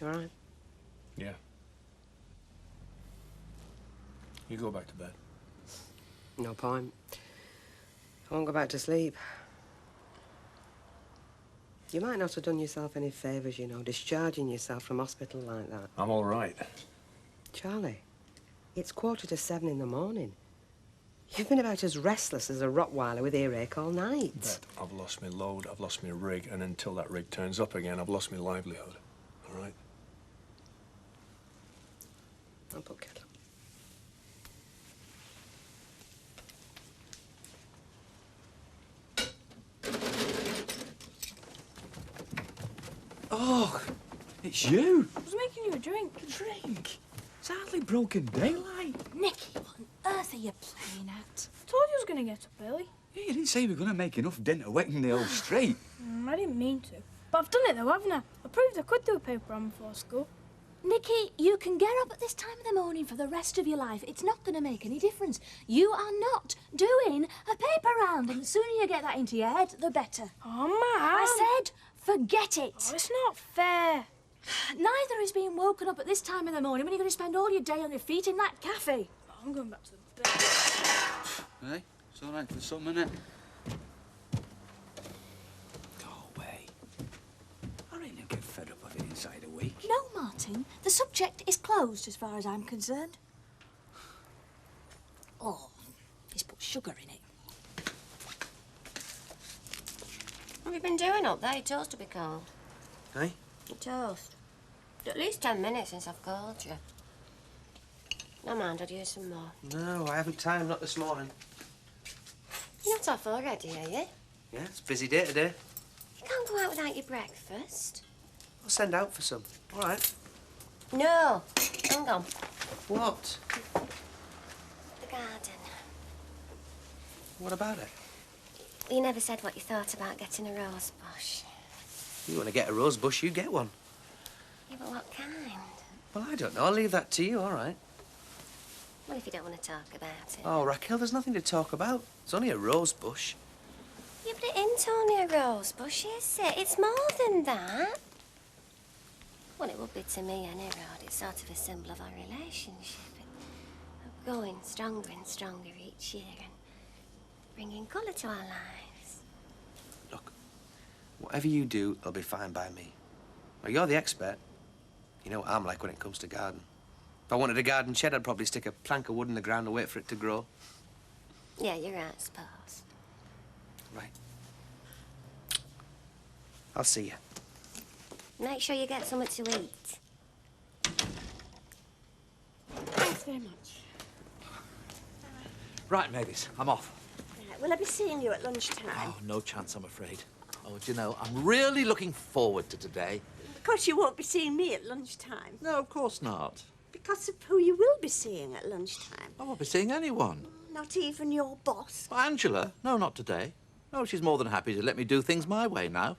You all right? Yeah. You go back to bed. No point. I won't go back to sleep. You might not have done yourself any favours, you know, discharging yourself from hospital like that. I'm all right. Charlie, it's 7:15 in the morning. You've been about as restless as a Rottweiler with earache all night. Bet I've lost my load, I've lost my rig, and until that rig turns up again, I've lost my livelihood. All right? I'll put kettle. Oh, it's you. I was making you a drink. A drink? It's hardly broken daylight. Nicky, what on earth are you playing at? I told you I was going to get up early. Yeah, you didn't say we were going to make enough dent to wet in the whole street. I didn't mean to. But I've done it though, haven't I? I proved I could do a paper round before school. Nicky, you can get up at this time of the morning for the rest of your life. It's not going to make any difference. You are not doing a paper round, and the sooner you get that into your head, the better. Oh, Mum! I said, forget it. Oh, it's not fair. Neither is being woken up at this time of the morning when you're going to spend all your day on your feet in that cafe. Oh, I'm going back to the bed. Hey, it's all right for some, innit? Go away. I reckon you'll get fed up of it inside a week. No, Martin. The subject is closed as far as I'm concerned. Oh, he's put sugar in it. What have you been doing up there? Your toast to be cold. Hey? Your toast. At least 10 minutes since I've called you. No mind, I'd use some more. No, I haven't time, not this morning. You're not off already, are you? Yeah, it's a busy day today. You can't go out without your breakfast. I'll send out for some. All right. No, hang on. What? The garden. What about it? You never said what you thought about getting a rose bush. You want to get a rose bush, you get one. Yeah, but what kind? Well, I don't know. I'll leave that to you, all right. Well, if you don't want to talk about it. Oh, Raquel, there's nothing to talk about. It's only a rose bush. Yeah, but it ain't only a rose bush, is it? It's more than that. Well, it would be to me anyway. It's sort of a symbol of our relationship. Growing stronger and stronger each year and bringing colour to our lives. Look, whatever you do, it'll be fine by me. Well, you're the expert. You know what I'm like when it comes to garden. If I wanted a garden shed, I'd probably stick a plank of wood in the ground and wait for it to grow. Yeah, you're right, I suppose. Right. I'll see you. Make sure you get something to eat. Thanks very much. Right, Mavis, I'm off. Right, will I be seeing you at lunchtime? Oh, no chance, I'm afraid. Oh, do you know, I'm really looking forward to today. Because you won't be seeing me at lunchtime. No, of course not. Because of who you will be seeing at lunchtime. I won't be seeing anyone. Not even your boss. Oh, Angela? No, not today. No, she's more than happy to let me do things my way now.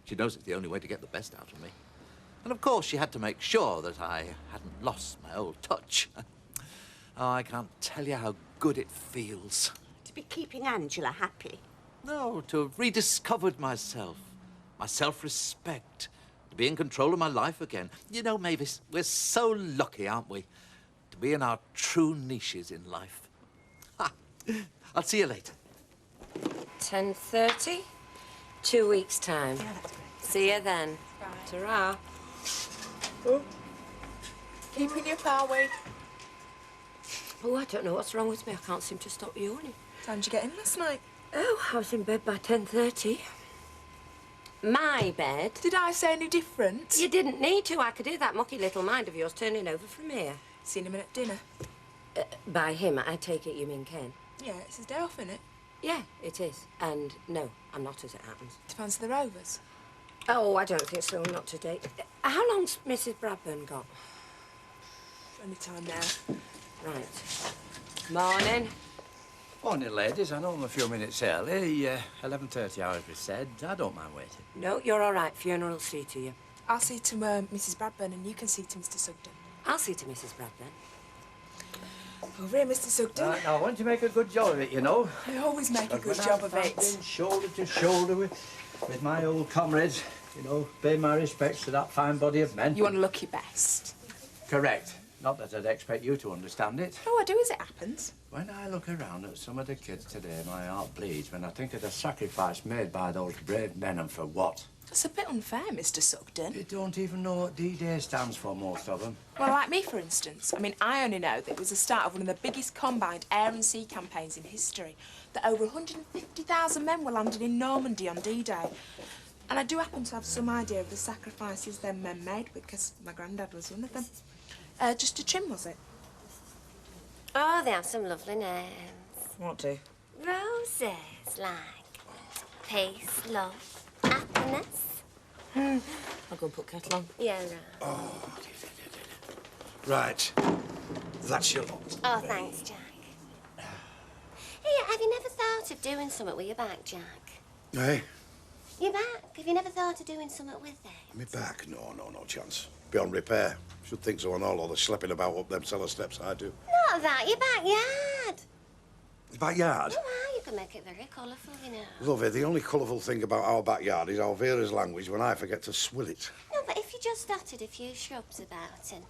She knows it's the only way to get the best out of me. And of course, she had to make sure that I hadn't lost my old touch. Oh, I can't tell you how good it feels. To be keeping Angela happy. No, to have rediscovered myself, my self-respect, to be in control of my life again. You know, Mavis, we're so lucky, aren't we, to be in our true niches in life. Ha! I'll see you later. 10:30? 2 weeks' time. Yeah, that's great. See you then. Bye. Ta-ra. Oh. Keeping your power awake. Oh, I don't know what's wrong with me. I can't seem to stop yawning. Time did you get in last night? Oh, I was in bed by 10:30. My bed? Did I say any different? You didn't need to. I could hear that mucky little mind of yours turning over from here. Seen him in at dinner. By him, I take it you mean Ken? Yeah, it's his day off, innit? Yeah, it is. And no, I'm not as it happens. To fancy the Rovers? Oh, I don't think so. Not today. How long's Mrs. Bradburn got? Any time now. Right. Morning. Morning, ladies. I know I'm a few minutes early. 11:30 hours, we said. I don't mind waiting. No, you're all right. Funeral'll see to you. I'll see to Mrs. Bradburn and you can see to Mr. Sugden. I'll see to Mrs. Bradburn. Over here, Mr. Sugden. Now, I want to make a good job of it, you know. I always make a But good when job I'm of it. fighting shoulder to shoulder with my old comrades, You know, pay my respects to that fine body of men. You want to look your best. Correct. Not that I'd expect you to understand it. Oh, I do as it happens. When I look around at some of the kids today, my heart bleeds when I think of the sacrifice made by those brave men, and for what? That's a bit unfair, Mr. Sugden. They don't even know what D-Day stands for, most of them. Well, like me, for instance. I mean, I only know that it was the start of one of the biggest combined air and sea campaigns in history, that over 150,000 men were landed in Normandy on D-Day. And I do happen to have some idea of the sacrifices them men made, because my granddad was one of them. Just a trim, was it? Oh, they have some lovely names. What do? Roses, like peace, love, happiness. I'll go and put kettle on. Yeah, right. Oh, right. That's your lot. Oh, thanks, Jack. Hey, have you never thought of doing something with your back, Jack? Hey? Your back? Have you never thought of doing something with it? Me back? No chance. Beyond repair. Should think so and all the schlepping about up them cellar steps I do. Not that, your backyard. The backyard? Oh, wow, you can make it very colourful, you know. Lovey, the only colourful thing about our backyard is Alvera's language when I forget to swill it. No, but if you just dotted a few shrubs about and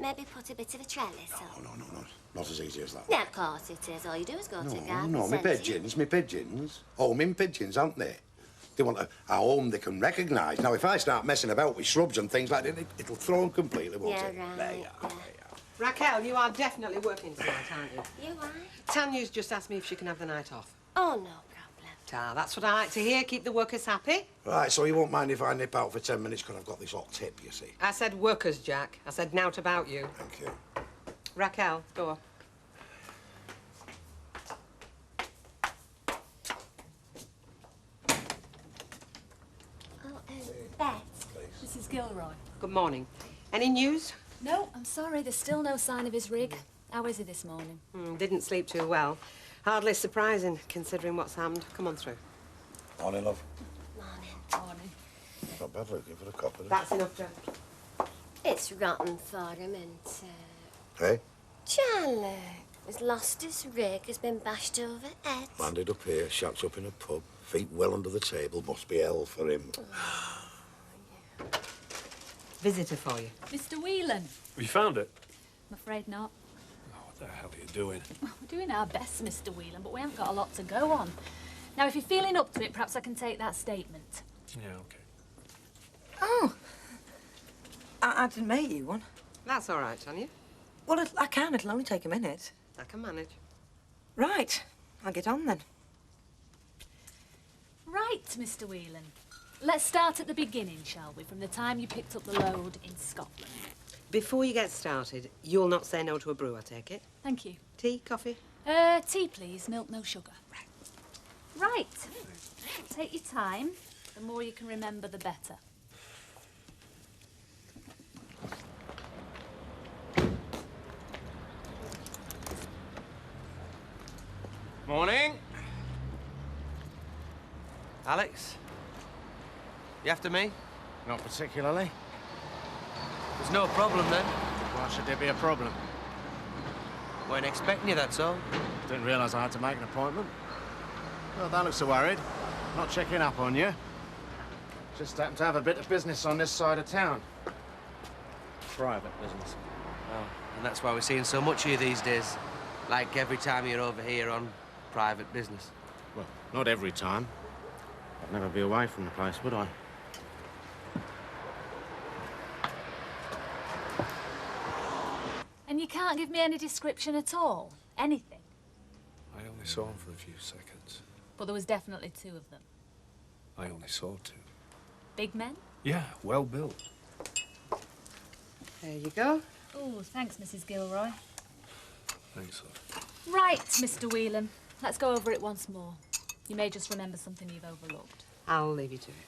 maybe put a bit of a trellis up. No. Not as easy as that. Yeah, of course it is. All you do is go to a garden No, me pigeons. Homing pigeons, aren't they? They want a home they can recognise. Now, if I start messing about with shrubs and things like that, it'll throw them completely, won't it? Yeah, right. There you are. Raquel, you are definitely working tonight, aren't you? You are? Tanya's just asked me if she can have the night off. Oh, no problem. Ah, that's what I like to hear. Keep the workers happy. Right, so you won't mind if I nip out for 10 minutes because I've got this hot tip, you see. I said workers, Jack. I said nought about you. Thank you. Raquel, go. Beth. Mrs. Gilroy. Good morning. Any news? No, I'm sorry, there's still no sign of his rig. How is he this morning? Didn't sleep too well. Hardly surprising, considering what's happened. Come on through. Morning, love. Morning. Not bad, look. Give it a copper. That's enough, Jack. It's rotten for him, isn't it? Hey? Charlie has lost his rig, has been bashed over head. Landed up here, shacks up in a pub, feet well under the table. Must be hell for him. Visitor for you. Mr. Whelan. Have you found it? I'm afraid not. Oh, what the hell are you doing? We're doing our best, Mr. Whelan, but we haven't got a lot to go on. Now, if you're feeling up to it, perhaps I can take that statement. Yeah, okay. Oh. I didn't make you one. That's all right, Tanya. Well, I can. It'll only take a minute. I can manage. Right. I'll get on then. Right, Mr. Whelan. Let's start at the beginning, shall we? From the time you picked up the load in Scotland. Before you get started, you'll not say no to a brew, I take it? Thank you. Tea, coffee? Tea, please. Milk, no sugar. Right. Take your time. The more you can remember, the better. Morning. Alex? You after me? Not particularly. There's no problem then. Why should there be a problem? Weren't expecting you, that's all. Didn't realise I had to make an appointment. Well, don't look so worried. Not checking up on you. Just happen to have a bit of business on this side of town. Private business. Well, and that's why we're seeing so much of you these days. Like every time you're over here on private business. Well, not every time. I'd never be away from the place, would I? And you can't give me any description at all? Anything? I only saw him for a few seconds. But there was definitely two of them. I only saw two. Big men? Yeah, well built. There you go. Oh, thanks, Mrs. Gilroy. Thanks, love. Right, Mr. Whelan. Let's go over it once more. You may just remember something you've overlooked. I'll leave you to it.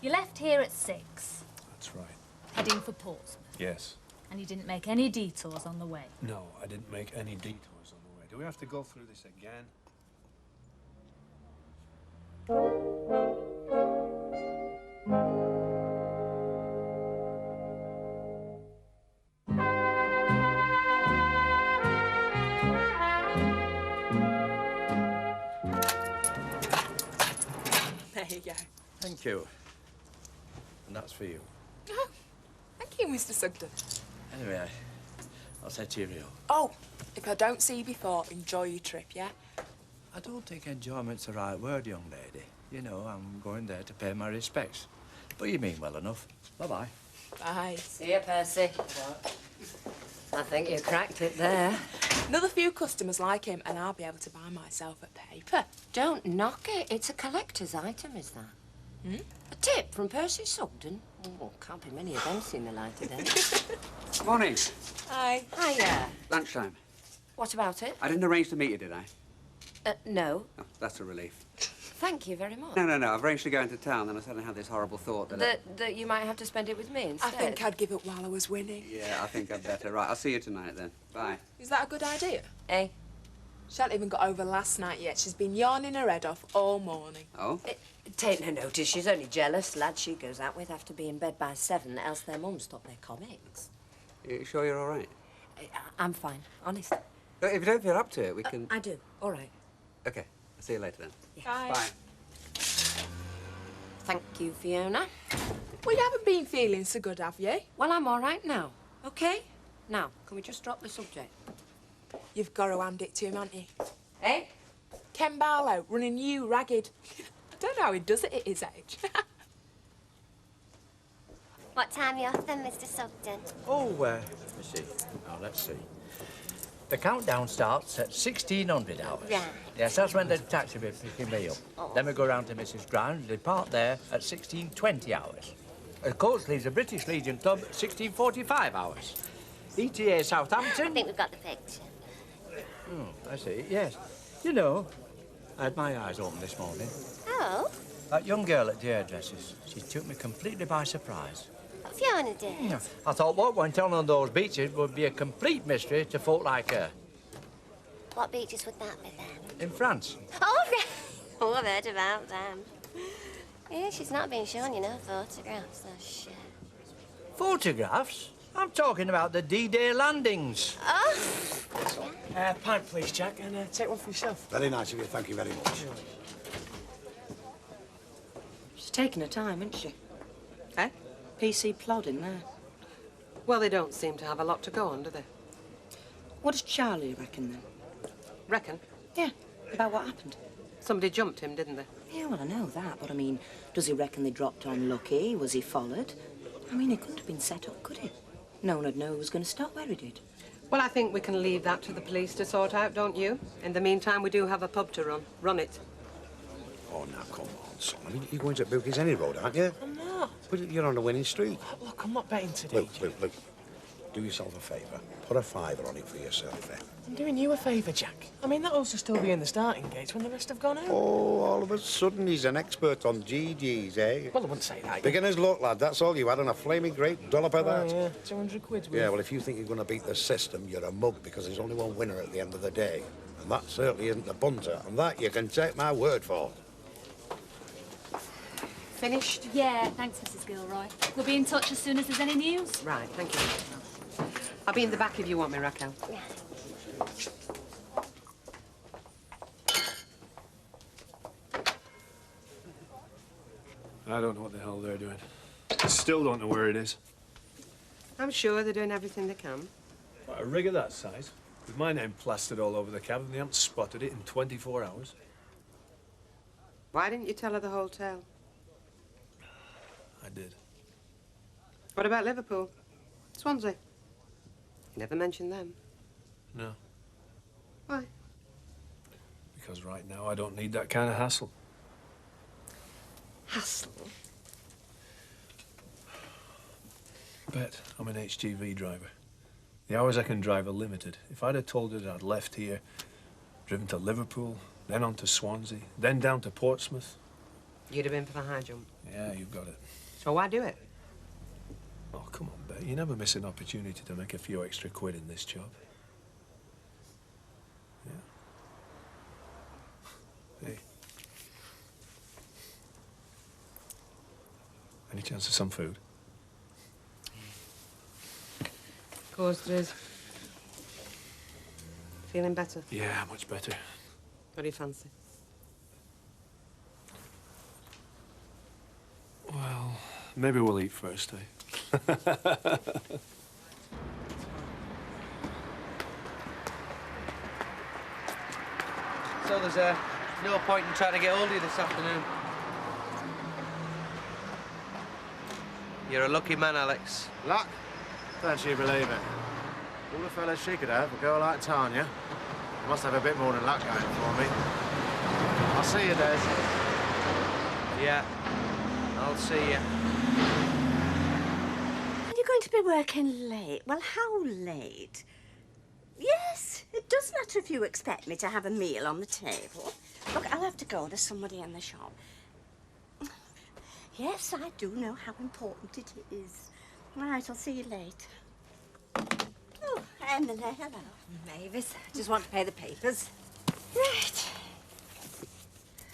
You left here at 6. That's right. Heading for Portsmouth. Yes. And you didn't make any detours on the way. No, I didn't make any detours on the way. Do we have to go through this again? There you go. Thank you. And that's for you. Oh, thank you, Mr. Sugden. Anyway, I'll say cheerio. Oh, if I don't see you before, enjoy your trip, yeah? I don't think enjoyment's the right word, young lady. You know, I'm going there to pay my respects. But you mean well enough. Bye-bye. Bye. See you, Percy. I think you cracked it there. Another few customers like him, and I'll be able to buy myself a paper. Don't knock it. It's a collector's item, is that? Hmm? A tip from Percy Sugden? Oh, can't be many events in the light of day. Morning. Hi. Hiya. Lunchtime. What about it? I didn't arrange to meet you, did I? No. Oh, that's a relief. Thank you very much. No. I've arranged to go into town, and I suddenly had this horrible thought that... That you might have to spend it with me I instead. think I'd give up while I was winning. Yeah, I think I'd better. Right, I'll see you tonight, then. Bye. Is that a good idea? Eh? She hasn't even got over last night yet. She's been yarning her head off all morning. Oh? Take no notice. She's only jealous. Lad she goes out with have to be in bed by 7, else their mums stop their comics. You sure you're all right? I'm fine, honest. If you don't feel up to it, we can... I do. All right. OK. I'll see you later, then. Bye. Bye. Thank you, Fiona. Well, you haven't been feeling so good, have you? Well, I'm all right now. OK? Now, can we just drop the subject? You've got to hand it to him, haven't you? Eh? Ken Barlow, running you ragged. I don't know how he does it at his age. What time are you off then, Mr. Sugden? Oh, let me see. Now, let's see. The countdown starts at 1600 hours. Right. Yes, that's when the taxi will be picking me up. Oh. Then we go round to Mrs. Brown and depart there at 1620 hours. Of course, leaves the British Legion Club at 1645 hours. ETA Southampton... I think we've got the picture. Oh, I see, yes. You know, I had my eyes open this morning. Oh? That young girl at the hairdresser's, she took me completely by surprise. What Fiona did? Yeah. I thought what went on those beaches would be a complete mystery to folk like her. What beaches would that be then? In France. Oh, right. Oh, I've heard about them. Yeah, she's not been shown, you know, photographs. Oh, shit. Photographs? I'm talking about the D-Day landings. Oh! Pint, please, Jack, and take one for yourself. Very nice of you, thank you very much. She's taking her time, isn't she? Eh? PC plodding there. Well, they don't seem to have a lot to go on, do they? What does Charlie reckon, then? Reckon? Yeah, about what happened. Somebody jumped him, didn't they? Yeah, well, I know that, but I mean, does he reckon they dropped on lucky? Was he followed? I mean, he couldn't have been set up, could he? No one would know who was going to stop where he did. Well, I think we can leave that to the police to sort out, don't you? In the meantime, we do have a pub to run. Run it. Oh, now, come on, son. I mean, you're going to Bookies any road, aren't you? I'm not. But you're on a winning streak. Look, I'm not betting today. Look. Do yourself a favour. Put a fiver on it for yourself, eh? I'm doing you a favour, Jack. I mean, that horse will still be in the starting gates when the rest have gone out. Oh, all of a sudden he's an expert on GGs, eh? Well, I wouldn't say that. Beginner's luck, lad. That's all you had on a flaming great dollop of that. Oh, yeah. 200 quid's worth. Yeah, well, if you think you're going to beat the system, you're a mug because there's only one winner at the end of the day. And that certainly isn't the punter. And that you can take my word for. Finished? Yeah, thanks, Mrs. Gilroy. We'll be in touch as soon as there's any news. Right, thank you. I'll be in the back if you want me, Raquel. I don't know what the hell they're doing. I still don't know where it is. I'm sure they're doing everything they can. What, a rig of that size? With my name plastered all over the cab and they haven't spotted it in 24 hours. Why didn't you tell her the whole tale? I did. What about Liverpool? Swansea? You never mentioned them. No. Why? Because right now I don't need that kind of hassle. Hassle? Bet I'm an HGV driver. The hours I can drive are limited. If I'd have told her that I'd left here, driven to Liverpool, then on to Swansea, then down to Portsmouth. You'd have been for the high jump. Yeah, you've got it. So why do it? Oh, come on, Bet. You never miss an opportunity to make a few extra quid in this job. Yeah. Hey. Any chance of some food? Of course there is. Feeling better? Yeah, much better. What do you fancy? Well, Maybe we'll eat first, eh? So there's no point in trying to get hold of you this afternoon. You're a lucky man, Alex. Luck? Don't you believe it? All the fellas she could have, a girl like Tanya, must have a bit more than luck going for me. I'll see you, Des. Yeah, I'll see you. And you're going to be working late. Well, how late? Yes, it does matter if you expect me to have a meal on the table. Look, I'll have to go. There's somebody in the shop. Yes, I do know how important it is. Right, I'll see you later. Oh, Emily, hello. Mavis, I just want to pay the papers. Right.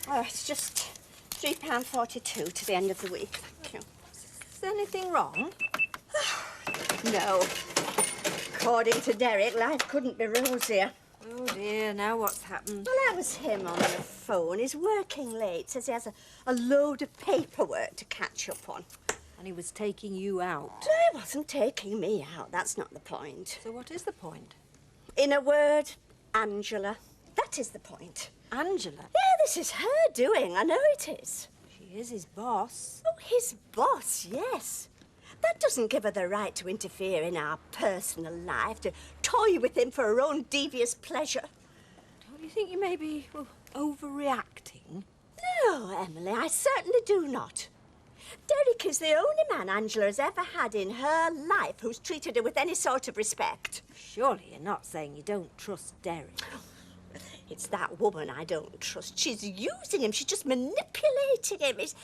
Oh, it's just £3.42 to the end of the week. Thank you. Is there anything wrong? No. According to Derek, life couldn't be rosier. Oh dear, now what's happened? Well, that was him on the phone. He's working late. Says he has a load of paperwork to catch up on. And he was taking you out. No, he wasn't taking me out. That's not the point. So what is the point? In a word, Angela. That is the point. Angela? Yeah, this is her doing. I know it is. She is his boss. Oh, his boss, yes. That doesn't give her the right to interfere in our personal life, to toy with him for her own devious pleasure. Don't you think you may be overreacting? No, Emily, I certainly do not. Derek is the only man Angela has ever had in her life who's treated her with any sort of respect. Surely you're not saying you don't trust Derek. It's that woman I don't trust. She's using him. She's just manipulating him. He's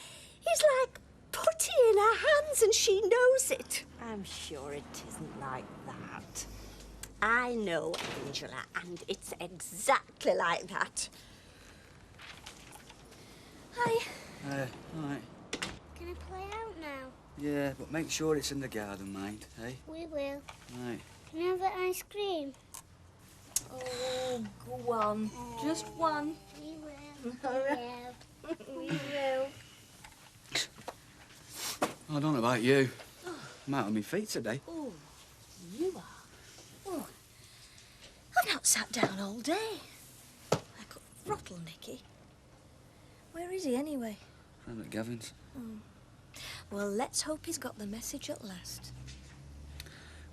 like putty in her hands and she knows it. I'm sure it isn't like that. I know, Angela, and it's exactly like that. Hi. All right. Can I play out now? Yeah, but make sure it's in the garden, mind, eh? We will. Right. Can I have the ice cream? Oh, go on. Just one. We will. We will. I don't know about you. I'm out on my feet today. Oh, you are. Oh, I've not sat down all day. I could throttle Nicky. Where is he anyway? I'm at Gavin's. Oh. Well, let's hope he's got the message at last.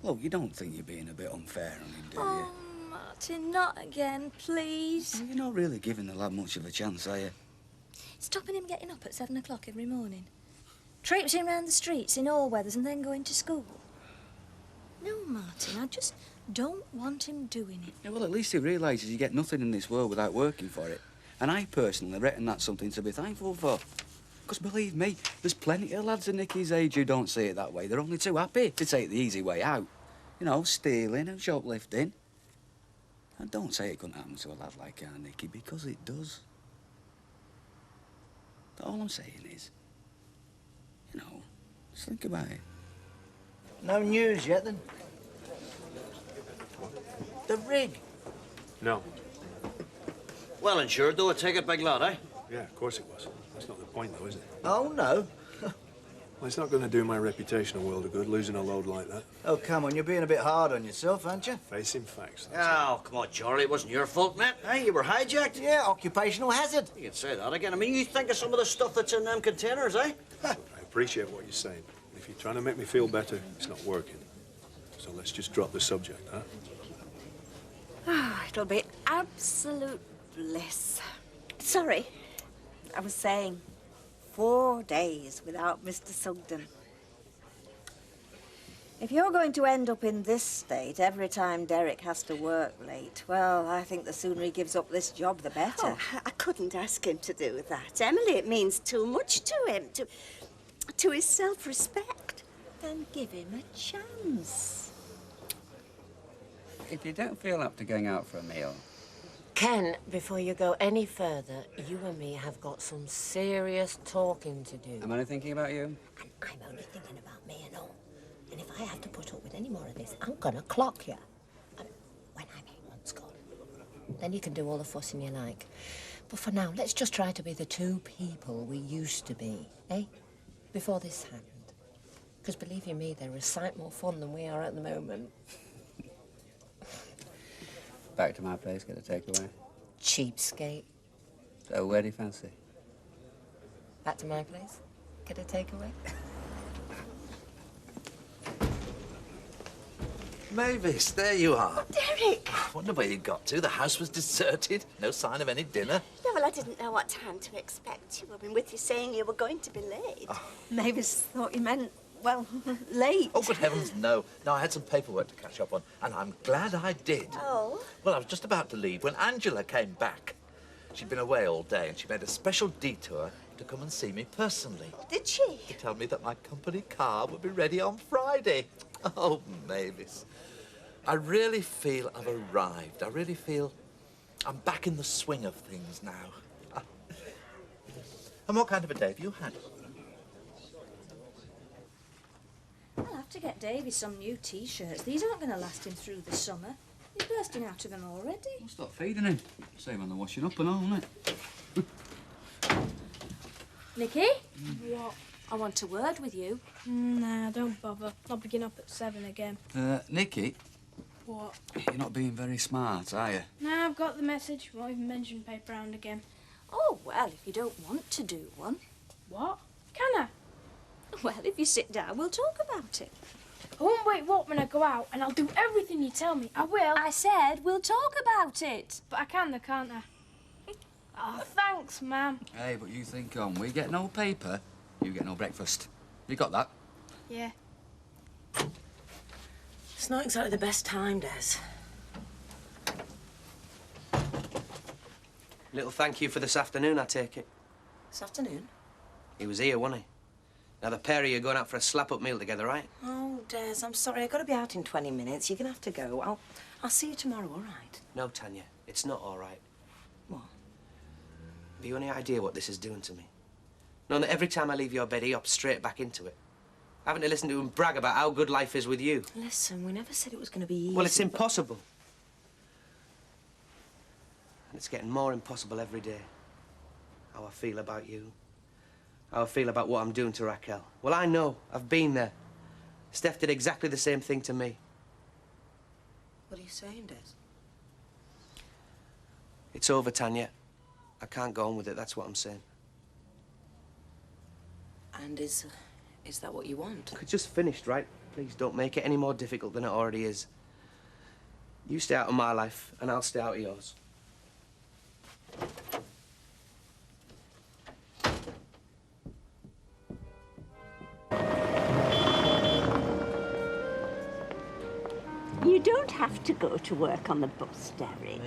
Look, you don't think you're being a bit unfair on him, do you? Oh, Martin, not again, please. Well, you're not really giving the lad much of a chance, are you? Stopping him getting up at 7 o'clock every morning. Traipsing round the streets in all weathers and then going to school. No, Martin, I just don't want him doing it. Yeah, well, at least he realises you get nothing in this world without working for it. And I personally reckon that's something to be thankful for. Because believe me, there's plenty of lads of Nicky's age who don't see it that way. They're only too happy to take the easy way out. You know, stealing and shoplifting. And don't say it couldn't happen to a lad like our Nicky, because it does. All I'm saying is, you know, just think about it. No news yet, then? The rig. No. Well insured, though, I take it, big lad, eh? Yeah, of course it was. That's not the point, though, is it? Oh, no. Well, it's not going to do my reputation a world of good, losing a load like that. Oh, come on, you're being a bit hard on yourself, aren't you? Facing facts. Oh, come on, Charlie, it wasn't your fault, mate. Hey, you were hijacked. Yeah, occupational hazard. You can say that again. I mean, you think of some of the stuff that's in them containers, eh? I appreciate what you're saying. If you're trying to make me feel better, it's not working. So let's just drop the subject, huh? Oh, it'll be absolute bliss. Sorry. I was saying, 4 days without Mr. Sugden. If you're going to end up in this state every time Derek has to work late, well, I think the sooner he gives up this job, the better. Oh, I couldn't ask him to do that. Emily, it means too much to him, to his self-respect. Then give him a chance. If you don't feel up to going out for a meal... Ken, before you go any further, you and me have got some serious talking to do. Am I only thinking about you? And I'm only thinking about me and all. And if I have to put up with any more of this, I'm gonna clock you. And when I'm 8 months gone, then you can do all the fussing you like. But for now, let's just try to be the two people we used to be, eh? Before this happened. Because believe you me, they're a sight more fun than we are at the moment. Back to my place, get a takeaway. Cheapskate. So where do you fancy? Back to my place, get a takeaway. Mavis, there you are. Derek! Wonder where you got to. The house was deserted. No sign of any dinner. No, well, I didn't know what time to expect you. I mean, with you saying you were going to be late. Mavis thought you meant, well, late. Oh, good heavens, no. No, I had some paperwork to catch up on, and I'm glad I did. Oh? Well, I was just about to leave when Angela came back. She'd been away all day, and she made a special detour to come and see me personally. Did she? To tell me that my company car would be ready on Friday. Oh, Mavis. I really feel I've arrived. I really feel I'm back in the swing of things now. And what kind of a day have you had? I'll have to get Davy some new T-shirts. These aren't going to last him through the summer. He's bursting out of them already. I'll stop feeding him. Same on the washing up and all, isn't it? Nicky? What? I want a word with you. Nah, don't bother. I'll begin up at 7 again. Nicky, What? you're not being very smart, are you? Nah, I've got the message. Won't even mention paper round again. Oh, well, if you don't want to do one. What? Can I? Well, if you sit down, we'll talk about it. I won't wait what when I go out, and I'll do everything you tell me. I will. I said we'll talk about it. But I can, can't I? Oh, thanks, Ma'am. Hey, but you think on. We get no paper, you get no breakfast. You got that? Yeah. It's not exactly the best time, Des. Little thank you for this afternoon, I take it. This afternoon? He was here, wasn't he? Now, the pair of you are going out for a slap-up meal together, right? Oh, Des, I'm sorry. I've got to be out in 20 minutes. You're going to have to go. I'll see you tomorrow, all right? No, Tanya, it's not all right. What? Have you any idea what this is doing to me? Knowing that every time I leave your bed, he hops straight back into it. Having to listen to him brag about how good life is with you. Listen, we never said it was going to be easy. Well, it's impossible. And it's getting more impossible every day. How I feel about you. How I feel about what I'm doing to Raquel. Well, I know. I've been there. Steph did exactly the same thing to me. What are you saying, Des? It's over, Tanya. I can't go on with it, that's what I'm saying. And is that what you want? It's just finished, right? Please don't make it any more difficult than it already is. You stay out of my life, and I'll stay out of yours. You don't have to go to work on the bus, Derek.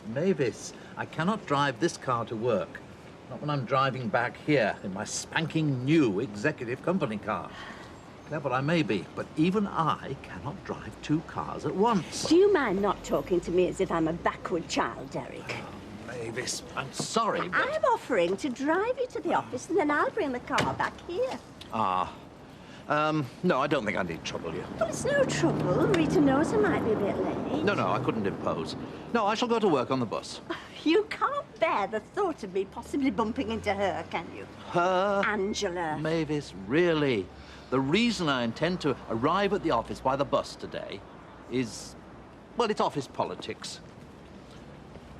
Mavis, I cannot drive this car to work. Not when I'm driving back here in my spanking new executive company car. Clever I may be, but even I cannot drive two cars at once. Do you mind not talking to me as if I'm a backward child, Derek? Oh, Mavis, I'm sorry, but... I'm offering to drive you to the office and then I'll bring the car back here. No, I don't think I need trouble you. Well, it's no trouble. Rita knows I might be a bit late. No, I couldn't impose. No, I shall go to work on the bus. You can't bear the thought of me possibly bumping into her, can you? Her? Angela. Mavis, really? The reason I intend to arrive at the office by the bus today is, well, it's office politics.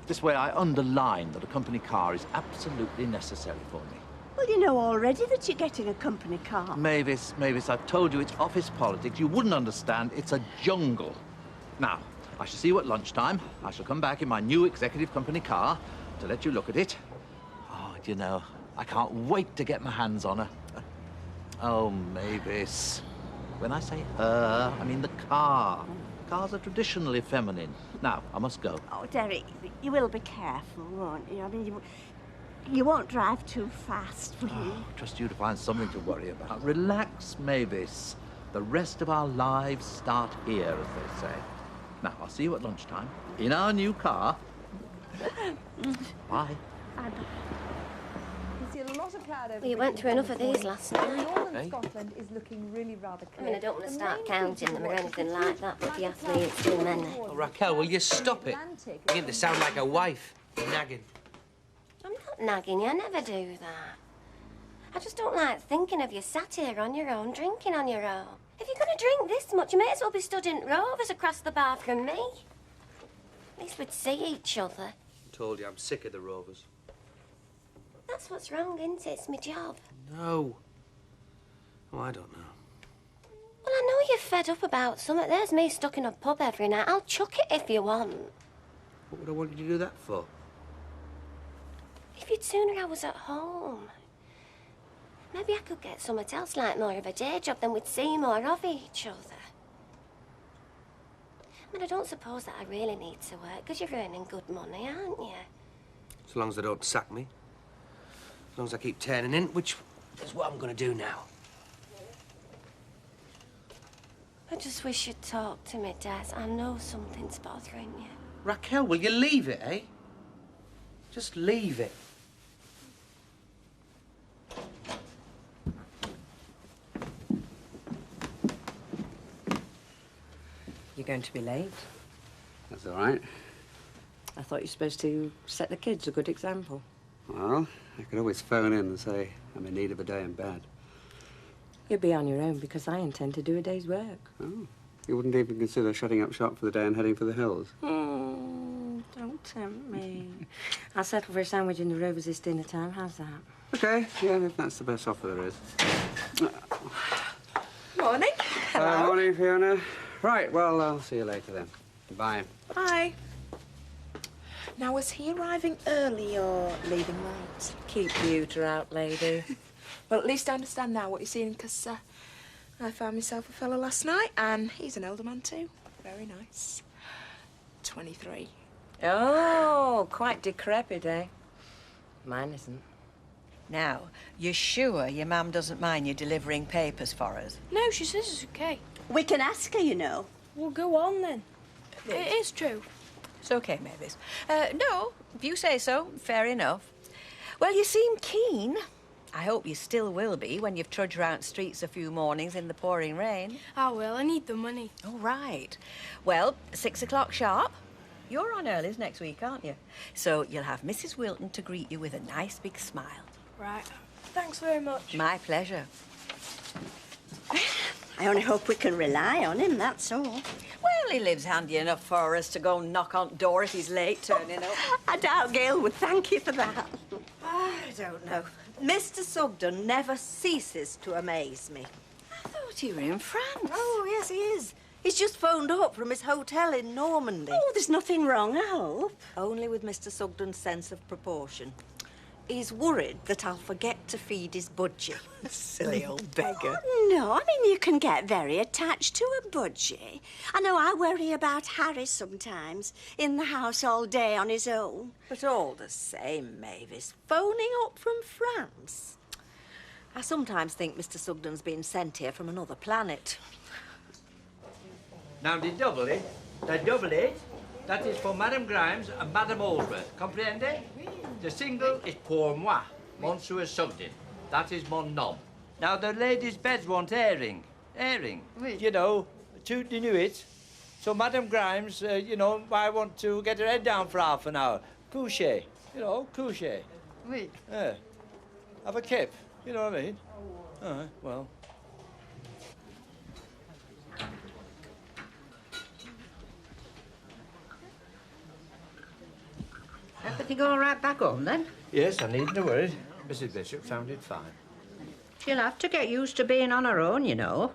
This way I underline that a company car is absolutely necessary for me. Well, you know already that you're getting a company car. Mavis, I've told you it's office politics. You wouldn't understand. It's a jungle. Now, I shall see you at lunchtime. I shall come back in my new executive company car to let you look at it. Oh, you know, I can't wait to get my hands on her. Oh, Mavis. When I say her, I mean the car. Cars are traditionally feminine. Now, I must go. Oh, Derek, you will be careful, won't you? I mean, you won't drive too fast, will you? Trust you to find something to worry about. Relax, Mavis. The rest of our lives start here, as they say. Now, I'll see you at lunchtime in our new car. Bye. Well, you went through enough of these last night. Hey? Scotland is looking really rather I mean, I don't want to start counting them or anything like that, but if you ask me, it's too many. Oh, Raquel, will you stop it? You're beginning to sound like a wife. Nagging. I'm not nagging you, I never do that. I just don't like thinking of you sat here on your own, drinking on your own. If you're going to drink this much, you may as well be stood in Rovers across the bar from me. At least we'd see each other. I told you, I'm sick of the Rovers. That's what's wrong, isn't it? It's my job. No. Oh, I don't know. Well, I know you're fed up about something. There's me stuck in a pub every night. I'll chuck it if you want. What would I want you to do that for? If you'd sooner I was at home. Maybe I could get something else like more of a day job, then we'd see more of each other. I mean, I don't suppose that I really need to work, because you're earning good money, aren't you? As long as they don't sack me. As long as I keep turning in, which is what I'm going to do now. I just wish you'd talk to me, Des. I know something's bothering you. Raquel, will you leave it, eh? Just leave it. You're going to be late. That's all right. I thought you were supposed to set the kids a good example. Well, I could always phone in and say I'm in need of a day in bed. You'll be on your own because I intend to do a day's work. Oh, you wouldn't even consider shutting up shop for the day and heading for the hills? Don't tempt me. I'll settle for a sandwich in the Rovers this dinner time. How's that? Okay, yeah, if that's the best offer there is. Morning. Hello. Morning, Fiona. Right, well, I'll see you later then. Bye. Bye. Now, was he arriving early or leaving late? Keep Buter out, lady. Well, at least I understand now what you're seeing, because I found myself a fella last night, and he's an older man too. Very nice. 23. Oh, quite decrepit, eh? Mine isn't. Now, you're sure your mum doesn't mind you delivering papers for us? No, she says it's okay. We can ask her, you know. Well, go on then. It is true. It's okay, Mavis. No, if you say so, fair enough. Well, you seem keen. I hope you still will be when you've trudged around streets a few mornings in the pouring rain. I will. I need the money. All right. Well, 6 o'clock sharp. You're on earlies next week, aren't you? So you'll have Mrs. Wilton to greet you with a nice big smile. Right. Thanks very much. My pleasure. I only hope we can rely on him, that's all. Well, he lives handy enough for us to go knock on the door if he's late turning up. I doubt Gail would thank you for that. I don't know. Mr. Sugden never ceases to amaze me. I thought you were in France. Oh, yes, he is. He's just phoned up from his hotel in Normandy. Oh, there's nothing wrong, I hope. Only with Mr. Sugden's sense of proportion. He's worried that I'll forget to feed his budgie. Silly old beggar. Oh, no, I mean, you can get very attached to a budgie. I know I worry about Harry sometimes, in the house all day on his own. But all the same, Mavis, phoning up from France. I sometimes think Mr. Sugden's been sent here from another planet. Now, the double it, that is for Madame Grimes and Madame Allsworth. Comprende? The single is pour moi, Monsieur Sugden. That is mon nom. Now, the ladies' beds want airing. Airing. Oui. You know, to renew it. So, Madame Grimes, you know, I want to get her head down for half an hour. Coucher. You know, coucher. Oui. Yeah. Have a kip. You know what I mean? All right, well. Everything all right back home, then? Yes, I needn't have worried. Mrs. Bishop sounded fine. She'll have to get used to being on her own, you know,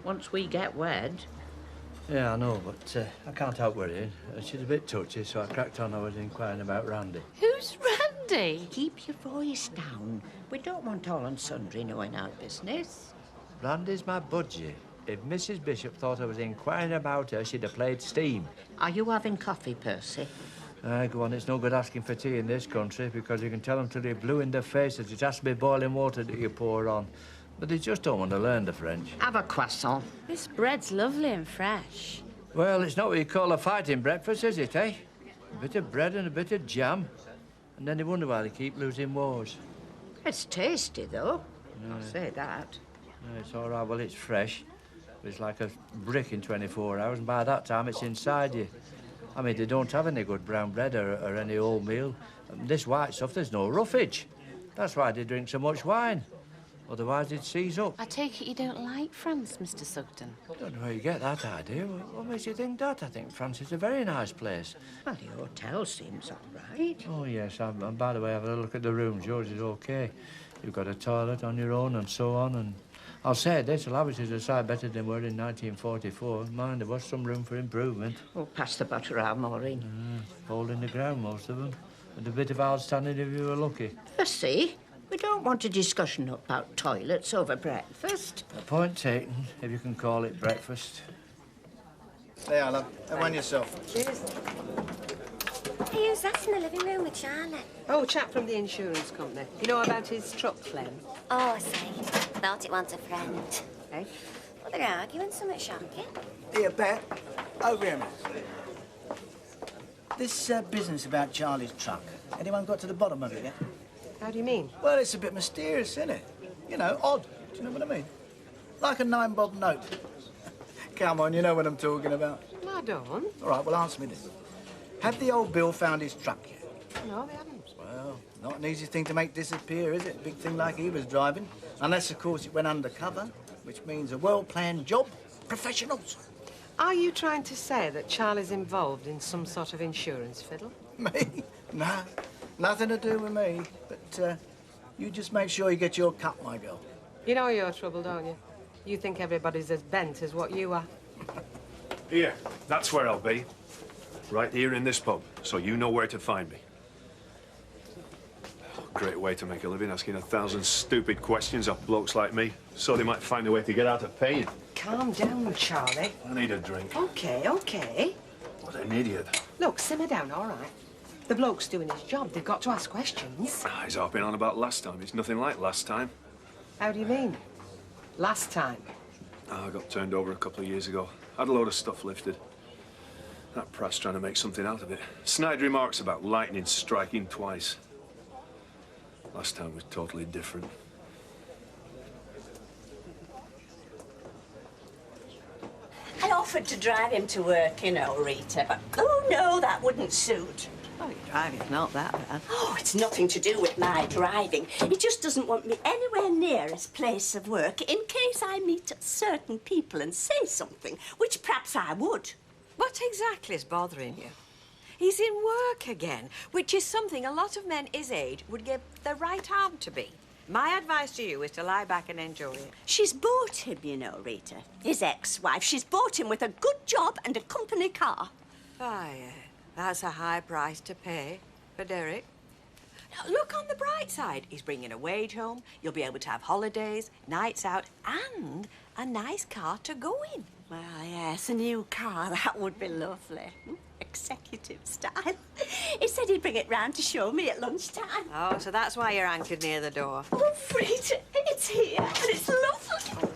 once we get wed. Yeah, I know, but I can't help worrying. She's a bit touchy, so I cracked on. I was inquiring about Randy. Who's Randy? Keep your voice down. We don't want all and sundry knowing our business. Randy's my budgie. If Mrs. Bishop thought I was inquiring about her, she'd have played steam. Are you having coffee, Percy? Go on, it's no good asking for tea in this country because you can tell them till they're blue in their faces. It has to be boiling water that you pour on. But they just don't want to learn the French. Have a croissant. This bread's lovely and fresh. Well, it's not what you call a fighting breakfast, is it, eh? A bit of bread and a bit of jam. And then they wonder why they keep losing wars. It's tasty, though. I'll say that. It's all right. Well, it's fresh. But it's like a brick in 24 hours, and by that time, it's inside you. I mean, they don't have any good brown bread or any oatmeal. This white stuff, there's no roughage. That's why they drink so much wine. Otherwise, it'd seize up. I take it you don't like France, Mr. Sugden. I don't know where you get that idea. What makes you think that? I think France is a very nice place. Well, the hotel seems all right. Oh, yes. And by the way, have a look at the rooms. Yours is OK. You've got a toilet on your own and so on. And I'll say this, the lavatories are sight better than were in 1944. Mind, there was some room for improvement. Oh, pass the butter out, Maureen. Hole in the ground, most of them. And a bit of hard standing if you were lucky. See? We don't want a discussion about toilets over breakfast. A point taken, if you can call it breakfast. There, love. Have one yourself. Cheers. Hey, who's that in the living room with Charlie? Oh, chap from the insurance company. You know about his truck flame? Oh, I see. Thought it wants a friend. Eh? Well, they're arguing something shocking. Here, Bet. Over here, miss. This business about Charlie's truck, anyone got to the bottom of it yet? How do you mean? Well, it's a bit mysterious, isn't it? You know, odd. Do you know what I mean? Like a 9-bob note. Come on, you know what I'm talking about. I don't. All right, well, answer me this. Have the old Bill found his truck yet? No, they haven't. Well, not an easy thing to make disappear, is it? A big thing like he was driving. Unless, of course, it went undercover, which means a well-planned job. Professionals. Are you trying to say that Charlie's involved in some sort of insurance fiddle? Me? Nah, nothing to do with me. But you just make sure you get your cut, my girl. You know your trouble, don't you? You think everybody's as bent as what you are. Here, that's where I'll be. Right here in this pub, so you know where to find me. Great way to make a living, asking 1,000 stupid questions of blokes like me, so they might find a way to get out of paying. Calm down, Charlie. I need a drink. OK, OK. What an idiot. Look, simmer down, all right? The bloke's doing his job. They've got to ask questions. He's harping on about last time. It's nothing like last time. How do you mean? Last time? I got turned over a couple of years ago. Had a load of stuff lifted. That Pratt's trying to make something out of it. Snide remarks about lightning striking twice. Last time was totally different. I offered to drive him to work, you know, Rita, but oh no, that wouldn't suit. Oh, your driving's not that bad. Oh, it's nothing to do with my driving. He just doesn't want me anywhere near his place of work in case I meet certain people and say something, which perhaps I would. What exactly is bothering you? He's in work again, which is something a lot of men his age would give their right arm to be. My advice to you is to lie back and enjoy it. She's bought him, you know, Rita. His ex-wife. She's bought him with a good job and a company car. Aye, that's a high price to pay for Derek. Now, look on the bright side. He's bringing a wage home. You'll be able to have holidays, nights out, and a nice car to go in. Well, yes, a new car. That would be lovely. Executive style. He said he'd bring it round to show me at lunchtime. Oh, so that's why you're anchored near the door. Oh, Rita, it's here, and it's lovely.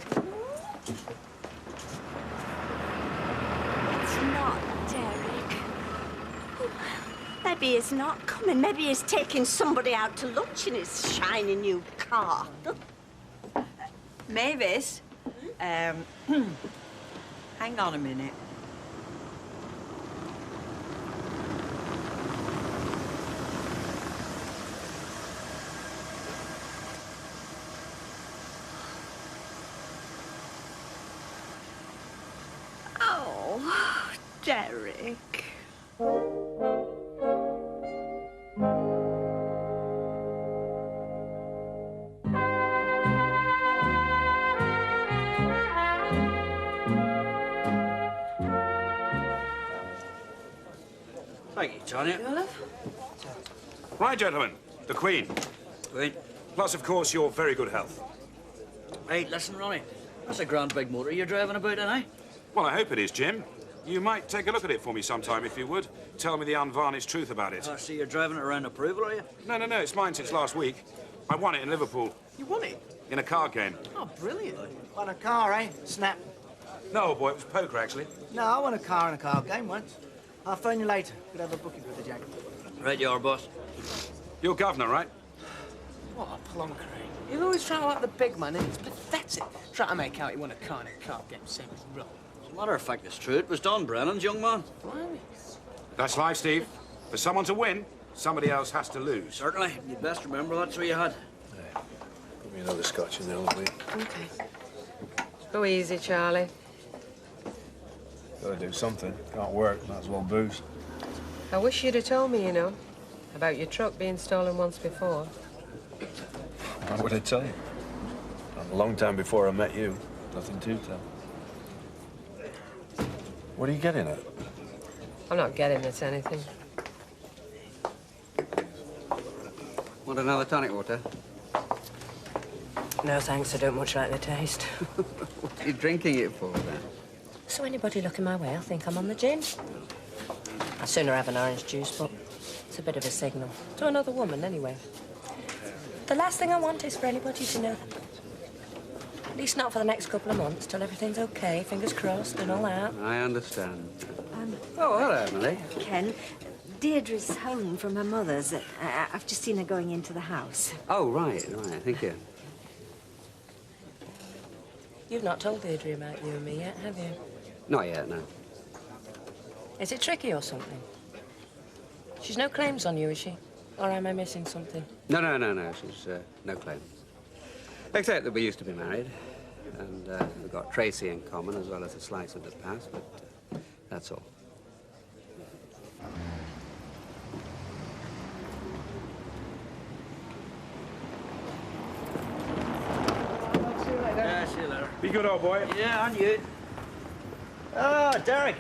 It's not Derek. Maybe he's not coming. Maybe he's taking somebody out to lunch in his shiny new car. Mavis, hang on a minute. Oh, Derek. Thank you, Tanya. Right, gentlemen, the Queen. Queen. Plus, of course, your very good health. Hey, listen, Ronnie. That's a grand big motor you're driving about tonight. Well, I hope it is, Jim. You might take a look at it for me sometime, if you would. Tell me the unvarnished truth about it. I see you're driving it around approval, are you? No, it's mine since last week. I won it in Liverpool. You won it? In a card game. Oh, brilliant. Want a car, eh? Snap. No, boy, it was poker, actually. No, I won a car in a car game once. I'll phone you later. Could have a booking for the Jack. Right you are, boss. You're governor, right? What a plonker, eh? He'll always try to like the big man, and it's pathetic. Try to make out he won a car in a card game, same as wrong. As a matter of fact, it's true. It was Don Brennan's, young man. Blimey. That's life, Steve. For someone to win, somebody else has to lose. Certainly. You'd best remember that's what you had. Give me another scotch in there, will you? Okay. Go easy, Charlie. Gotta do something. Can't work, might as well booze. I wish you'd have told me, you know, about your truck being stolen once before. Why would I tell you? A long time before I met you. Nothing to tell. What are you getting at? I'm not getting at anything. Want another tonic water? No, thanks. I don't much like the taste. What are you drinking it for, then? So anybody looking my way, I think I'm on the gin. I'd sooner have an orange juice, but it's a bit of a signal. To another woman, anyway. The last thing I want is for anybody to know that. At least not for the next couple of months, till everything's okay, fingers crossed and all that. I understand. Oh, hello, Emily. Ken, Deirdre's home from her mother's. I've just seen her going into the house. Oh, right. Thank you. You've not told Deirdre about you and me yet, have you? Not yet, no. Is it tricky or something? She's no claims on you, is she? Or am I missing something? No. She's no claims. Except that we used to be married. And we've got Tracy in common, as well as a slice of the past, but that's all. Yeah, see you later. Be good, old boy. Yeah, and you. Ah, Derek.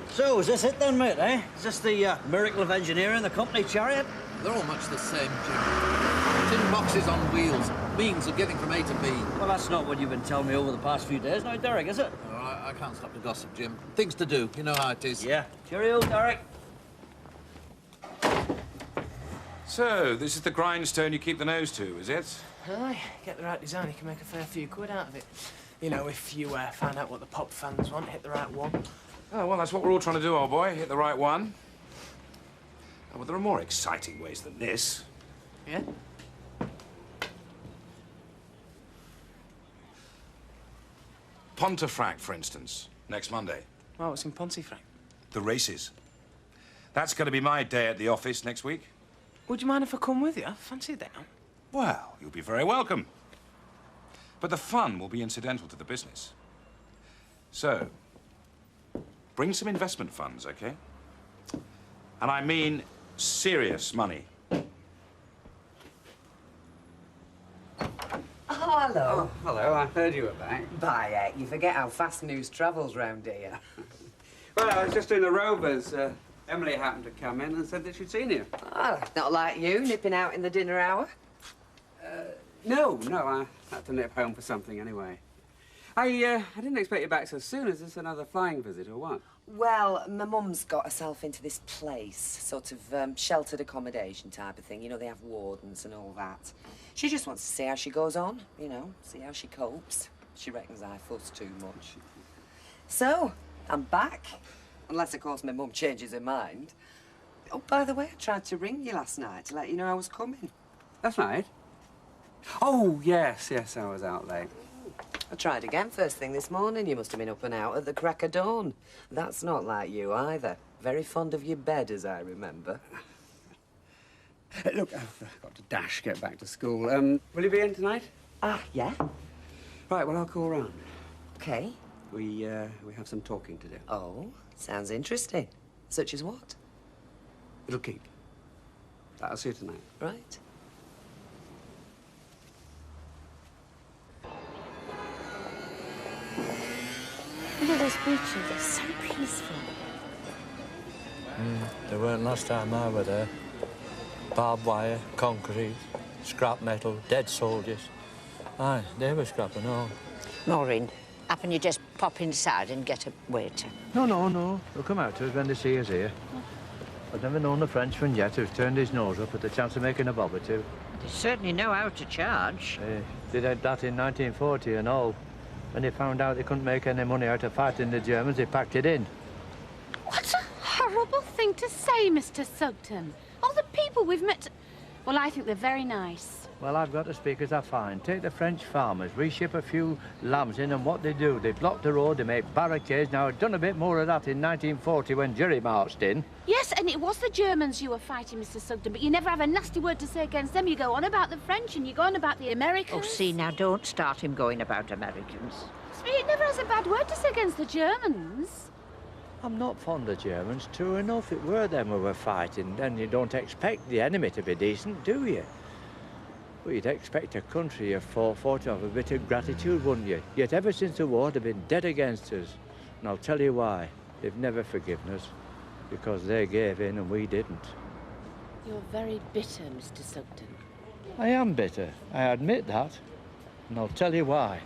So, is this it then, mate, eh? Is this the miracle of engineering, the company chariot? They're all much the same, Jim. Tin boxes on wheels, means of getting from A to B. Well, that's not what you've been telling me over the past few days now, Derek, is it? All right, I can't stop to gossip, Jim. Things to do, you know how it is. Yeah. Cheerio, Derek. So, this is the grindstone you keep the nose to, is it? Aye, get the right design, you can make a fair few quid out of it. You know, if you find out what the pop fans want, hit the right one. Oh, well, that's what we're all trying to do, old boy. Hit the right one. Oh, well, there are more exciting ways than this. Yeah? Pontefract, for instance, next Monday. Well, it's in Pontefract. The races. That's going to be my day at the office next week. Would you mind if I come with you? I fancy it down. Well, you'll be very welcome. But the fun will be incidental to the business. So, bring some investment funds, okay? And I mean serious money. Oh, hello. Oh, hello. I heard you were back. You forget how fast news travels round here. Well, I was just in the Rovers. Emily happened to come in and said that she'd seen you. Oh, not like you, nipping out in the dinner hour. No, I had to nip home for something anyway. I didn't expect you back so soon. Is this another flying visit or what? Well, my mum's got herself into this place, sort of sheltered accommodation type of thing. You know, they have wardens and all that. She just wants to see how she goes on, you know, see how she copes. She reckons I fuss too much. So, I'm back. Unless, of course, my mum changes her mind. Oh, by the way, I tried to ring you last night to let you know I was coming. Last night? Oh, yes, I was out late. I tried again first thing this morning. You must have been up and out at the crack of dawn. That's not like you either. Very fond of your bed, as I remember. Look, I've got to dash, get back to school. Will you be in tonight? Yeah. Right, well, I'll call round. OK. We have some talking to do. Oh, sounds interesting. Such as what? It'll keep. I'll see you tonight. Right. Look at those beaches, they're so peaceful. They weren't last time I were there. Barbed wire, concrete, scrap metal, dead soldiers. Aye, they were scrap and all. Maureen, happen you just pop inside and get a waiter? No. They'll come out to us when they see us here. I've never known a Frenchman yet who's turned his nose up at the chance of making a bob or two. They certainly know how to charge. They did that in 1940 and all. When they found out they couldn't make any money out of fighting the Germans, they packed it in. What a horrible thing to say, Mr. Sugden. All the people we've met... Well, I think they're very nice. Well, I've got to speak as I find. Take the French farmers. We ship a few lambs in, and what they do, they block the road, they make barricades. Now, I've done a bit more of that in 1940 when Jerry marched in. Yes, and it was the Germans you were fighting, Mr. Sugden, but you never have a nasty word to say against them. You go on about the French and you go on about the Americans. Oh, see, now, don't start him going about Americans. He never has a bad word to say against the Germans. I'm not fond of Germans. True enough, it were them who were fighting. Then you don't expect the enemy to be decent, do you? Well, you'd expect a country you fought for to have a bit of gratitude, wouldn't you? Yet ever since the war, they've been dead against us. And I'll tell you why. They've never forgiven us. Because they gave in and we didn't. You're very bitter, Mr. Sugden. I am bitter. I admit that. And I'll tell you why.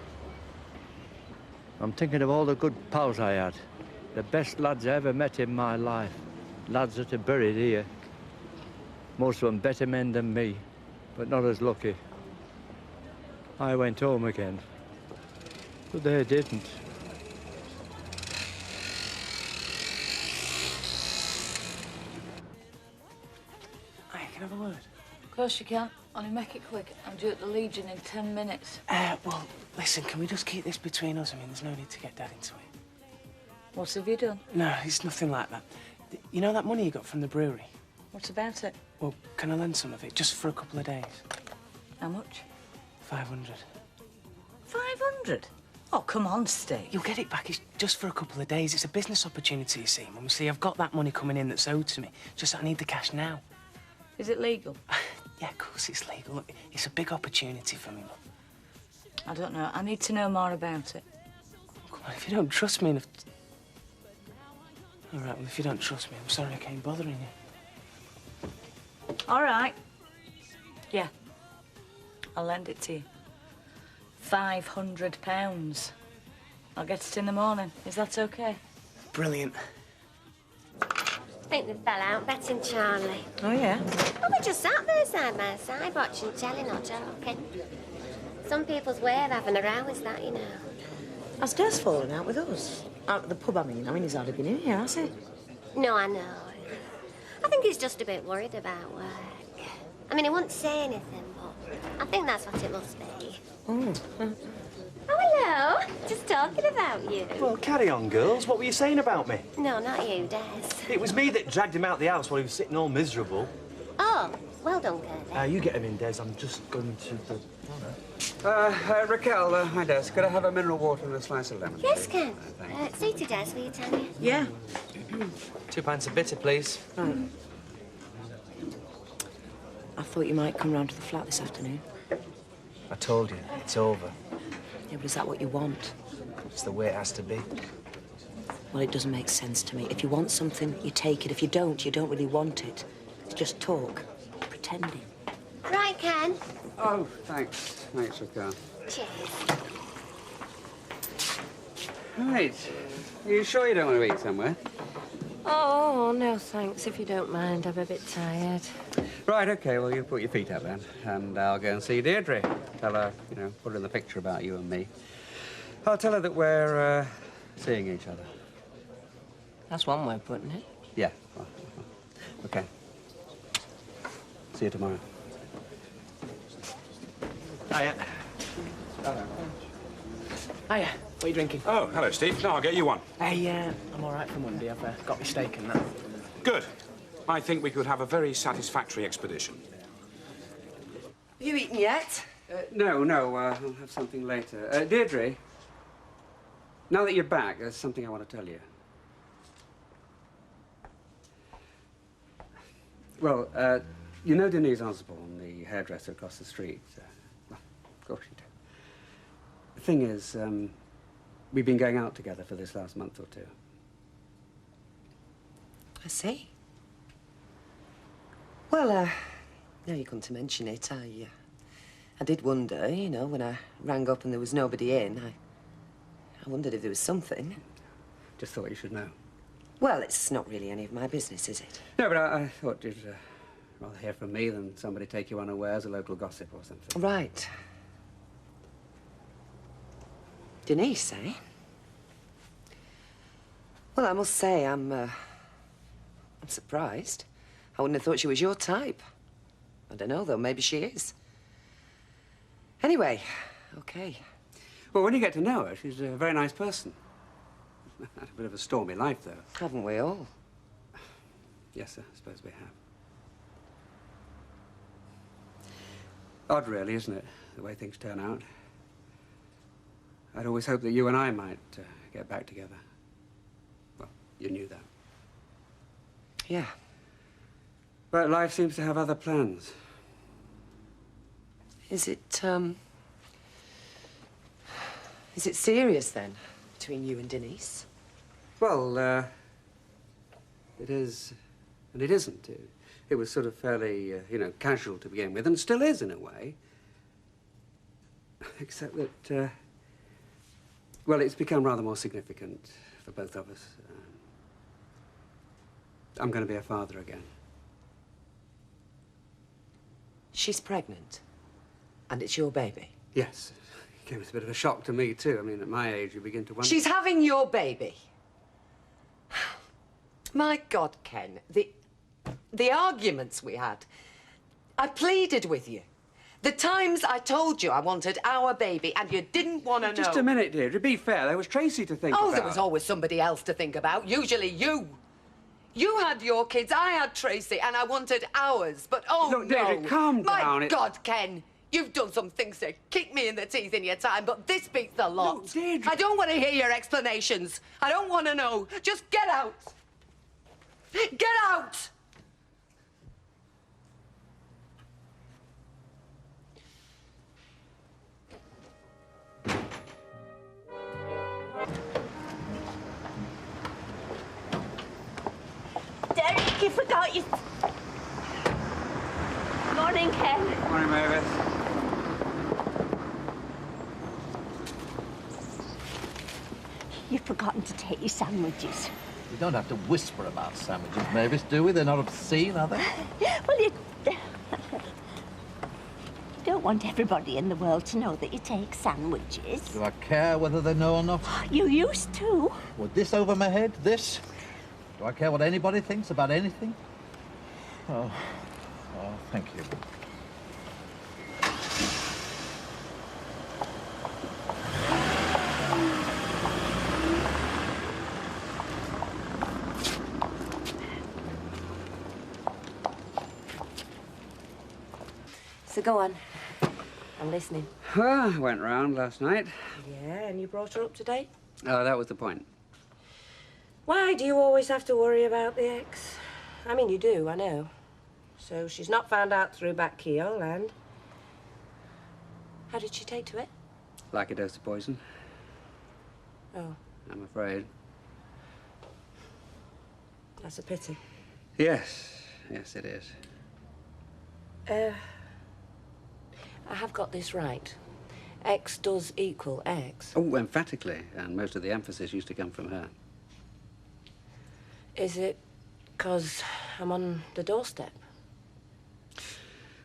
I'm thinking of all the good pals I had. The best lads I ever met in my life. Lads that are buried here. Most of them better men than me, but not as lucky. I went home again, but they didn't. I can have a word. Of course you can. Only make it quick. I'm due at the Legion in 10 minutes. Well, listen, can we just keep this between us? I mean, there's no need to get Dad into it. What have you done? No, it's nothing like that. You know that money you got from the brewery? What about it? Well, can I lend some of it, just for a couple of days? How much? 500. 500? Oh, come on, Steve. You'll get it back. It's just for a couple of days. It's a business opportunity, you see, Mum. You see, I've got that money coming in that's owed to me. Just that I need the cash now. Is it legal? Yeah, of course it's legal. Look, it's a big opportunity for me, Mum. I don't know. I need to know more about it. Come on, if you don't trust me... All right, well, if you don't trust me, I'm sorry I came bothering you. All right. Yeah. I'll lend it to you. £500. I'll get it in the morning. Is that okay? Brilliant. I think we fell out betting Charlie. Oh, yeah? Well, we just sat there side by side watching telly, not talking. Some people's way of having a row is that, you know. Has Des fallen out with us? Out at the pub, I mean. He's hardly been in here, has he? No, I know. I think he's just a bit worried about work. I mean, he won't say anything, but I think that's what it must be. Oh. Oh, hello. Just talking about you. Well, carry on, girls. What were you saying about me? No, not you, Des. It was me that dragged him out the house while he was sitting all miserable. Oh, well done, Curly. You get him in, Des. I'm just going to the... Raquel, hi, Des. Could I have a mineral water and a slice of lemon? Yes, Ken. Thanks. Seated, Des, will you, Tanya? Yeah. 2 pints of bitter, please. Right. I thought you might come round to the flat this afternoon. I told you, it's over. Yeah, but is that what you want? It's the way it has to be. Well, it doesn't make sense to me. If you want something, you take it. If you don't really want it. It's just talk. Pretending. Right, Ken. Oh, thanks. Thanks, Raquel. Cheers. Right. You sure you don't want to eat somewhere? Oh, no, thanks. If you don't mind, I'm a bit tired. Right, OK. Well, you put your feet up then. And I'll go and see Deirdre. Tell her, put her in the picture about you and me. I'll tell her that we're seeing each other. That's one way of putting it. Yeah. OK. See you tomorrow. Hiya. Hello. Hiya. What are you drinking? Oh, hello, Steve. No, I'll get you one. Hey, I'm all right for Monday. I've got my steak and that. Good. I think we could have a very satisfactory expedition. Have you eaten yet? No. I'll have something later. Deirdre, now that you're back, there's something I want to tell you. Well, you know Denise Osborne, the hairdresser across the street? Well, of course you do. The thing is, we've been going out together for this last month or two. I see. Well, now you come to mention it, I did wonder, when I rang up and there was nobody in, I wondered if there was something. Just thought you should know. Well, it's not really any of my business, is it? No, but I thought you'd rather hear from me than somebody take you unawares, a local gossip or something. Right. Denise, eh? Well, I must say, I'm surprised. I wouldn't have thought she was your type. I don't know, though. Maybe she is. Anyway, OK. Well, when you get to know her, she's a very nice person. Had a bit of a stormy life, though. Haven't we all? Yes, sir, I suppose we have. Odd, really, isn't it, the way things turn out? I'd always hoped that you and I might get back together. Well, you knew that. Yeah. But life seems to have other plans. Is it serious, then, between you and Denise? Well, it is and it isn't. It was sort of fairly, you know, casual to begin with, and still is in a way. Except that, well, it's become rather more significant for both of us. I'm going to be a father again. She's pregnant, and it's your baby? Yes. It came as a bit of a shock to me, too. I mean, at my age, you begin to wonder... She's having your baby? My God, Ken, the arguments we had. I pleaded with you. The times I told you I wanted our baby and you didn't want to know. Just a minute, dear. To be fair, there was Tracy to think about. Oh, there was always somebody else to think about. Usually you. You had your kids, I had Tracy, and I wanted ours. But oh, Look, Deirdre, calm down. My God, Ken. You've done some things to kick me in the teeth in your time, but this beats the lot. Look, Deirdre. I don't want to hear your explanations. I don't want to know. Just get out. Get out! Derek, you forgot your... Morning, Ken. Morning, Mavis. You've forgotten to take your sandwiches. We don't have to whisper about sandwiches, Mavis, do we? They're not obscene, are they? Well, you don't want everybody in the world to know that you take sandwiches. Do I care whether they know or not? You used to. With this over my head, this? Do I care what anybody thinks about anything? Oh, thank you. So go on. I'm listening. Well, I went round last night. Yeah, and you brought her up to date? Oh, that was the point. Why do you always have to worry about the ex? I mean, you do, I know. So she's not found out through back keyhole, and... How did she take to it? Like a dose of poison. Oh, I'm afraid. that's a pity. Yes. Yes, it is. I have got this right. X does equal X. Oh, emphatically. And most of the emphasis used to come from her. Is it because I'm on the doorstep?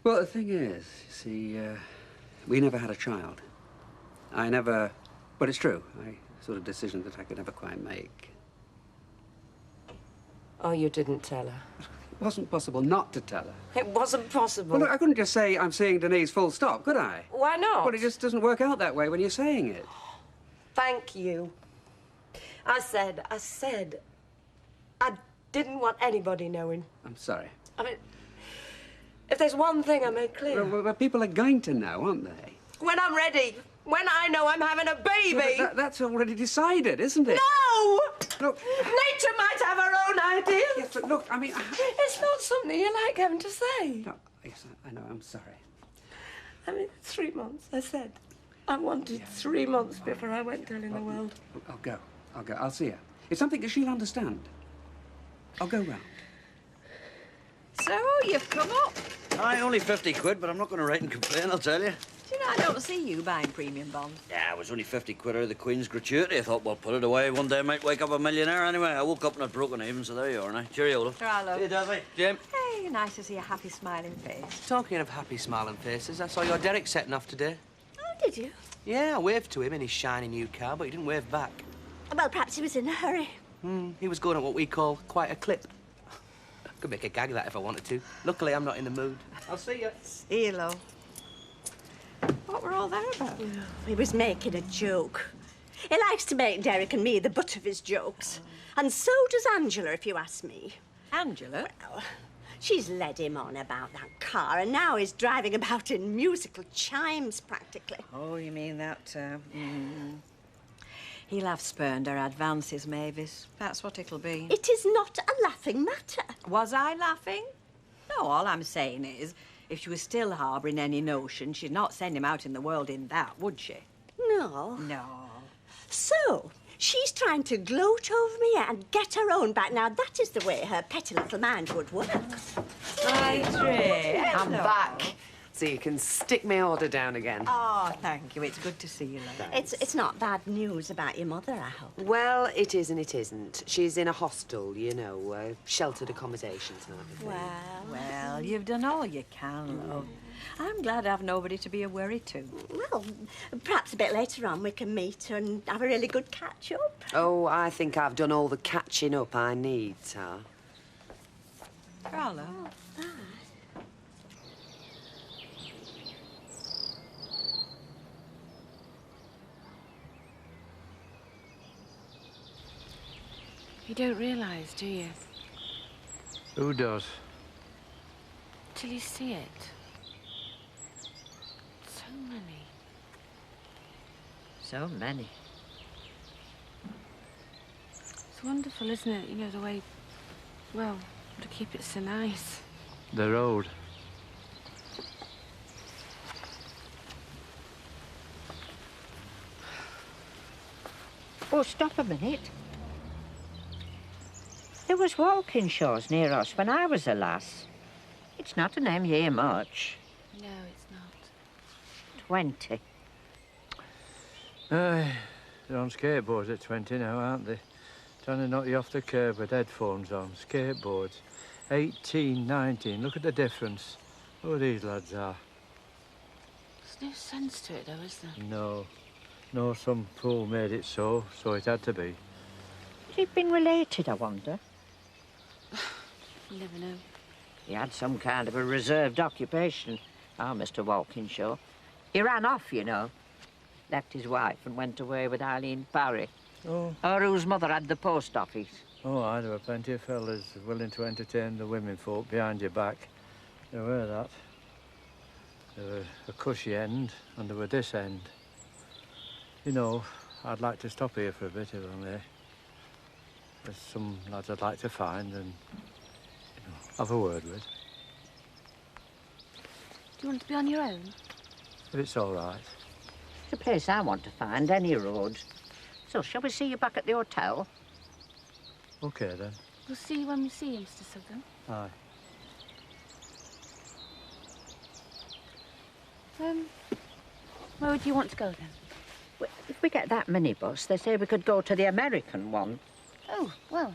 Well, the thing is, you see, we never had a child. I never... But it's true. Sort of decision that I could never quite make. Oh, you didn't tell her? It wasn't possible not to tell her. It wasn't possible. Well, look, I couldn't just say I'm seeing Denise full stop, could I? Why not? Well, it just doesn't work out that way when you're saying it. Thank you. I said I didn't want anybody knowing. I'm sorry. I mean, if there's one thing I made clear... Well, people are going to know, aren't they? When I'm ready. When I know I'm having a baby. Well, that's already decided, isn't it? No! Look... Nature might have her own ideas. Yes, but look, I mean... It's not something you like having to say. No, yes, I know, I'm sorry. I mean, 3 months, I said. I wanted 3 months before I went telling the world. I'll go. I'll see her. It's something that she'll understand. I'll go round. So, you've come up. Aye, only 50 quid, but I'm not going to write and complain, I'll tell you. Do you know, I don't see you buying premium bonds. Yeah, it was only 50 quid out of the Queen's gratuity. I thought, well, put it away. One day I might wake up a millionaire anyway. I woke up and I'd broken even, so there you are now. Cheerio, love. Hello. Hey, Davy. Jim. Hey, nice to see a happy, smiling face. Talking of happy, smiling faces, I saw your Derek setting off today. Oh, did you? Yeah, I waved to him in his shiny new car, but he didn't wave back. Well, perhaps he was in a hurry. He was going at what we call quite a clip. Could make a gag of that if I wanted to. Luckily, I'm not in the mood. I'll see you. See you, love. What were all that about? He was making a joke. He likes to make Derek and me the butt of his jokes. And so does Angela, if you ask me. Angela? Well, she's led him on about that car, and now he's driving about in musical chimes, practically. Oh, you mean that, He'll have spurned her advances, Mavis. That's what it'll be. It is not a laughing matter. Was I laughing? No, all I'm saying is, if she was still harbouring any notion, she'd not send him out in the world in that, would she? No. No. So, she's trying to gloat over me and get her own back. Now, that is the way her petty little mind would work. I'm back, so you can stick my order down again. Oh, thank you. It's good to see you, love. It's not bad news about your mother, I hope. Well, it is and it isn't. She's in a hostel, you know, sheltered accommodation type of thing. Well, you've done all you can, love. I'm glad I've nobody to be a worry to. Well, perhaps a bit later on we can meet and have a really good catch-up. Oh, I think I've done all the catching up I need, Tar. Carla. You don't realise, do you? Who does? Till you see it. So many. So many. It's wonderful, isn't it? You know, the way, well, to keep it so nice. The road. Oh, stop a minute. There was Walkinshaws near us when I was a lass. It's not a name you hear much. No, it's not. 20. They're on skateboards at 20 now, aren't they? Trying to knock you off the curb with headphones on. Skateboards. 18, 19. Look at the difference. Who these lads are. There's no sense to it, though, is there? No. No, some fool made it so it had to be. Has he been related, I wonder? You never know. He had some kind of a reserved occupation, our Mr. Walkinshaw. He ran off, you know. Left his wife and went away with Eileen Parry. Oh. Or whose mother had the post office. Oh, aye, there were plenty of fellas willing to entertain the women folk behind your back. There were that. There were a cushy end and there were this end. You know, I'd like to stop here for a bit if I may. There's some lads I'd like to find and, you know, have a word with. Do you want to be on your own? If it's all right. It's a place I want to find, any road. So, shall we see you back at the hotel? OK, then. We'll see you when we see you, Mr. Southern. Aye. Where would you want to go, then? Well, if we get that minibus, they say we could go to the American one. Oh, well,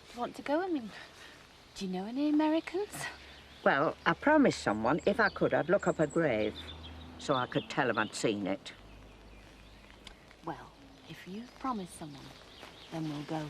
if you want to go, I mean, do you know any Americans? Well, I promised someone, if I could, I'd look up a grave so I could tell them I'd seen it. Well, if you've promised someone, then we'll go.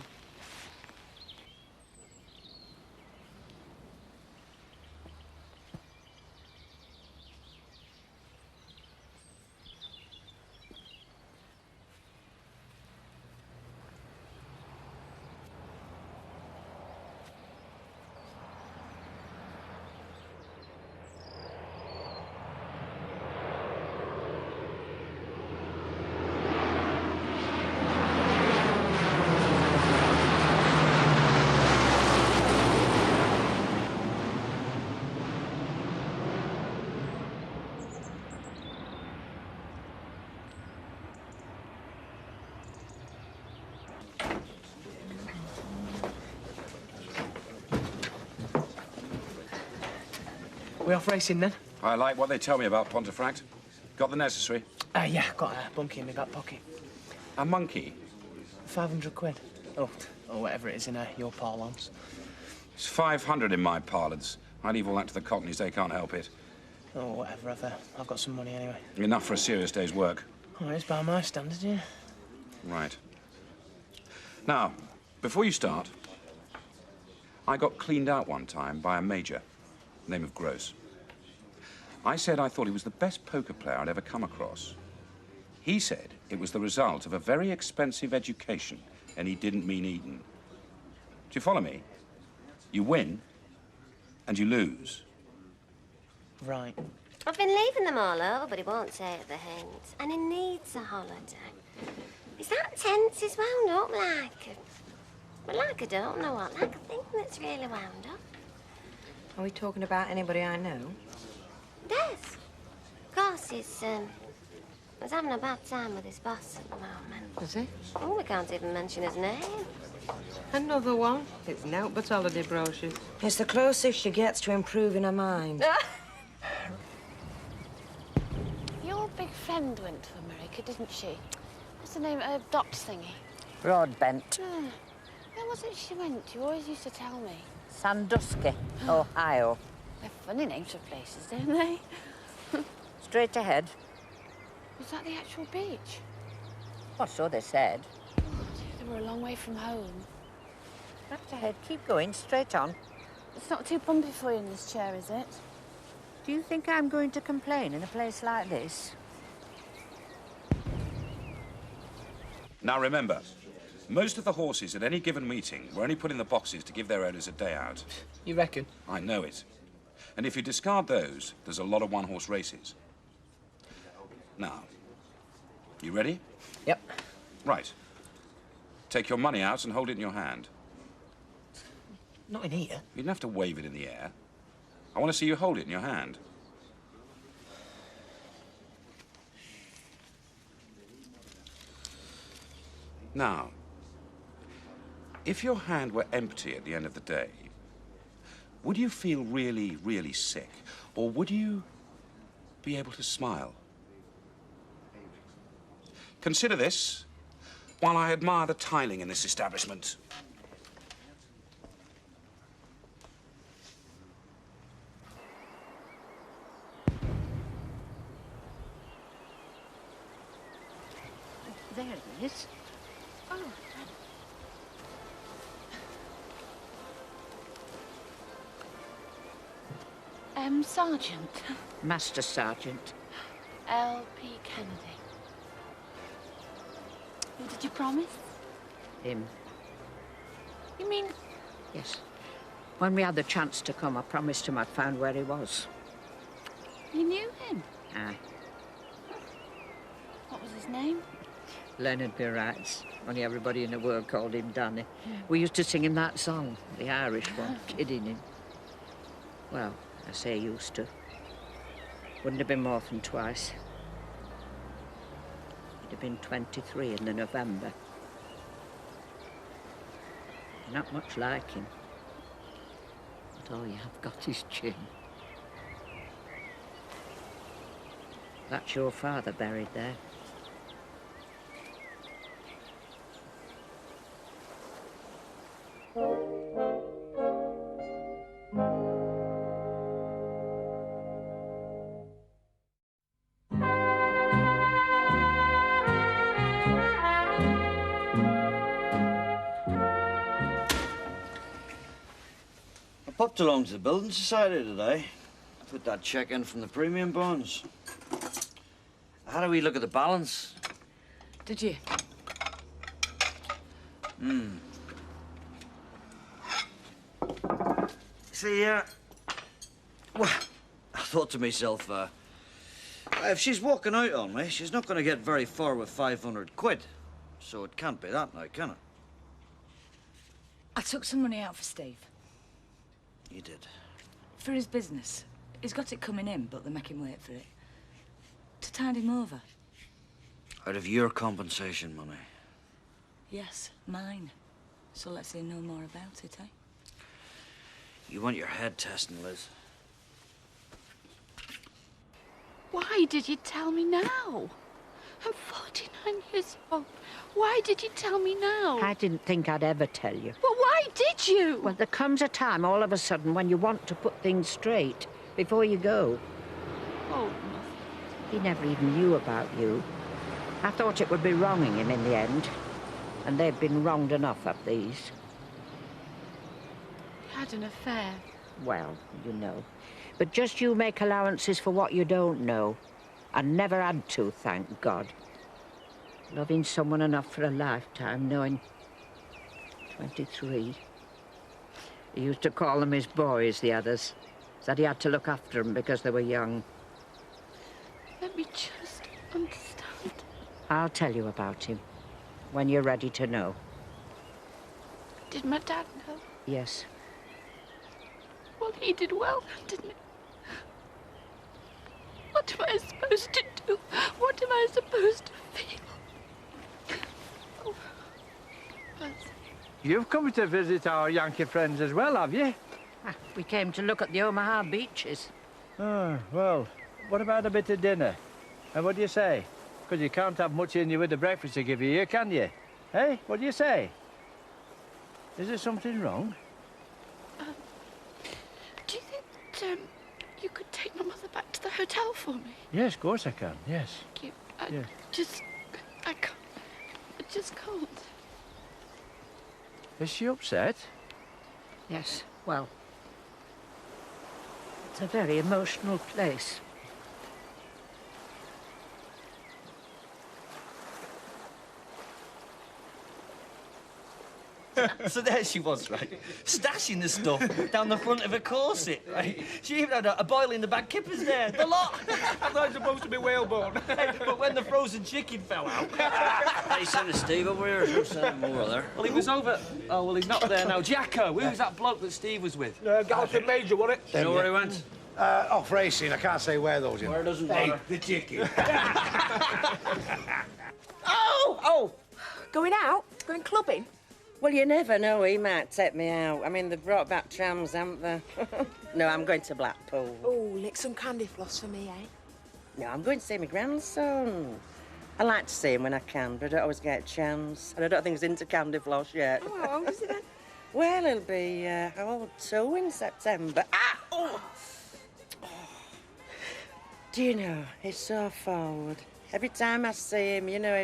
We off racing then? I like what they tell me about Pontefract. Got the necessary? Yeah, got a bunkie in my back pocket. A monkey? 500 quid. Oh, or whatever it is in your parlance. It's 500 in my parlance. I leave all that to the Cockneys, they can't help it. Oh, whatever, I've got some money anyway. Enough for a serious day's work. Oh, it's by my standards, yeah. Right. Now, before you start, I got cleaned out one time by a major, name of Gross. I said I thought he was the best poker player I'd ever come across. He said it was the result of a very expensive education, and he didn't mean Eton. Do you follow me? You win, and you lose. Right. I've been leaving them all over, but he won't take the hint. And he needs a holiday. Is that tense is wound up like a... Well, like I don't know what, like a thing that's really wound up. Are we talking about anybody I know? Yes. Of course, he's having a bad time with his boss at the moment. Is he? Oh, we can't even mention his name. Another one. It's nought but holiday brochures. It's the closest she gets to improving her mind. Your big friend went to America, didn't she? What's the name? Doctor thingy. Broadbent. Where was it she went? You always used to tell me. Sandusky, Ohio. They're funny names for places, don't they? Straight ahead. Was that the actual beach? Well, so they said. They were a long way from home. Straight ahead. Keep going. Straight on. It's not too bumpy for you in this chair, is it? Do you think I'm going to complain in a place like this? Now remember, most of the horses at any given meeting were only put in the boxes to give their owners a day out. You reckon? I know it. And if you discard those, there's a lot of one-horse races. Now, you ready? Yep. Right. Take your money out and hold it in your hand. Not in here. You don't have to wave it in the air. I want to see you hold it in your hand. Now, if your hand were empty at the end of the day, would you feel really, really sick? Or would you be able to smile? Consider this while I admire the tiling in this establishment. There it is. Oh. Sergeant. Master Sergeant. L.P. Kennedy. Who did you promise? Him. You mean... Yes. When we had the chance to come, I promised him I'd found where he was. You knew him? Aye. What was his name? Leonard Birites. Only everybody in the world called him Danny. We used to sing him that song, the Irish one, kidding him. Well, I say used to. Wouldn't have been more than twice. He'd have been 23 in the November. Not much like him. But all you have got is chin. That's your father buried there. I popped along to the Building Society today. Put that check in from the premium bonds. How do we look at the balance? Did you? See, well, I thought to myself, if she's walking out on me, she's not going to get very far with 500 quid. So it can't be that now, can it? I took some money out for Steve. You did. For his business. He's got it coming in, but they make him wait for it. To tide him over. Out of your compensation money? Yes, mine. So let's hear no more about it, eh? You want your head testing, Liz. Why did you tell me now? I'm 49 years old. Why did you tell me now? I didn't think I'd ever tell you. Well, why did you? Well, there comes a time all of a sudden when you want to put things straight before you go. Oh, nothing. He never even knew about you. I thought it would be wronging him in the end. And they've been wronged enough, have these. You had an affair. Well, you know. But just you make allowances for what you don't know. And never had to, thank God. Loving someone enough for a lifetime, knowing 23. He used to call them his boys, the others. Said he had to look after them because they were young. Let me just understand. I'll tell you about him when you're ready to know. Did my dad know? Yes. Well, he did well, didn't he? What am I supposed to do? What am I supposed to feel? Oh. You've come to visit our Yankee friends as well, have you? We came to look at the Omaha beaches. Oh, well, what about a bit of dinner? And what do you say? Because you can't have much in you with the breakfast they give you here, can you? Hey, what do you say? Is there something wrong? Do you think you could take my mother back to the hotel for me? Yes, of course I can, yes. Thank you. I Yes. I can't. I just can't. Is she upset? Yes, well, it's a very emotional place. So there she was, right? Stashing the stuff down the front of her corset, right? She even had a boil in the bag kippers there, the lot. I thought it was supposed to be whalebone. But when the frozen chicken fell out... Hey, send Steve over here, or send him over there? Well, he was over... Oh, well, he's not there now. Jacko, who was that bloke that Steve was with? Galloping Major, wasn't it? You know where he went? Off racing. I can't say where, though, Jim. Where doesn't Hey, matter. the chicken. Oh! Going out? Going clubbing? Well, you never know. He might take me out. I mean, they've brought back trams, haven't they? No, I'm going to Blackpool. Oh, lick some candy floss for me, eh? No, I'm going to see my grandson. I like to see him when I can, but I don't always get a chance. And I don't think he's into candy floss yet. Oh, how old is he then? Well, he'll be, how old? 2 in September. Ah! Oh! Do you know, he's so forward. Every time I see him, you know,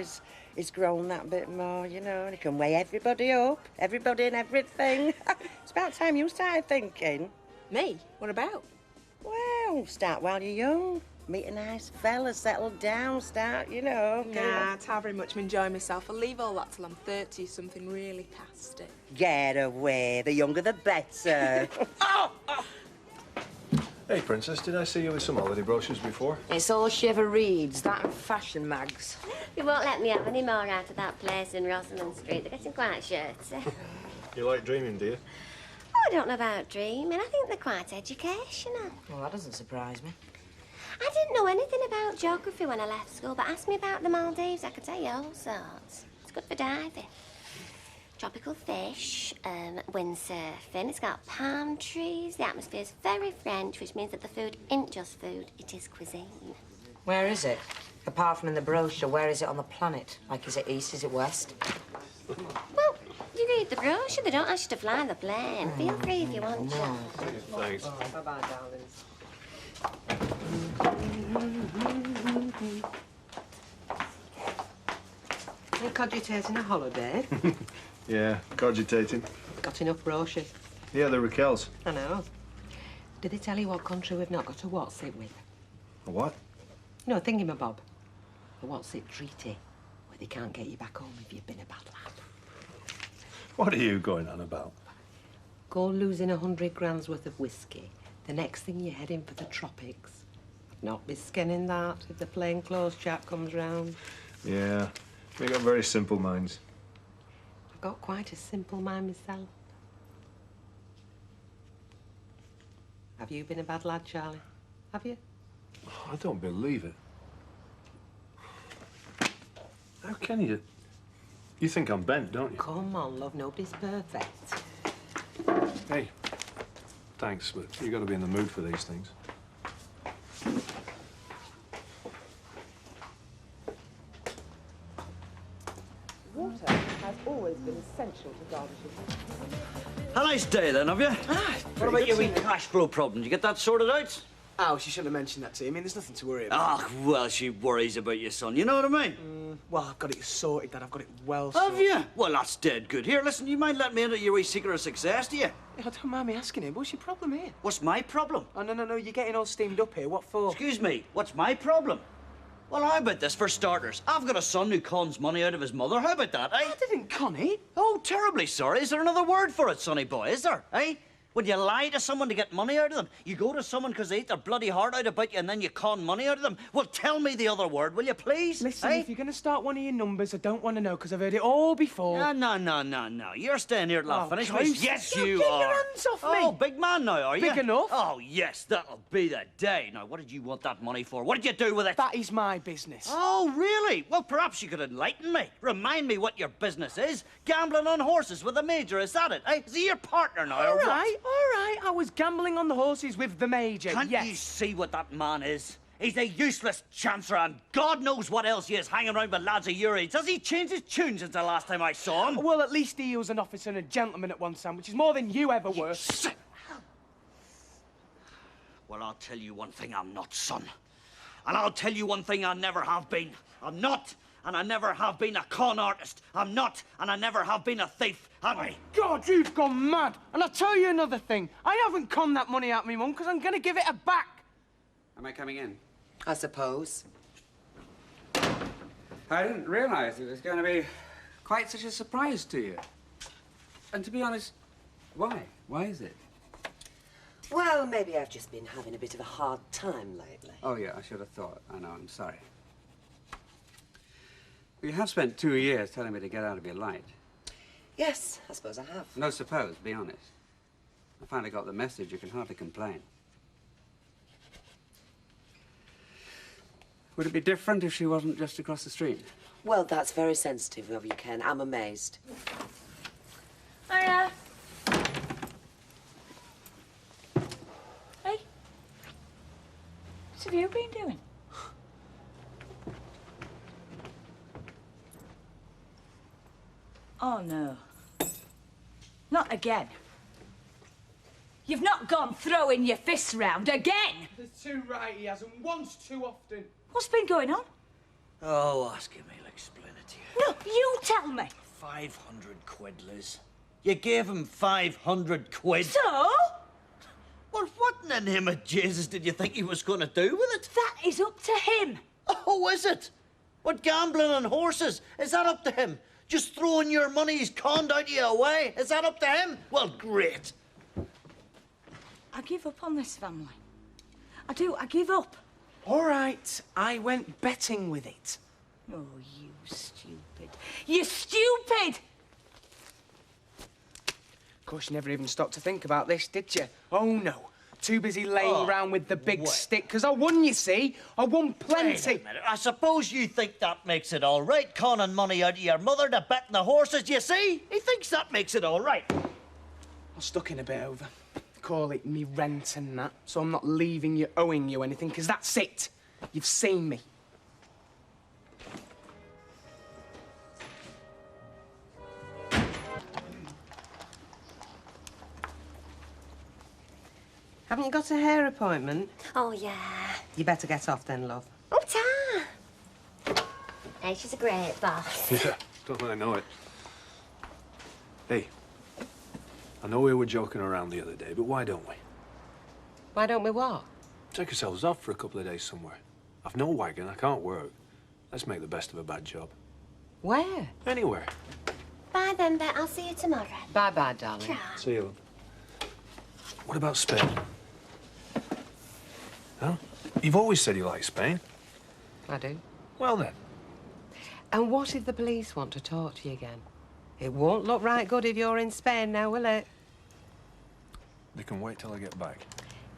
he's grown that bit more, you know, and he can weigh everybody up, everybody and everything. It's about time you started thinking. Me? What about? Well, start while you're young. Meet a nice fella, settle down, start, you know. Nah, it's how very much I'm enjoying myself. I'll leave all that till I'm 30, something really past it. Get away. The younger the better. Hey, Princess, did I see you with some holiday brochures before? It's all she ever reads, that and fashion mags. They won't let me have any more out of that place in Rosamond Street. They're getting quite shirty. You like dreaming, do you? Oh, I don't know about dreaming. I think they're quite educational. Well, that doesn't surprise me. I didn't know anything about geography when I left school, but ask me about the Maldives, I could tell you all sorts. It's good for diving. Tropical fish, windsurfing. It's got palm trees. The atmosphere's very French, which means that the food isn't just food, it is cuisine. Where is it? Apart from in the brochure, where is it on the planet? Like, is it east, is it west? Well, you read the brochure. They don't ask you to fly the plane. Feel free if you want to. Thanks. Bye-bye, darlings. You're cogitating a holiday? Yeah, cogitating. Got enough brochures? Yeah, the Raquels. I know. Did they tell you what country we've not got a what's it with? A what? No, thingamabob. A what's it treaty, where they can't get you back home if you've been a bad lad. What are you going on about? Go losing 100 grand's worth of whiskey. The next thing you're heading for the tropics. I'd not be skinning that if the plainclothes chap comes round. Yeah, we got very simple minds. I've got quite a simple mind myself. Have you been a bad lad, Charlie? Have you? I don't believe it. How can you? You think I'm bent, don't you? Come on, love. Nobody's perfect. Hey, thanks, but you got to be in the mood for these things. Water has always been essential to Derbyshire. A nice day, then, have you? What about your wee cash flow problem? Did you get that sorted out? Oh, she shouldn't have mentioned that to you. I mean, there's nothing to worry about. Ah, well, she worries about your son. You know what I mean? Well, I've got it sorted, Dad. I've got it well Have sorted. you? Well, that's dead good. Here, listen, you mind letting me into your wee secret of success, do you? I don't mind me asking him. What's your problem here? What's my problem? Oh, no. You're getting all steamed up here. What for? Excuse me, what's my problem? Well, how about this for starters? I've got a son who cons money out of his mother. How about that, eh? I didn't con it. Oh, terribly sorry. Is there another word for it, sonny boy? Is there, eh? When you lie to someone to get money out of them, you go to someone because they eat their bloody heart out about you and then you con money out of them. Well, tell me the other word, will you, please? Listen, eh? if you're going to start one of your numbers, I don't want to know, because I've heard it all before. No. You're staying here till I finish. Christ. Yes, Now you get are. your hands off me. Oh, big man now, are you? Big enough. Oh, yes, that'll be the day. Now, what did you want that money for? What did you do with it? That is my business. Oh, really? Well, perhaps you could enlighten me. Remind me what your business is. Gambling on horses with the Major, is that it, eh? Is he your partner now, All or what? right. I was gambling on the horses with the Major, Can't yes. you see what that man is? He's a useless chancer, and God knows what else he is hanging around with lads of your age. Has he changed his tune since the last time I saw him? Well, at least he was an officer and a gentleman at one time, which is more than you ever were. Well, I'll tell you one thing I'm not, son. And I'll tell you one thing I never have been. I'm not, and I never have been a con artist. I'm not, and I never have been a thief. My God, you've gone mad. And I'll tell you another thing. I haven't conned that money out of me mum because I'm going to give it her back. Am I coming in? I suppose. I didn't realise it was going to be quite such a surprise to you. And to be honest, why? Why is it? Well, maybe I've just been having a bit of a hard time lately. Oh, yeah, I should have thought. I know, I'm sorry. You have spent 2 years telling me to get out of your light. Yes, I suppose I have. No, suppose, be honest. I finally got the message, you can hardly complain. Would it be different if she wasn't just across the street? Well, that's very sensitive of you, Ken. I'm amazed. Hiya. Hey. What have you been doing? Oh, no. Not again. You've not gone throwing your fists round again! There's too right he hasn't. Once too often. What's been going on? Oh, ask him, he'll explain it to you. No, you tell me. 500 quid, Liz. You gave him 500 quid. So? Well, what in the name of Jesus did you think he was going to do with it? That is up to him. Oh, is it? What, gambling on horses? Is that up to him? Just throwing your money he's conned out of you away? Is that up to him? Well, great. I give up on this family. I do, I give up. All right, I went betting with it. Oh, you stupid. You stupid! Of course, you never even stopped to think about this, did you? Oh, no. Too busy laying around with the big stick, because I won, you see. I won plenty. Wait a minute. I suppose you think that makes it all right, conning money out of your mother to betting the horses, you see? He thinks that makes it all right. I'm stuck in a bit over. Call it me rent and that, so I'm not leaving you owing you anything, because that's it. You've seen me. Haven't you got a hair appointment? Oh, yeah. You better get off then, love. Oh, Ta! Hey, she's a great boss. Yeah, don't really know it. Hey, I know we were joking around the other day, but why don't we? Why don't we what? Take ourselves off for a couple of days somewhere. I've no wagon, I can't work. Let's make the best of a bad job. Where? Anywhere. Bye then, Bet. I'll see you tomorrow. Bye-bye, darling. Try. See you, love. What about Spain? Huh? You've always said you like Spain. I do. Well then. And what if the police want to talk to you again? It won't look right good if you're in Spain now, will it? They can wait till I get back.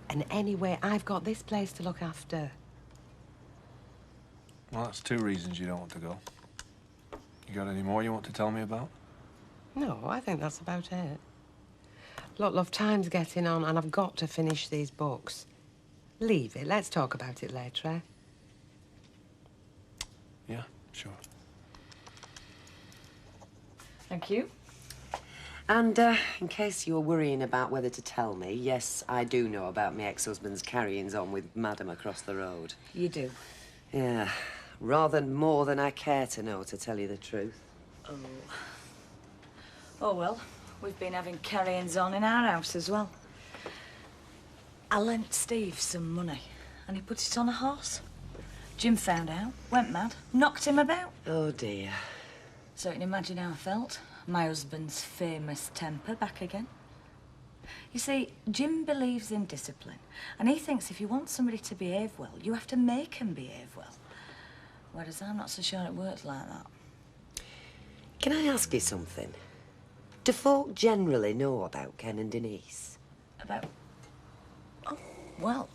And anyway, I've got this place to look after. Well, that's 2 reasons you don't want to go. You got any more you want to tell me about? No, I think that's about it. Look, love, time's getting on and I've got to finish these books. Leave it. Let's talk about it later, eh? Yeah, sure. Thank you. And in case you're worrying about whether to tell me, yes, I do know about my ex-husband's carryings on with Madam across the road. You do. Yeah. Rather more than I care to know, to tell you the truth. Oh. Oh, well, we've been having carryings on in our house as well. I lent Steve some money, and he put it on a horse. Jim found out, went mad, knocked him about. Oh, dear. So you can imagine how I felt. My husband's famous temper back again. You see, Jim believes in discipline, and he thinks if you want somebody to behave well, you have to make them behave well. Whereas I'm not so sure it works like that. Can I ask you something? Do folk generally know about Ken and Denise? About... Oh, well,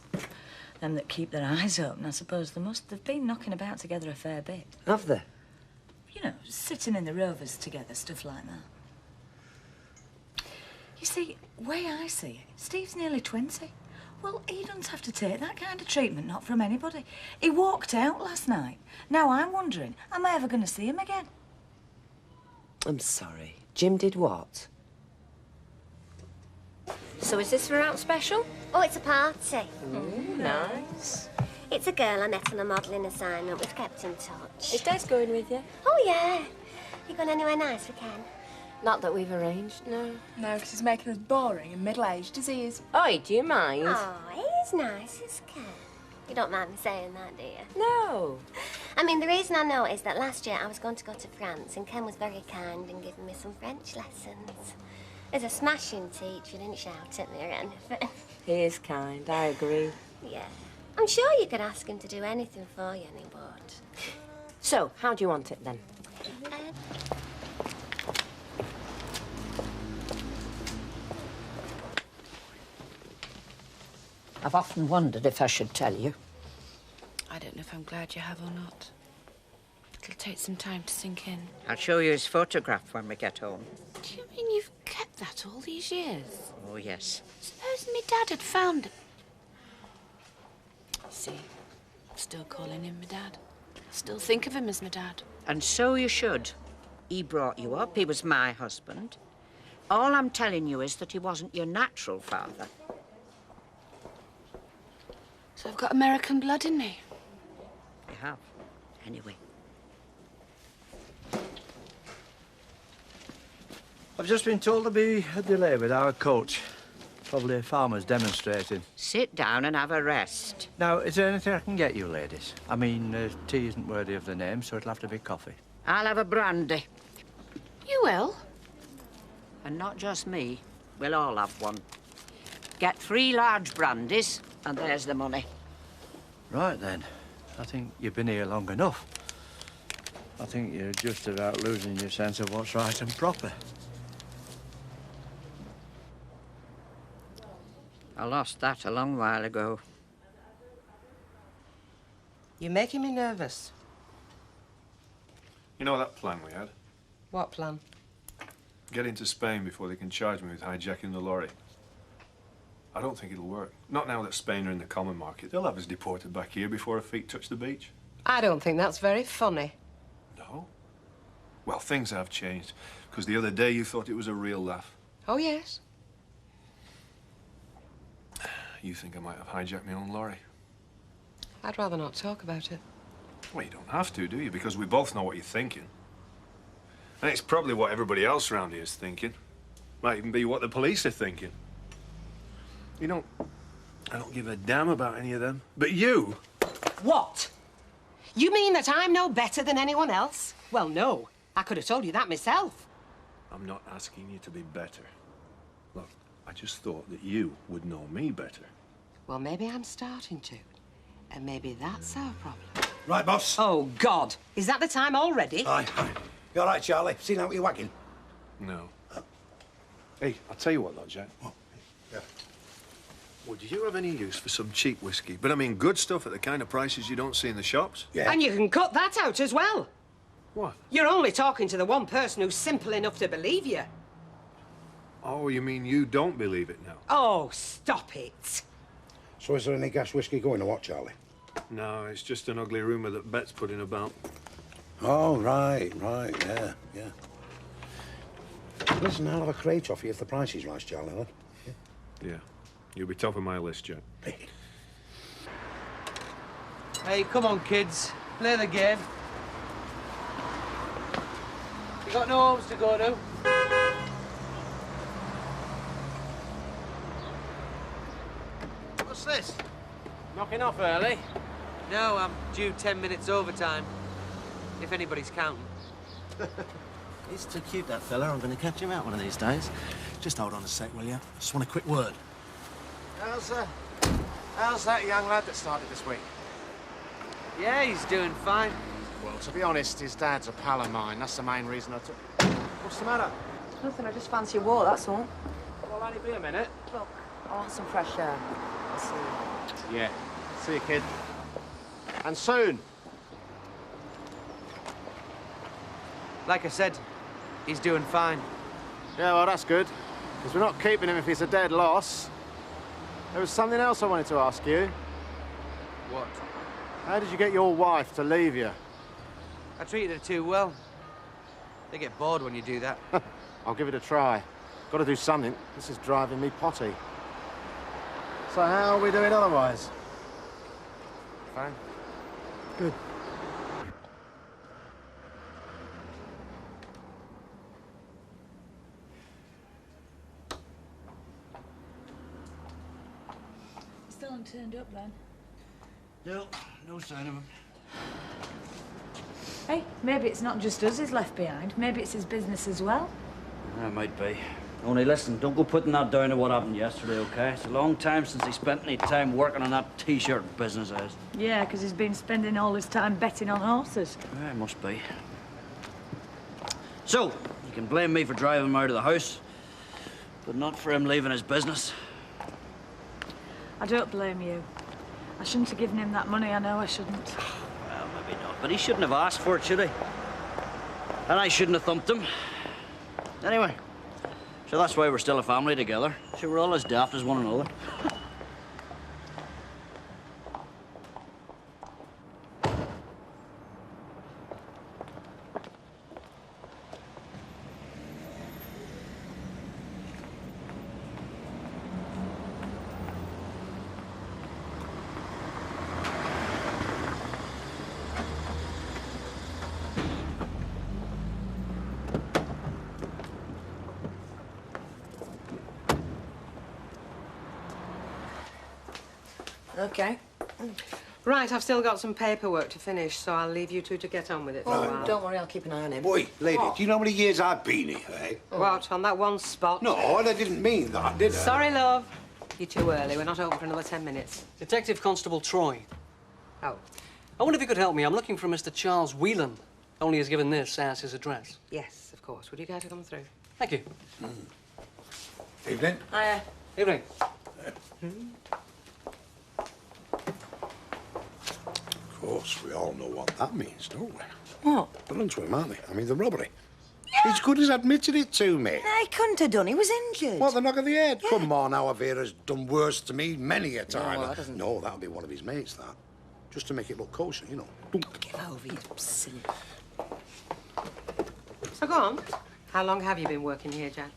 them that keep their eyes open, I suppose they must. They've been knocking about together a fair bit. Have they? You know, sitting in the Rovers together, stuff like that. You see, way I see it, Steve's nearly 20. Well, he doesn't have to take that kind of treatment, not from anybody. He walked out last night. Now I'm wondering, am I ever going to see him again? I'm sorry. Jim did what? So is this for out special? Oh, it's a party. Ooh, nice. It's a girl I met on a modelling assignment. We've kept in touch. Is Des going with you? Oh, yeah. You going anywhere nice for Ken? Not that we've arranged, no. No, because he's making us boring and middle-aged as he is. Oi, do you mind? Oh, he's nice, is Ken. You don't mind me saying that, do you? No. I mean, the reason I know is that last year I was going to go to France and Ken was very kind in giving me some French lessons. He's a smashing teacher, didn't shout at me or anything. He is kind, I agree. Yeah. I'm sure you could ask him to do anything for you and he would. So, how do you want it then? I've often wondered if I should tell you. I don't know if I'm glad you have or not. It'll take some time to sink in. I'll show you his photograph when we get home. Do you mean you've kept that all these years? Oh, yes. Suppose me dad had found it. See, I'm still calling him my dad. I still think of him as my dad. And so you should. He brought you up. He was my husband. All I'm telling you is that he wasn't your natural father. So I've got American blood in me. You have. Anyway. I've just been told to be a delay with our coach. Probably a farmer's demonstrating. Sit down and have a rest. Now, is there anything I can get you, ladies? I mean, tea isn't worthy of the name, so it'll have to be coffee. I'll have a brandy. You will? And not just me. We'll all have one. Get 3 large brandies, and there's the money. Right, then. I think you've been here long enough. I think you're just about losing your sense of what's right and proper. I lost that a long while ago. You're making me nervous. You know that plan we had? What plan? Get into Spain before they can charge me with hijacking the lorry. I don't think it'll work. Not now that Spain are in the common market. They'll have us deported back here before our feet touch the beach. I don't think that's very funny. No? Well, things have changed. Because the other day you thought it was a real laugh. Oh, yes. You think I might have hijacked my own lorry? I'd rather not talk about it. Well, you don't have to, do you? Because we both know what you're thinking. And it's probably what everybody else around here is thinking. Might even be what the police are thinking. You know, I don't give a damn about any of them. But you... What? You mean that I'm no better than anyone else? Well, no. I could have told you that myself. I'm not asking you to be better. Look, I just thought that you would know me better. Well, maybe I'm starting to. And maybe that's our problem. Right, boss. Oh, God. Is that the time already? Aye. You all right, Charlie? Seen out your wagon? No. Hey, I'll tell you what, though, Jack. What? Yeah. Would you have any use for some cheap whiskey? But I mean good stuff at the kind of prices you don't see in the shops? Yeah. And you can cut that out as well. What? You're only talking to the one person who's simple enough to believe you. Oh, you mean you don't believe it now? Oh, stop it. So is there any gas whiskey going or what, Charlie? No, it's just an ugly rumour that Bet's putting about. Oh, right, yeah. Listen, I'll have a crate off you if the price is right, Charlie, huh? Yeah. You'll be top of my list, Jack. Hey, come on, kids. Play the game. You got no homes to go to? What's this? Knocking off early? No, I'm due 10 minutes overtime. If anybody's counting. He's too cute, that fella. I'm going to catch him out one of these days. Just hold on a sec, will you? Just want a quick word. How's that young lad that started this week? Yeah, he's doing fine. Well, to be honest, his dad's a pal of mine. That's the main reason I took... What's the matter? Nothing, I just fancy a walk, that's all. Well, only be a minute. Look, I want some fresh air. I'll see you. Yeah. See you, kid. And soon. Like I said, he's doing fine. Yeah, well, that's good. Because we're not keeping him if he's a dead loss. There was something else I wanted to ask you. What? How did you get your wife to leave you? I treated her too well. They get bored when you do that. I'll give it a try. Got to do something. This is driving me potty. So how are we doing otherwise? Fine. Good. Still haven't turned up then. No sign of him. Hey, maybe it's not just us he's left behind. Maybe it's his business as well. That might be. Only listen, don't go putting that down to what happened yesterday, okay? It's a long time since he spent any time working on that T-shirt business, is. Yeah, because he's been spending all his time betting on horses. Yeah, it must be. So, you can blame me for driving him out of the house, but not for him leaving his business. I don't blame you. I shouldn't have given him that money, I know I shouldn't. Well, maybe not, but he shouldn't have asked for it, should he? And I shouldn't have thumped him. Anyway, so that's why we're still a family together. So we're all as daft as one another. OK. Right, I've still got some paperwork to finish, so I'll leave you two to get on with it for a while. Don't worry, I'll keep an eye on him. Boy, lady, What? do you know how many years I've been here, eh? What, on that one spot? No, I didn't mean that, did I? Sorry, love. You're too early. We're not open for another 10 minutes. Detective Constable Troy. Oh. I wonder if you could help me. I'm looking for Mr. Charles Whelan. Only has given this as his address. Yes, of course. Would you care to come through? Thank you. Evening. Hiya. Evening. Of course, we all know what that means, don't we? What? They're onto him, aren't they? I mean, the robbery. Yeah. He's good as admitted it to me. He couldn't have done. He was injured. What, the knock of the head? Yeah. Come on, our Vera's done worse to me many a time. well, that doesn't... No, that'll be one of his mates, that. Just to make it look kosher, you know. Give over, you silly... So go on. How long have you been working here, Jack?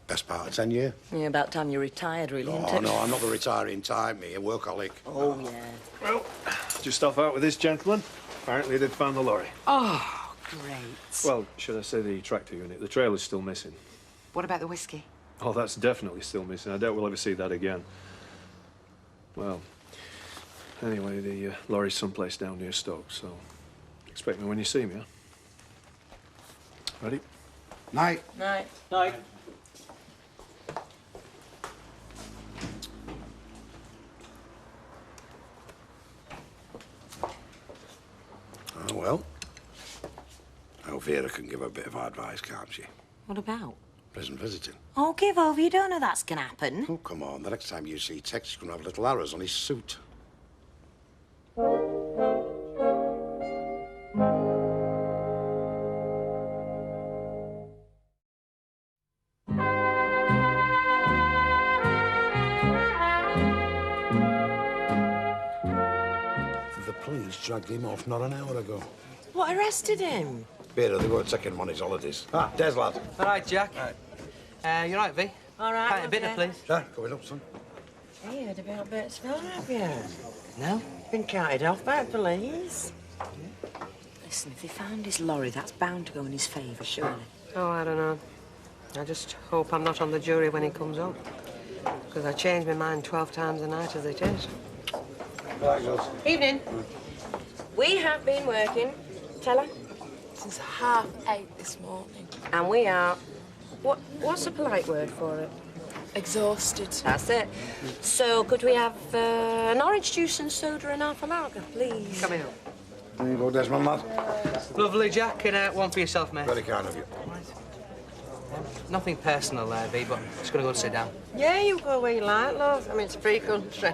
Best part of 10 years. Yeah, about time you retired, really, isn't Oh, it? no, I'm not the retiring type, me, a workaholic. Oh, yeah. Well, just off out with this gentleman. Apparently they'd found the lorry. Oh, great. Well, should I say the tractor unit? The trailer's still missing. What about the whiskey? Oh, that's definitely still missing. I doubt we'll ever see that again. Well, anyway, the lorry's someplace down near Stoke, so expect me when you see me, huh? Ready? Night. Night. Night. Oh, well. Now, Vera can give a bit of advice, can't she? What about? Prison visiting. Oh, give over. You don't know that's going to happen. Oh, come on. The next time you see Tex, he's going to have little arrows on his suit. The police dragged him off not an hour ago. What arrested him? Vera, they won't take him on his holidays. Ah, Des, lad. All right, Jack. You right, V? All right, Pint a bitter, please. Jack, going up, son. Hey, you heard about Bert's phone, have you? No? Been carted off by police. Listen, if they found his lorry, that's bound to go in his favour, surely. Oh, I don't know. I just hope I'm not on the jury when he comes up. Because I change my mind 12 times a night as it is. Evening. We have been working, tell her, Since 8:30 this morning. and we are... What's a polite word for it? Exhausted. That's it. So, could we have an orange juice and soda and half a lager, please? Come here. There you go, Desmond, lad. Lovely, Jack, and one for yourself, mate. Very kind of you. Nothing personal there, V, but just gonna go and sit down. Yeah, you go where you like, love. I mean, it's free country.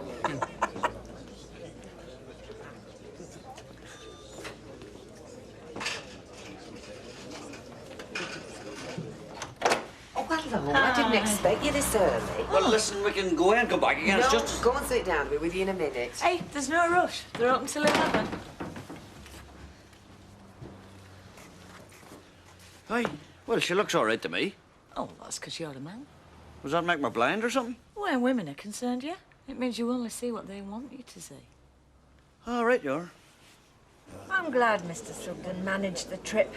Hello, I didn't expect you this early. Well, listen, we can go in and come back again. It's No, just... go and sit down. I'll be with you in a minute. Hey, there's no rush. They're open till 11. Hey, well, she looks all right to me. Oh, that's because you're a man. Does that make me blind or something? When women are concerned, yeah. It means you only see what they want you to see. All right, you are. I'm glad Mr. Sugden managed the trip.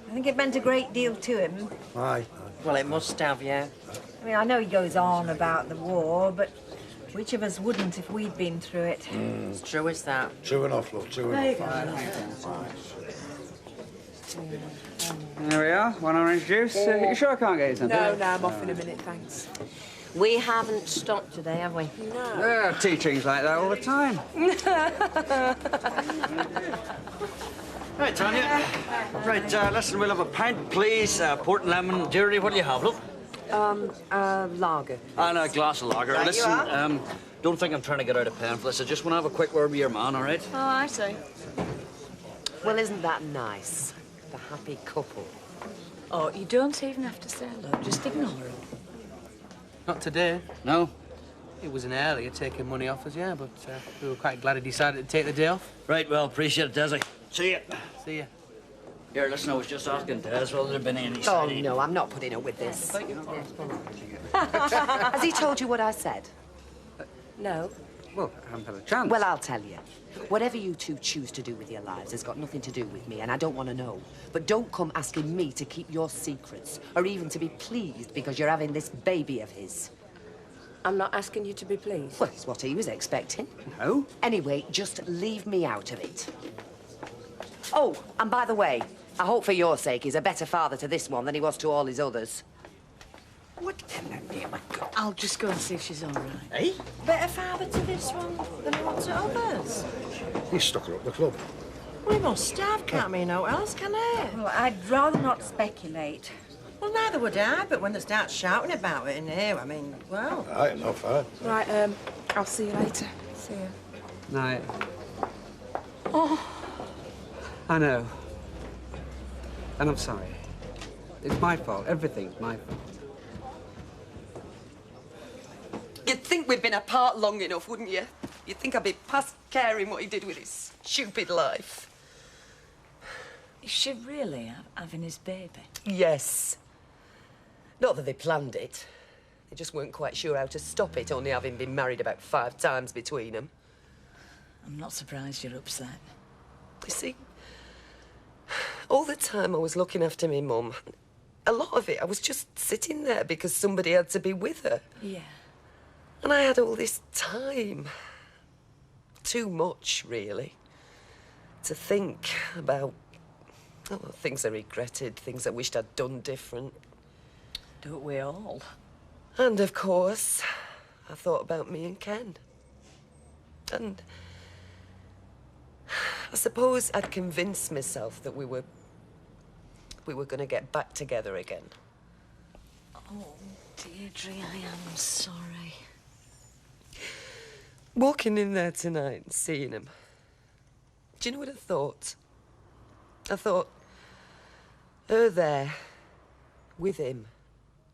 I think it meant a great deal to him. Aye. Well, it must have, yeah. I mean, I know he goes on about the war, but which of us wouldn't if we'd been through it? It's true as that. True enough, love, true There you enough. go. There we are, one orange juice. You sure I can't get you something? No, I'm off in a minute, thanks. We haven't stopped today, have we? There are teachings like that all the time. Right, Tanya. Right, listen, we'll have a pint, please. Port and lemon. Jerry, what do you have, love? Lager. And a glass of lager. Right, you Listen, are. don't think I'm trying to get out of pen for this. I just want to have a quick word with your man, all right? Oh, I see. Well, isn't that nice? The happy couple. Oh, you don't even have to say hello. Just ignore him. Not today. No? It was an earlier taking money off us, yeah, but we were quite glad he decided to take the day off. Right, well, appreciate it, Desi. See ya. See ya. Here, listen, I was just asking Des whether there'd been any Oh, sign. no, I'm not putting up with this. Has he told you what I said? No. Well, I haven't had a chance. Well, I'll tell you. Whatever you two choose to do with your lives has got nothing to do with me, and I don't want to know. But don't come asking me to keep your secrets, or even to be pleased because you're having this baby of his. I'm not asking you to be pleased. Well, it's what he was expecting. No? Anyway, just leave me out of it. Oh, and by the way, I hope for your sake he's a better father to this one than he was to all his others. What? I'll just go and see if she's all right. Hey? Better father to this one than he was to others. He stuck her up the club. We must have. Can't mean no else, can it? Well, I'd rather not speculate. Well, neither would I, but when they start shouting about it in here, I mean, well... Aye, enough, aye. Right, I'll see you later. See you. Night. Oh. I know. And I'm sorry. It's my fault. Everything's my fault. You'd think we'd been apart long enough, wouldn't you? You'd think I'd be past caring what he did with his stupid life. Is she really having his baby? Yes. Not that they planned it. They just weren't quite sure how to stop it, only having been married about 5 times between them. I'm not surprised you're upset. You see, all the time I was looking after my mum, a lot of it I was just sitting there because somebody had to be with her. Yeah. And I had all this time. Too much, really. To think about things I regretted, things I wished I'd done different. Don't we all? And, of course, I thought about me and Ken. And I suppose I'd convinced myself that we were going to get back together again. Oh, Deirdre, I am sorry. Walking in there tonight and seeing him, do you know what I thought? I thought, her there, with him,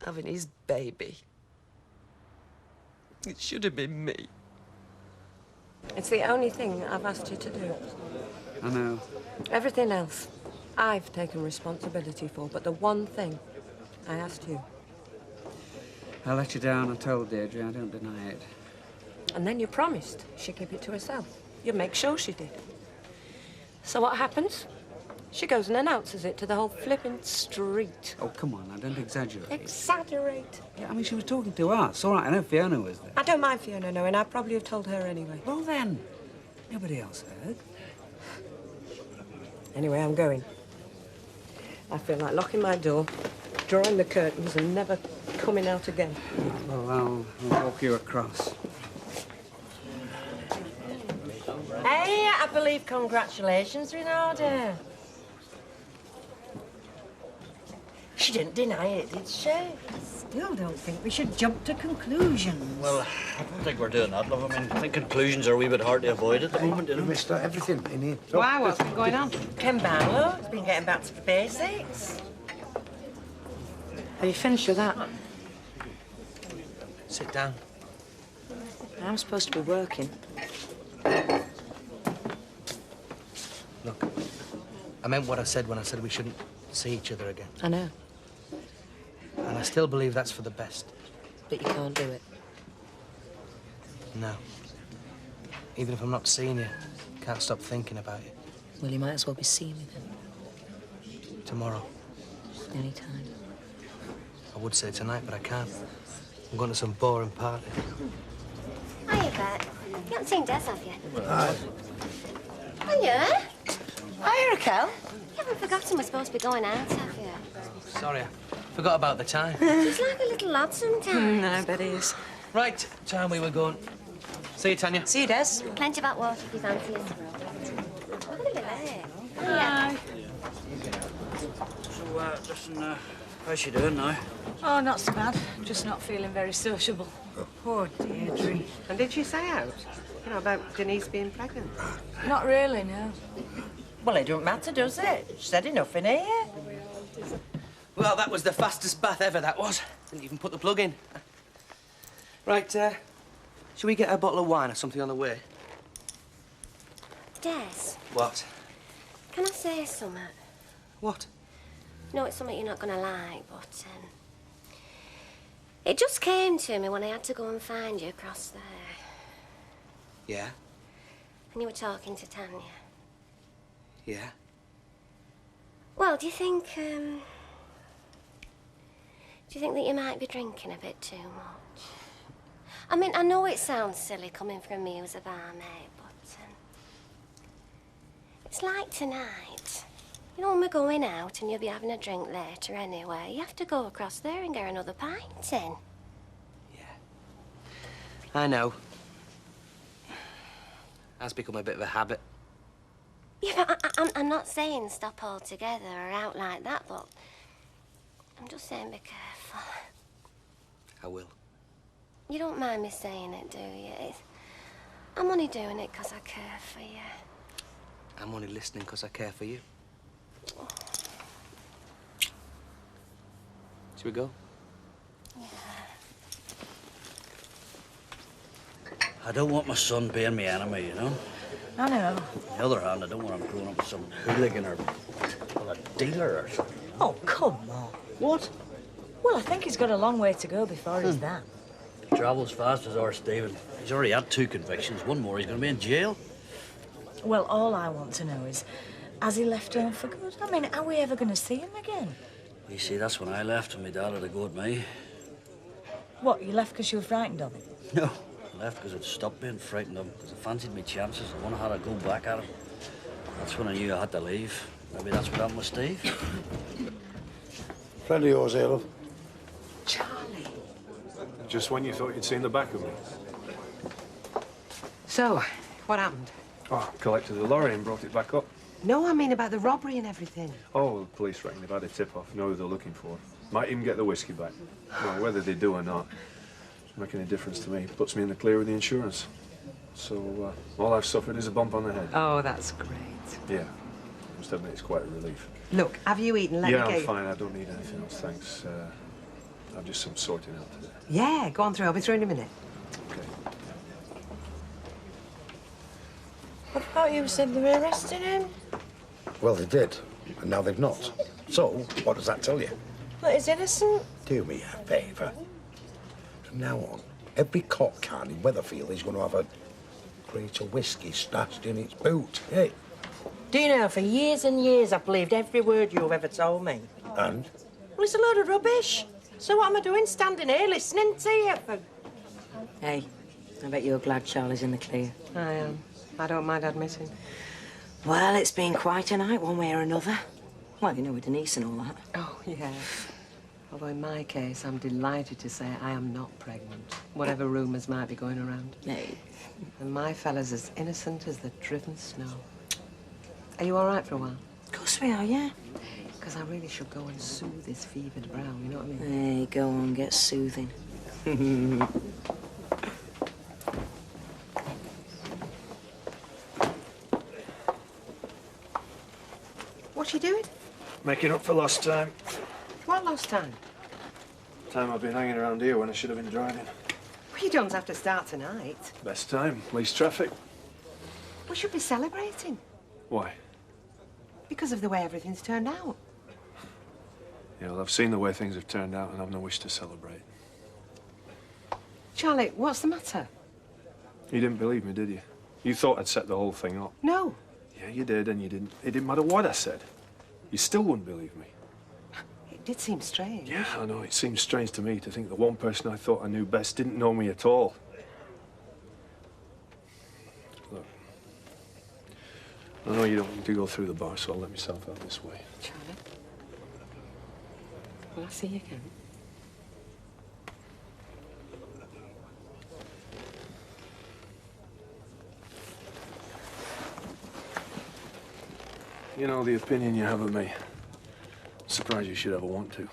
having his baby. It should have been me. It's the only thing I've asked you to do. I know. Everything else, I've taken responsibility for, but the one thing I asked you. I let you down, I told Deirdre, I don't deny it. And then you promised she'd keep it to herself. You'd make sure she did. So what happens? She goes and announces it to the whole flipping street. Oh, come on, now, don't exaggerate. Exaggerate? Yeah, I mean, she was talking to us. All right, I know Fiona was there. I don't mind Fiona knowing. I'd probably have told her anyway. Well, then, nobody else heard. Anyway, I'm going. I feel like locking my door, drawing the curtains and never coming out again. Well, I'll walk you across. Hey, I believe congratulations are in order. She didn't deny it, did she? Still don't think we should jump to conclusions. Well, I don't think we're doing that, love. I mean, I think conclusions are a wee bit hard to avoid at the moment, you know. We missed everything in here. Why? What's been going on? Ken Barlow's been getting back to the basics. Are you finished with that? Sit down. I'm supposed to be working. Look, I meant what I said when I said we shouldn't see each other again. I know. And I still believe that's for the best. But you can't do it. No. Even if I'm not seeing you, can't stop thinking about you. Well, you might as well be seeing me then. Tomorrow. Anytime. I would say tonight, but I can't. I'm going to some boring party. Hiya, Bert. You haven't seen Des, have you? Aye. Hiya. Hiya, Raquel. You haven't forgotten we're supposed to be going out, have you? Sorry, I forgot about the time. He's like a little lad sometimes. I bet he is. Right, time we were going. See you, Tanya. See you, Des. Plenty of hot water if you fancy it. We're going to be late. Hi. So, listen, how's she doing now? Oh, not so bad. Just not feeling very sociable. Poor Deirdre. And did she say out? You know, about Denise being pregnant? Not really, no. Well, it don't matter, does it? She said enough in here. Well, that was the fastest bath ever, that was. Didn't even put the plug in. Right, shall we get a bottle of wine or something on the way? Des, What? can I say something? What? No, it's something you're not going to like, but it just came to me when I had to go and find you across there. Yeah? And you were talking to Tanya. Yeah? Well, do you think that you might be drinking a bit too much? I mean, I know it sounds silly coming from me who's a barmaid, but it's like tonight. You know, when we're going out and you'll be having a drink later anyway, you have to go across there and get another pint in. I know. Has become a bit of a habit. Yeah, but I'm not saying stop altogether or out like that, but I'm just saying be careful. I will. You don't mind me saying it, do you? I'm only doing it because I care for you. I'm only listening because I care for you. Shall we go? I don't want my son being my enemy, you know? I know. On the other hand, I don't want him growing up with some hooligan or well, a dealer or something. Oh, come on. What? Well, I think he's got a long way to go before he's that. He travels fast as our Stephen. He's already had 2 convictions. One more, he's going to be in jail. Well, all I want to know is, has he left home for good? I mean, are we ever going to see him again? You see, that's when I left and my dad had a go at me. What, you left because you were frightened of him? No, I left because I'd stopped being frightened of him, because I fancied my chances. I wanted how to go back at him. That's when I knew I had to leave. Maybe that's what happened with Steve. Friend of yours here, love. Charlie. Just when you thought you'd seen the back of me. So, what happened? Oh, collected the lorry and brought it back up. No, I mean about the robbery and everything. Oh, the police reckon they've had a tip-off. Know who they're looking for. Might even get the whiskey back. Well, whether they do or not, doesn't make any difference to me. Puts me in the clear with the insurance. So, all I've suffered is a bump on the head. Oh, that's great. Yeah. I must admit, it's quite a relief. Look, have you eaten? Let yeah, me get I'm you. fine. I don't need anything else, thanks. I've just some sorting out today. Yeah, go on through. I'll be through in a minute. What about you said they were arresting him? Well, they did, and now they've not. So, what does that tell you? But he's innocent. Do me a favour. From now on, every cock can in Weatherfield is going to have a crate of whiskey stashed in its boot, hey? Do you know, for years and years I've believed every word you've ever told me. And? Well, it's a load of rubbish. So what am I doing standing here listening to you? Hey, I bet you're glad Charlie's in the clear. I am. I don't mind admitting. Well, it's been quite a night, one way or another. Well, you know, with Denise and all that. Oh, yeah. Although in my case, I'm delighted to say I am not pregnant, whatever rumours might be going around. Hey. And my fella's as innocent as the driven snow. Are you all right for a while? Of course we are, yeah. Because I really should go and soothe his fevered brow, you know what I mean? Hey, go on, get soothing. What you doing? Making up for lost time. What lost time? Time I've been hanging around here when I should have been driving. Well, you don't have to start tonight. Best time, least traffic. We should be celebrating. Why? Because of the way everything's turned out. Yeah, well, I've seen the way things have turned out and I've no wish to celebrate. Charlie, what's the matter? You didn't believe me, did you? You thought I'd set the whole thing up. No. Yeah, you did, and you didn't. It didn't matter what I said. You still wouldn't believe me. It did seem strange. Yeah, I know. It seems strange to me to think the one person I thought I knew best didn't know me at all. Look, I know you don't want to go through the bar, so I'll let myself out this way. Charlie? Will I see you again? You know, the opinion you have of me, I'm surprised you should ever want to.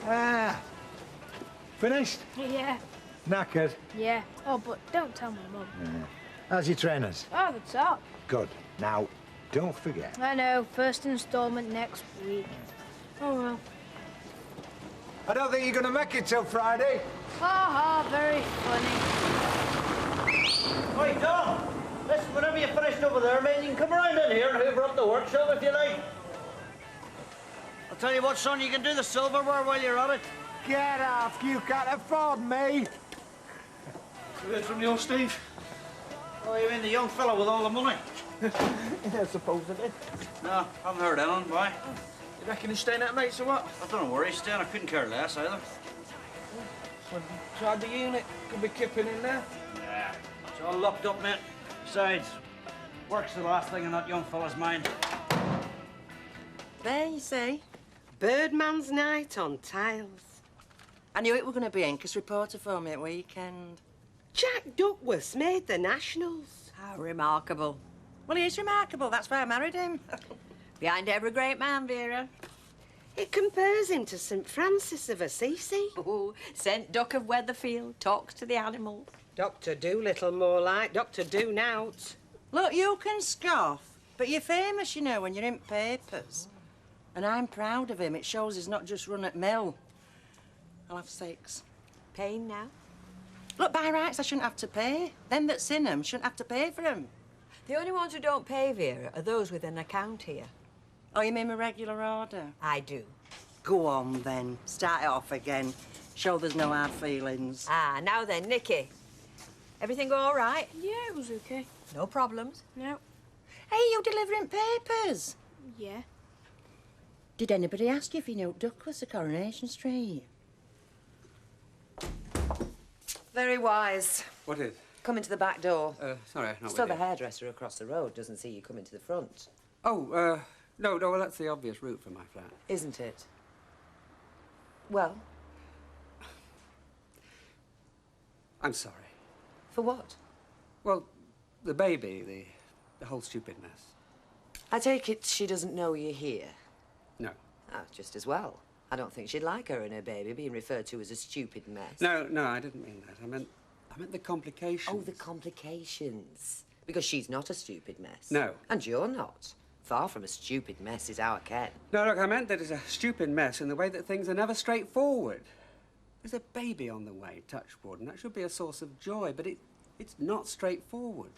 Ah. Finished? Yeah, Knackered? yeah. Oh, but don't tell my mum. Yeah. How's your trainers? Oh, the top. Good. Now, don't forget. I know, first instalment next week. Oh, well. I don't think you're going to make it till Friday. Ha ha, very funny. Oi, Dom! Listen, whenever you're finished over there, mate, you can come around in here and hoover up the workshop if you like. I'll tell you what, son, you can do the silverware while you're at it. Get off, you can't afford me. You heard from the old Steve? Oh, you mean the young fellow with all the money? Yeah, supposedly. No, haven't heard anything. Why? You reckon he's staying at mates or what? I don't know where he's staying. I couldn't care less either. Well, tried the unit. Could be kipping in there. Yeah. It's all locked up, mate. Besides, work's the last thing in that young fella's mind. There you see. Birdman's night on tiles. I knew it were going to be Incas reporter for me at weekend. Jack Duckworth's made the Nationals. How remarkable. Well, he is remarkable. That's why I married him. Behind every great man, Vera. It compares him to St. Francis of Assisi. Oh, St. Duck of Weatherfield talks to the animals. Dr. Doolittle more like Dr. Do-Nout. Look, you can scoff, but you're famous, you know, when you're in papers. And I'm proud of him. It shows he's not just run at mill. I'll have 6. Paying now? Look, by rights, I shouldn't have to pay. Them that's in them shouldn't have to pay for them. The only ones who don't pay, Vera, are those with an account here. Oh, you mean my regular order? I do. Go on, then. Start it off again. Show there's no hard feelings. Ah, now then, Nicky. Everything go all right? Yeah, it was okay. No problems? No. Hey, you delivering papers? Yeah. Did anybody ask you if you knew Duckworth's at Coronation Street? Very wise. What is? Come into the back door. Sorry, not So with the you. hairdresser across the road doesn't see you coming to the front. Oh, no, well, that's the obvious route for my flat. Isn't it? Well, I'm sorry. for what? Well, the baby, the whole stupid mess. I take it she doesn't know you're here. No. Ah, just as well. I don't think she'd like her and her baby being referred to as a stupid mess. No, I didn't mean that. I meant the complications. Oh, the complications. Because she's not a stupid mess. No. And you're not. Far from a stupid mess is our Ken. No, look, I meant that it's a stupid mess in the way that things are never straightforward. There's a baby on the way, touch wood, and that should be a source of joy, but it's not straightforward.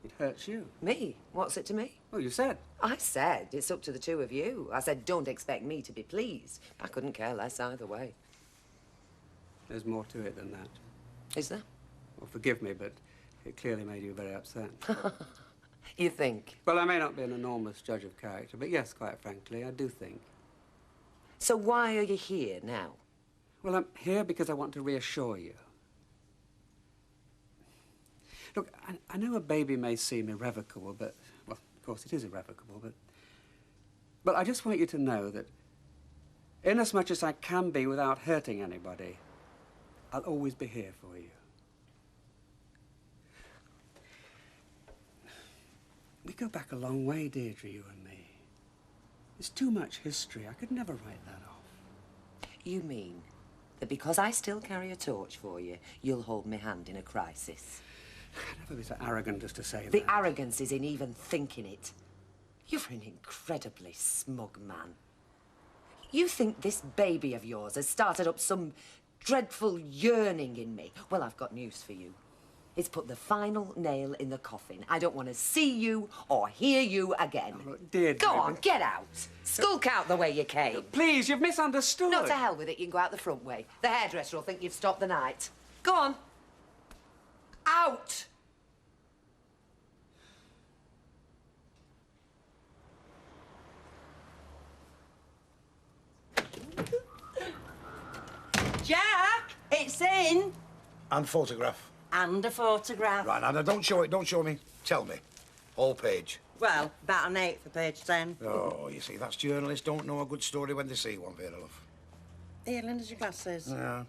It hurts you. Me? What's it to me? Well, you said. I said it's up to the two of you. I said don't expect me to be pleased. I couldn't care less either way. There's more to it than that. Is there? Well, forgive me, but it clearly made you very upset. You think? Well, I may not be an enormous judge of character, but yes, quite frankly, I do think. So why are you here now? Well, I'm here because I want to reassure you. Look, I know a baby may seem irrevocable, but, well, of course it is irrevocable, but I just want you to know that inasmuch as I can be without hurting anybody, I'll always be here for you. We go back a long way, Deirdre, you and me. There's too much history. I could never write that off. You mean that because I still carry a torch for you, you'll hold me hand in a crisis? Never be so arrogant as to say that. The arrogance is in even thinking it. You're an incredibly smug man. You think this baby of yours has started up some dreadful yearning in me? Well, I've got news for you. It's put the final nail in the coffin. I don't want to see you or hear you again. Oh, look, Deirdre. Go on, get out. Skulk out the way you came. Please, you've misunderstood. No, to hell with it. You can go out the front way. The hairdresser will think you've stopped the night. Go on. Out! Jack, it's in. And photograph. And a photograph. Right, now don't show it, don't show me. Tell me. Whole page. Well, about an 8 for page 10. Oh, you see, that's journalists don't know a good story when they see one, Vera, love. Here, lend your glasses. Yeah.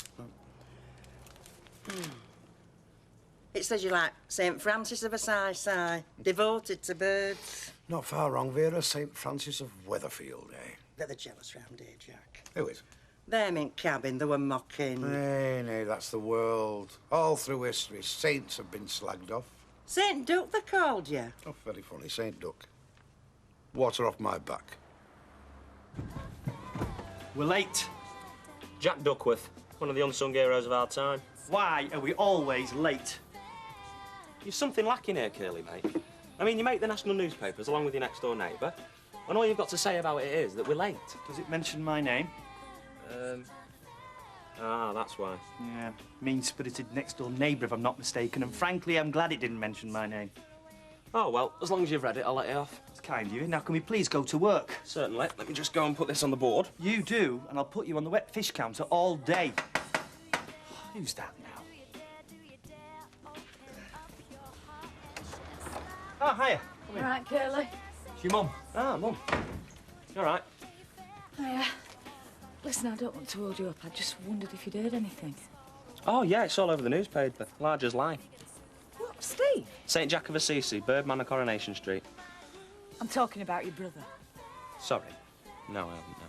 It says you like St. Francis of Assisi, devoted to birds. Not far wrong, Vera. St. Francis of Weatherfield, eh? They're jealous round here, Jack. Who is? Them in cabin, they were mocking. Nay, that's the world. All through history, saints have been slagged off. St. Duke, they called you. Oh, very funny, St. Duck. Water off my back. We're late. Jack Duckworth, one of the unsung heroes of our time. Why are we always late? You've something lacking here, Curly, mate. I mean, you make the national newspapers along with your next-door neighbour, and all you've got to say about it is that we're late. Does it mention my name? That's why. Yeah, mean-spirited next-door neighbour, if I'm not mistaken, and frankly, I'm glad it didn't mention my name. Oh, well, as long as you've read it, I'll let you off. It's kind of you. Now, can we please go to work? Certainly. Let me just go and put this on the board. You do, and I'll put you on the wet fish counter all day. Who's that now? Oh, hiya. Come in. Right, Curly. It's your mum. Ah, mum. You all right? Hiya. Listen, I don't want to hold you up. I just wondered if you'd heard anything. Oh, yeah, it's all over the newspaper. Large as life. What, Steve? St. Jack of Assisi, Birdman of Coronation Street. I'm talking about your brother. Sorry. No, I haven't, no.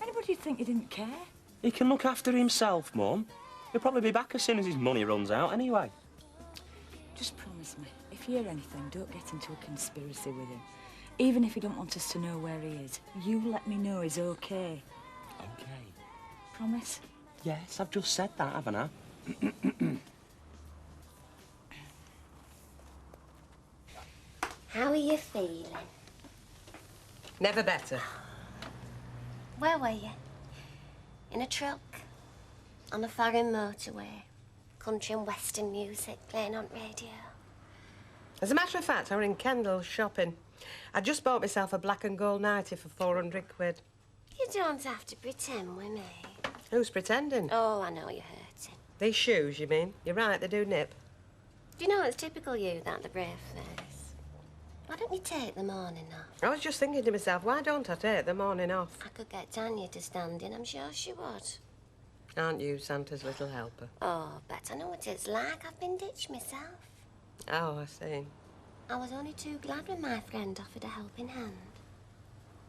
Anybody'd think you didn't care. He can look after himself, Mum. He'll probably be back as soon as his money runs out, anyway. Just promise me, if you hear anything, don't get into a conspiracy with him. Even if you don't want us to know where he is, you let me know he's okay. Okay. Promise? Yes, I've just said that, haven't I? How are you feeling? Never better. Where were you? In a truck? On a foreign motorway? Country and western music playing on radio? As a matter of fact, I were in Kendal shopping. I just bought myself a black and gold nightie for 400 quid. You don't have to pretend with me. Who's pretending? Oh, I know you're hurting. These shoes, you mean? You're right, they do nip. Do you know it's typical you, that the brave face? Why don't you take the morning off? I was just thinking to myself, why don't I take the morning off? I could get Tanya to stand in, I'm sure she would. Aren't you Santa's little helper? Oh, bet I know what it's like. I've been ditched myself. Oh, I see. I was only too glad when my friend offered a helping hand.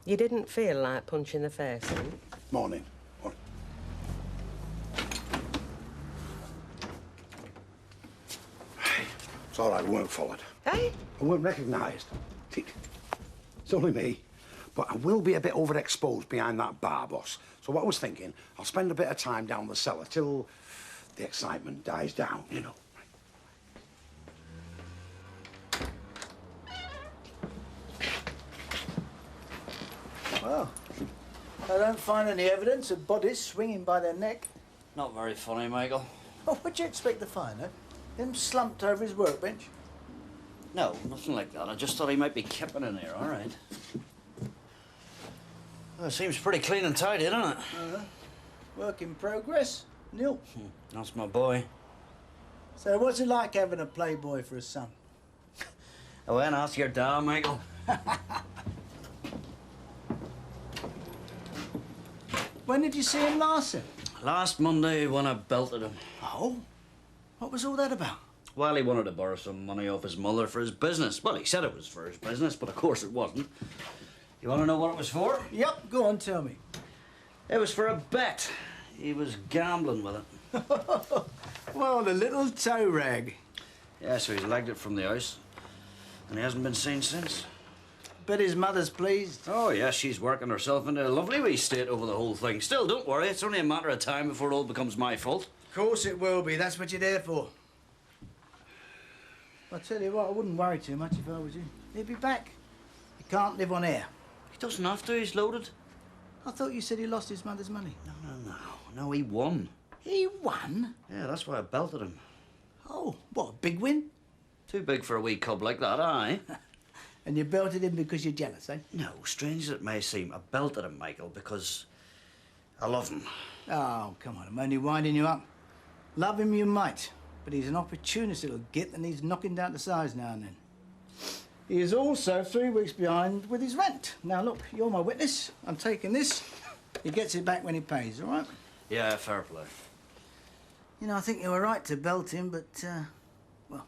You didn't feel like punching the face in? Morning. Morning. It's all right, we weren't followed. Hey? I weren't recognised. It's only me. But I will be a bit overexposed behind that bar, boss. So what I was thinking, I'll spend a bit of time down the cellar till the excitement dies down, you know. Well, I don't find any evidence of bodies swinging by their neck. Not very funny, Michael. Oh, what'd you expect to find, eh? Him slumped over his workbench? No, nothing like that. I just thought he might be kipping in here, all right. Well, it seems pretty clean and tidy, doesn't it? Work in progress, Neil. That's my boy. So what's it like having a playboy for a son? Oh, and ask your dad, Michael. When did you see him last, then? Last Monday when I belted him. Oh? What was all that about? Well, he wanted to borrow some money off his mother for his business. Well, he said it was for his business, but of course it wasn't. You want to know what it was for? Yep, go on, tell me. It was for a bet. He was gambling with it. Well, the little toe rag. Yeah, so he's legged it from the house. And he hasn't been seen since. Bet his mother's pleased. Oh, yeah, she's working herself into a lovely wee state over the whole thing. Still, don't worry, it's only a matter of time before it all becomes my fault. Of course it will be. That's what you're there for. I tell you what, I wouldn't worry too much if I was you. He'll be back. He can't live on air. He doesn't have to, he's loaded. I thought you said he lost his mother's money. No, he won. He won? Yeah, that's why I belted him. Oh, what, a big win? Too big for a wee cub like that, aye? And you belted him because you're jealous, eh? No, strange as it may seem, I belted him, Michael, because I love him. Oh, come on, I'm only winding you up. Love him you might, but he's an opportunist little git that needs knocking down to size now and then. He is also 3 weeks behind with his rent. Now, look, you're my witness. I'm taking this. He gets it back when he pays, all right? Yeah, fair play. You know, I think you were right to belt him, but, well,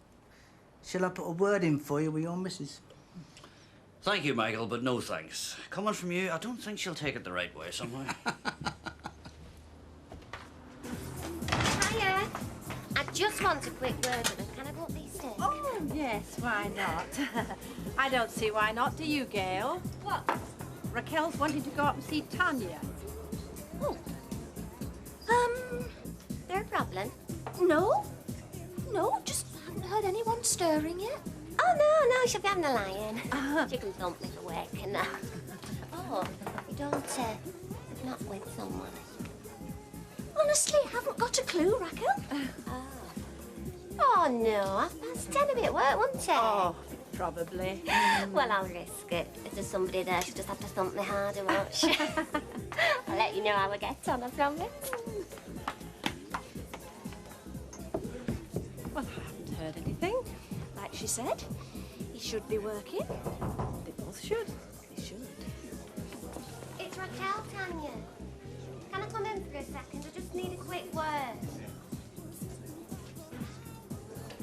shall I put a word in for you with your missus? Thank you, Michael, but no thanks. Coming from you, I don't think she'll take it the right way somehow. Hiya. I just want a quick word with her. Can I go up these stairs? Oh, yes, why not? I don't see why not, do you, Gail? What? Raquel's wanting to go up and see Tanya. Oh. There a problem? No. No, just haven't heard anyone stirring yet. Oh, no, she'll be having a lie-in. She can thump me for work and that. Oh, you don't, not with someone. Honestly, I haven't got a clue, Raquel. Oh, no, 10:30 will be at work, won't it? Oh, probably. Well, I'll risk it. If there's somebody there, she'll just have to thump me harder, won't she? I'll let you know how I get on, I promise. Well, I haven't heard anything. Like she said, he should be working. They both should. They should. It's Raquel, Tanya. Can I come in for a second? I just need a quick word.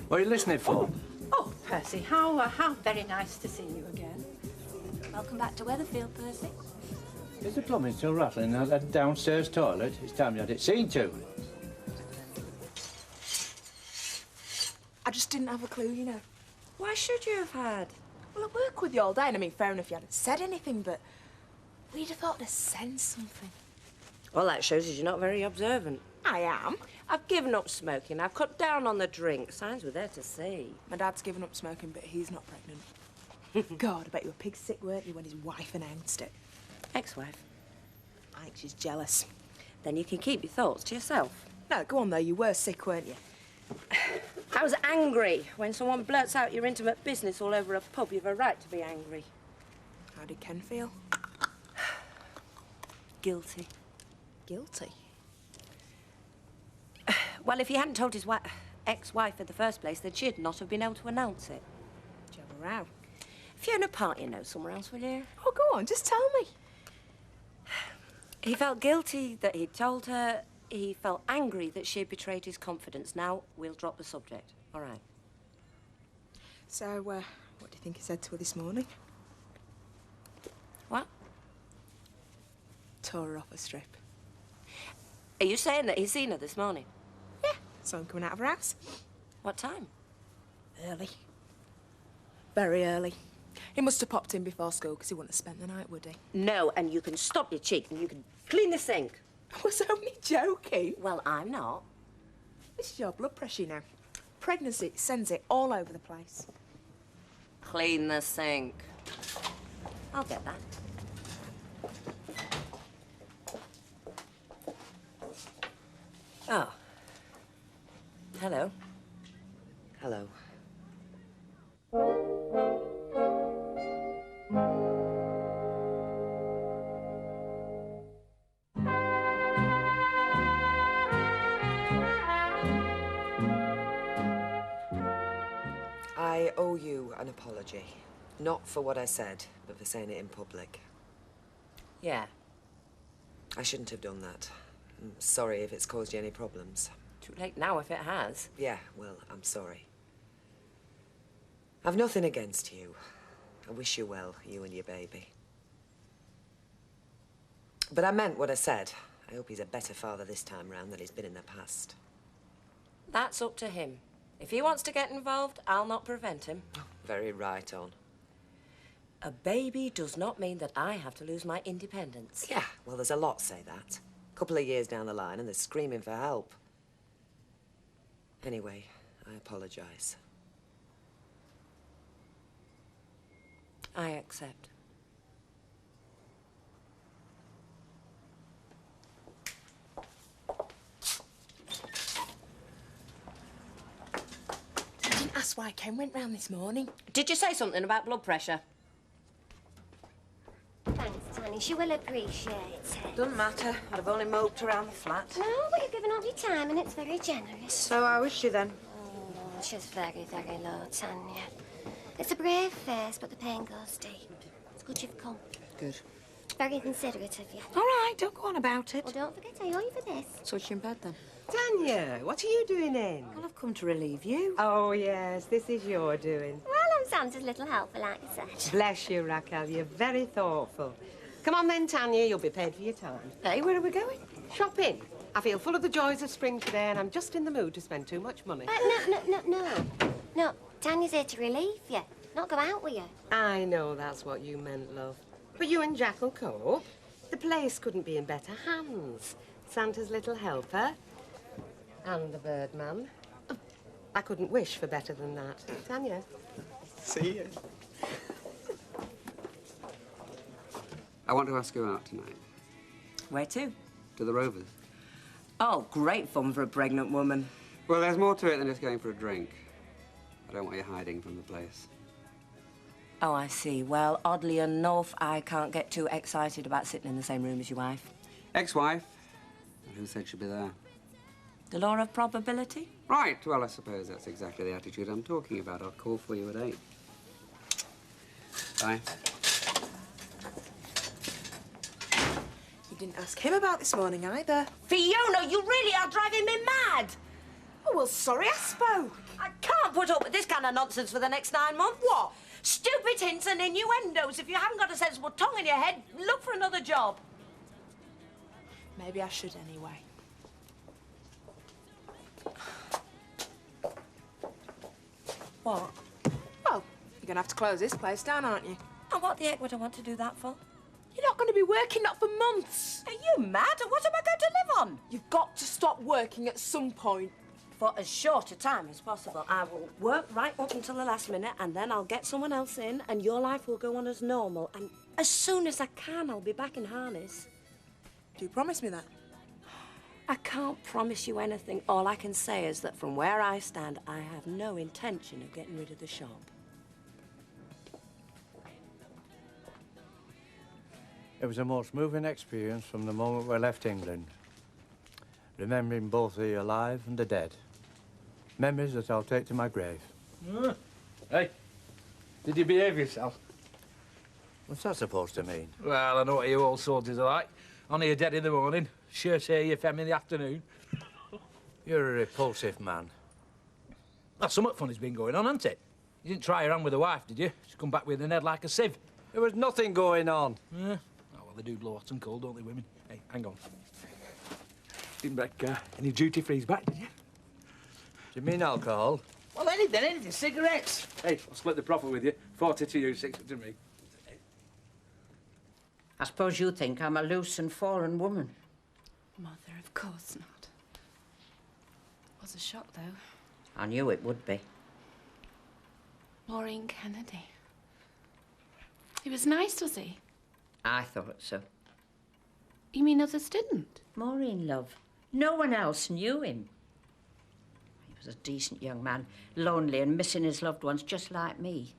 What are you listening for? Oh, Percy, how very nice to see you again. Welcome back to Weatherfield, Percy. Is the plumbing still rattling out that downstairs toilet? It's time you had it seen to. I just didn't have a clue, you know. Why should you have had? Well, I work with you all day, and I mean, fair enough you hadn't said anything, but we'd have thought to sense something. Well, that shows you're not very observant. I am. I've given up smoking. I've cut down on the drink. Signs were there to see. My dad's given up smoking, but he's not pregnant. God, I bet you were pig sick, weren't you, when his wife announced it? Ex-wife. I think she's jealous. Then you can keep your thoughts to yourself. No, go on, though. You were sick, weren't you? I was angry. When someone blurts out your intimate business all over a pub, you've a right to be angry. How did Ken feel? Guilty. Guilty? Well, if he hadn't told his ex-wife in the first place, then she'd not have been able to announce it. Did you have a row? Fiona Party knows somewhere else, will you? Oh, go on, just tell me. He felt guilty that he'd told her. He felt angry that she had betrayed his confidence. Now, we'll drop the subject. All right. So, what do you think he said to her this morning? What? Tore her off a strip. Are you saying that he's seen her this morning? Yeah, saw him coming out of her house. What time? Early. Very early. He must have popped in before school because he wouldn't have spent the night, would he? No, and you can stop your cheek and you can clean the sink. I was only joking. Well, I'm not. This is your blood pressure, you know. Pregnancy sends it all over the place. Clean the sink. I'll get that. apology. Not for what I said, but for saying it in public. Yeah. I shouldn't have done that. I'm sorry if it's caused you any problems. Too late now if it has. Yeah, well, I'm sorry. I've nothing against you. I wish you well, you and your baby. But I meant what I said. I hope he's a better father this time round than he's been in the past. That's up to him. If he wants to get involved, I'll not prevent him. Very right on. A baby does not mean that I have to lose my independence. Yeah, well, there's a lot say that. A couple of years down the line and they're screaming for help. Anyway, I apologise. I accept. I didn't ask why Ken went round this morning. Did you say something about blood pressure? Thanks, Tanny. She will appreciate it. Doesn't matter. I'd have only moped around the flat. No, but you've given up your time and it's very generous. So how is she then? Oh, she's very, very low, Tanya. It's a brave face, but the pain goes deep. It's good you've come. Good. Very considerate of you. All right, don't go on about it. Well, don't forget I owe you for this. So she's in bed then? Tanya, what are you doing in? Well, I've come to relieve you. Oh, yes, this is your doing. Well, I'm Santa's little helper, like I said. Bless you, Raquel. You're very thoughtful. Come on then, Tanya. You'll be paid for your time. Hey, where are we going? Shopping. I feel full of the joys of spring today, and I'm just in the mood to spend too much money. No. Tanya's here to relieve you, not go out with you. I know that's what you meant, love. But you and Jack will cope. The place couldn't be in better hands. Santa's little helper and the Birdman. I couldn't wish for better than that. Tanya. See you. I want to ask you out tonight. Where to? To the Rovers. Oh, great fun for a pregnant woman. Well, there's more to it than just going for a drink. I don't want you hiding from the place. Oh, I see. Well, oddly enough, I can't get too excited about sitting in the same room as your wife. Ex-wife? Who said she'd be there? The law of probability? Right. Well, I suppose that's exactly the attitude I'm talking about. I'll call for you at 8. Bye. You didn't ask him about this morning either. Fiona, you really are driving me mad! Oh, well, sorry I spoke. I can't put up with this kind of nonsense for the next 9 months. What? Stupid hints and innuendos. If you haven't got a sensible tongue in your head, look for another job. Maybe I should anyway. What? Well, you're going to have to close this place down, aren't you? And what the heck would I want to do that for? You're not going to be working, not for months. Are you mad? What am I going to live on? You've got to stop working at some point. For as short a time as possible. I will work right up until the last minute, and then I'll get someone else in, and your life will go on as normal. And as soon as I can, I'll be back in harness. Do you promise me that? I can't promise you anything. All I can say is that from where I stand, I have no intention of getting rid of the shop. It was a most moving experience from the moment we left England. Remembering both the alive and the dead. Memories that I'll take to my grave. Hey, did you behave yourself? What's that supposed to mean? Well, I know what you all soldiers are like. On here dead in the morning, sure say your femme in the afternoon. You're a repulsive man. Well, somewhat funny's been going on, hasn't it? You didn't try her hand with a wife, did you? She's come back with an head like a sieve. There was nothing going on. Oh, well, they do blow hot and cold, don't they, women? Hey, hang on. Didn't break any duty-frees back, did you? Do you mean alcohol? Well, anything. Cigarettes. Hey, I'll split the profit with you. 40 to you, 60 to me. I suppose you think I'm a loose and foreign woman. Mother, of course not. It was a shock, though. I knew it would be. Maureen Kennedy. He was nice, was he? I thought so. You mean others didn't? Maureen, love. No one else knew him. He was a decent young man, lonely and missing his loved ones just like me.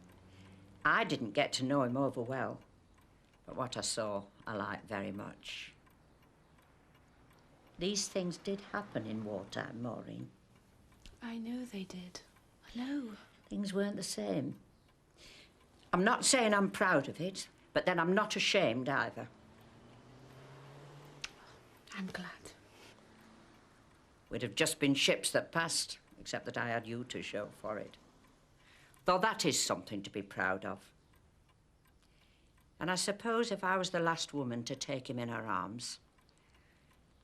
I didn't get to know him over well, but what I saw, I liked very much. These things did happen in wartime, Maureen. I know they did. Hello. Things weren't the same. I'm not saying I'm proud of it, but then I'm not ashamed either. I'm glad. We'd have just been ships that passed, except that I had you to show for it. Though that is something to be proud of. And I suppose if I was the last woman to take him in her arms,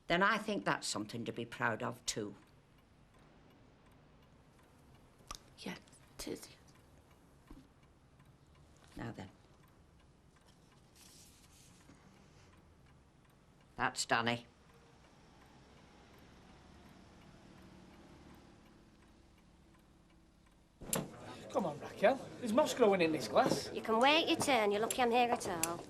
then I think that's something to be proud of too. Yeah, it is. Now then. That's Danny. Come on, Raquel. There's moss growing in this glass. You can wait your turn. You're lucky I'm here at all.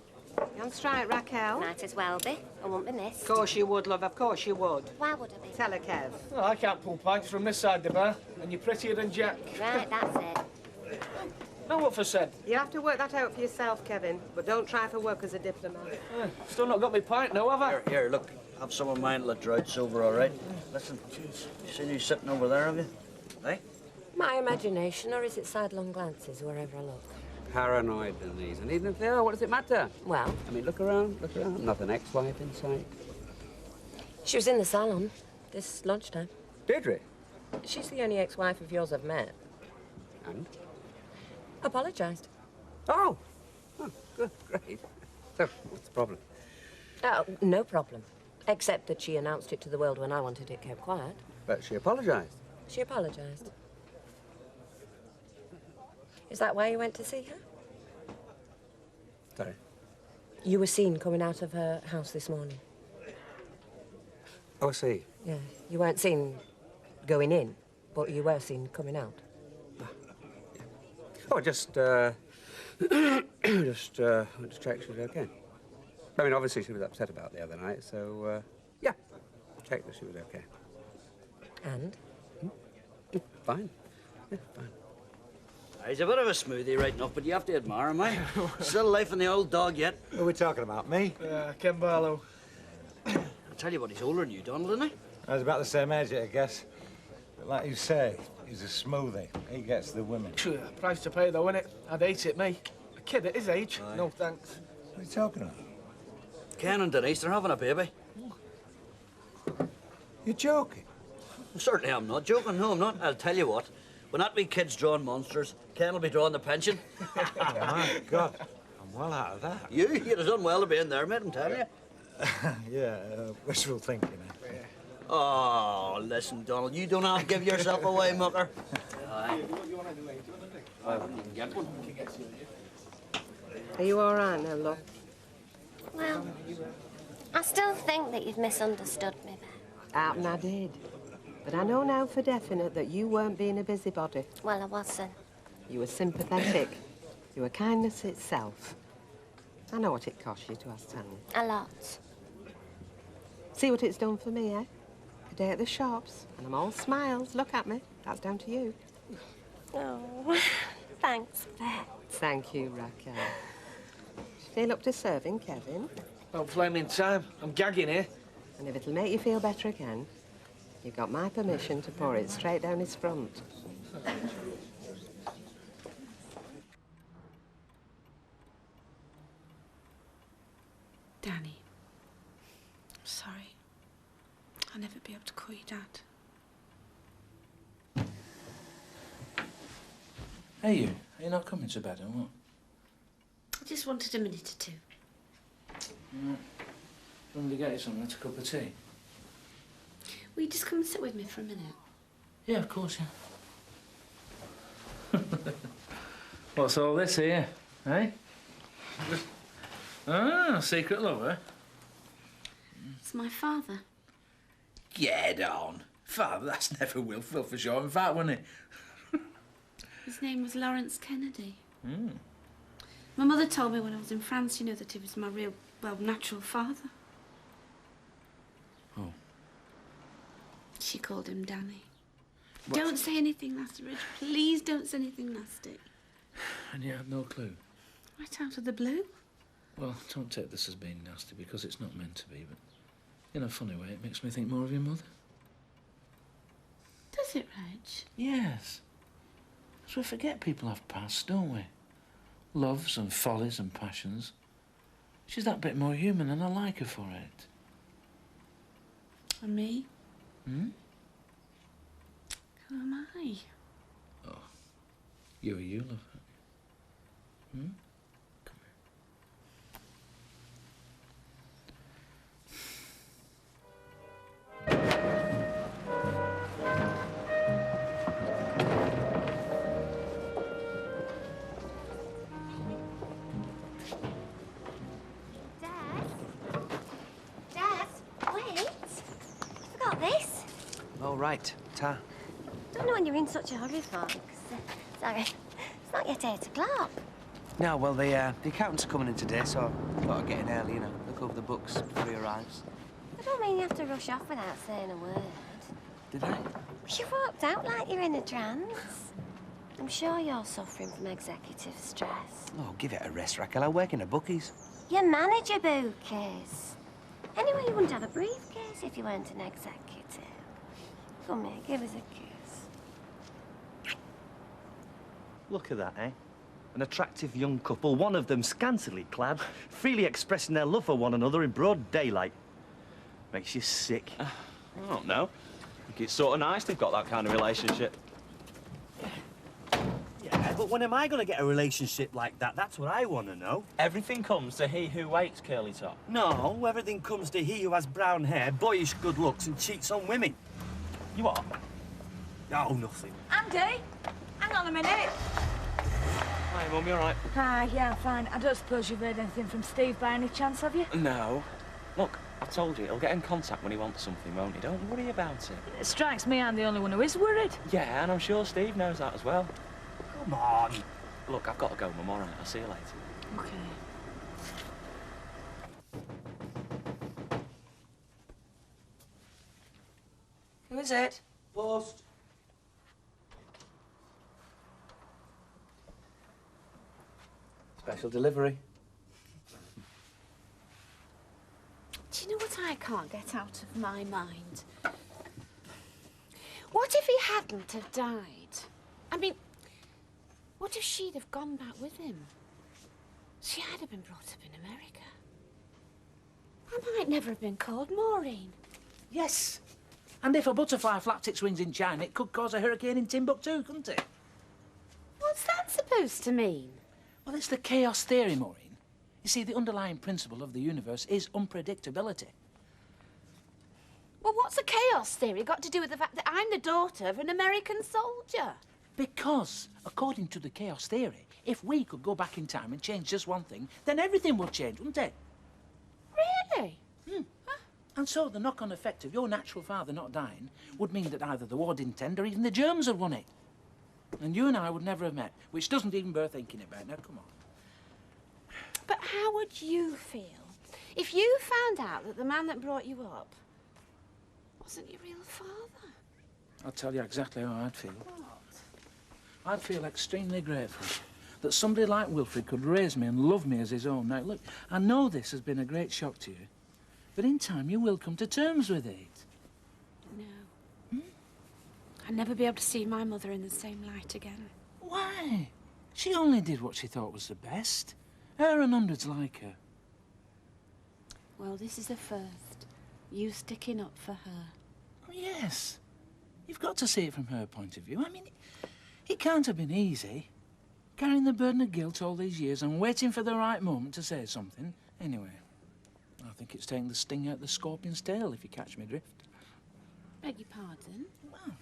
You on strike, Raquel? Might as well be. I won't be missed. Of course you would, love. Of course you would. Why would I be? Tell her, Kev. Oh, I can't pull pints from this side of the bar, and you're prettier than Jack. Right, that's it. Know what for said? You have to work that out for yourself, Kevin, but don't try for work as a diplomat. Still not got me pint, no, have I? Here, look. Have some of mine till it droughts over, all right? Listen, you seen you sitting over there, have you? Eh? My imagination, or is it sidelong glances wherever I look? Paranoid, Denise. And even if they are, what does it matter? Well, I mean, look around, look around. Not an ex-wife in sight. she was in the salon this lunchtime. Deirdre? She's the only ex-wife of yours I've met. And? Apologised. Oh, good, great. So, what's the problem? No problem. Except that she announced it to the world when I wanted it kept quiet. But she apologised. She apologised. Is that why you went to see her? Sorry? You were seen coming out of her house this morning. Oh, I see. Yeah. You weren't seen going in, but you were seen coming out. Oh, just wanted to check she was okay. I mean, obviously she was upset about the other night, so, yeah, check that she was okay. And? Fine. Yeah, fine. He's a bit of a smoothie right enough, but you have to admire him, eh? Still life in the old dog yet. Who are we talking about, me? Ken Barlow. I'll tell you what, he's older than you, Donald, isn't he? I was about the same age, I guess. But like you say, he's a smoothie. He gets the women. Price to pay, though, innit? I'd hate it, me. A kid at his age. Aye. No thanks. What are you talking about? Ken and Denise, they're having a baby. You're joking? Certainly I'm not joking. No, I'm not. I'll tell you what. When that wee kid's drawing monsters, Ken will be drawing the pension. My God, I'm well out of that. You'd have done well to be in there, mate, I'm telling you. Yeah, wishful thinking. Eh? Oh, listen, Donald, you don't have to give yourself away, mucker. Aye. Are you all right now, love? Well, I still think that you've misunderstood me, Beth. And I did. But I know now for definite that you weren't being a busybody. Well, I wasn't. You were sympathetic. You were kindness itself. I know what it cost you to ask Tanya. A lot. See what it's done for me, eh? A day at the shops, and I'm all smiles. Look at me. That's down to you. Oh, thanks, Beth. Thank you, Raquel. Feel up to serving, Kevin? About flaming time. I'm gagging here. And if it'll make you feel better again, you've got my permission to pour it straight down his front. Danny, I'm sorry. I'll never be able to call you Dad. Hey, you. Are you not coming to bed, or what? I just wanted a minute or two. Right. Want me to get you something? That's a cup of tea. Will you just come and sit with me for a minute? Yeah, of course, yeah. What's all this here, eh? Ah, secret lover? It's my father. Get on. Father, that's never Will for sure. In fact, wasn't it? His name was Lawrence Kennedy. Mm. My mother told me when I was in France, you know, that he was my real, well, natural father. Oh. She called him Danny. What? Don't say anything nasty, Rich. Please don't say anything nasty. And you had no clue? Right out of the blue. Well, don't take this as being nasty, because it's not meant to be, but in a funny way, it makes me think more of your mother. Does it, Reg? Yes. So we forget people have passed, don't we? loves and follies and passions. She's that bit more human, and I like her for it. And me? Hmm? Who am I? Oh, you are you, love. Hmm? Oh, right. Ta. Don't know when you're in such a hurry for, 'cause, sorry, it's not yet 8 o'clock. No, well, the accountants are coming in today, so I thought I'd get in early, you know, look over the books before he arrives. I don't mean you have to rush off without saying a word. Did I? You walked out like you're in a trance. I'm sure you're suffering from executive stress. Oh, give it a rest, Raquel. I work in a bookies. You manage a bookcase. Anyway, you wouldn't have a briefcase if you weren't an executive. Come here, give us a kiss. Look at that, eh? An attractive young couple, one of them scantily clad, freely expressing their love for one another in broad daylight. Makes you sick. I don't know. I think it's sort of nice they've got that kind of relationship. Yeah, but when am I going to get a relationship like that? That's what I want to know. Everything comes to he who waits, Curly Top. No, everything comes to he who has brown hair, boyish good looks and cheats on women. You what? Oh, nothing. Andy, hang on a minute. Hi, Mum, you all right? Hi, yeah, I'm fine. I don't suppose you've heard anything from Steve by any chance, have you? No. Look, I told you, he'll get in contact when he wants something, won't he? Don't worry about it. It strikes me I'm the only one who is worried. Yeah, and I'm sure Steve knows that as well. Come on. Look, I've got to go, Mum, all right? I'll see you later. OK. Who is it? Post. Special delivery. Do you know what I can't get out of my mind? What if he hadn't have died? I mean, what if she'd have gone back with him? She had have been brought up in America. I might never have been called Maureen. Yes. And if a butterfly flapped its wings in China, it could cause a hurricane in Timbuktu, couldn't it? What's that supposed to mean? Well, it's the chaos theory, Maureen. You see, the underlying principle of the universe is unpredictability. Well, what's a chaos theory got to do with the fact that I'm the daughter of an American soldier? Because, according to the chaos theory, if we could go back in time and change just one thing, then everything would change, wouldn't it? Really? And so the knock-on effect of your natural father not dying would mean that either the war didn't end or even the Germans had won it. And you and I would never have met, which doesn't even bear thinking about. Now, come on. But how would you feel if you found out that the man that brought you up wasn't your real father? I'll tell you exactly how I'd feel. I'd feel extremely grateful that somebody like Wilfred could raise me and love me as his own. Now, look, I know this has been a great shock to you, but in time you will come to terms with it. No. I'd never be able to see my mother in the same light again. Why? She only did what she thought was the best. Her and hundreds like her. Well, this is the first. You sticking up for her. Oh, yes. You've got to see it from her point of view. I mean, it can't have been easy. Carrying the burden of guilt all these years and waiting for the right moment to say something. Anyway, I think it's taking the sting out of the scorpion's tail, if you catch my drift. Beg your pardon? Well,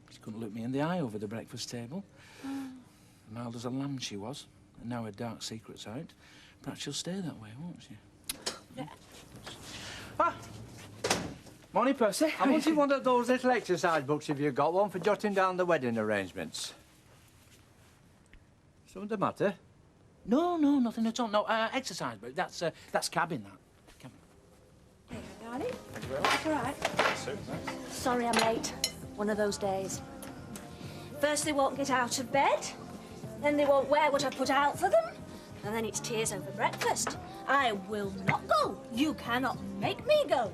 she couldn't look me in the eye over the breakfast table. Mild as a lamb she was, and now her dark secret's out. Perhaps she'll stay that way, won't she? Yeah. Ah! Morning, Percy. I wanted one of those little exercise books if you've got one for jotting down the wedding arrangements. Something the matter? No, nothing at all. No, exercise book. That's cabin, that. Cabin. There you go, darling. Thank you very much. It's all right. Sorry I'm late. One of those days. First they won't get out of bed, then they won't wear what I put out for them, and then it's tears over breakfast. I will not go. You cannot make me go.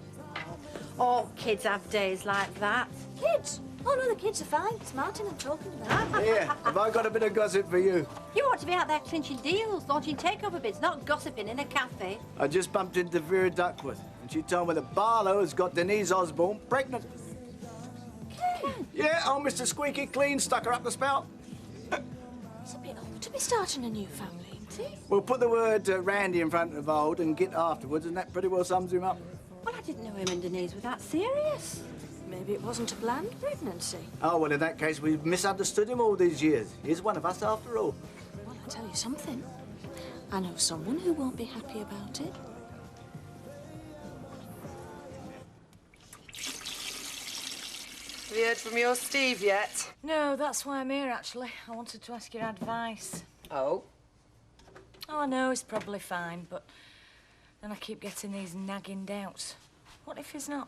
All kids have days like that. Kids? Oh, no, the kids are fine. It's Martin I'm talking about. Here, have I got a bit of gossip for you? You ought to be out there clinching deals, launching takeover bids, not gossiping in a cafe. I just bumped into Vera Duckworth, and she told me that Barlow has got Denise Osborne pregnant. Yeah, old Mr. Squeaky Clean stuck her up the spout. It's a bit old to be starting a new family, isn't it? We'll put the word Randy in front of old and Git afterwards, and that pretty well sums him up. Well, I didn't know him and Denise were that serious. Maybe it wasn't a planned pregnancy. Oh, well, in that case, we've misunderstood him all these years. He's one of us after all. Well, I'll tell you something. I know someone who won't be happy about it. Have you heard from your Steve yet? No, that's why I'm here, actually. I wanted to ask your advice. Oh? Oh, I know he's probably fine, but then I keep getting these nagging doubts. What if he's not?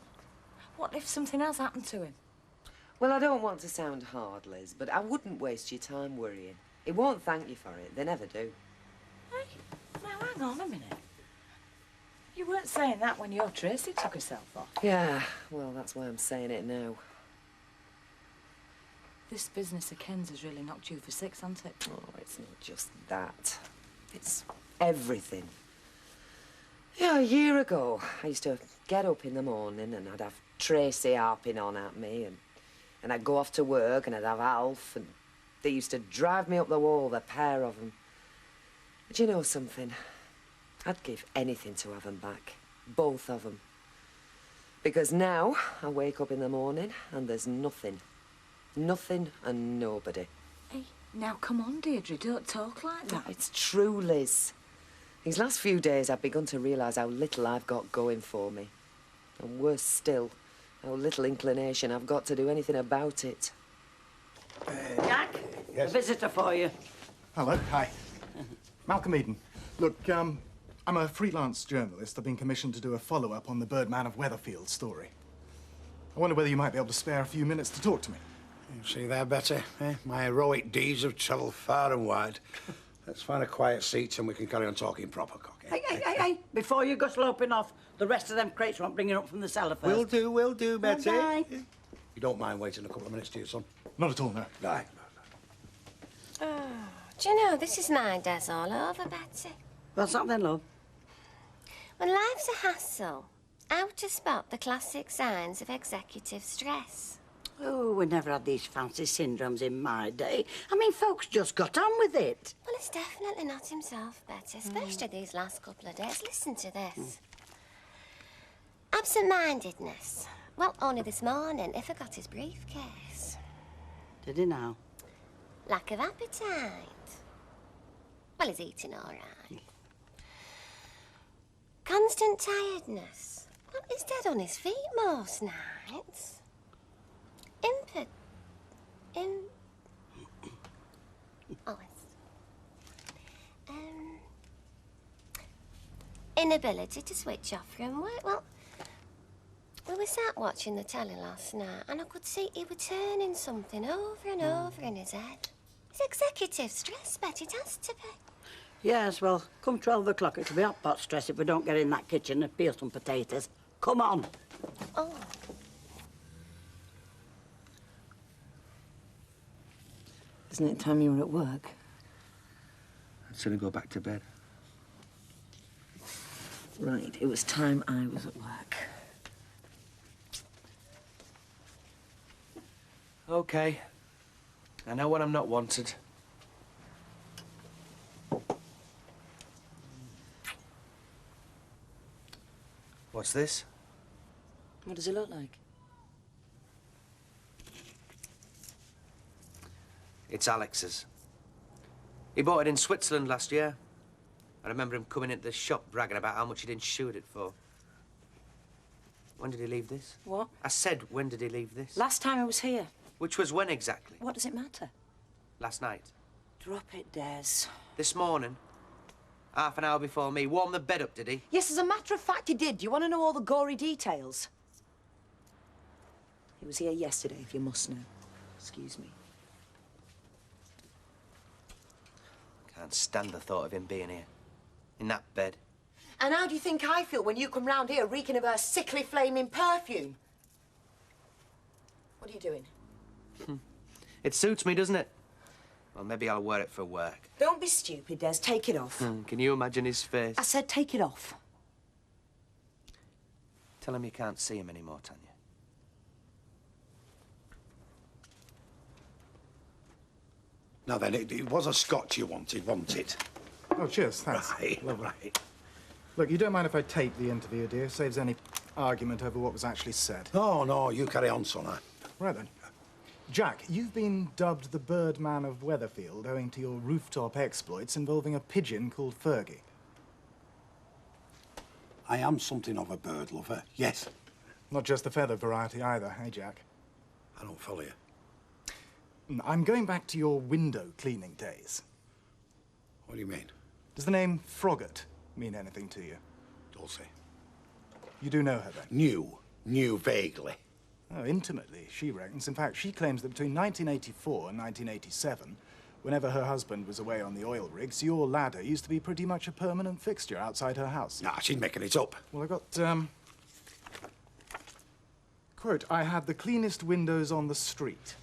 What if something has happened to him? Well, I don't want to sound hard, Liz, but I wouldn't waste your time worrying. He won't thank you for it. They never do. Hey, now hang on a minute. You weren't saying that when your Tracy took herself off. Yeah, well, that's why I'm saying it now. This business of Ken's has really knocked you for six, hasn't it? Oh, it's not just that. It's everything. Yeah, a year ago, I used to get up in the morning and I'd have Tracy harping on at me and I'd go off to work and I'd have Alf and they used to drive me up the wall, the pair of them. But you know something? I'd give anything to have them back. Both of them. Because now I wake up in the morning and there's nothing. Nothing and nobody. Hey, now come on, Deirdre, don't talk like that. No, it's true, Liz. These last few days I've begun to realise how little I've got going for me. And worse still, how little inclination I've got to do anything about it. Jack, a visitor for you. Hello, hi. Malcolm Eden. Look, I'm a freelance journalist. I've been commissioned to do a follow-up on the Birdman of Weatherfield story. I wonder whether you might be able to spare a few minutes to talk to me. You see there, Betty? Eh? My heroic deeds have travelled far and wide. Let's find a quiet seat and we can carry on talking proper, cock. Hey, before you go sloping off, the rest of them crates won't bring it up from the cellar first. Will do, Betty. Okay. You don't mind waiting a couple of minutes, do you, son? Not at all, no. Right. Oh, do you know, this is my days all over, Betsy. What's that then, love? When life's a hassle, how to spot the classic signs of executive stress? Oh, we never had these fancy syndromes in my day. I mean, folks just got on with it. Well, it's definitely not himself, Betty, especially these last couple of days. Listen to this. Absent-mindedness. Well, only this morning, he forgot his briefcase. Did he now? Lack of appetite. Well, he's eating all right. Constant tiredness. Well, he's dead on his feet most nights. Inability to switch off from work. Well, we were sat watching the telly last night and I could see he was turning something over and over in his head. It's executive stress, Betty, it has to be. Yes, well, come 12 o'clock, it'll be hot pot stress if we don't get in that kitchen and peel some potatoes. Come on. Oh. Isn't it time you were at work? I'd sooner go back to bed. Right, it was time I was at work. OK. I know when I'm not wanted. What's this? What does it look like? It's Alex's. He bought it in Switzerland last year. I remember him coming into the shop bragging about how much he'd insured it for. When did he leave this? What? I said, when did he leave this? Last time I was here. Which was when exactly? What does it matter? Last night. Drop it, Des. This morning. Half an hour before me. Warmed the bed up, did he? Yes, as a matter of fact, he did. Do you want to know all the gory details? He was here yesterday, if you must know. Excuse me. Can't stand the thought of him being here. In that bed. And how do you think I feel when you come round here reeking of her sickly flaming perfume? What are you doing? It suits me, doesn't it? Well, maybe I'll wear it for work. Don't be stupid, Des. Take it off. Can you imagine his face? I said take it off. Tell him you can't see him anymore, Tanya. Now then, it was a Scotch you wanted, wasn't it? Oh, cheers, thanks. Right, Lovely. right. Look, you don't mind if I tape the interview, dear? Saves any argument over what was actually said. Oh, no, you carry on, son. Right then. Jack, you've been dubbed the Birdman of Weatherfield owing to your rooftop exploits involving a pigeon called Fergie. I am something of a bird lover, yes. Not just the feather variety either, eh, Jack? I don't follow you. I'm going back to your window cleaning days. What do you mean? Does the name Froggatt mean anything to you? Dulcie. You do know her, then? Knew vaguely. Oh, intimately, she reckons. In fact, she claims that between 1984 and 1987, whenever her husband was away on the oil rigs, your ladder used to be pretty much a permanent fixture outside her house. Nah, she's making it up. Well, I got, quote, I had the cleanest windows on the street.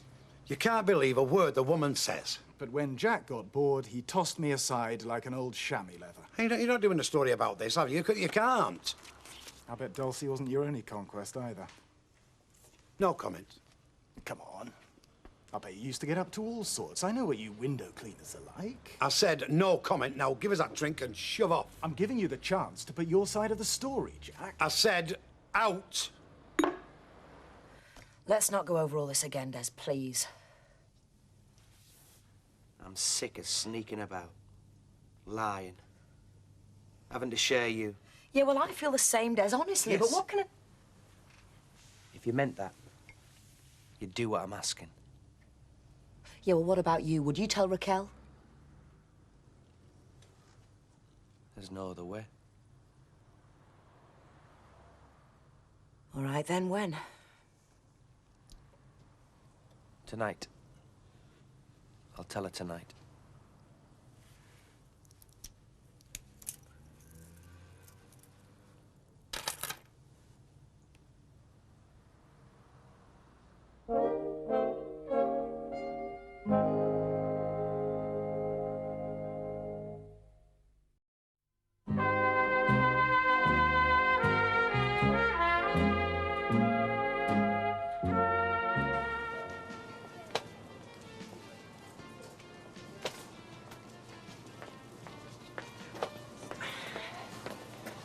You can't believe a word the woman says. But when Jack got bored, he tossed me aside like an old chamois leather. Hey, you're not doing a story about this, have you? You can't. I bet Dulcie wasn't your only conquest either. No comment. Come on. I bet you used to get up to all sorts. I know what you window cleaners are like. I said no comment. Now give us that drink and shove off. I'm giving you the chance to put your side of the story, Jack. I said out. Let's not go over all this again, Des, please. I'm sick of sneaking about, lying, having to share you. Yeah, well, I feel the same, Des, honestly, Yes. but what can I... If you meant that, you'd do what I'm asking. Yeah, well, what about you? Would you tell Raquel? There's no other way. All right, then, when? Tonight. I'll tell her tonight.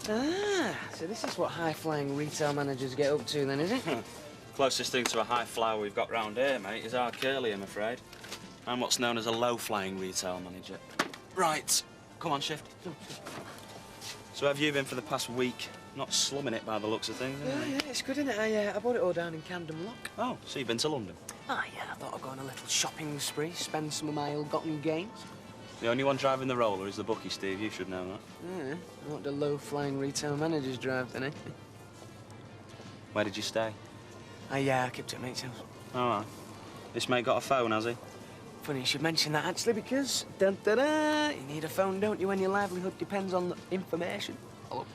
Ah, so this is what high-flying retail managers get up to then, is it? Closest thing to a high flyer we've got round here, mate, is our Curly, I'm afraid. I'm what's known as a low-flying retail manager. Right, come on, shift. So have you been for the past week? Not slumming it by the looks of things, Yeah, it's good, isn't it? I bought it all down in Camden Lock. Oh, so you've been to London? Ah, yeah, I thought I'd go on a little shopping spree, spend some of my ill-gotten gains. The only one driving the roller is the bookie, Steve. You should know that. Yeah, what do low-flying retail managers drive, then, eh? Where did you stay? I kept it at mate's house. All right. This mate got a phone, has he? Funny you should mention that, actually, because... Dun-da-da, you need a phone, don't you, when your livelihood depends on information? Oh.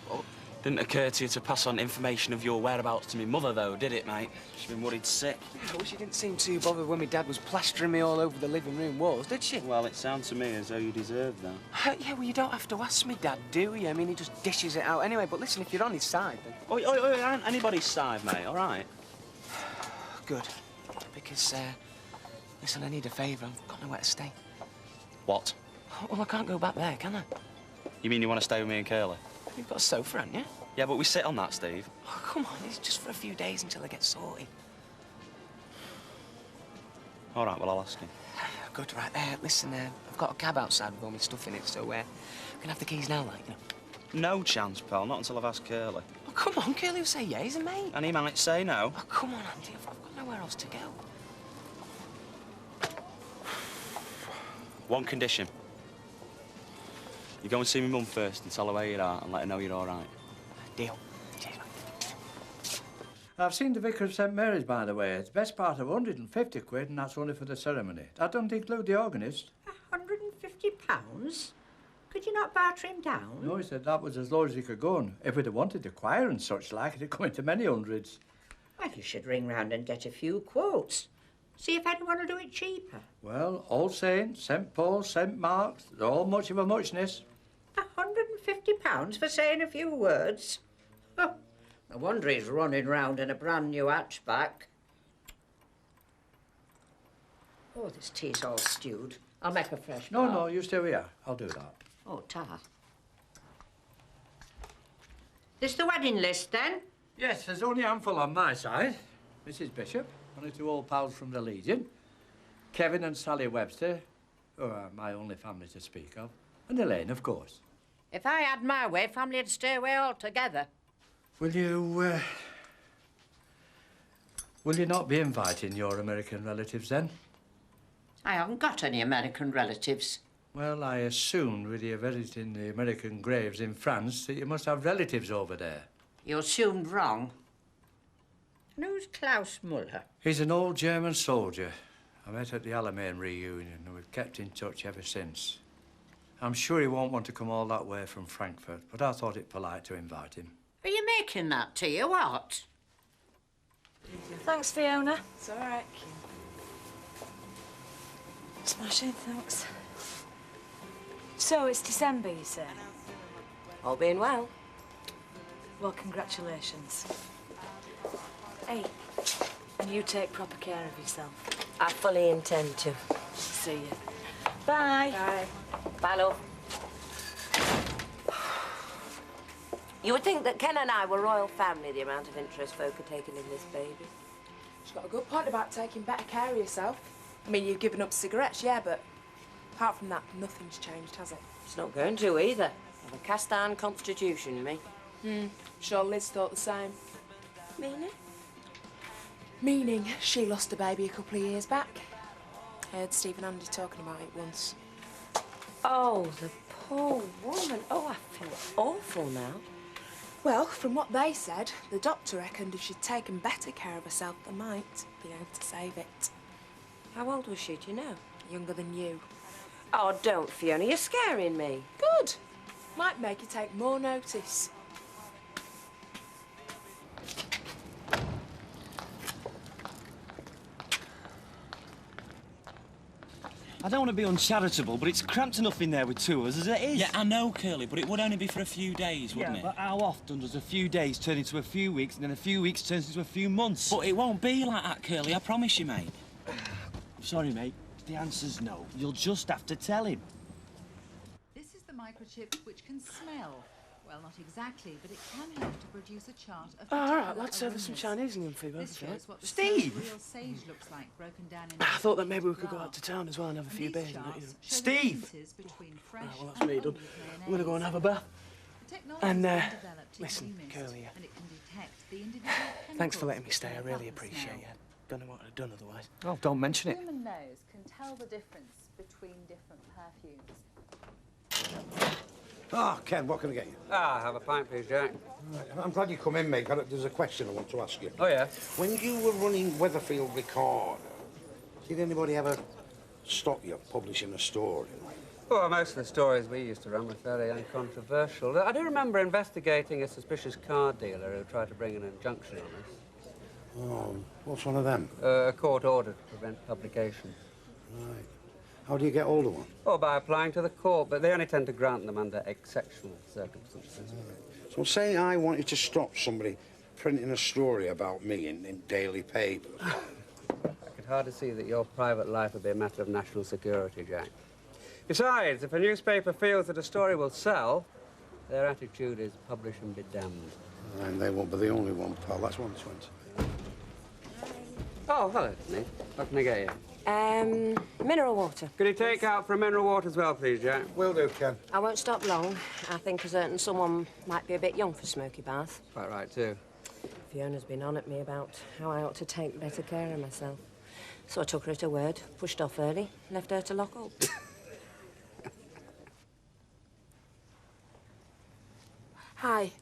Didn't occur to you to pass on information of your whereabouts to me mother, though, did it, mate? She's been worried sick. I wish you didn't seem too bothered when my dad was plastering me all over the living room walls, did she? Well, it sounds to me as though you deserved that. Yeah, well, you don't have to ask me, Dad, do you? I mean, he just dishes it out anyway. But listen, if you're on his side, then... Oi, I ain't anybody's side, mate, all right? Good. Because, listen, I need a favour. I've got nowhere to stay. What? Well, I can't go back there, can I? You mean you want to stay with me and Curly? You've got a sofa, haven't you? Yeah, but we sit on that, Steve. Oh, come on, it's just for a few days until I get sorted. All right, well, I'll ask him. Good, right there. Listen, I've got a cab outside with all my stuff in it, so we can have the keys now, like, you know. No chance, pal. Not until I've asked Curly. Oh, come on, Curly will say yeah, he's a mate. And he might say no. Oh, come on, Andy, I've got nowhere else to go. One condition. You go and see my mum first and tell her where you're at and let her know you're all right. Deal. Cheers, mate. I've seen the Vicar of St Mary's, by the way. It's best part of 150 quid, and that's only for the ceremony. That doesn't include the organist. £150? Could you not barter him down? No, he said that was as low as he could go, and if we'd have wanted the choir and such like, it'd come into many hundreds. Well, you should ring round and get a few quotes. See if anyone will do it cheaper. Well, All Saints, St Paul's, St Mark's, they're all much of a muchness. £150 for saying a few words? Oh, no wonder he's running round in a brand new hatchback. Oh, this tea's all stewed. I'll make a fresh No, pot. no, you stay where you are. I'll do that. Oh, tar. This the wedding list, then? Yes, there's only a handful on my side. Mrs Bishop, only 2 old pals from the Legion. Kevin and Sally Webster, who are my only family to speak of. And Elaine, of course. If I had my way, family'd stay away altogether. Will you not be inviting your American relatives, then? I haven't got any American relatives. Well, I assumed with you visiting the American graves in France that you must have relatives over there. You assumed wrong. And who's Klaus Muller? He's an old German soldier. I met at the Alamein reunion and we've kept in touch ever since. I'm sure he won't want to come all that way from Frankfurt, but I thought it polite to invite him. Are you making that tea or what? Thanks, Fiona. It's all right. Smashing, thanks. So, it's December, you say? All being well. Well, congratulations. Hey, and you take proper care of yourself. I fully intend to. See you. Bye. Bye. Bye, love. You would think that Ken and I were royal family, the amount of interest folk are taking in this baby. She's got a good point about taking better care of yourself. I mean, you've given up cigarettes, yeah, but apart from that, nothing's changed, has it? It's not going to either. I've a cast-iron constitution, me. Sure Liz thought the same. Meaning? Meaning she lost a baby a couple of years back. I heard Steve and Andy talking about it once. Oh, the poor woman. Oh, I feel awful now. Well, from what they said, the doctor reckoned if she'd taken better care of herself, they might be able to save it. How old was she, do you know? Younger than you. Oh, don't, Fiona. You're scaring me. Good. Might make you take more notice. I don't want to be uncharitable, but it's cramped enough in there with 2 of us as it is. Yeah, I know, Curly, but it would only be for a few days, wouldn't Yeah, it? but how often does a few days turn into a few weeks and then a few weeks turns into a few months? But it won't be like that, Curly, I promise you, mate. I'm sorry, mate. The answer's no. You'll just have to tell him. This is the microchip which can smell. Well, not exactly, but it can help to produce a chart of All right, particular let's serve some aromas. Chinese in for you This both, right? shows what the Steve! smell of real sage looks like, broken down in I thought that maybe we could go out to town as well and have a few beers. And, you know. Steve! Well, that's me done. I'm going to go and have a bath. And, listen, Curly, thanks for letting me stay. I really appreciate it. Don't know what I'd have done otherwise. Oh, don't mention it. Human nose can tell the difference between different perfumes. Ah, Ken, what can I get you? Ah, have a pint, please, Jack. Right, I'm glad you come in, mate. There's a question I want to ask you. Oh, yeah? When you were running Weatherfield Recorder, did anybody ever stop you publishing a story? Well, most of the stories we used to run were fairly uncontroversial. I do remember investigating a suspicious car dealer who tried to bring an injunction on us. Oh, what's one of them? A court order to prevent publication. Right. How do you get hold of one? Or by applying to the court, but they only tend to grant them under exceptional circumstances. Right. So say I wanted to stop somebody printing a story about me in daily papers. I could hardly see that your private life would be a matter of national security, Jack. Besides, if a newspaper feels that a story will sell, their attitude is publish and be damned. And they won't be the only one, pal. That's 120. Oh, hello, Nick. What can I get you? Mineral water. Could you take out for a mineral water as well, please, Jack? Will do, Ken. I won't stop long. I think a certain someone might be a bit young for Smoky Bath. Quite right, too. Fiona's been on at me about how I ought to take better care of myself. So I took her at her word, pushed off early, left her to lock up. Hi.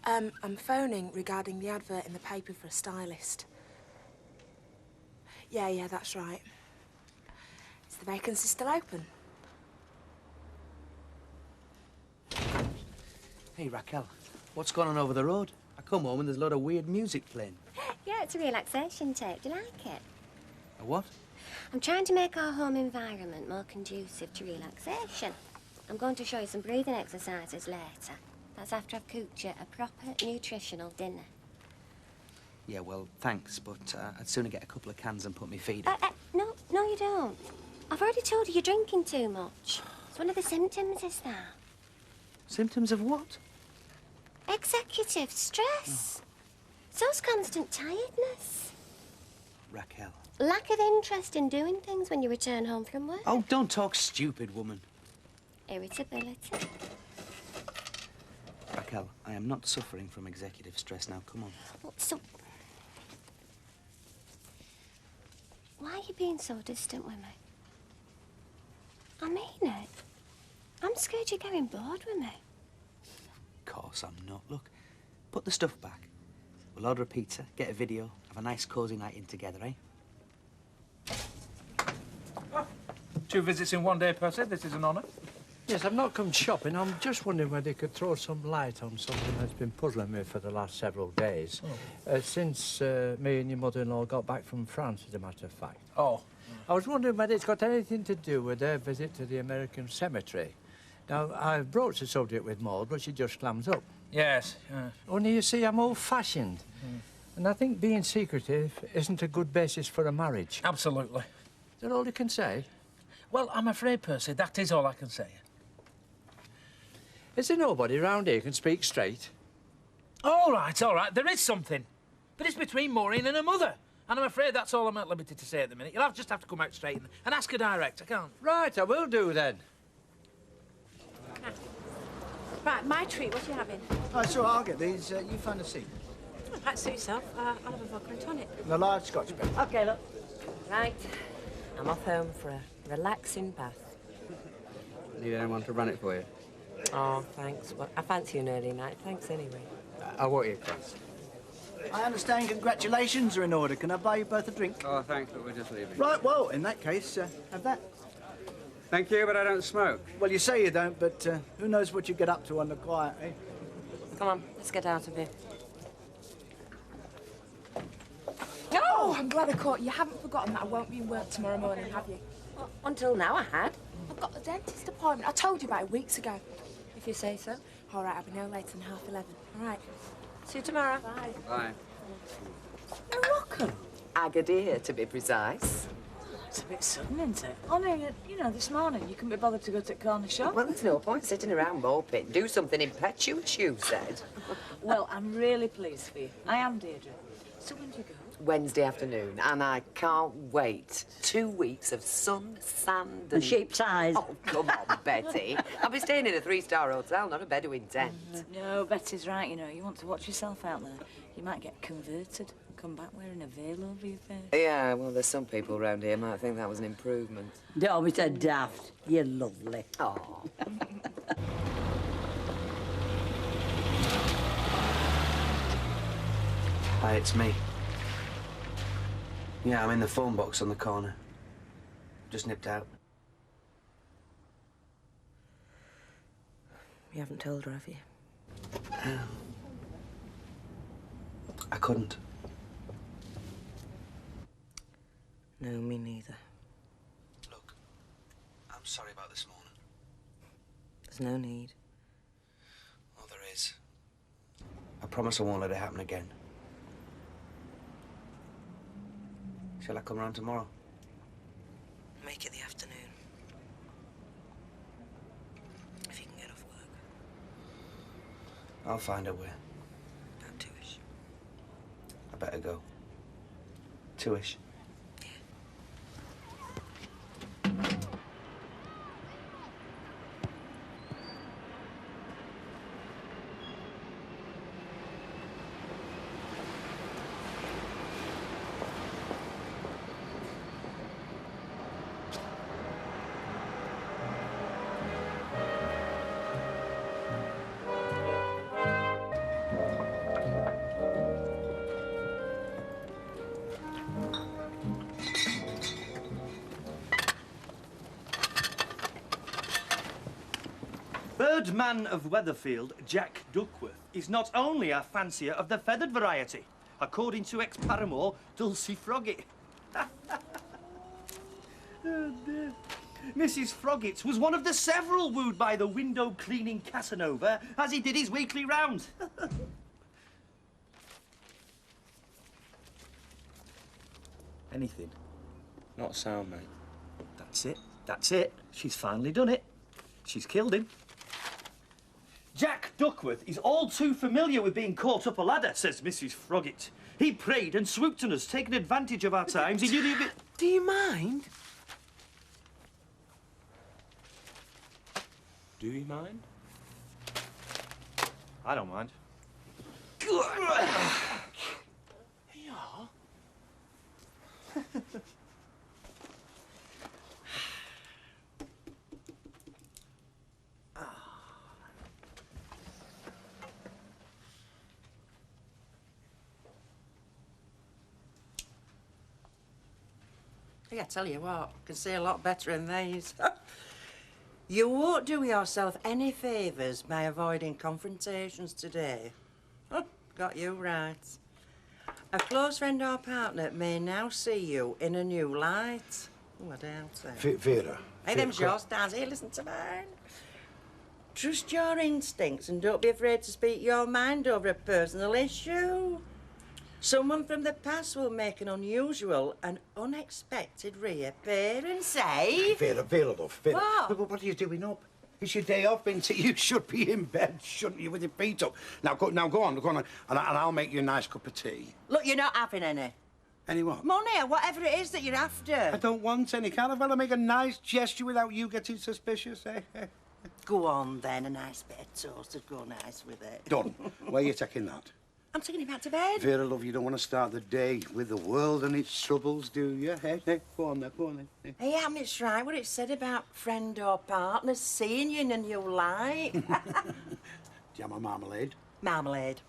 I'm phoning regarding the advert in the paper for a stylist. Yeah, that's right. Is the vacancy still open? Hey, Raquel, what's going on over the road? I come home and there's a lot of weird music playing. Yeah, it's a relaxation tape. Do you like it? A what? I'm trying to make our home environment more conducive to relaxation. I'm going to show you some breathing exercises later. That's after I've cooked you a proper nutritional dinner. Yeah, well, thanks, but I'd sooner get a couple of cans and put my feet in. No, you don't. I've already told you you're drinking too much. It's one of the symptoms, is that? Symptoms of what? Executive stress. So's constant tiredness. Raquel. Lack of interest in doing things when you return home from work. Oh, don't talk stupid, woman. Irritability. Raquel, I am not suffering from executive stress now. Come on. Well, so... why are you being so distant with me? I mean it. I'm scared you're getting bored with me. Of course I'm not. Look, put the stuff back. We'll order a pizza, get a video, have a nice cosy night in together, eh? 2 visits in 1 day, Percy. This is an honour. Yes, I've not come shopping. I'm just wondering whether you could throw some light on something that's been puzzling me for the last several days. Since me and your mother-in-law got back from France, as a matter of fact. Oh. I was wondering whether it's got anything to do with their visit to the American cemetery. Now, I've broached the subject with Maud, but she just clams up. Yes. Only, you see, I'm old-fashioned. And I think being secretive isn't a good basis for a marriage. Absolutely. Is that all you can say? Well, I'm afraid, Percy, that is all I can say. Is there nobody round here who can speak straight? All right. There is something. But it's between Maureen and her mother. And I'm afraid that's all I'm at liberty to say at the minute. You'll just have to come out straight and ask her direct. I can't. Right, I will do then. Right, my treat. What are you having? Oh, sure, I'll get these. You find a seat. Oh, that suits yourself. I'll have a vodka and tonic. And a large Scotch bill. OK, look. Right. I'm off home for a relaxing bath. Need anyone to run it for you? Oh, thanks. Well, I fancy an early night. Thanks anyway. I'll walk you across. I understand congratulations are in order. Can I buy you both a drink? Oh, thanks, but we're just leaving. Right, well, in that case, have that. Thank you, but I don't smoke. Well, you say you don't, but who knows what you get up to on the quiet, eh? Come on, let's get out of here. Oh, I'm glad I caught you. You haven't forgotten that I won't be in work tomorrow morning, have you? Well, until now, I had. I've got the dentist appointment. I told you about it weeks ago. If you say so. All right, I'll be no later than 11:30. All right. See you tomorrow. Bye. Bye. Morocco. Agadir, to be precise. It's a bit sudden, isn't it? Only, you know, this morning you couldn't be bothered to go to the corner shop. Well, there's no point sitting around moping. Do something impetuous, you said. Well, I'm really pleased for you. I am, Deirdre. So when do you go? Wednesday afternoon, and I can't wait. 2 weeks of sun, sand, And sheep's eyes. Oh, come on, Betty. I'll be staying in a 3-star hotel, not a Bedouin tent. No, Betty's right, you know. You want to watch yourself out there. You might get converted. Come back wearing a veil over your face. Yeah, well, there's some people around here might think that was an improvement. Don't be so daft. You're lovely. Oh. Hi, it's me. Yeah, I'm in the phone box on the corner. Just nipped out. You haven't told her, have you? I couldn't. No, me neither. Look, I'm sorry about this morning. There's no need. Oh, there is. I promise I won't let it happen again. Shall I come round tomorrow? Make it the afternoon. If you can get off work. I'll find a way. About 2-ish. I better go. 2-ish. Birdman of Weatherfield, Jack Duckworth, is not only a fancier of the feathered variety, according to ex-paramour Dulcie Froggett. Oh, dear. Mrs. Froggett was one of the several wooed by the window-cleaning Casanova as he did his weekly round. Anything? Not a sound, mate. That's it. That's it. She's finally done it. She's killed him. Jack Duckworth is all too familiar with being caught up a ladder, says Mrs. Froggett. He preyed and swooped on us, taking advantage of our times. He knew the... Do you mind? Do you mind? I don't mind. Yeah. I tell you what, I can see a lot better in these. You won't do yourself any favours by avoiding confrontations today. Got you right. A close friend or partner may now see you in a new light. Oh, I doubt it. Vera. Hey, them's your stars. Here, listen to mine. Trust your instincts and don't be afraid to speak your mind over a personal issue. Someone from the past will make an unusual and unexpected reappearance, eh? Vera, love. Vera. What? What are you doing up? It's your day off, isn't it? You should be in bed, shouldn't you, with your feet up? Now go on, and I'll make you a nice cup of tea. Look, you're not having any. Any what? Money or whatever it is that you're after. I don't want any. Can't I make a nice gesture without you getting suspicious, eh? Go on, then. A nice bit of toast would go nice with it. Done. Where are you taking that? I'm taking him back to bed. Vera, love, you don't want to start the day with the world and its troubles, do you? Hey, go on then. Hey, haven't it's right what it said about friend or partner seeing you in a new light? Do you have my marmalade? Marmalade.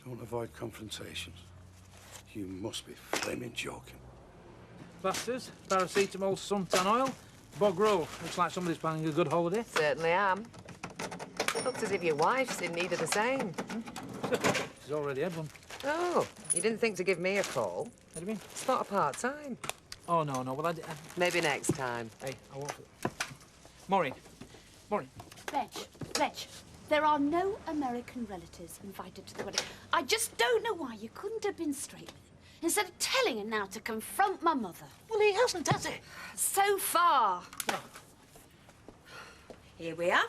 Don't avoid confrontations. You must be flaming joking. Plasters, paracetamol, suntan oil, bog roll. Looks like somebody's planning a good holiday. Certainly am. Looks as if your wife's in need of the same. She's already had one. Oh, you didn't think to give me a call? What do you mean? It's not a part-time. Oh, no. Well, Maybe next time. Hey, I won't... Maureen. Fletch, there are no American relatives invited to the wedding. I just don't know why you couldn't have been straight with him, instead of telling him now to confront my mother. Well, he hasn't, has he? So far. Here we are.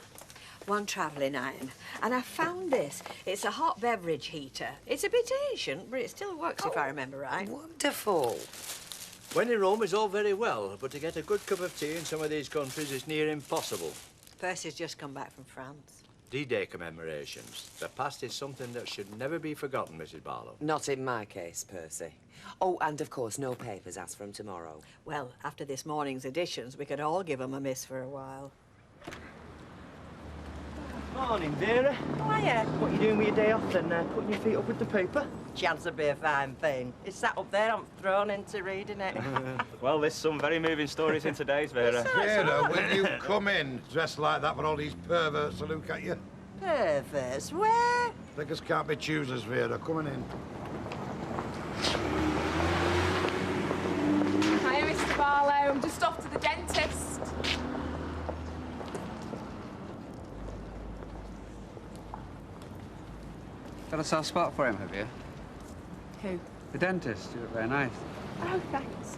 One travelling iron. And I found this. It's a hot beverage heater. It's a bit ancient, but it still works if I remember right. Wonderful. When in Rome is all very well, but to get a good cup of tea in some of these countries is near impossible. Percy's just come back from France. D-Day commemorations. The past is something that should never be forgotten, Mrs. Barlow. Not in my case, Percy. Oh, and of course, no papers asked from tomorrow. Well, after this morning's editions, we could all give 'em a miss for a while. Morning, Vera. Hiya. What are you doing with your day off then? Putting your feet up with the paper? Chance would be a fine thing. It's sat up there, I'm thrown into reading it. Well, there's some very moving stories in today's, Vera. Vera, will you come in dressed like that with all these perverts to look at you? Perverts? Where? Beggars can't be choosers, Vera. Coming in. Hiya, Mr. Barlow. I'm just off to the dentist. Got a soft spot for him, have you? Who? The dentist. You look very nice. Oh, thanks.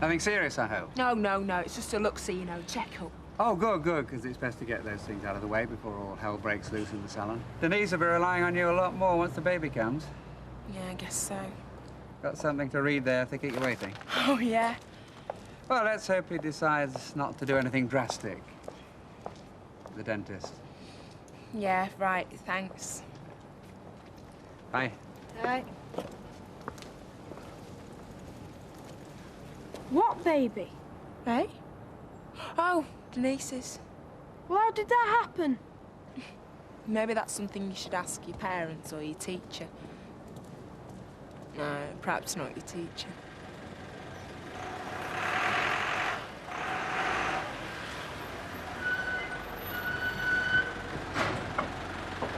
Nothing serious, I hope. No. It's just a look-see, you know, check-up. Oh, good, because it's best to get those things out of the way before all hell breaks loose in the salon. Denise will be relying on you a lot more once the baby comes. Yeah, I guess so. Got something to read there if they keep you waiting. Oh, yeah. Well, let's hope he decides not to do anything drastic. The dentist. Yeah, right, thanks. Bye. Right. What baby? Eh? Oh, Denise's. Well, how did that happen? Maybe that's something you should ask your parents or your teacher. No, perhaps not your teacher.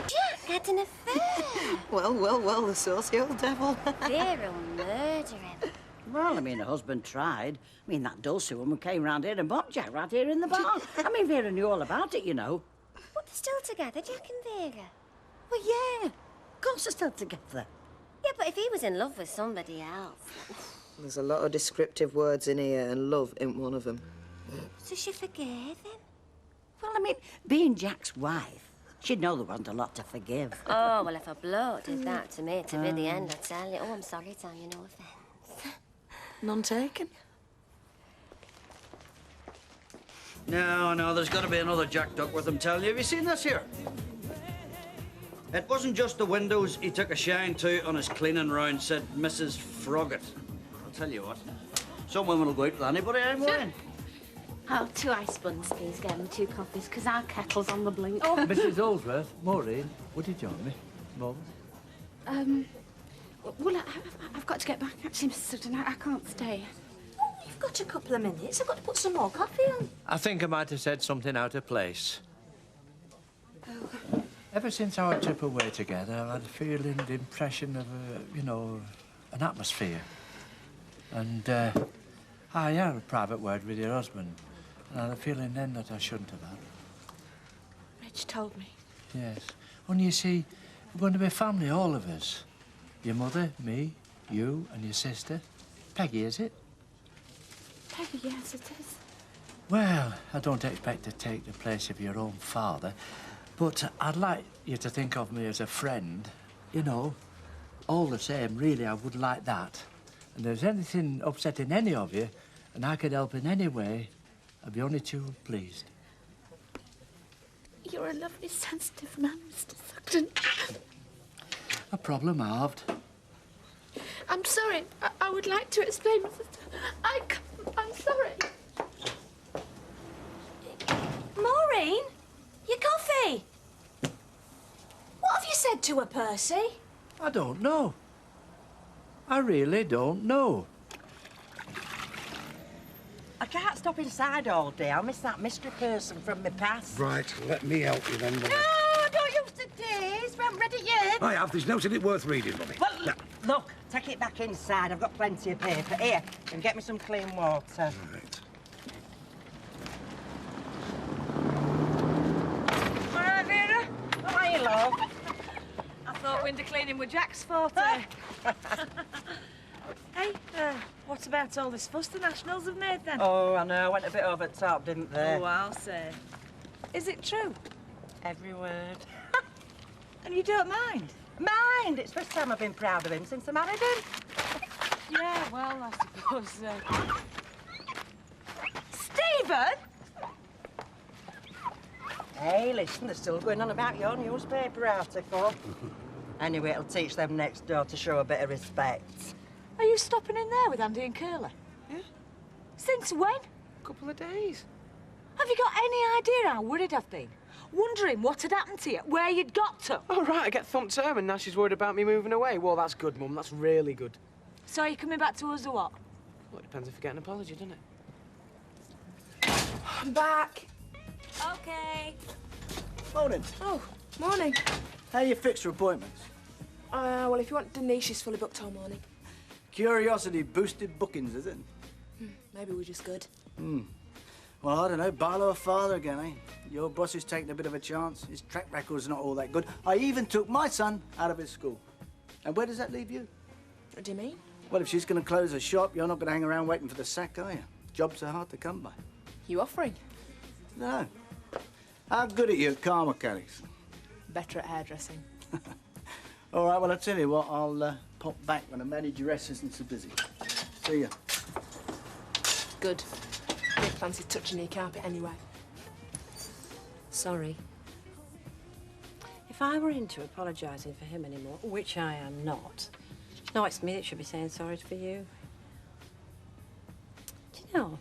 Jack had an affair. Well, the saucy old devil. Vera'll murder him. Well, I mean, her husband tried. I mean, that Dulcie woman came round here and bombed Jack right here in the bar. I mean, Vera knew all about it, you know. But they're still together, Jack and Vera. Well, yeah. Of course they're still together. Yeah, but if he was in love with somebody else... There's a lot of descriptive words in here, and love ain't one of them. So she forgave him? Well, I mean, being Jack's wife, she'd know there wasn't a lot to forgive. Oh, well, if a bloke did that to me, to be the end, I'd tell you. Oh, I'm sorry, Tanya, no offence. None taken? No, there's got to be another Jack Duckworth, I'm telling you. Have you seen this here? It wasn't just the windows he took a shine to on his cleaning round, said Mrs. Froggatt. I'll tell you what, some women will go out with anybody, I'm worrying. Oh, 2 ice buns, please, Gavin, 2 coffees, because our kettle's on the blink. Oh. Mrs. Oldsworth, Maureen, would you join me? Mum? Well, I've got to get back, actually, Mr. Sutton. I can't stay. Oh, you've got a couple of minutes. I've got to put some more coffee on. I think I might have said something out of place. Ever since our trip away together, I've had a feeling, the impression of, you know, an atmosphere. And I had a private word with your husband, and I had a feeling then that I shouldn't have had. Rich told me. Yes. Only you see, we're going to be family, all of us. Your mother, me, you, and your sister. Peggy, is it? Peggy, yes, it is. Well, I don't expect to take the place of your own father, but I'd like you to think of me as a friend. You know, all the same, really, I would like that. And if there's anything upsetting any of you, and I could help in any way, I'd be only too pleased. You're a lovely, sensitive man, Mr. Sutton. A problem halved. I'm sorry. I would like to explain, Mr. Sutton. I'm sorry. Maureen, your coffee. What have you said to her, Percy? I don't know. I really don't know. I can't stop inside all day. I'll miss that mystery person from my past. Right, let me help you then, Mummy. No, don't use the days. We haven't read it yet. I have. There's nothing worth reading, Mummy. Well, look, take it back inside. I've got plenty of paper. Here, and get me some clean water. Right. All right, Vera? How are you, love? I thought window cleaning were Jack's forte. Hey, what about all this fuss the Nationals have made, then? Oh, I know. Went a bit over the top, didn't they? Oh, I'll say. Is it true? Every word. And you don't mind? Mind! It's the first time I've been proud of him since I married him. Yeah, well, I suppose... Stephen! Hey, listen, they're still going on about your newspaper article. Anyway, it'll teach them next door to show a bit of respect. Are you stopping in there with Andy and Curly? Yeah. Since when? A couple of days. Have you got any idea how worried I've been? Wondering what had happened to you, where you'd got to. Oh, right, I get thumped her and now she's worried about me moving away. Well, that's good, Mum. That's really good. So you're coming back to us or what? Well, it depends if you get an apology, doesn't it? I'm back. OK. Morning. Oh, morning. How you fix your appointments? Well, if you want Denise, she's fully booked all morning. Curiosity boosted bookings, is it? Maybe we're just good. Well, I don't know. Barlow a father again, eh? Your boss is taking a bit of a chance. His track record's not all that good. I even took my son out of his school. And where does that leave you? What do you mean? Well, if she's going to close her shop, you're not going to hang around waiting for the sack, are you? Jobs are hard to come by. You offering? No. How good at you at car mechanics? Better at hairdressing. All right, well, I'll tell you what. I'll pop back when the manageress isn't so busy. See ya. Good. Don't fancy touching your carpet anyway. Sorry. If I were into apologising for him anymore, which I am not, no, it's me that should be saying sorry for you. Do you know,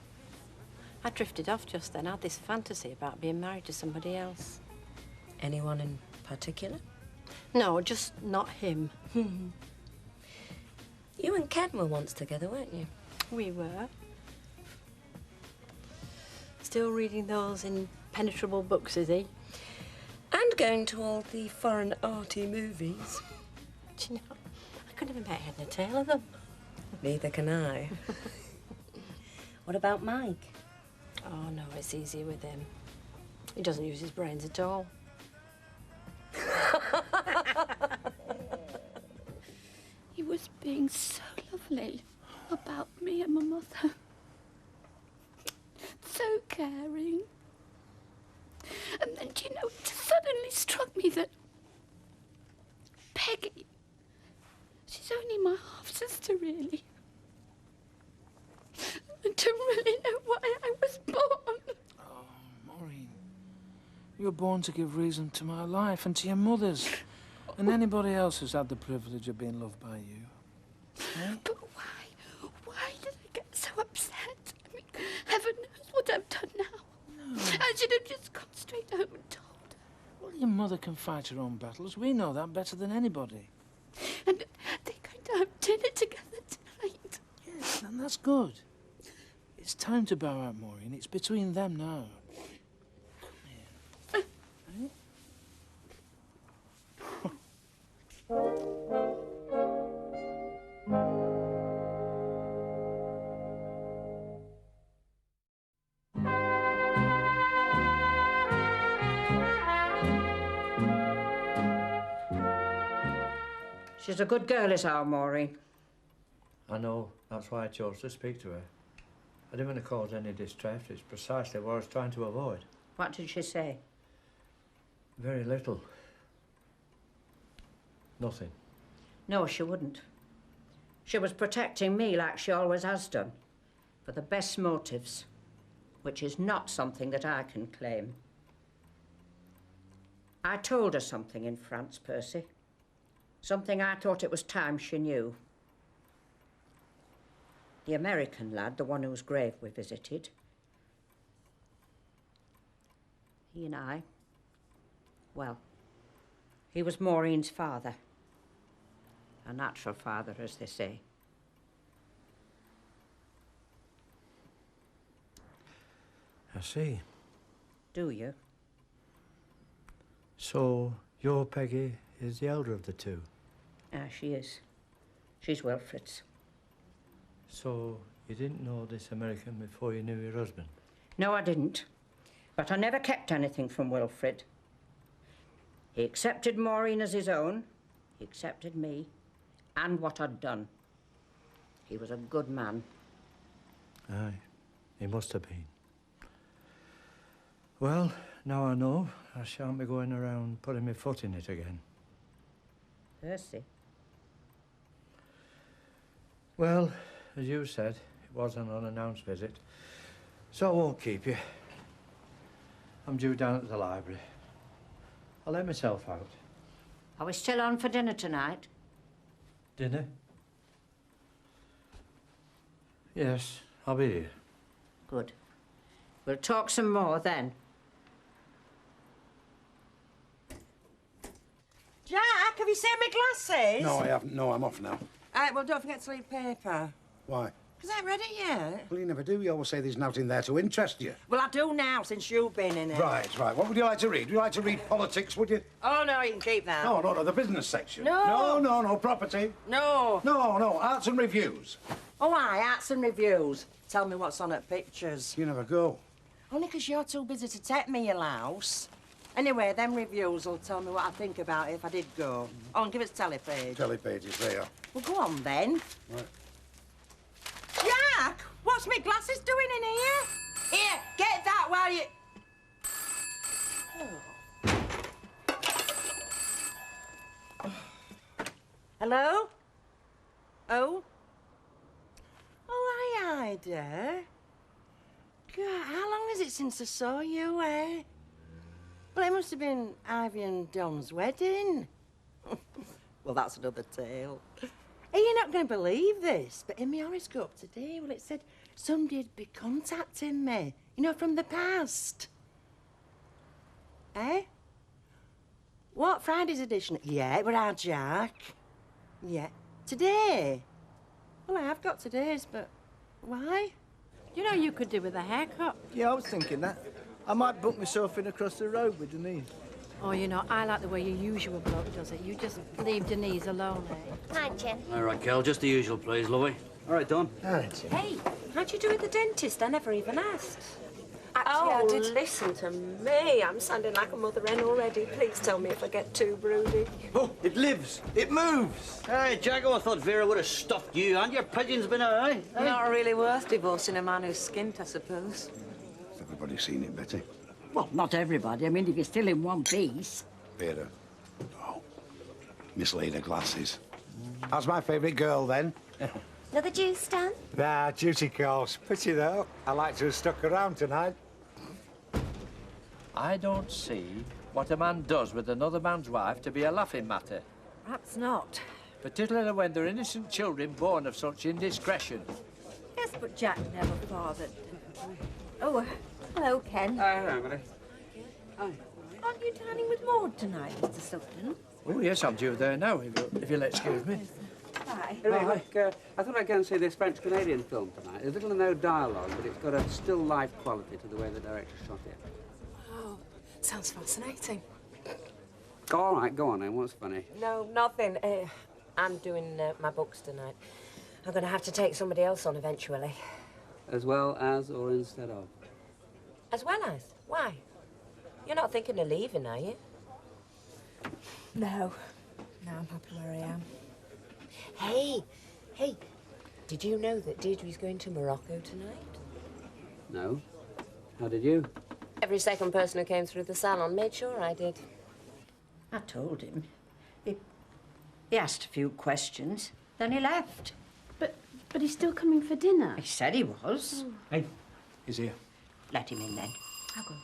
I drifted off just then. I had this fantasy about being married to somebody else. Anyone in particular? No, just not him. You and Ken were once together, weren't you? We were. Still reading those impenetrable books, is he? And going to all the foreign arty movies. Do you know, I couldn't even make head nor tail of them. Neither can I. What about Mike? Oh, no, it's easier with him. He doesn't use his brains at all. He was being so lovely about me and my mother. So caring. And then, do you know, it suddenly struck me that Peggy, she's only my half-sister, really. I don't really know why I was born. Maureen, you were born to give reason to my life and to your mother's. And anybody else who's had the privilege of being loved by you. Eh? But why? Why did I get so upset? I mean, heaven knows what I've done now. I should have just gone straight home and told her. Well, your mother can fight her own battles. We know that better than anybody. And they're going to have dinner together tonight. Yes, and that's good. It's time to bow out, Maureen. It's between them now. Come here. Eh? She's a good girl, is our Maureen. I know. That's why I chose to speak to her. I didn't want to cause any distress. It's precisely what I was trying to avoid. What did she say? Very little. Nothing. No, she wouldn't. She was protecting me like she always has done, for the best motives, which is not something that I can claim. I told her something in France, Percy. Something I thought it was time she knew. The American lad, the one whose grave we visited, he and I, well, he was Maureen's father. A natural father, as they say. I see. Do you? So, your Peggy is the elder of the two? Ah, she is. She's Wilfred's. So, you didn't know this American before you knew your husband? No, I didn't. But I never kept anything from Wilfred. He accepted Maureen as his own. He accepted me and what I'd done. He was a good man. Aye, he must have been. Well, now I know. I shan't be going around putting my foot in it again. Percy? Well, as you said, it was an unannounced visit, so I won't keep you. I'm due down at the library. I'll let myself out. Are we still on for dinner tonight? Dinner? Yes, I'll be here. Good. We'll talk some more then. Jack, have you seen my glasses? No, I haven't. No, I'm off now. Well, don't forget to leave paper. Why? Because I haven't read it yet. Well, you never do. You always say there's nothing there to interest you. Well, I do now, since you've been in it. Right, right. What would you like to read? Would you like to read politics, would you? Oh, no, you can keep that. No, no, the business section. No. No, property. No. No, arts and reviews. Oh, aye, arts and reviews. Tell me what's on at pictures. You never go. Only 'cause you're too busy to take me your louse. Anyway, them reviews will tell me what I think about it if I did go. Oh, and give us telepage. Telepages, there. Well, go on then. Right. Jack, what's my glasses doing in here? Here, get that while you... Oh. Hello? Oh? Oh, aye, Ida. God, how long is it since I saw you, eh? Well, it must have been Ivy and Don's wedding. Well, that's another tale. Hey, you're not going to believe this, but in my horoscope today, well, it said somebody'd be contacting me, you know, from the past. Eh? What, Friday's edition? Yeah, it were our Jack. Yeah. Today? Well, I have got today's, but why? You know you could do with a haircut. Yeah, I was thinking that. I might book myself in across the road with Denise. Oh, you know, I like the way your usual bloke does it. You just leave Denise alone, eh? Hi, Jim. All right, Kel, just the usual, please, lovey. All right, Dawn. All right, Jim. Hey, how'd you do at the dentist? I never even asked. Actually, I did. Listen to me. I'm sounding like a mother hen already. Please tell me if I get too broody. Oh, it lives. It moves. Hey, Jacko, I thought Vera would have stuffed you, and your pigeon's been all right. Hey? Not really worth divorcing a man who's skint, I suppose. Has everybody seen it, Betty? Well, not everybody. I mean, if you're still in one piece. Vera. Oh. Miss Lena Glasses. That's my favourite girl, then. Another juice, Stan? Nah, duty calls. Pity though. I like to have stuck around tonight. I don't see what a man does with another man's wife to be a laughing matter. Perhaps not. Particularly when they're innocent children born of such indiscretion. Yes, but Jack never fathered. Oh, hello, Ken. Hello, Emily. Hi. Aren't you dining with Maud tonight, Mr. Sutton? Oh, yes, I'm due there now, if you'll excuse me. Hi. Anyway, look, I thought I'd go and see this French-Canadian film tonight. There's little or no dialogue, but it's got a still-life quality to the way the director shot it. Oh, sounds fascinating. All right, go on then. What's funny? No, nothing. I'm doing my books tonight. I'm going to have to take somebody else on eventually. As well as or instead of? As well as? Why? You're not thinking of leaving, are you? No. No, I'm happy where I am. Hey, did you know that Deirdre's going to Morocco tonight? No. How did you? Every second person who came through the salon made sure I did. I told him. He asked a few questions, then he left. But he's still coming for dinner. He said he was. Hey, he's here. Let him in then. I'll go.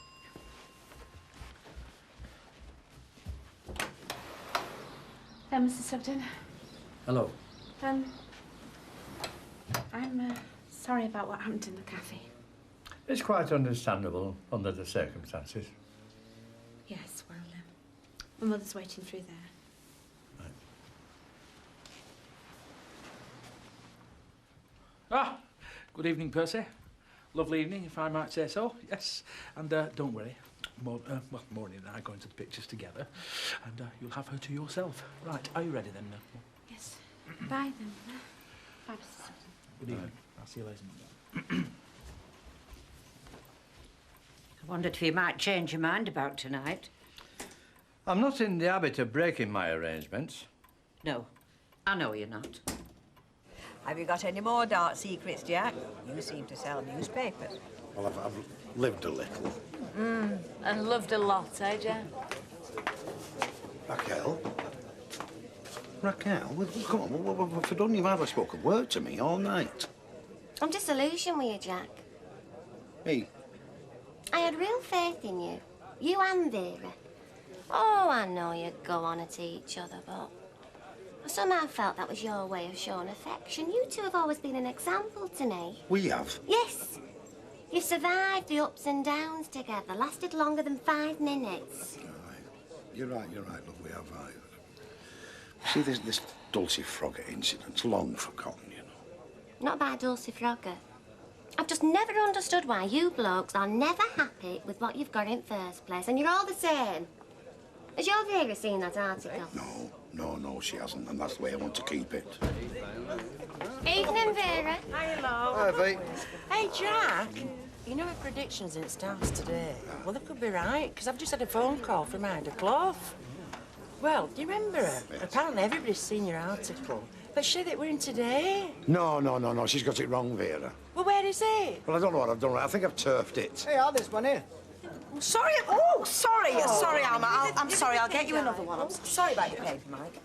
Mr. Sugden. Hello. I'm sorry about what happened in the cafe. It's quite understandable under the circumstances. Yes, well, my mother's waiting through there. Ah, good evening, Percy. Lovely evening, if I might say so. Yes, and don't worry. Maureen and I are going to the pictures together, and you'll have her to yourself. Right, are you ready then? Yes. Bye then. Bye, Mr. Sutton. Good evening. I'll see you later. I wondered if you might change your mind about tonight. I'm not in the habit of breaking my arrangements. No, I know you're not. Have you got any more dark secrets, Jack? You seem to sell newspapers. Well, I've lived a little. And loved a lot, eh, Jack? Raquel? Raquel, well, come on, what have you done? You've hardly spoken a word to me all night. I'm disillusioned with you, Jack. Me? I had real faith in you. You and Vera. Oh, I know you go on at each other, but I somehow felt that was your way of showing affection. You two have always been an example to me. We have? Yes. You've survived the ups and downs together, lasted longer than 5 minutes. You're right, love, we have. See, this Dulcie Frogger incident's long forgotten, you know. Not by Dulcie Frogger. I've just never understood why you blokes are never happy with what you've got in first place, and you're all the same. Has your Vera seen that article? No, she hasn't, and that's the way I want to keep it. Evening, Vera. Hello. Hi, Vee. Hey, Jack. You know her predictions in starts today? Well, they could be right, because I've just had a phone call from Ida Clough. Well, do you remember her? Yes. Apparently everybody's seen your article. But she that we're in today? No, she's got it wrong, Vera. Well, where is it? Well, I don't know what I've done right. I think I've turfed it. Hey, there's one here. Sorry. Oh, sorry. Sorry, Alma. I'm sorry. I'll get you another one. I'm sorry about your paper, Mike.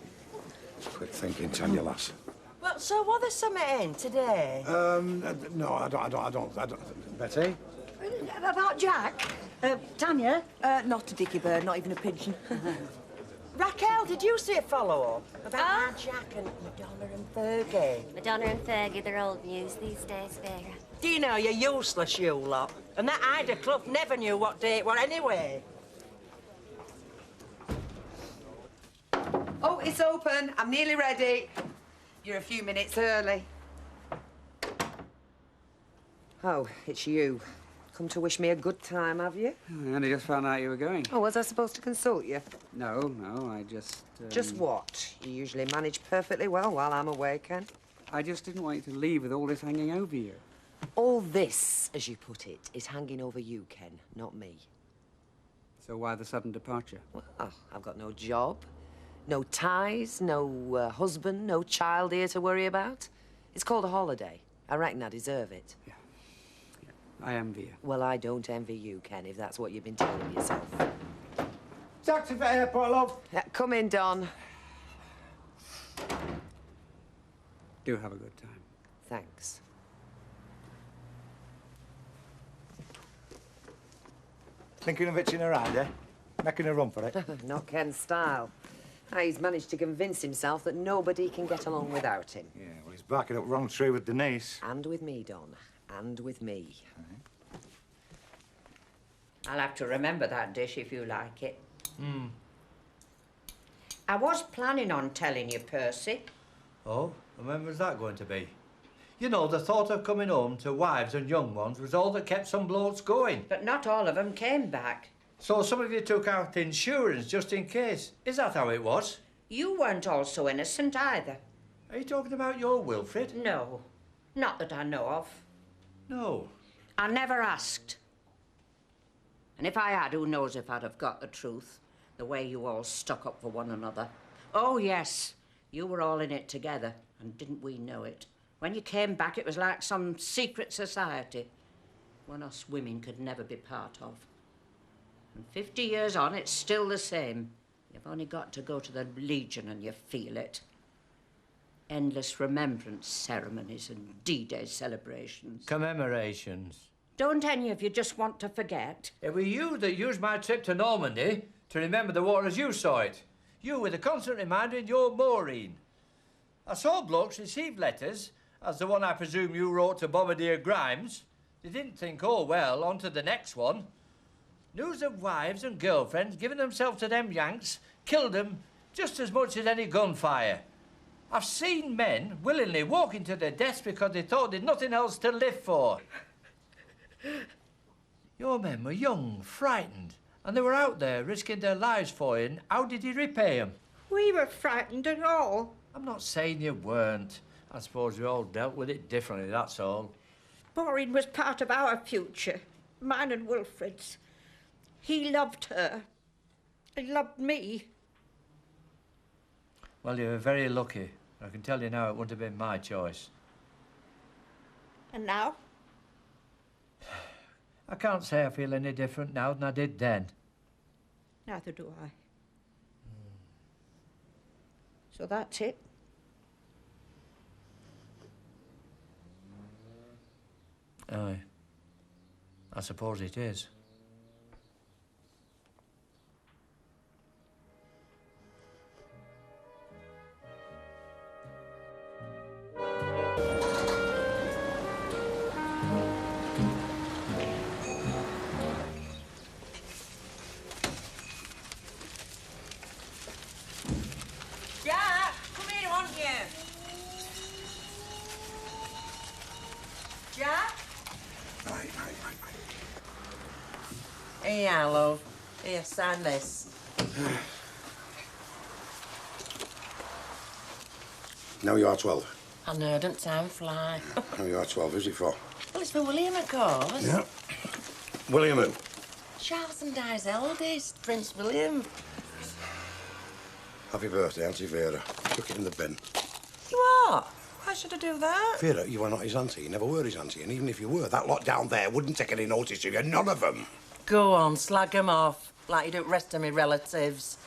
Quick thinking, Tanya, lass. Well, so what are the summit in today? No, I don't. Betty? About Jack? Tanya? Not a dicky bird, not even a pigeon. Raquel, did you see a follow-up about our Jack and Madonna and Fergie? Madonna and Fergie, they're old news these days, Vera. Do you know, you're useless, you lot. And that Ida Clough never knew what day it was anyway. Oh, it's open. I'm nearly ready. You're a few minutes early. Oh, it's you. Come to wish me a good time, have you? I only just found out you were going. Oh, was I supposed to consult you? No, I just... Just what? You usually manage perfectly well while I'm away, Ken. I just didn't want you to leave with all this hanging over you. All this, as you put it, is hanging over you, Ken, not me. So why the sudden departure? Well, I've got no job, no ties, no husband, no child here to worry about. It's called a holiday. I reckon I deserve it. Yeah. I envy you. Well, I don't envy you, Ken, if that's what you've been telling yourself. Taxi for airport, love. Come in, Don. Do have a good time. Thanks. Thinking of hitching a ride, eh? Making a run for it? Not Ken's style. He's managed to convince himself that nobody can get along without him. Yeah, well, he's barking up wrong tree with Denise. And with me, Don. And with me. I'll have to remember that dish if you like it. Hmm. I was planning on telling you, Percy. Oh, and when was that going to be? You know, the thought of coming home to wives and young ones was all that kept some blokes going. But not all of them came back. So some of you took out insurance just in case. Is that how it was? You weren't all so innocent either. Are you talking about your Wilfred? No, not that I know of. No. I never asked. And if I had, who knows if I'd have got the truth, the way you all stuck up for one another. Oh, yes, you were all in it together, and didn't we know it? When you came back, it was like some secret society, one us women could never be part of. And 50 years on, it's still the same. You've only got to go to the Legion and you feel it. Endless remembrance ceremonies and D-Day celebrations. Commemorations. Don't any of you just want to forget? It was you that used my trip to Normandy to remember the war as you saw it. You with a constant reminder in your Maureen. I saw blokes receive letters, as the one I presume you wrote to Bombardier Grimes. They didn't think, oh, well, on to the next one. News of wives and girlfriends giving themselves to them Yanks killed them just as much as any gunfire. I've seen men willingly walking to their deaths because they thought they'd nothing else to live for. Your men were young, frightened, and they were out there risking their lives for you, and how did you repay them? We were frightened at all. I'm not saying you weren't. I suppose we all dealt with it differently, that's all. Maureen was part of our future, mine and Wilfred's. He loved her. He loved me. Well, you were very lucky. I can tell you now it wouldn't have been my choice. And now? I can't say I feel any different now than I did then. Neither do I. So that's it. Aye. I suppose it is. Jack, come here, won't you? Jack? Here, love. Here, sign this. Now you are 12. I know, don't time fly. Now you are 12. Who's it for? Well, it's for William, of course. Yeah. William who? Charles and Di's eldest, Prince William. Happy birthday, Auntie Vera. Chuck it in the bin. You what? Why should I do that? Vera, you are not his auntie. You never were his auntie. And even if you were, that lot down there wouldn't take any notice of you. None of them. Go on, slag 'em off, like you do the rest of me relatives.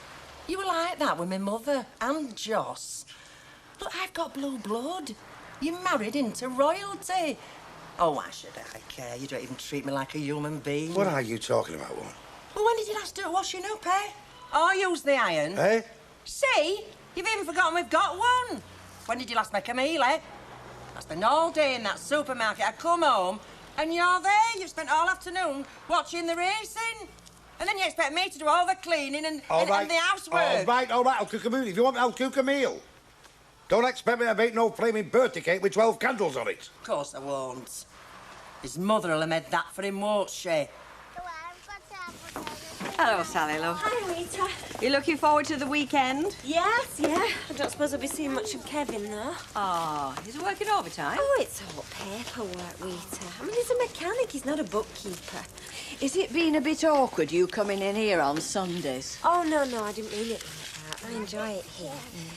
You were like that with my mother and Joss. Look, I've got blue blood. You're married into royalty. Oh, why should I care? You don't even treat me like a human being. What are you talking about, woman? Well, when did you last do it washing up, eh? Or use the iron? Eh? See? You've even forgotten we've got one. When did you last make a meal, eh? I spent all day in that supermarket. I come home and you're there. You've spent all afternoon watching the racing. And then you expect me to do all the cleaning and the housework. All right, I'll cook a meal. If you want, I'll cook a meal. Don't expect me to make no flaming birthday cake with 12 candles on it. Of course I won't. His mother'll have made that for him, won't she? Hello, Sally, love. Hi, Rita. You looking forward to the weekend? Yes, yeah. I don't suppose I'll be seeing much of Kevin, though. Oh, he's working overtime? Oh, it's all paperwork, Rita. I mean, he's a mechanic, he's not a bookkeeper. Is it been a bit awkward, you coming in here on Sundays? Oh, no, I didn't mean it like that. I enjoy it here.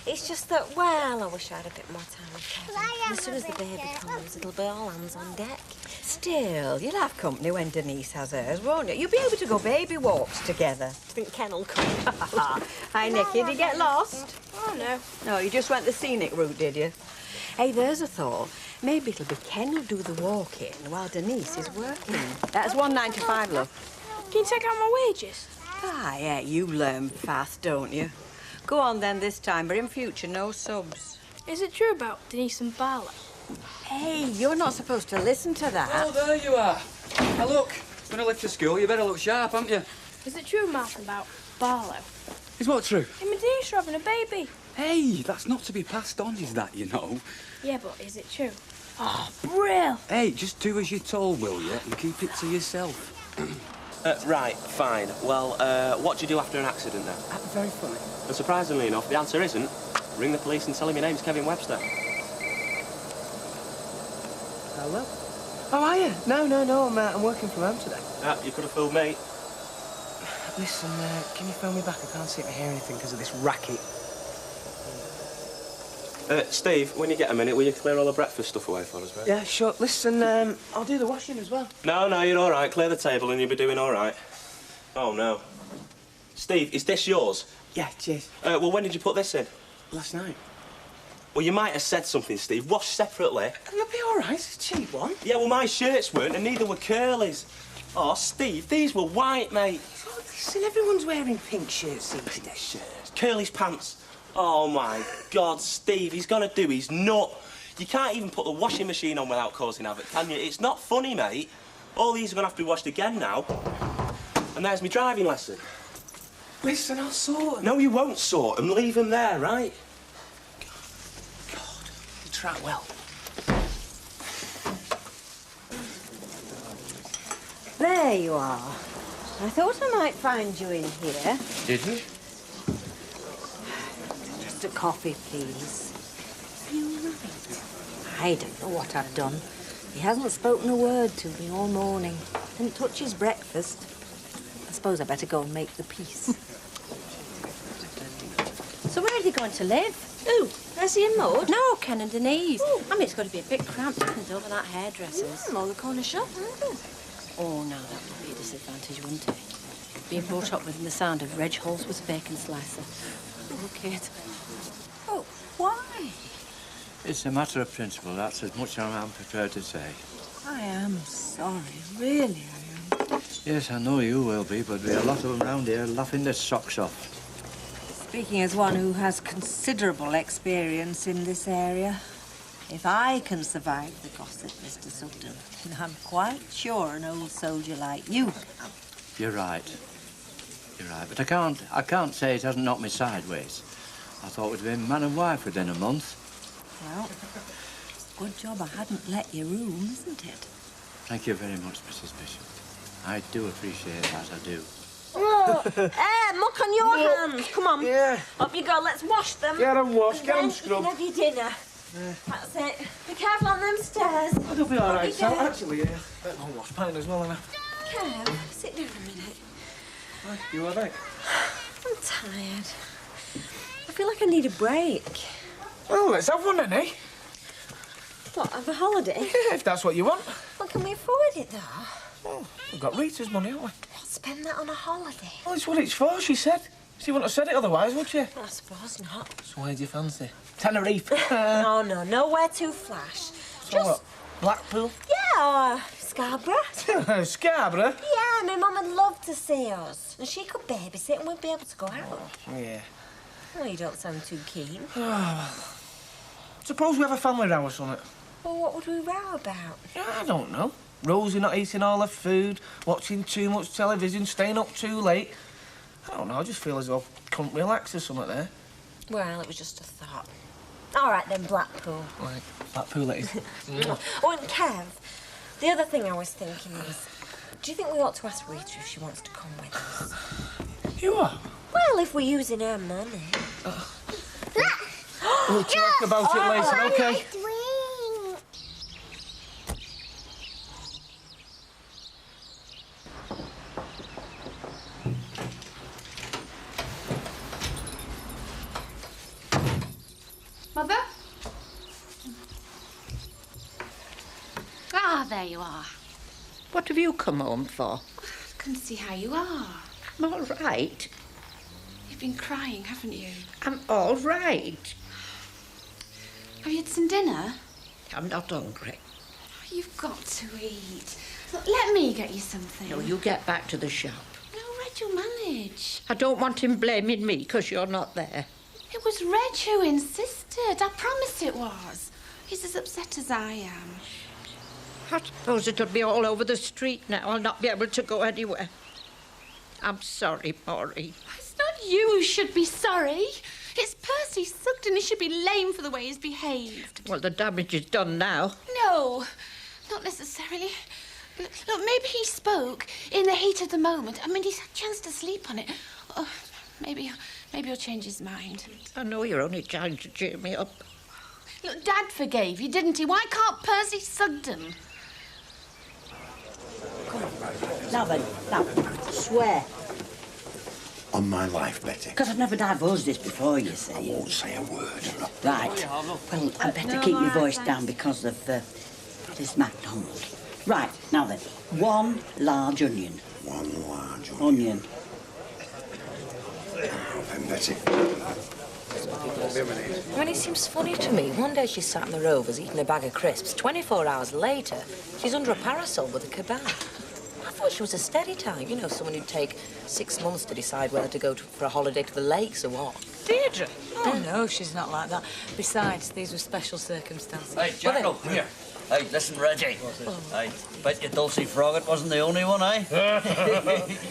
It's just that, well, I wish I had a bit more time with Kevin. As soon as the baby comes, it'll be all hands on deck. Still, you'll have company when Denise has hers, won't you? You'll be able to go baby walks together. I think Ken will come. Hi, Nicky. Did you get lost? Oh, no. No, you just went the scenic route, did you? Hey, there's a thought. Maybe it'll be Ken who'll do the walking while Denise is working. That's $1.95, love. Can you take out my wages? Ah, yeah, you learn fast, don't you? Go on then this time, but in future, no subs. Is it true about Denise and Barlow? Hey, you're not supposed to listen to that. Oh, there you are. Now look, when I left for school, you better look sharp, haven't you? Is it true, Martin, about Barlow? Is what true? Him and Denise are having a baby. Hey, that's not to be passed on, is that, you know? Yeah, but is it true? Oh, brill! Hey, just do as you're told, will you? And keep it to yourself. Right, fine. Well, what do you do after an accident then? Very funny. And surprisingly enough, the answer isn't ring the police and tell him your name's Kevin Webster. Hello? Oh, are you? No, I'm working from home today. You could have fooled me. Listen, can you phone me back? I can't seem to hear anything because of this racket. Steve, when you get a minute, will you clear all the breakfast stuff away for us, mate? Yeah, sure. Listen, I'll do the washing as well. No, you're all right. Clear the table and you'll be doing all right. Oh, no. Steve, is this yours? Yeah, cheers. Well, when did you put this in? Last night. Well, you might have said something, Steve. Wash separately. You'll be all right. It's a cheap one. Yeah, well, my shirts weren't, and neither were Curly's. Oh, Steve, these were white, mate. Listen, everyone's wearing pink shirts these days. Curly's pants. Oh, my God, Steve, he's gonna do his nut. You can't even put the washing machine on without causing havoc, can you? It's not funny, mate. All these are gonna have to be washed again now. And there's my driving lesson. Listen, I'll sort them. No, you won't sort them. Leave them there, right? God, you try well. There you are. I thought I might find you in here. Did you? Just a coffee, please. You right? I don't know what I've done. He hasn't spoken a word to me all morning. Didn't touch his breakfast. I suppose I better go and make the peace. So where are they going to live? Who? Leslie and Maud? No, Ken and Denise. I mean, it's got to be a bit cramped, isn't it, over that hairdresser's? Or the corner shop, either. Oh, no, that would be a disadvantage, wouldn't it? Being brought up within the sound of Reg Holsworth's bacon slicer. Poor kid. Oh, why? It's a matter of principle. That's as much as I'm prepared to say. I am sorry, really I am. Yes, I know you will be, but there'll be a lot of them round here laughing their socks off. Speaking as one who has considerable experience in this area, if I can survive the gossip, Mr. Sutton, then I'm quite sure an old soldier like you can. You're right. You're right, but I can't say it hasn't knocked me sideways. I thought we'd been man and wife within a month. Well, good job I hadn't let you room, isn't it? Thank you very much, Mrs. Bishop. I do appreciate that, I do. Oh, muck on your hands. Come on. Yeah. Up you go. Let's wash them. Get them washed, get them You scrubbed. can have your dinner. That's it. Be careful on them stairs. It'll be all Up right, you Sal. go. Actually, yeah. Better not wash mine as well, innit? Kev, sit down a minute. You all right? I'm tired. I feel like I need a break. Well, let's have one then, eh? What, have a holiday? Yeah, if that's what you want. Well, can we afford it, though? Oh, we've got Rita's money, haven't we? What, spend that on a holiday? Well, it's what it's for, she said. She wouldn't have said it otherwise, would she? I suppose not. So where do you fancy? Tenerife. No, nowhere too flash. So what? Blackpool? Yeah, or Scarborough. Scarborough? Yeah, my mum would love to see us. And she could babysit and we'd be able to go out. Yeah. Well, you don't sound too keen. Suppose we have a family row or something. Well, what would we row about? Yeah, I don't know. Rosie not eating all her food, watching too much television, staying up too late. I don't know, I just feel as though I couldn't relax or something there. Well, it was just a thought. All right, then, Blackpool. Like, Blackpool it is. Oh, and Kev, The other thing I was thinking is, do you think we ought to ask Rita if she wants to come with us? You are? Well, if we're using her money. We'll talk about it later, OK? Mother? Ah, there you are. What have you come home for? Come to see how you are. I'm all right. You've been crying, haven't you? I'm all right. Have you had some dinner? I'm not hungry. You've got to eat. Look, let me get you something. No, you get back to the shop. No, Reg will manage. I don't want him blaming me because you're not there. It was Reg who insisted. I promised it was. He's as upset as I am. I suppose it'll be all over the street now. I'll not be able to go anywhere. I'm sorry, Maury. It's not you who should be sorry. It's Percy Sugden. He should be lame for the way he's behaved. Well, the damage is done now. No, not necessarily. Look, maybe he spoke in the heat of the moment. I mean, he's had a chance to sleep on it. Oh, maybe he'll change his mind. I know you're only trying to cheer me up. Look, Dad forgave you, didn't he? Why can't Percy Sugden? Now then, now, swear. On my life, Betty. Because I've never divulged this before, you see. I won't say a word. Right. Well, I better keep my voice down because of this MacDonald. Right, now then, 1 large onion. 1 large onion. Then, Betty. I mean, it seems funny to me. One day she's sat in the Rovers eating a bag of crisps. 24 hours later, she's under a parasol with a kebab. I thought she was a steady type, you know, someone who'd take 6 months to decide whether to go for a holiday to the lakes or what. Deirdre? Oh, no, she's not like that. Besides, these were special circumstances. Hey, Jackal, come here. Hey, listen, Reggie. I bet you Dulcie Froggatt wasn't the only one, eh?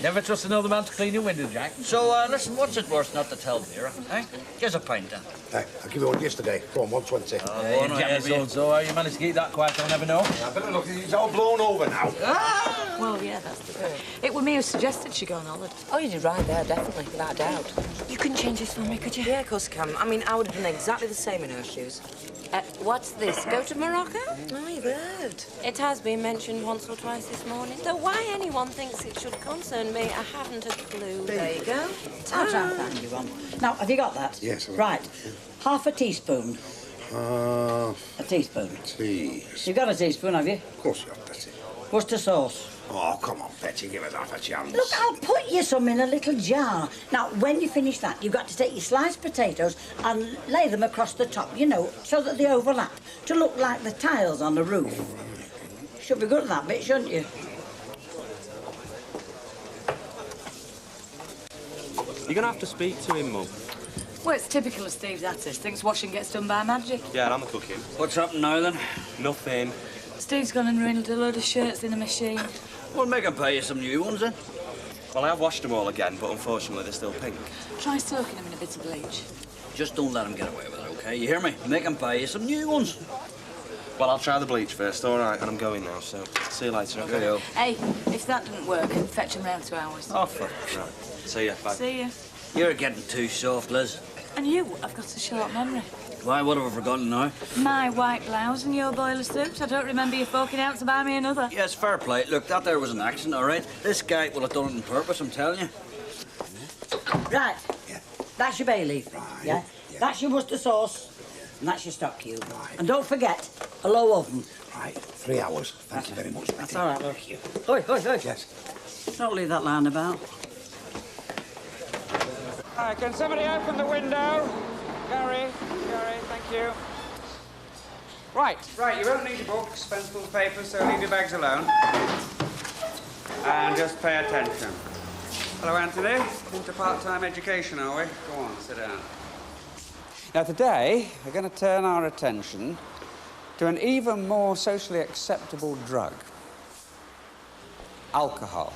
Never trust another man to clean your window, Jack. So, listen, what's it worth not to tell Vera, eh? Give us a pint, then. Hey, I'll give you one yesterday. Go on, 120. So how you managed to keep that quiet, I'll never know. I better look, it's all blown over now. Well, yeah, that's the thing. It was me who suggested she go on holiday. Oh, you did right there, definitely, without a doubt. You couldn't change this for me, could you? Yeah, of course I can. I mean, I would have done exactly the same in her shoes. What's this? Go to Morocco? Oh, you've heard. It has been mentioned once or twice this morning. Though why anyone thinks it should concern me, I haven't a clue. There you go. I'll try and find you one. Now, have you got that? Yes, I've Right. Half a teaspoon. A teaspoon. You've got a teaspoon, have you? Of course you have, Betty. Worcester sauce. Oh, come on, Betty, give us half a chance. Look, I'll put you some in a little jar. Now, when you finish that, you've got to take your sliced potatoes and lay them across the top, you know, so that they overlap, to look like the tiles on the roof. Should be good at that bit, shouldn't you? You're going to have to speak to him, Mum. Well, it's typical of Steve's artist. Thinks washing gets done by magic. Yeah, I'm cooking. What's happened now, then? Nothing. Steve's gone and ruined a load of shirts in a machine. Well, make him pay you some new ones, then. Well, I have washed them all again, but unfortunately they're still pink. Try soaking them in a bit of bleach. Just don't let him get away with it, OK? You hear me? Make him pay you some new ones. Well, I'll try the bleach first, all right, and I'm going now, so see you later, OK? Yo. Hey, if that didn't work, fetch him round to ours. Oh, fuck. Right. See ya, bye. See ya. You're getting too soft, Liz. And you, I've got a short memory. Why, what have I forgotten now? My white blouse and your boiler suit. I don't remember you forking out to buy me another. Yes, fair play. Look, that there was an accident, all right? This guy will have done it on purpose, I'm telling you. Right. That's your bay leaf. Yeah? That's your Worcester sauce. And that's your stock cube. And don't forget, a low oven. Right, 3 hours. Thank you very much, Betty. That's all right, look. Oi, oi, oi. Yes. Don't leave that lying about. Can somebody open the window? Gary, thank you. Right, you won't need your books, pencils, papers, so leave your bags alone. And just pay attention. Hello, Anthony. Into part-time education, are we? Go on, sit down. Now, today, we're going to turn our attention to an even more socially acceptable drug. Alcohol.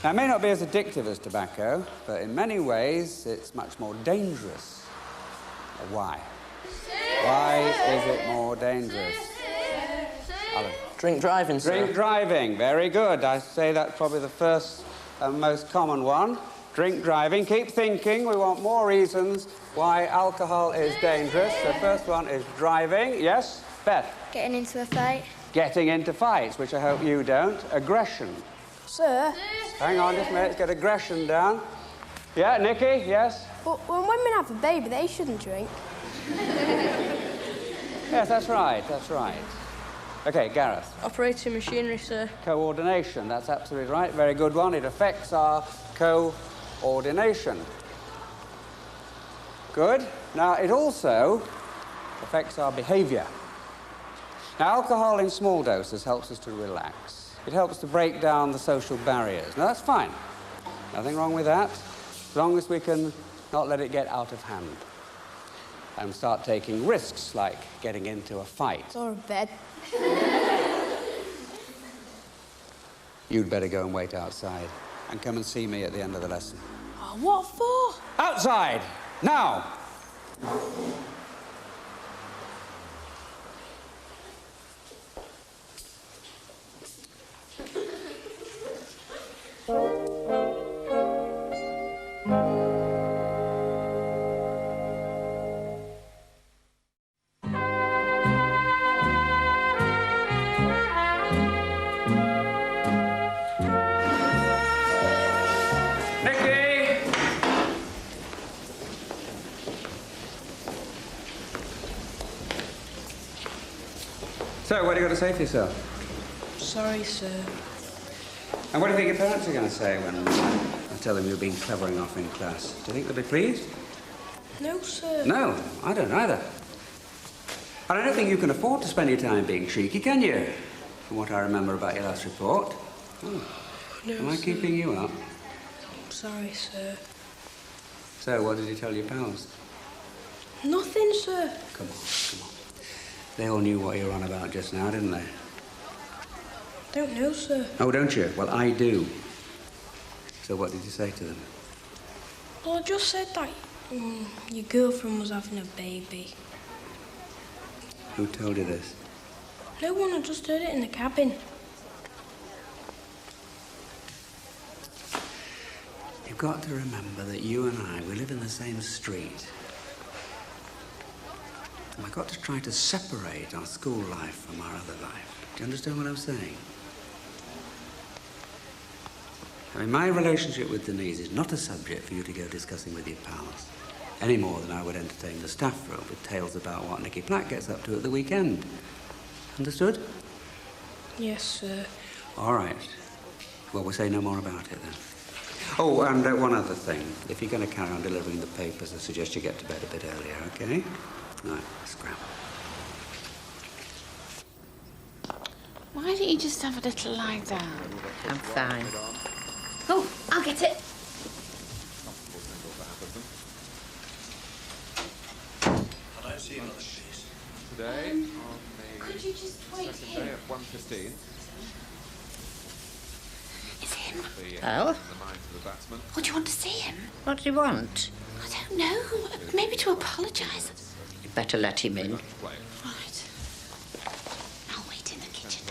Now, it may not be as addictive as tobacco, but in many ways, it's much more dangerous. Why? Why is it more dangerous? Alan. Drink driving, sir. Drink driving, very good. I say that's probably the first and most common one. Drink driving. Keep thinking. We want more reasons why alcohol is dangerous. The first one is driving. Yes, Beth? Getting into a fight. Getting into fights, which I hope you don't. Aggression. Sir? Hang on just a minute. Let's get aggression down. Yeah, Nikki, yes? But when women have a baby, they shouldn't drink. Yes, that's right, that's right. OK, Gareth. Operating machinery, sir. Coordination, that's absolutely right. Very good one. It affects our coordination. Good. Now, it also affects our behaviour. Now, alcohol in small doses helps us to relax. It helps to break down the social barriers. Now, that's fine. Nothing wrong with that, as long as we can not let it get out of hand and start taking risks, like getting into a fight. Or a bed. You'd better go and wait outside and come and see me at the end of the lesson. Oh, what for? Outside! Now! So, what are you going to say for yourself? Sorry, sir. And what do you think your parents are going to say when I tell them you've been clevering off in class? Do you think they'll be pleased? No, sir. No, I don't either. And I don't think you can afford to spend your time being cheeky, can you? From what I remember about your last report. Oh. No, Am I sir. keeping you up? Sorry, sir. So, what did you tell your pals? Nothing, sir. Come on, come on. They all knew what you were on about just now, didn't they? Don't know, sir. Oh, don't you? Well, I do. So what did you say to them? Well, I just said that your girlfriend was having a baby. Who told you this? No one, I just heard it in the cabin. You've got to remember that you and I, we live in the same street. And I've got to try to separate our school life from our other life. Do you understand what I'm saying? I mean, my relationship with Denise is not a subject for you to go discussing with your pals, any more than I would entertain the staff room with tales about what Nicky Platt gets up to at the weekend. Understood? Yes, sir. All right. Well, we'll say no more about it then. Oh, and one other thing. If you're going to carry on delivering the papers, I suggest you get to bed a bit earlier, OK? Right, scrap. Why don't you just have a little lie down? I'm fine. Oh, I'll get it. Can I see another, please? Today, Could you just wait second day here? at 1:15. It's him. Oh? In the minds of the batsman. What do you want to see him? What do you want? I don't know. Maybe to apologise. You better let him in. Right. I'll wait in the kitchen.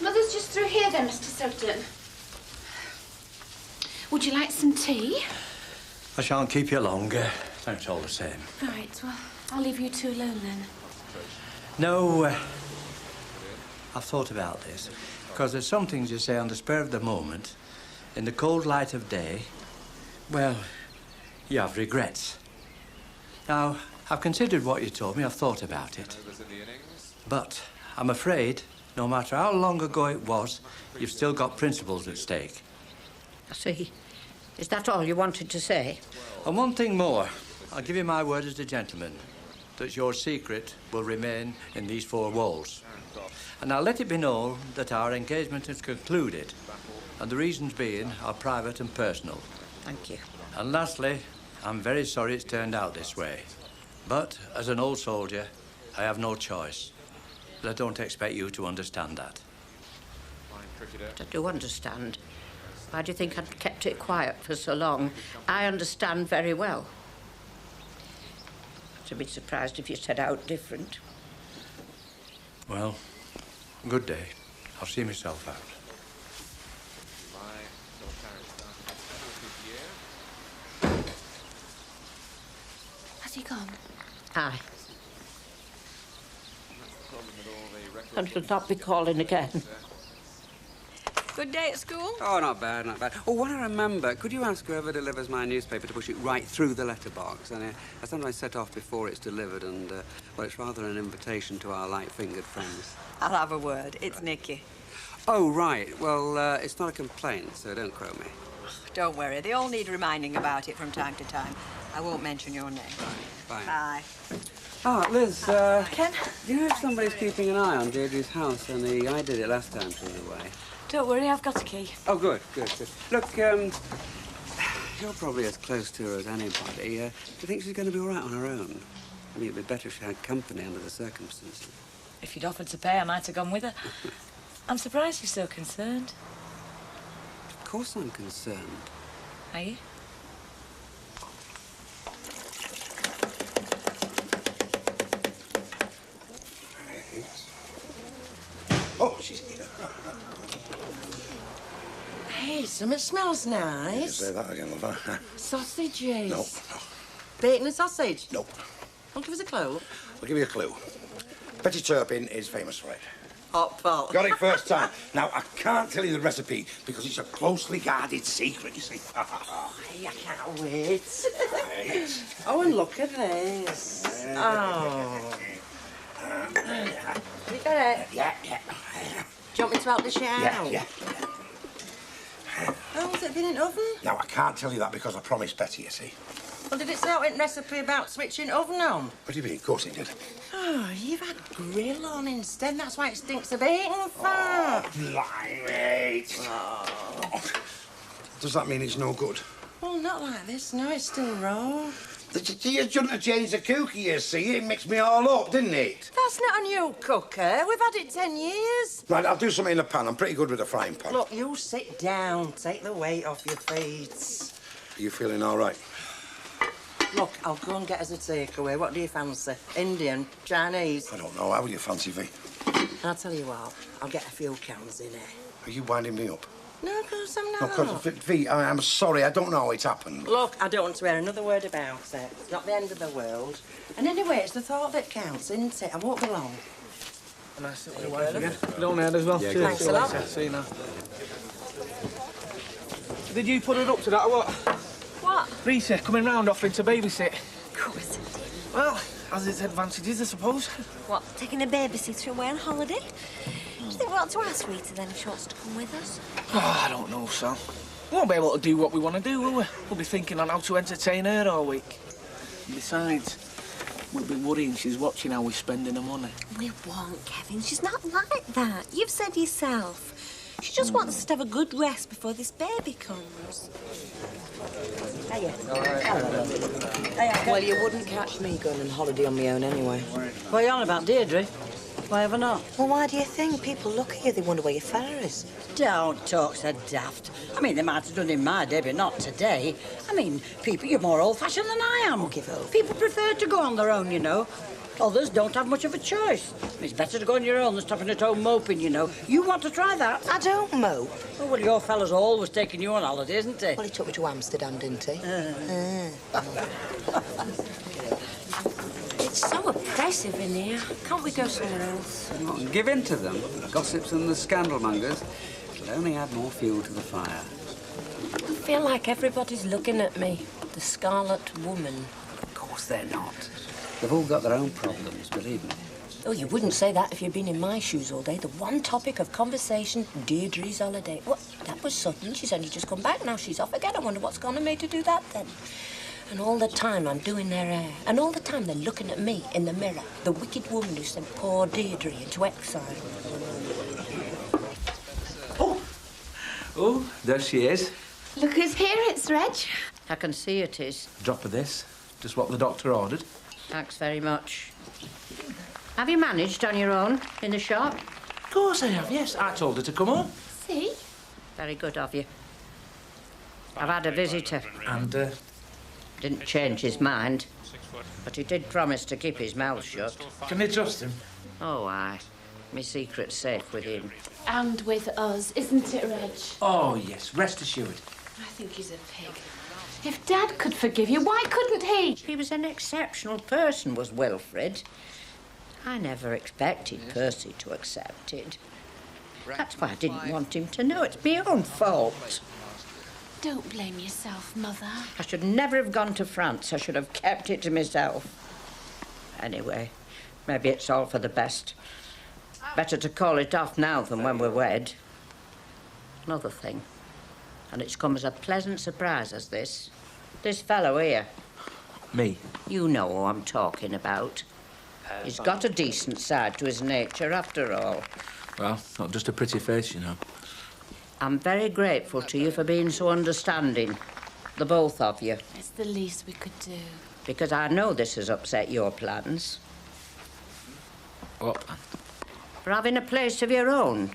Mother's just through here then, Mr. Sugden. Would you like some tea? I shan't keep you long. Thanks all the same. Right, well, I'll leave you two alone then. No, I've thought about this. Because there's some things you say on the spur of the moment, in the cold light of day, well, you have regrets. Now, I've considered what you told me, I've thought about it. But I'm afraid, no matter how long ago it was, you've still got principles at stake. I see. Is that all you wanted to say? And one thing more. I'll give you my word as a gentleman that your secret will remain in these four walls. And I'll let it be known that our engagement is concluded, and the reasons being are private and personal. Thank you. And lastly, I'm very sorry it's turned out this way. But as an old soldier, I have no choice. But I don't expect you to understand that. I do understand. Why do you think I'd kept it quiet for so long? I understand very well. I'd be surprised if you said out different. Well, good day. I'll see myself out. Has he gone? Aye. And should not be calling again. Good day at school? Oh, not bad, not bad. Oh, what I remember, could you ask whoever delivers my newspaper to push it right through the letterbox? And I sometimes set off before it's delivered, and, well, it's rather an invitation to our light-fingered friends. I'll have a word. It's Nicky. Oh, right. Well, it's not a complaint, so don't quote me. Don't worry. They all need reminding about it from time to time. I won't mention your name. Bye. Bye. Ah, Liz, Ken? do you know if somebody's keeping an eye on Deirdre's house? Only I did it last time she was away. Don't worry, I've got a key. Oh, good, good, good. Look, you're probably as close to her as anybody. Do you think she's going to be all right on her own? I mean, it'd be better if she had company under the circumstances. If you'd offered to pay, I might have gone with her. I'm surprised you're so concerned. Of course I'm concerned. Are you? Oh, she's here. Hey, something smells nice. Say that again, love. Sausages. No, no. Bacon and sausage? No. Don't give us a clue. I'll give you a clue. Betty Turpin is famous for it. Hot pot. Got it first time. Now, I can't tell you the recipe because it's a closely guarded secret, you see. Hey, I can't wait. Right. Oh, and look at this. Oh. Have you got it? Yeah, yeah. Do you want me to help dish it out? Yeah. Oh, has it been in oven? Now, I can't tell you that because I promised Betty, you see. Well, did it say out in recipe about switching oven on? What do you mean? Of course it did. Oh, you've had grill on instead. That's why it stinks of bacon fat. Blimey. Oh. Does that mean it's no good? Well, not like this. No, it's still raw. You shouldn't have changed the cooker, you see. It mixed me all up, didn't it? That's not a new cooker. We've had it 10 years. Right, I'll do something in the pan. I'm pretty good with a frying pan. Look, you sit down. Take the weight off your feet. Are you feeling all right? Look, I'll go and get us a takeaway. What do you fancy? Indian? Chinese? I don't know. How will you fancy, V? I'll tell you what. I'll get a few cans in here. Are you winding me up? No, of course I'm No, not. because, V, I'm sorry. I don't know how it's happened. Look, I don't want to hear another word about it. It's not the end of the world. And anyway, it's the thought that counts, isn't it? I won't be long. Nice to meet your wife again. Long head as well. Yeah, Cheers. thanks a lot. See you now. Did you put it up to that or what? What? Rita coming round offering to babysit. Of course it did. Well, has its advantages, I suppose. What, taking a babysitter away on holiday? Do you think we ought to ask Rita then if she wants to come with us? Oh, I don't know, Sal. We won't be able to do what we want to do, will we? We'll be thinking on how to entertain her all week. And besides, we'll be worrying she's watching how we're spending her money. We won't, Kevin. She's not like that. You've said yourself. She just wants us to have a good rest before this baby comes. Hiya. Well, you wouldn't catch me going on holiday on my own anyway. What are you on about, Deirdre? Why ever not? Well, why do you think? People look at you, they wonder where your fire is. Don't talk so daft. I mean, they might have done in my day, but not today. I mean, people, you're more old-fashioned than I am. Give up. People prefer to go on their own, you know. Others don't have much of a choice. It's better to go on your own than stopping at home moping, you know. You want to try that? I don't mope. Oh, well, your fella's always taking you on holiday, isn't he? Well, he took me to Amsterdam, didn't he? It's so oppressive in here. Can't we go somewhere else? Not give in to them. The gossips and the scandalmongers will only add more fuel to the fire. I feel like everybody's looking at me. The Scarlet Woman. Of course they're not. They've all got their own problems, believe me. Oh, you wouldn't say that if you'd been in my shoes all day. The one topic of conversation, Deirdre's holiday. What? That was sudden. She's only just come back. Now she's off again. I wonder what's gone and made her do that then. And all the time I'm doing their hair. And all the time they're looking at me in the mirror. The wicked woman who sent poor Deirdre into exile. Oh, there she is. Look who's here, it's Reg. I can see it is. Drop of this. Just what the doctor ordered. Thanks very much. Have you managed on your own in the shop? Of course I have, yes. I told her to come on. See? Very good of you. I've had a visitor. And, Didn't change his mind, but he did promise to keep his mouth shut. Can they trust him? Oh, aye. My secret's safe with him. And with us, isn't it, Reg? Oh, yes, rest assured. I think he's a pig. If Dad could forgive you, why couldn't he? He was an exceptional person, was Wilfred. I never expected Percy to accept it. That's why I didn't want him to know. It's my own fault. Don't blame yourself, Mother. I should never have gone to France. I should have kept it to myself. Anyway, maybe it's all for the best. Better to call it off now than when we're wed. Another thing, and it's come as a pleasant surprise as this. This fellow here. Me? You know who I'm talking about. He's got a decent side to his nature, after all. Well, not just a pretty face, you know. I'm very grateful to you for being so understanding, the both of you. It's the least we could do. Because I know this has upset your plans. What? For having a place of your own.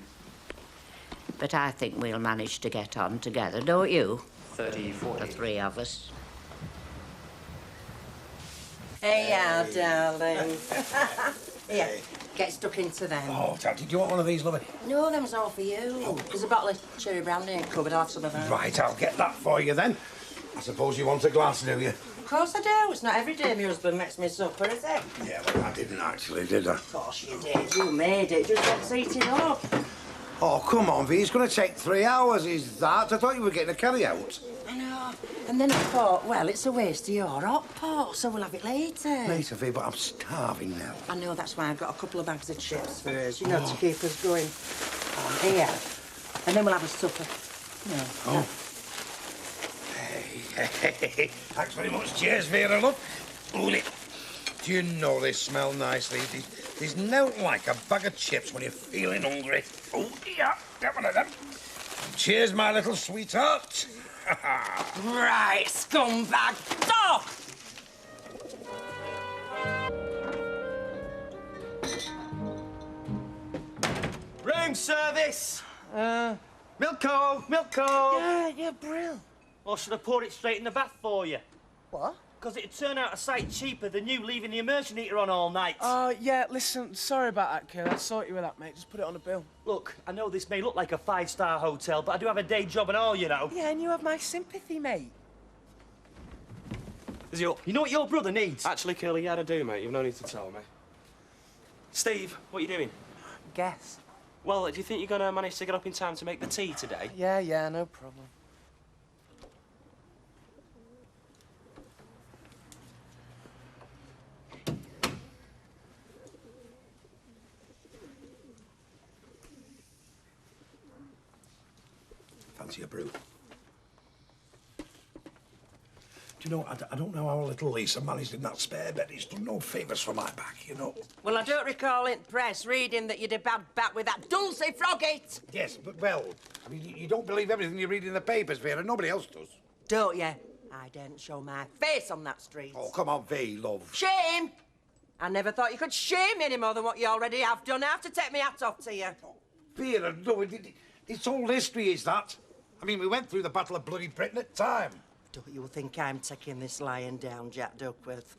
But I think we'll manage to get on together, don't you? 30, 40. The three of us. Hey, darling. Here, get stuck into them. Oh, Dad, did you want one of these, lovey? No, them's all for you. There's a bottle of cherry brandy in the cupboard. I'll have some of that. Right, I'll get that for you then. I suppose you want a glass, do you? Of course I do. It's not every day my husband makes me supper, is it? Yeah, well, I didn't actually, did I? Of course you did. You made it. Just let's eat it up. Oh, come on, V. It's going to take 3 hours, is that? I thought you were getting a carry-out. I know. And then I thought, well, it's a waste of your hot pot, so we'll have it later. Later, V, but I'm starving now. I know, that's why I've got a couple of bags of chips for us, you know, to keep us going. Here. And then we'll have a supper. No. Oh. Hey, thanks very much. Cheers, Vera, love. Ooh, do you know they smell nicely? There's nothing like a bag of chips when you're feeling hungry. Oh, yeah, get one of them. Cheers, my little sweetheart. Right, scumbag. Dog! Room service! Milko! Milko! Yeah, Brill. Or should I pour it straight in the bath for you? What? Because it'd turn out a sight cheaper than you leaving the immersion heater on all night. Oh, yeah, listen, sorry about that, kid. I'll sort you with that, mate. Just put it on a bill. Look, I know this may look like a 5-star hotel, but I do have a day job and all, you know. Yeah, and you have my sympathy, mate. Is he up? You know what your brother needs? Actually, Curly, yeah, I do, mate. You've no need to tell me. Steve, what are you doing? Guess. Well, do you think you're going to manage to get up in time to make the tea today? Yeah, no problem. Fancy a brew. Do you know, I don't know how little Lisa managed in that spare bed. It's done no favours for my back, you know. Well, I don't recall in the press reading that you'd a bad back with that Dulcie Froggit. Yes, but, well, I mean, you don't believe everything you read in the papers, Vera. Nobody else does. Don't you? I daren't show my face on that street. Oh, come on, V, love. Shame! I never thought you could shame me any more than what you already have done. I have to take my hat off to you. Vera, no, it's old history, is that? I mean, we went through the Battle of Bloody Britain at time. Don't you think I'm taking this lying down, Jack Duckworth?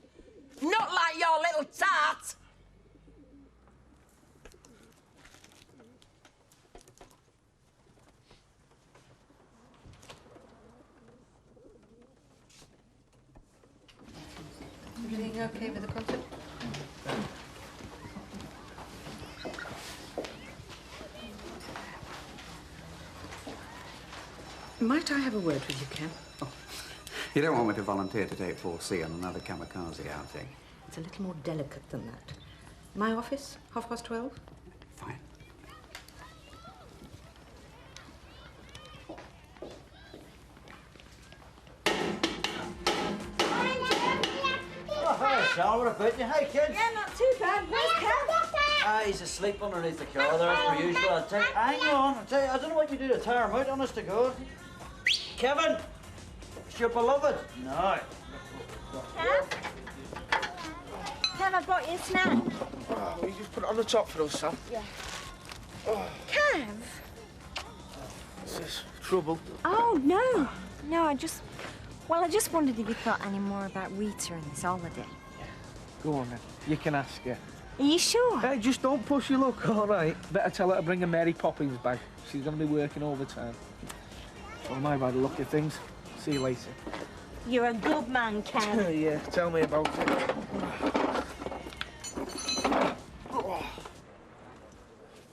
Not like your little tart! Everything okay with the concert? Might I have a word with you, Ken? You don't want me to volunteer to take 4C on another kamikaze outing? It's a little more delicate than that. My office, 12:30? Fine. Oh, hi, Sal. What about you? Hey, kids. Yeah, not too bad. Where's Ken? Ah, he's asleep underneath the car there, as per usual. Hang on. I don't know what you do to tire him out, honest to God. Kevin! It's your beloved. No. Ken, I brought you a snack. Oh, will you just put it on the top for us, Sam? Yeah. Oh, Kev? what's this? Trouble? Oh, no. No, I just wondered if you thought any more about Rita and this holiday. Go on, then. You can ask her. Are you sure? Hey, just don't push your luck, all right? Better tell her to bring a Mary Poppins bag. She's going to be working overtime. So am I by the look of things. See you later. You're a good man, Ken. Yeah, tell me about it.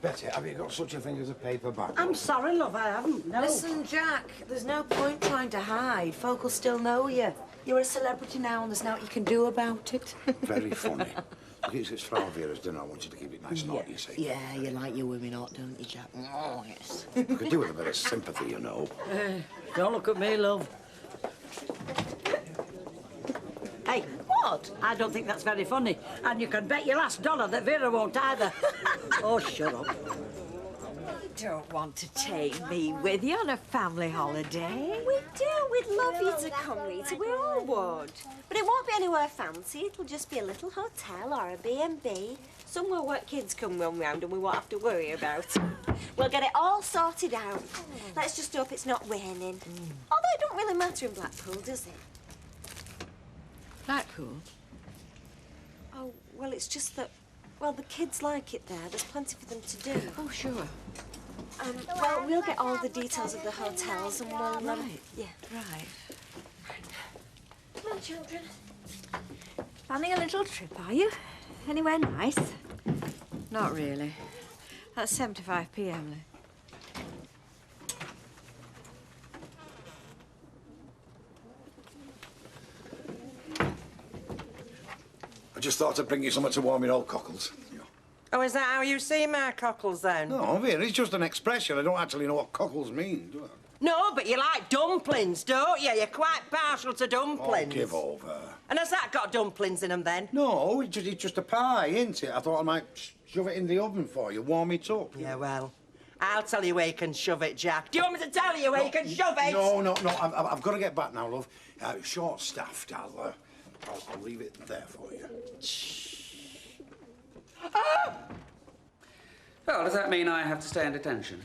Betty, have you got such a thing as a paper bag? I'm sorry, love, I haven't, no. Listen, Jack, there's no point trying to hide. Folk will still know you. You're a celebrity now and there's nothing you can do about it. Very funny. Look, it's Frau Vera's dinner. I want you to keep it nice and hot, you see. Yeah, you like your women hot, don't you, Jack? Oh, yes. You could do with a bit of sympathy, you know. Don't look at me, love. Hey, what? I don't think that's very funny. And you can bet your last dollar that Vera won't either. Oh, shut up. You don't want to take me with you on a family holiday? We do. We'd love you to come, Rita. We all would. But it won't be anywhere fancy. It'll just be a little hotel or a B&B. Somewhere where kids can run round and we won't have to worry about. We'll get it all sorted out. Let's just hope it's not raining. Although it don't really matter in Blackpool, does it? Blackpool? Oh, well, it's just that, well, the kids like it there. There's plenty for them to do. Oh, sure. Well, we'll get all the details of the hotels and we'll... Right. Yeah. Right. Come on, children. Planning a little trip, are you? Anywhere nice? Not really. That's 75p, Emily. I just thought I'd bring you something to warm your old cockles. Oh, is that how you see my cockles, then? No, Vera, it's just an expression. I don't actually know what cockles mean, do I? No, but you like dumplings, don't you? You're quite partial to dumplings. Oh, give over. And has that got dumplings in them, then? No, it's just a pie, isn't it? I thought I might shove it in the oven for you, warm it up. Yeah, well, I'll tell you where you can shove it, Jack. Do you want me to tell you where you can shove it? No, I've got to get back now, love. Short-staffed, I'll leave it there for you. Ah! Well, does that mean I have to stay in detention?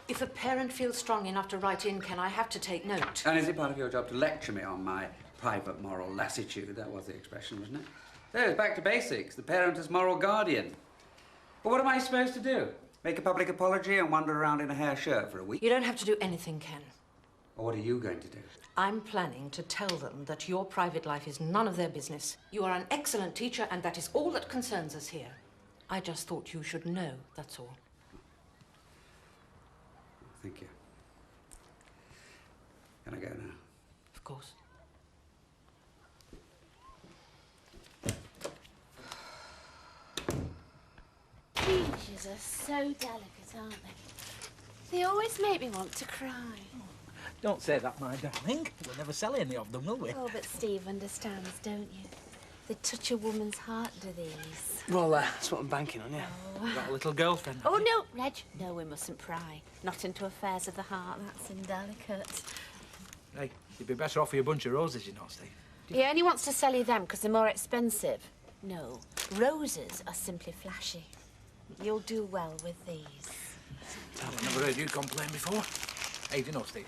If a parent feels strong enough to write in, Ken, I have to take note. And is it part of your job to lecture me on my private moral lassitude? That was the expression, wasn't it? So it's back to basics. The parent as moral guardian. But what am I supposed to do? Make a public apology and wander around in a hair shirt for a week? You don't have to do anything, Ken. Or what are you going to do? I'm planning to tell them that your private life is none of their business. You are an excellent teacher, and that is all that concerns us here. I just thought you should know, that's all. Thank you. Can I go now? Of course. Peaches are so delicate, aren't they? They always make me want to cry. Don't say that, my darling. We'll never sell any of them, will we? Oh, but Steve understands, don't you? They touch a woman's heart, do these? Well, that's what I'm banking on, yeah. Oh. Got a little girlfriend. Oh, no, Reg. No, we mustn't pry. Not into affairs of the heart. That's indelicate. Hey, you'd be better off with a bunch of roses, you know, Steve. He only wants to sell you them because they're more expensive. No, roses are simply flashy. You'll do well with these. I've never heard you complain before. Hey, do you know, Steve?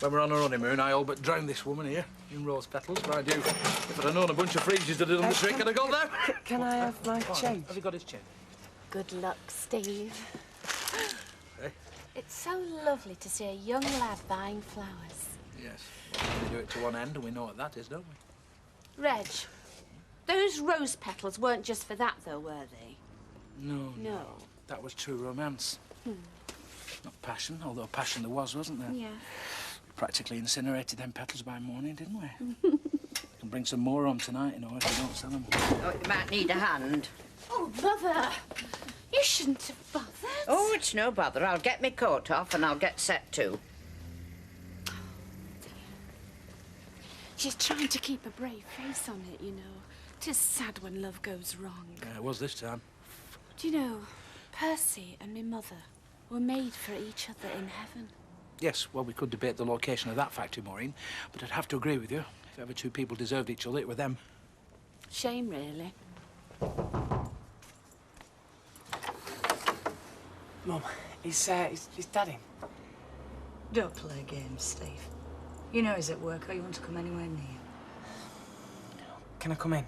When we're on our honeymoon, I all but drowned this woman here in rose petals, but I do. If I'd have known a bunch of freezes that had done the trick, I'd have got them. Can I have my change? Have you got his change? Good luck, Steve. Hey? It's so lovely to see a young lad buying flowers. Yes. We do it to one end, and we know what that is, don't we? Reg, those rose petals weren't just for that, though, were they? No. No. That was true romance. Hmm. Not passion, although passion there was, wasn't there? Yeah. We practically incinerated them petals by morning, didn't we? We can bring some more on tonight, you know, if we don't sell them. Oh, you might need a hand. Oh, Mother! You shouldn't have bothered. Oh, it's no bother. I'll get my coat off and I'll get set too. She's trying to keep a brave face on it, you know. 'Tis sad when love goes wrong. Yeah, it was this time. Do you know, Percy and my mother were made for each other in heaven. Yes, well, we could debate the location of that factory, Maureen, but I'd have to agree with you. If ever two people deserved each other, it were them. Shame, really. Mum, is Dad in? Don't play games, Steve. You know he's at work, or you want to come anywhere near. Can I come in?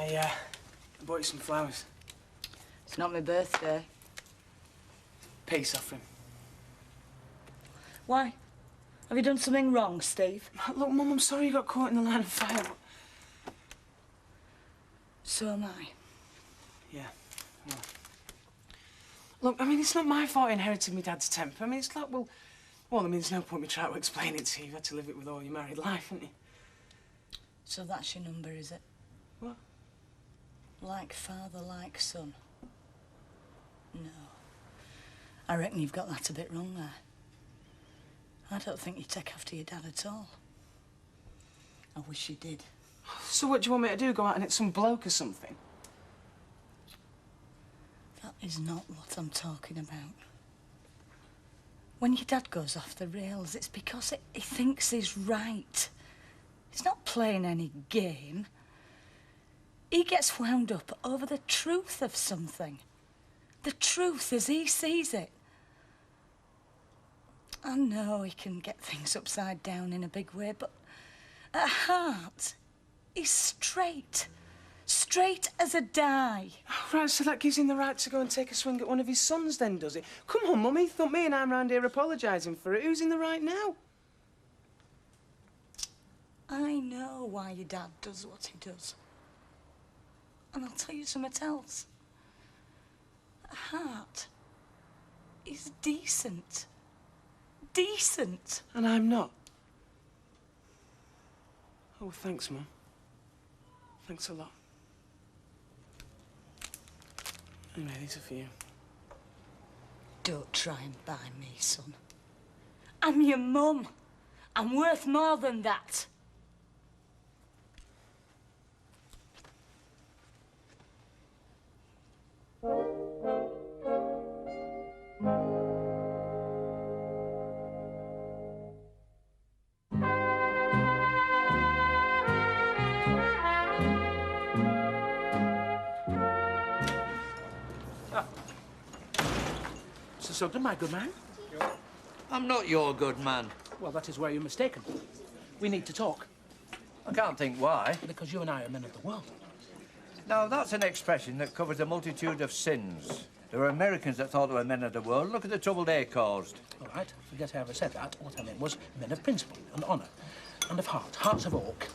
I bought you some flowers. It's not my birthday. Peace offering. Why? Have you done something wrong, Steve? Look, Mum, I'm sorry you got caught in the line of fire. So am I. Yeah. Well. Look, I mean, it's not my fault I inherited my dad's temper. I mean, it's like, well, I mean, there's no point me trying to explain it to you. You've had to live it with all your married life, haven't you? So that's your number, is it? What? Like father, like son. No. I reckon you've got that a bit wrong there. I don't think you take after your dad at all. I wish you did. So what do you want me to do? Go out and hit some bloke or something? That is not what I'm talking about. When your dad goes off the rails, it's because he thinks he's right. He's not playing any game. He gets wound up over the truth of something. The truth as he sees it. I know he can get things upside down in a big way, but at heart, he's straight. Straight as a die. Right, so that gives him the right to go and take a swing at one of his sons then, does it? Come on, Mum, he thumped me and I'm round here apologising for it. Who's in the right now? I know why your dad does what he does. And I'll tell you something else. At heart, he's decent. Decent. And I'm not. Oh, thanks, Mum. Thanks a lot. Anyway, these are for you. Don't try and buy me, son. I'm your mum. I'm worth more than that. So done, my good man. I'm not your good man. Well, that is where you're mistaken. We need to talk. I can't think why. Because you and I are men of the world. Now, that's an expression that covers a multitude of sins. There were Americans that thought they were men of the world. Look at the trouble they caused. All right, forget I ever said that. What I meant was men of principle and honour and of heart, hearts of oak.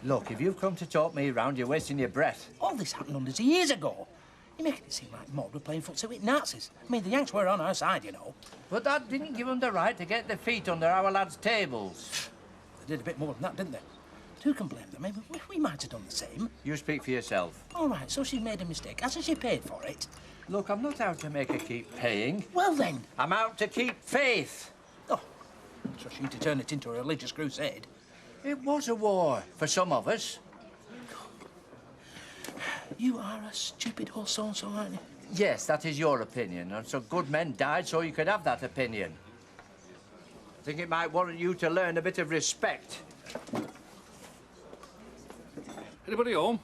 Look, if you've come to talk me round, you're wasting your breath. All this happened hundreds of years ago. You're making it seem like Maud were playing footsie with Nazis. I mean, the Yanks were on our side, you know. But that didn't give them the right to get their feet under our lads' tables. They did a bit more than that, didn't they? But who can blame them? I mean, we might have done the same. You speak for yourself. All right, so she made a mistake. Hasn't she paid for it? Look, I'm not out to make her keep paying. Well, then. I'm out to keep faith. Oh, so she to turn it into a religious crusade. It was a war for some of us. You are a stupid old so-and-so, aren't you? Yes, that is your opinion, and so good men died so you could have that opinion. I think it might warrant you to learn a bit of respect. Anybody home?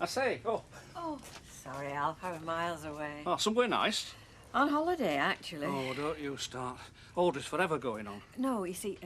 I say, oh. Oh, sorry, Alf, I'm miles away. Oh, somewhere nice. On holiday, actually. Oh, don't you start. Oldest forever going on. No, you see,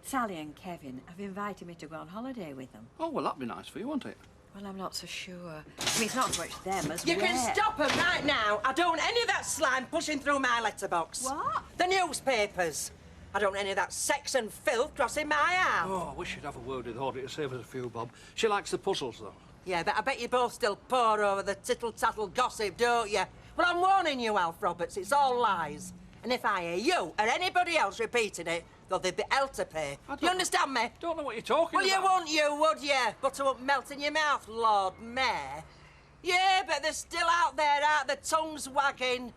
Sally and Kevin have invited me to go on holiday with them. Oh, well, that'd be nice for you, wouldn't it? Well, I'm not so sure. I mean, it's not so much them as You where. can stop them right now. I don't want any of that slime pushing through my letterbox. What? The newspapers. I don't want any of that sex and filth crossing my house. Oh, I wish you'd have a word with Audrey to save us a few, Bob. She likes the puzzles, though. Yeah, but I bet you both still pour over the tittle-tattle gossip, don't you? Well, I'm warning you, Alf Roberts, it's all lies. And if I hear you or anybody else repeating it, though they'd be hell to pay. You understand me? Don't know what you're talking about. about. Well, you wouldn't, would you? Butter won't melt in your mouth, Lord Mayor. Yeah, but they're still out there, aren't they? Tongues wagging.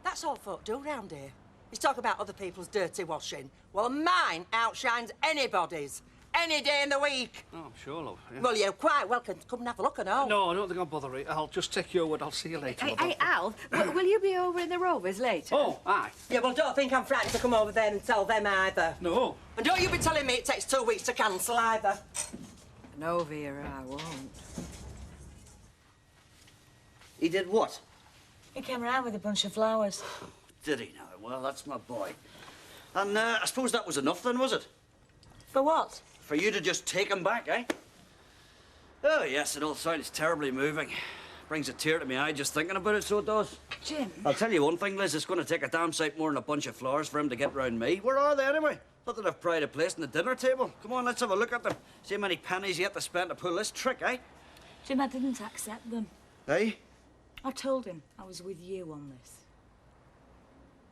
That's all folk do round here. You talk about other people's dirty washing. Well, mine outshines anybody's. Any day in the week. Oh, I'm sure, love. Yeah. Well, you're quite welcome to come and have a look and all. No, I don't think I'll bother it. I'll just take your word. I'll see you later. Hey, Alf, will you be over in the Rovers later? Oh, aye. Yeah, well, don't think I'm frightened to come over there and tell them either. No. And don't you be telling me it takes 2 weeks to cancel either. No, Vera, I won't. He did what? He came round with a bunch of flowers. Did he now? Well, that's my boy. And I suppose that was enough then, was it? For what? For you to just take him back, eh? Oh, yes, it all sounds terribly moving. Brings a tear to my eye just thinking about it, so it does. Jim. I'll tell you one thing, Liz, it's going to take a damn sight more than a bunch of flowers for him to get round me. Where are they, anyway? Not that I've pride of place on the dinner table. Come on, let's have a look at them. See how many pennies you have to spend to pull this trick, eh? Jim, I didn't accept them. Eh? I told him I was with you on this.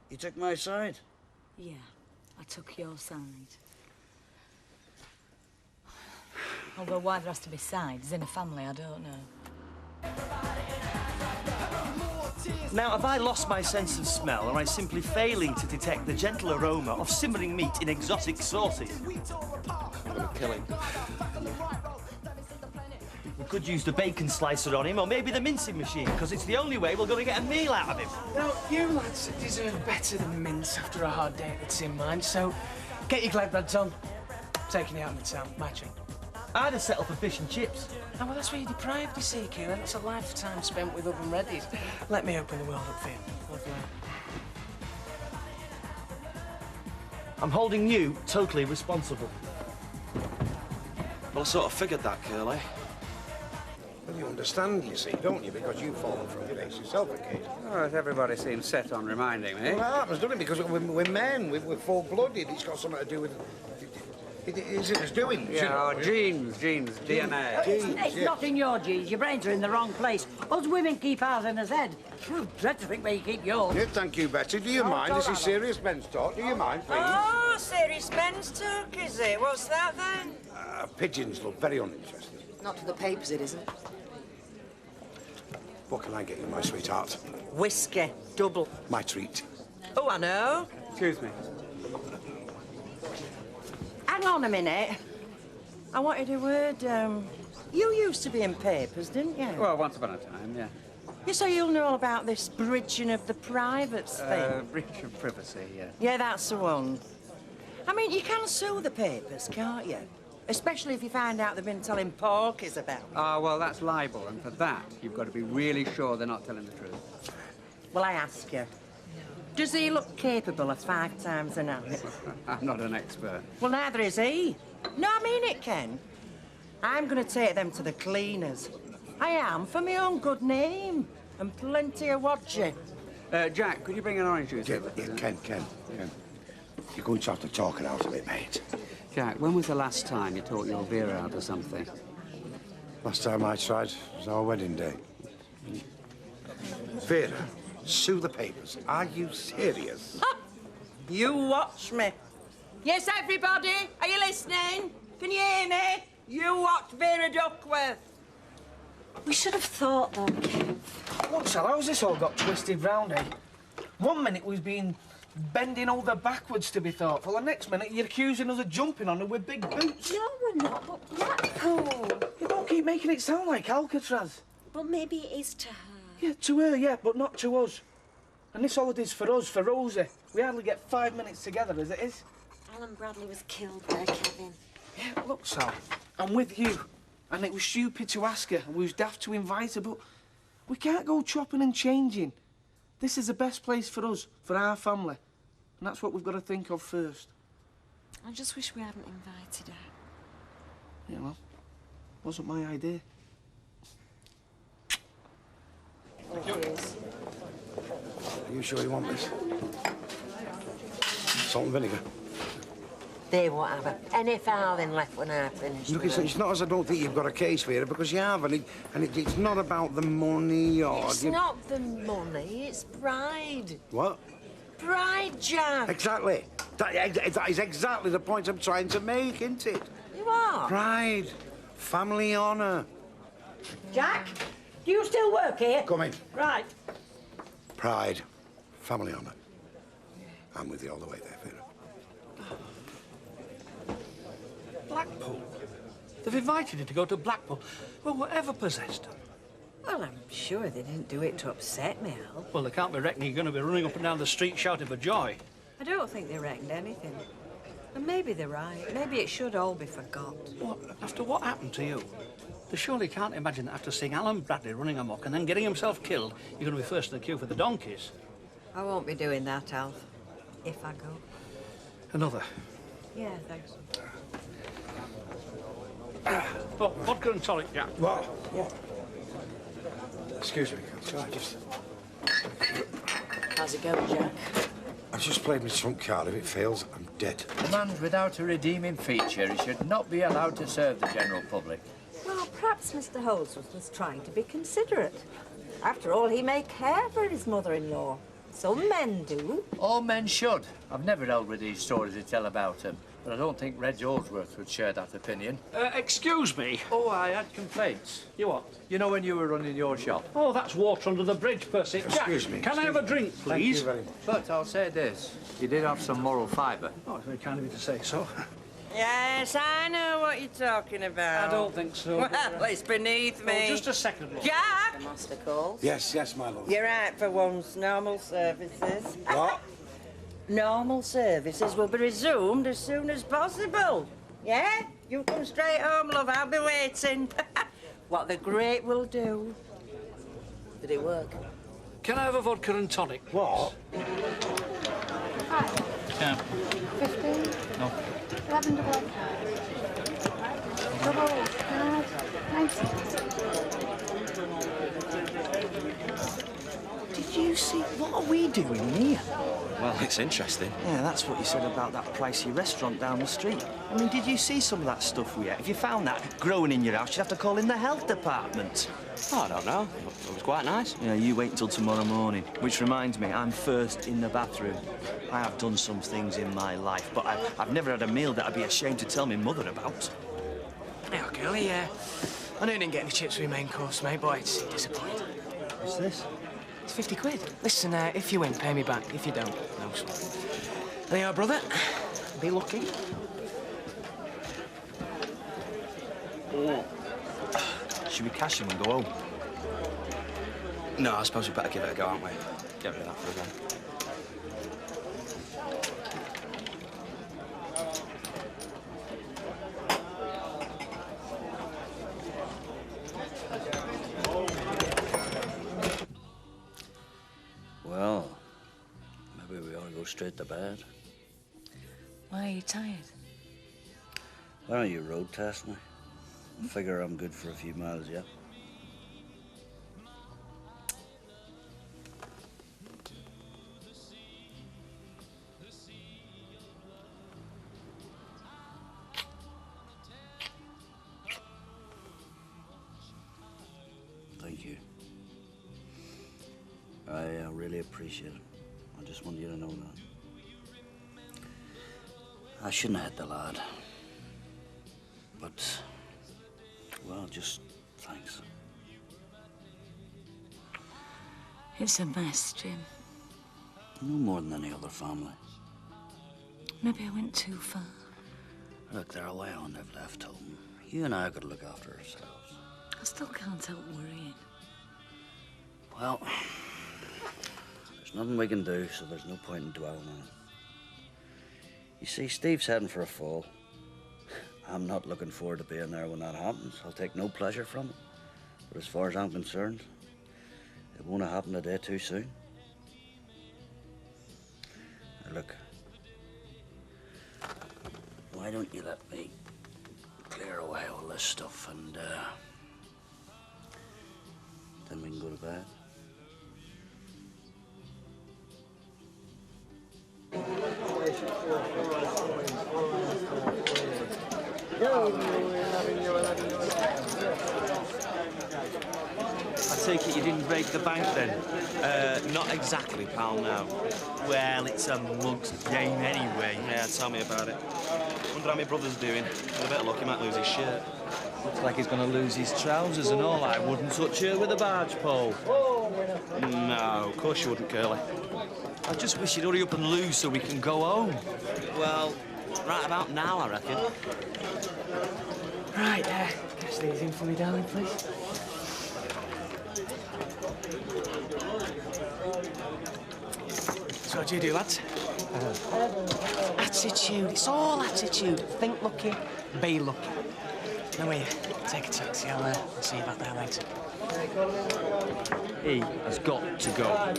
You took my side? Yeah, I took your side. Although why there has to be sides in a family, I don't know. Now, have I lost my sense of smell, or am I simply failing to detect the gentle aroma of simmering meat in exotic sauces? I'm gonna kill him. We could use the bacon slicer on him, or maybe the mincing machine, because it's the only way we're going to get a meal out of him. Now, you lads deserve better than mince after a hard day at the tin mine, so get your glad rags on. Taking you out in the town, matching. I'd have settled for fish and chips. Oh, well, that's where you're deprived, you see, Kieran. That's a lifetime spent with oven readies. Let me open the world up for you. Lovely. I'm holding you totally responsible. Well, I sort of figured that, Curly. Well, you understand, you see, don't you? Because you've fallen from grace yourself occasionally. Oh, everybody seems set on reminding me. Well, that happens, doesn't it? Because we're men, we're full-blooded. It's got something to do with... Is it his doings? Yeah, you know? genes, DNA. It's not in your genes. Your brains are in the wrong place. Us women keep ours in his head. You dread to think where you keep yours. Yeah, thank you, Betty. Do you mind? This is serious men's talk. Do you mind, please? Oh, serious men's talk, is it? What's that, then? Pigeons look very uninteresting. Not to the papers, it isn't. What can I get you, my sweetheart? Whiskey, double. My treat. Oh, I know. Excuse me. Hang on a minute. I wanted a word, You used to be in papers, didn't you? Well, once upon a time, yeah. You say you'll know all about this bridging of the privates thing? Breach of privacy, yeah. Yeah, that's the one. I mean, you can sue the papers, can't you? Especially if you find out they've been telling porkies about it. Ah, well, that's libel, and for that, you've got to be really sure they're not telling the truth. Well, I ask you, does he look capable of 5 times a night? I'm not an expert. Well, neither is he. No, I mean it, Ken. I'm going to take them to the cleaners. I am, for my own good name, and plenty of watching. Jack, could you bring an orange juice? Yeah, Ken. You're going to have to talk it out a bit, mate. Jack, when was the last time you taught your Vera out of something? Last time I tried was our wedding day. Vera, sue the papers. Are you serious? Ha! You watch me. Yes, everybody, are you listening? Can you hear me? You watch Vera Duckworth. We should have thought, though, Kev. Look, Sal, how's this all got twisted round, eh? 1 minute we've been bending over backwards to be thoughtful, and next minute you're accusing us of jumping on her with big boots. No, we're not, but Blackpool. You don't keep making it sound like Alcatraz. But maybe it is to her. Yeah, to her, yeah, but not to us. And this holiday's for us, for Rosie. We hardly get 5 minutes together as it is. Alan Bradley was killed there, Kevin. Yeah, look, Sal, I'm with you. And it was stupid to ask her, and we was daft to invite her, but we can't go chopping and changing. This is the best place for us, for our family. And that's what we've got to think of first. I just wish we hadn't invited her. Yeah, well, wasn't my idea. Are you sure you want this? Salt and vinegar. They won't have any farthing left when I finish. Look, it's not as I don't think you've got a case, Vera, because you have, and it's not about the money or... It's not the money, it's pride. What? Pride, Jack. Exactly. That is exactly the point I'm trying to make, isn't it? You are? Pride. Family honour. Jack, do you still work here? Come in. Right. Pride. Family honour. I'm with you all the way there, Vera. Blackpool? They've invited you to go to Blackpool. Well, whatever possessed them? Well, I'm sure they didn't do it to upset me, Al. Well, they can't be reckoning you're going to be running up and down the street shouting for joy. I don't think they reckoned anything. And maybe they're right. Maybe it should all be forgot. What? After what happened to you? They surely can't imagine that after seeing Alan Bradley running amok and then getting himself killed, you're going to be first in the queue for the donkeys. I won't be doing that, Alf. If I go. Another. Yeah, thanks. Oh, vodka and tonic, Jack. What? What? Excuse me. Sorry, just... How's it going, Jack? I've just played my trump card. If it fails, I'm dead. A man without a redeeming feature should not be allowed to serve the general public. Well, perhaps Mr. Holdsworth was trying to be considerate. After all, he may care for his mother-in-law. Some men do. All men should. I've never held with these stories they tell about him, but I don't think Reg Holdsworth would share that opinion. Excuse me. Oh, I had complaints. You what? You know when you were running your shop? Oh, that's water under the bridge, Percy. Excuse Jack, me. Can I have a drink, please? Thank you very much. But I'll say this, you did have some moral fibre. Oh, it's very kind of you to say so. Yes, I know what you're talking about. I don't think so. Well, it's beneath me. Oh, just a second, love. Jack! The master calls. Yes, yes, my love. You're out for once. Normal services. What? Normal services will be resumed as soon as possible. Yeah? You come straight home, love. I'll be waiting. What the great will do. Did it work? Can I have a vodka and tonic? What? 15. No. 11 double egg. Double card. 90. Did you see... What are we doing here? Well, it's interesting. Yeah, that's what you said about that pricey restaurant down the street. I mean, did you see some of that stuff we ate? If you found that growing in your house, you'd have to call in the health department. Oh, I don't know. It was quite nice. Yeah, you wait until tomorrow morning. Which reminds me, I'm first in the bathroom. I have done some things in my life, but I've never had a meal that I'd be ashamed to tell my mother about. Now, girlie, I know you didn't get any chips for your main course, mate, but it's disappointing. What's this? It's 50 quid. Listen, if you win, pay me back. If you don't, no sweat. There you are, brother. Be lucky. Should we cash him and go home? No, I suppose we better give it a go, aren't we? Get rid of that for again. Well, maybe we ought to go straight to bed. Why are you tired? Why don't you road test me? I figure I'm good for a few miles yet. Thank you. I really appreciate it. I just want you to know that. I shouldn't have hit the lad. But, well, just thanks. It's a mess, Jim. No more than any other family. Maybe I went too far. Look, they're away on they've left home. You and I gotta look after ourselves. I still can't help worrying. Well, there's nothing we can do, so there's no point in dwelling on it. You see, Steve's heading for a fall. I'm not looking forward to being there when that happens. I'll take no pleasure from it. But as far as I'm concerned, it won't have happened a day too soon. Now look, why don't you let me clear away all this stuff and then we can go to bed. I take it you didn't break the bank then? Not exactly, pal, no. Well, it's a mug's game anyway. Yeah, tell me about it. Wonder how my brother's doing. With a bit of luck, he might lose his shirt. Looks like he's going to lose his trousers and all. I wouldn't touch her with a barge pole. No, of course you wouldn't, Curly. I just wish you'd hurry up and lose so we can go home. Well, right about now, I reckon. Right, cash these in for me, darling, please. So what do you do, lads? Attitude. It's all attitude. Think lucky, be lucky. Now, here, take a taxi. I'll see you back there later. He has got to go.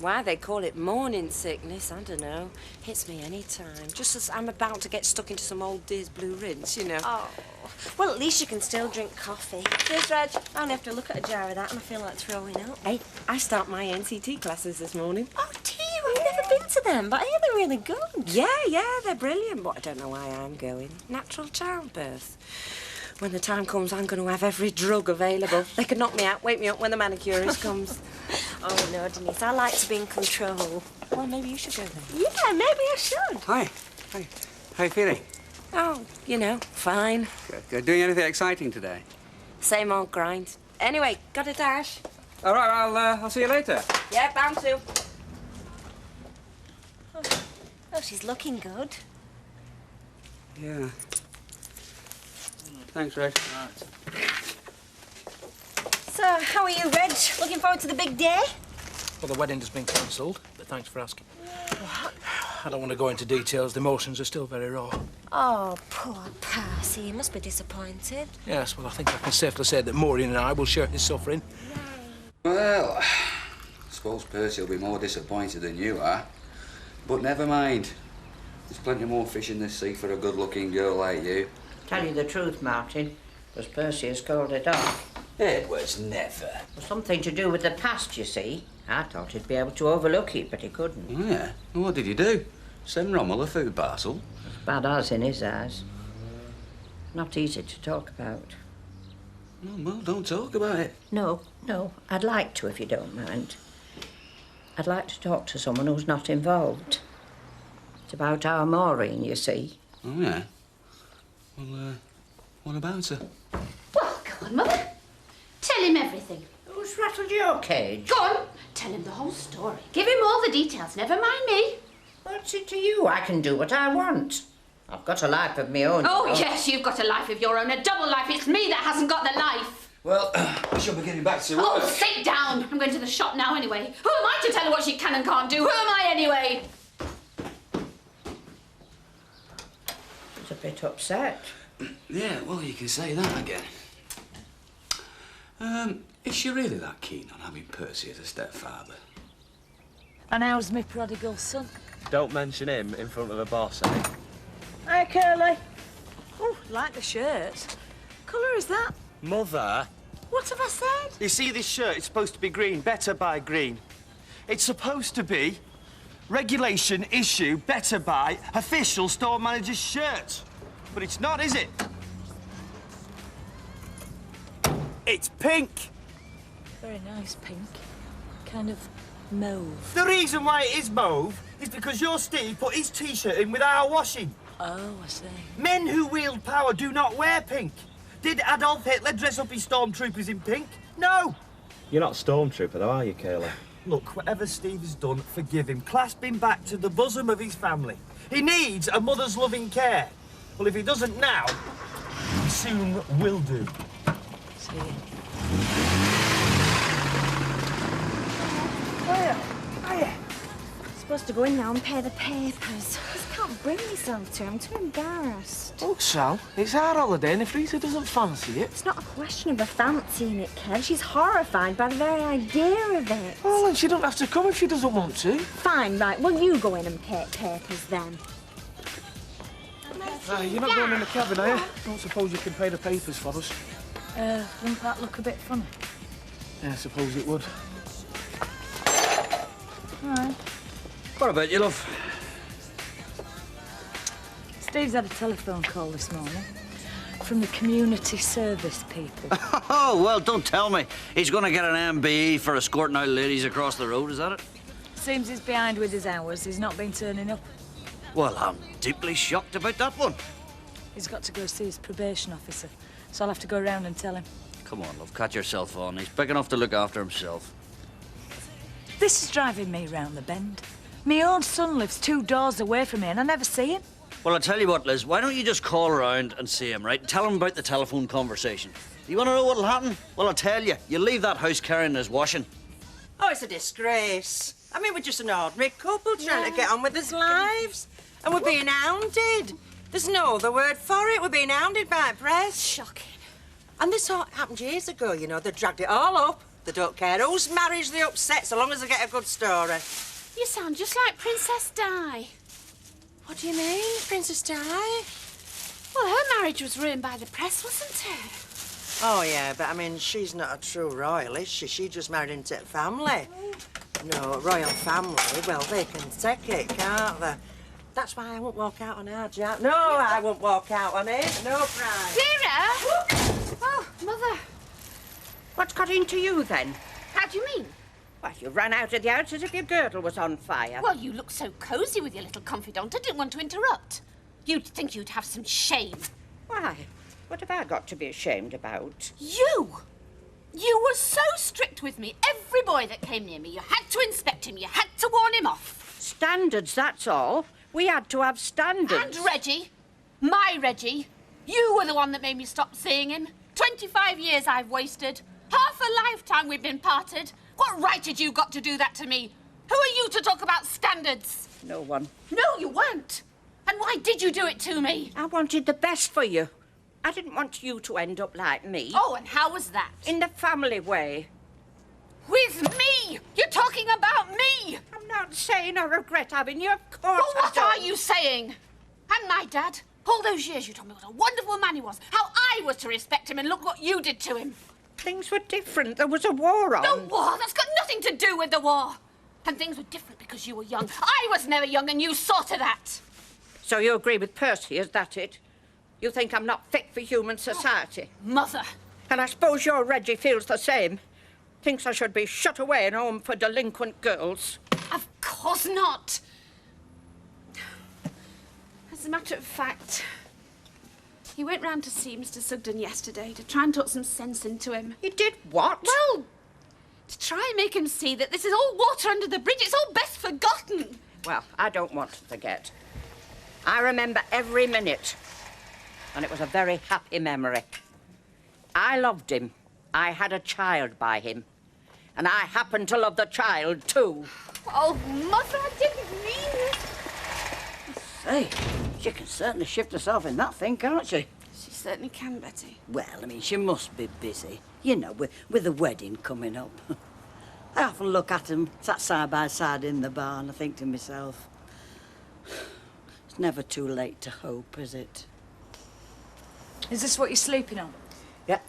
Why they call it morning sickness, I don't know. Hits me any time. Just as I'm about to get stuck into some old Dear's blue rinse, you know. Oh. Well, at least you can still drink coffee. Cheers, Reg. I only have to look at a jar of that and I feel like throwing up. Hey, I start my NCT classes this morning. Oh, do you? I've never been to them, but I hear they're really good. Yeah, they're brilliant, but I don't know why I'm going. Natural childbirth. When the time comes, I'm going to have every drug available. They can knock me out, wake me up when the manicurist comes. Oh, no, Denise, I like to be in control. Well, maybe you should go then. Yeah, maybe I should. Hi. Hi. How you feeling? Oh, you know, fine. Good. Doing anything exciting today? Same old grind. Anyway, got a dash. All right, I'll see you later. Yeah, bound to. Oh, she's looking good. Yeah. Thanks, Reg. So, how are you, Reg? Looking forward to the big day? Well, the wedding has been cancelled, but thanks for asking. I don't want to go into details. The emotions are still very raw. Oh, poor Percy. He must be disappointed. Yes, well, I think I can safely say that Maureen and I will share his suffering. Well, I suppose Percy will be more disappointed than you are. But never mind. There's plenty more fish in the sea for a good-looking girl like you. Tell you the truth, Martin, because Percy has called it off. It was never. Something to do with the past, you see. I thought he'd be able to overlook it, but he couldn't. Oh, yeah? What did you do? Send Rommel a food parcel? As bad as in his eyes. Not easy to talk about. Well, don't talk about it. No. I'd like to, if you don't mind. I'd like to talk to someone who's not involved. It's about our Maureen, you see. Oh, yeah? Well, what about her? Well, go on, Mother. Tell him everything. Who's rattled your cage? Go on. Tell him the whole story. Give him all the details. Never mind me. What's it to you? I can do what I want. I've got a life of my own. Oh, you know. yes, you've got a life of your own. A double life. It's me that hasn't got the life. Well, I shall be getting back to work. Oh, sit down. I'm going to the shop now anyway. Who am I to tell her what she can and can't do? Who am I anyway? He's a bit upset. Yeah, well, you can say that again. Is she really that keen on having Percy as a stepfather? And how's me prodigal son? Don't mention him in front of the boss, eh? Hi, Curly. Oh, like the shirt. Colour is that? Mother, What have I said? You see this shirt? It's supposed to be green. Better buy green. It's supposed to be regulation issue, better buy official store manager's shirt. But it's not, is it? It's pink. Very nice pink. Kind of mauve. The reason why it is mauve is because your Steve put his T-shirt in without washing. Oh, I see. Men who wield power do not wear pink. Did Adolf Hitler dress up his stormtroopers in pink? No. You're not Stormtrooper, though, are you, Curly? Look, whatever Steve has done, forgive him. Clasp him back to the bosom of his family. He needs a mother's loving care. Well, if he doesn't now, he soon will do. See you. Hiya. Supposed to go in now and pay the papers. I just can't bring myself to. I'm too embarrassed. Oh, Sal, it's our holiday, and if Rita doesn't fancy it... It's not a question of her fancying it, Kev. She's horrified by the very idea of it. Well, then she don't have to come if she doesn't want to. Fine, right. Well, you go in and pay papers then. You're not going in the cabin, are you? Don't suppose you can pay the papers for us? Wouldn't that look a bit funny? Yeah, I suppose it would. All right. What about you, love? Steve's had a telephone call this morning from the community service people. Oh, well, don't tell me. He's going to get an MBE for escorting out ladies across the road, is that it? Seems he's behind with his hours. He's not been turning up. Well, I'm deeply shocked about that one. He's got to go see his probation officer, so I'll have to go round and tell him. Come on, love, catch yourself on. He's big enough to look after himself. This is driving me round the bend. My own son lives 2 doors away from me and I never see him. Well, I'll tell you what, Liz, why don't you just call around and see him, right? Tell him about the telephone conversation. You want to know what'll happen? Well, I'll tell you. You leave that house carrying his washing. Oh, it's a disgrace. I mean, we're just an ordinary couple trying to get on with our lives. And we're being hounded. There's no other word for it. We're being hounded by press. Shocking. And this all happened years ago, you know. They dragged it all up. They don't care whose marriage they upset so long as they get a good story. You sound just like Princess Di. What do you mean, Princess Di? Well, her marriage was ruined by the press, wasn't it? Oh, yeah, but I mean, she's not a true royal, is she? She just married into a family. No, a royal family, well, they can take it, can't they? That's why I won't walk out on her, Jack. No, I won't walk out on it. No pride. Vera! Oh, Mother. What's got into you, then? How do you mean? Well, you ran out of the house as if your girdle was on fire. Well, you look so cosy with your little confidant. I didn't want to interrupt. You'd think you'd have some shame. Why? What have I got to be ashamed about? You! You were so strict with me. Every boy that came near me, you had to inspect him. You had to warn him off. Standards, that's all. We had to have standards. And Reggie, my Reggie, you were the one that made me stop seeing him. 25 years I've wasted. Half a lifetime we've been parted. What right had you got to do that to me? Who are you to talk about standards? No one. No, you weren't. And why did you do it to me? I wanted the best for you. I didn't want you to end up like me. Oh, and how was that? In the family way. With me? You're talking about me? I'm not saying I regret having you, of course. Well, what are you saying? And my dad? All those years you told me what a wonderful man he was, how I was to respect him, and look what you did to him. Things were different. There was a war on. The war? That's got nothing to do with the war. And things were different because you were young. I was never young, and you saw to that. So you agree with Percy, is that it? You think I'm not fit for human society? Oh, Mother. And I suppose your Reggie feels the same. Thinks I should be shut away in a home for delinquent girls. Of course not. As a matter of fact, he went round to see Mr. Sugden yesterday to try and talk some sense into him. He did what? Well, to try and make him see that this is all water under the bridge. It's all best forgotten. Well, I don't want to forget. I remember every minute. And it was a very happy memory. I loved him. I had a child by him. And I happened to love the child, too. Oh, Mother, I didn't mean it. Say, she can certainly shift herself in that thing, can't she? She certainly can, Betty. Well, I mean, she must be busy. You know, with the wedding coming up. I often look at them sat side by side in the bar and I think to myself, it's never too late to hope, is it? Is this what you're sleeping on? Yeah.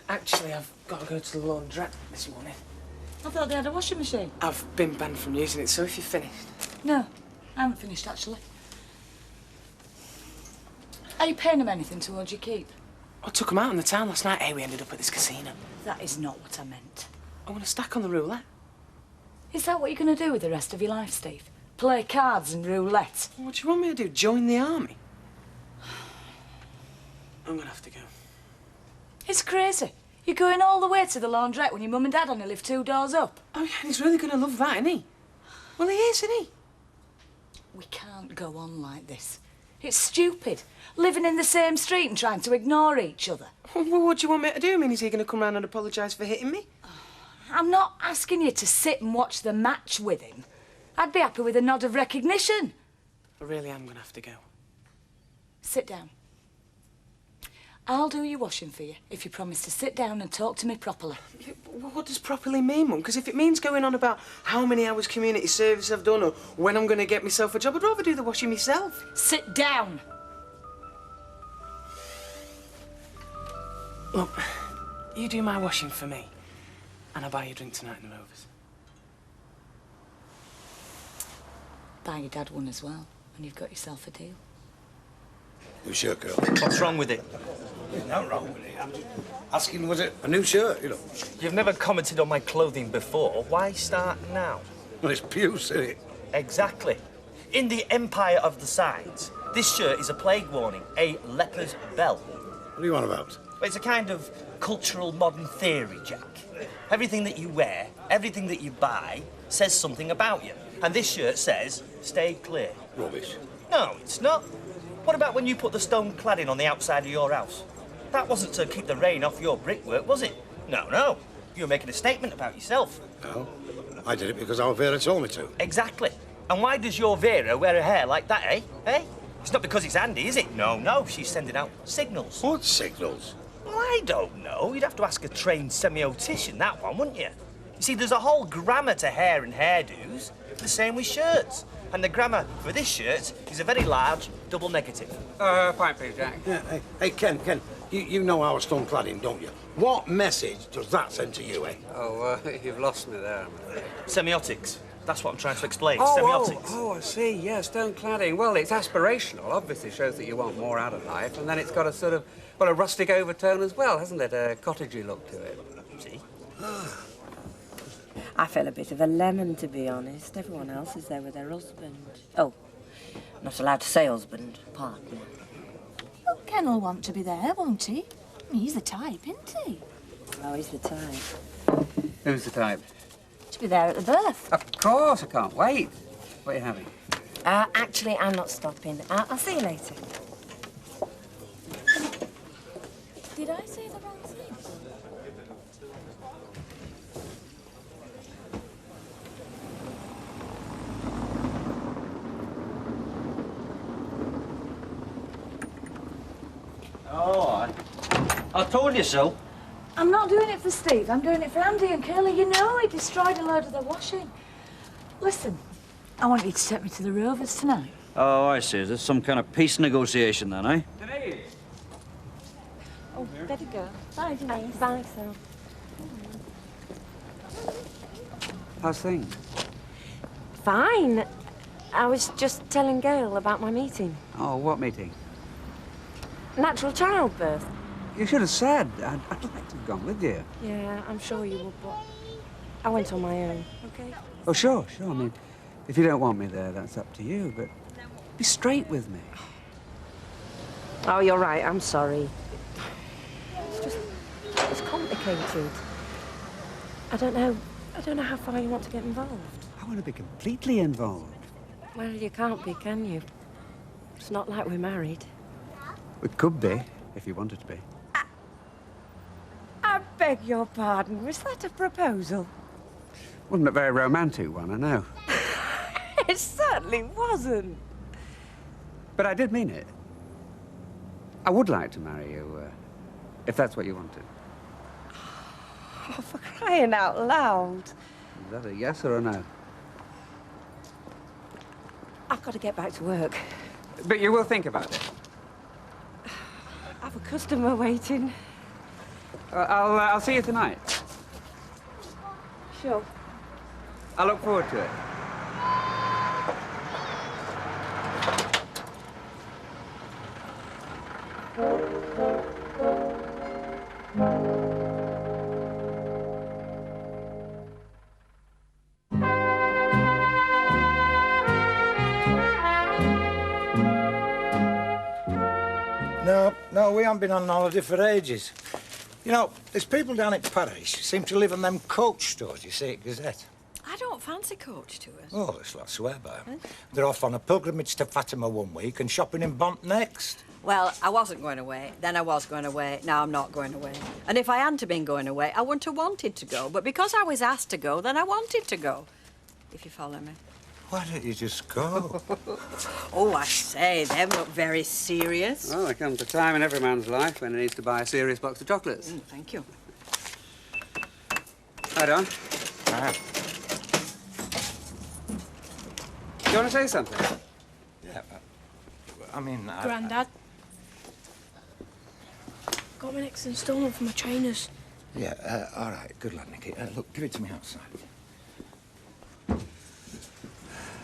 Actually, I've got to go to the laundrette this morning. I thought they had a washing machine. I've been banned from using it, so if you're finished... No, I haven't finished, actually. Are you paying them anything towards your keep? I took them out in the town last night. Hey, we ended up at this casino. That is not what I meant. I want to stack on the roulette. Is that what you're going to do with the rest of your life, Steve? Play cards and roulette? What do you want me to do? Join the army? I'm going to have to go. It's crazy. You're going all the way to the laundrette when your mum and dad only live 2 doors up. Oh, yeah, he's really going to love that, isn't he? Well, he is, isn't he? We can't go on like this. It's stupid. Living in the same street and trying to ignore each other. Well, what do you want me to do? I mean, is he going to come round and apologise for hitting me? I'm not asking you to sit and watch the match with him. I'd be happy with a nod of recognition. I really am going to have to go. Sit down. I'll do your washing for you if you promise to sit down and talk to me properly. What does properly mean, Mum? Because if it means going on about how many hours community service I've done or when I'm going to get myself a job, I'd rather do the washing myself. Sit down. Look, you do my washing for me, and I'll buy you a drink tonight in the Rovers. Buy your dad one as well, and you've got yourself a deal. New shirt, girl. What's wrong with it? There's no wrong with it. I'm just asking, was it a new shirt, you know? You've never commented on my clothing before. Why start now? Well, it's puce, isn't it? Exactly. In the empire of the sides, this shirt is a plague warning, a leper's bell. What are you on about? It's a kind of cultural modern theory, Jack. Everything that you wear, everything that you buy, says something about you. And this shirt says, stay clear. Rubbish. No, it's not. What about when you put the stone cladding on the outside of your house? That wasn't to keep the rain off your brickwork, was it? No. You were making a statement about yourself. No. I did it because our Vera told me to. Exactly. And why does your Vera wear her hair like that, eh? Eh? It's not because it's handy, is it? No. She's sending out signals. What signals? Well, Well, I don't know. You'd have to ask a trained semiotician, that one, wouldn't you? You see, there's a whole grammar to hair and hairdos, the same with shirts. And the grammar for this shirt is a very large double negative. Fine, please, Jack. Yeah, hey, Ken, you know our stone cladding, don't you? What message does that send to you, eh? Oh, you've lost me there, I'm afraid. Semiotics. That's what I'm trying to explain. Oh, Semiotics. I see. Yeah, stone cladding. Well, it's aspirational. Obviously shows that you want more out of life. And then it's got a sort of, well, a rustic overtone as well, hasn't it? A cottagey look to it. See? I feel a bit of a lemon, to be honest. Everyone else is there with their husband. Oh, not allowed to say husband, partner. Well, Ken will want to be there, won't he? I mean, he's the type, isn't he? Oh, he's the type. Who's the type? To be there at the birth. Of course, I can't wait. What are you having? Actually, I'm not stopping. I'll see you later. Did I say the wrong thing? Oh, I told you so. I'm not doing it for Steve. I'm doing it for Andy and Curly. You know he destroyed a load of their washing. Listen, I want you to take me to the Rovers tonight. Oh, I see. There's some kind of peace negotiation then, eh? Denise! Oh, better go. Bye, Denise. Bye, Sal. How's things? Fine. I was just telling Gail about my meeting. Oh, what meeting? Natural childbirth. You should have said. I'd like to have gone with you. Yeah, I'm sure you would, but I went on my own, okay? Oh, sure. I mean, if you don't want me there, that's up to you, but be straight with me. Oh, you're right. I'm sorry. It's complicated. I don't know how far you want to get involved. I want to be completely involved. Well, you can't be, can you? It's not like we're married. It could be, if you wanted to be. I beg your pardon. Was that a proposal? Wasn't a very romantic one, I know. It certainly wasn't. But I did mean it. I would like to marry you, if that's what you wanted. Oh, for crying out loud. Is that a yes or a no? I've got to get back to work. But you will think about it. I've a customer waiting. I'll see you tonight. Sure. I look forward to it. No, we haven't been on holiday for ages. You know, there's people down at Parish seem to live in them coach stores you see at Gazette. I don't fancy coach tours. Oh, that's what I swear by. They're off on a pilgrimage to Fatima one week and shopping in Bont next. Well, I wasn't going away, then I was going away, now I'm not going away. And if I hadn't been going away, I wouldn't have wanted to go. But because I was asked to go, then I wanted to go. If you follow me. Why don't you just go? Oh, I say, them look very serious. Well, there comes a time in every man's life when he needs to buy a serious box of chocolates. Thank you. Hi, Don. Do you want to say something? Yeah, I mean... Grandad. Got my next instalment for my trainers. Yeah, all right, good lad, Nicky. Look, give it to me outside.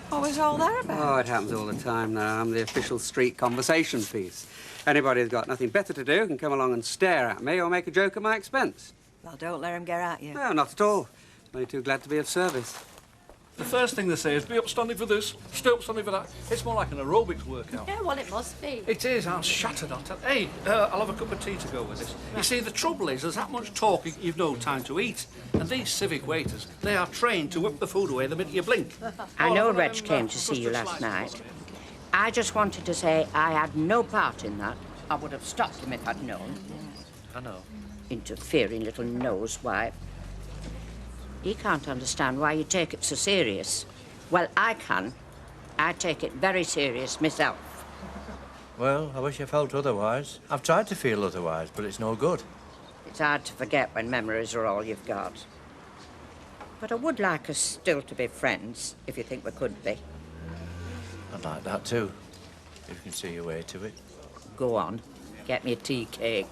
What was all that about? Oh, it happens all the time now. I'm the official street conversation piece. Anybody who's got nothing better to do can come along and stare at me or make a joke at my expense. Well, don't let him get at you. No, not at all. I'm only too glad to be of service. The first thing they say is, be upstanding for this, stay upstanding for that. It's more like an aerobics workout. Yeah, well, it must be. It is. I'm shattered. I'll tell. Hey, I'll have a cup of tea to go with this. You see, the trouble is, there's that much talking, you've no time to eat. And these civic waiters, they are trained to whip the food away the minute you blink. I know Reg came to see you last night. I just wanted to say I had no part in that. I would have stopped him if I'd known. I know. Interfering little nose wife. He can't understand why you take it so serious. Well, I can. I take it very serious myself. Well, I wish I felt otherwise. I've tried to feel otherwise, but it's no good. It's hard to forget when memories are all you've got. But I would like us still to be friends, if you think we could be. I'd like that too, if you can see your way to it. Go on. Get me a tea cake.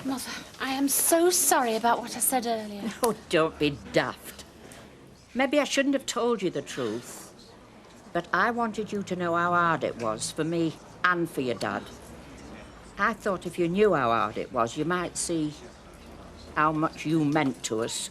Mother, I am so sorry about what I said earlier. Oh, don't be daft. Maybe I shouldn't have told you the truth, but I wanted you to know how hard it was for me and for your dad. I thought if you knew how hard it was, you might see how much you meant to us.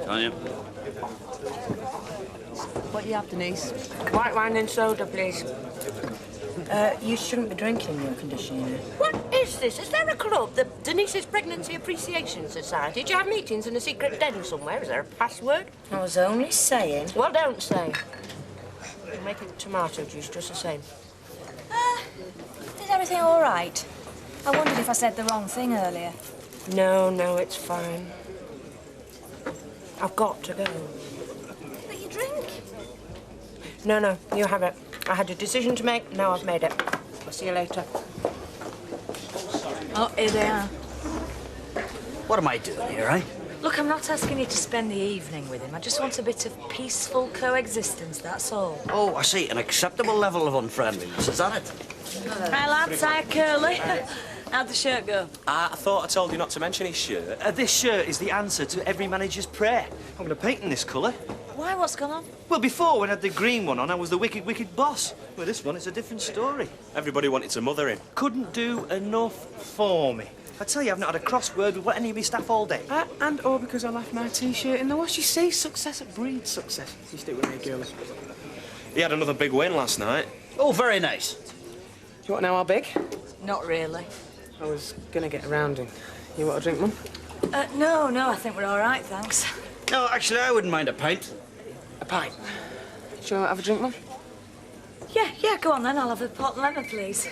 Tanya. What do you have, Denise? White wine and soda, please. You shouldn't be drinking in your condition, you know. What is this? Is there a club, the Denise's Pregnancy Appreciation Society? Do you have meetings in a secret den somewhere? Is there a password? I was only saying. Well, don't say. You're making tomato juice just the same. Is everything all right? I wondered if I said the wrong thing earlier. No, it's fine. I've got to go. But you drink. No, you have it. I had a decision to make, now I've made it. I'll see you later. Oh, here they are. What am I doing here, eh? Look, I'm not asking you to spend the evening with him. I just want a bit of peaceful coexistence, that's all. Oh, I see. An acceptable level of unfriendliness. Is that it? Hi, lads. Hi, Curly. How'd the shirt go? I thought I told you not to mention his shirt. This shirt is the answer to every manager's prayer. I'm going to paint in this colour. Why? What's gone on? Well, before, when I had the green one on, I was the wicked, wicked boss. Well, this one, it's a different story. Everybody wanted to mother him. Couldn't do enough for me. I tell you, I've not had a crossword with any of my staff all day. And all because I left my T-shirt in the wash. You see, success breeds success. You stick with me, girlie. He had another big win last night. Oh, very nice. Do you want to know how big? Not really. I was going to get around him. You want a drink, Mum? No, I think we're all right, thanks. No, actually, I wouldn't mind a pint. A pint? Shall you have a drink, Mum? Yeah, go on then. I'll have a pot and lemon, please.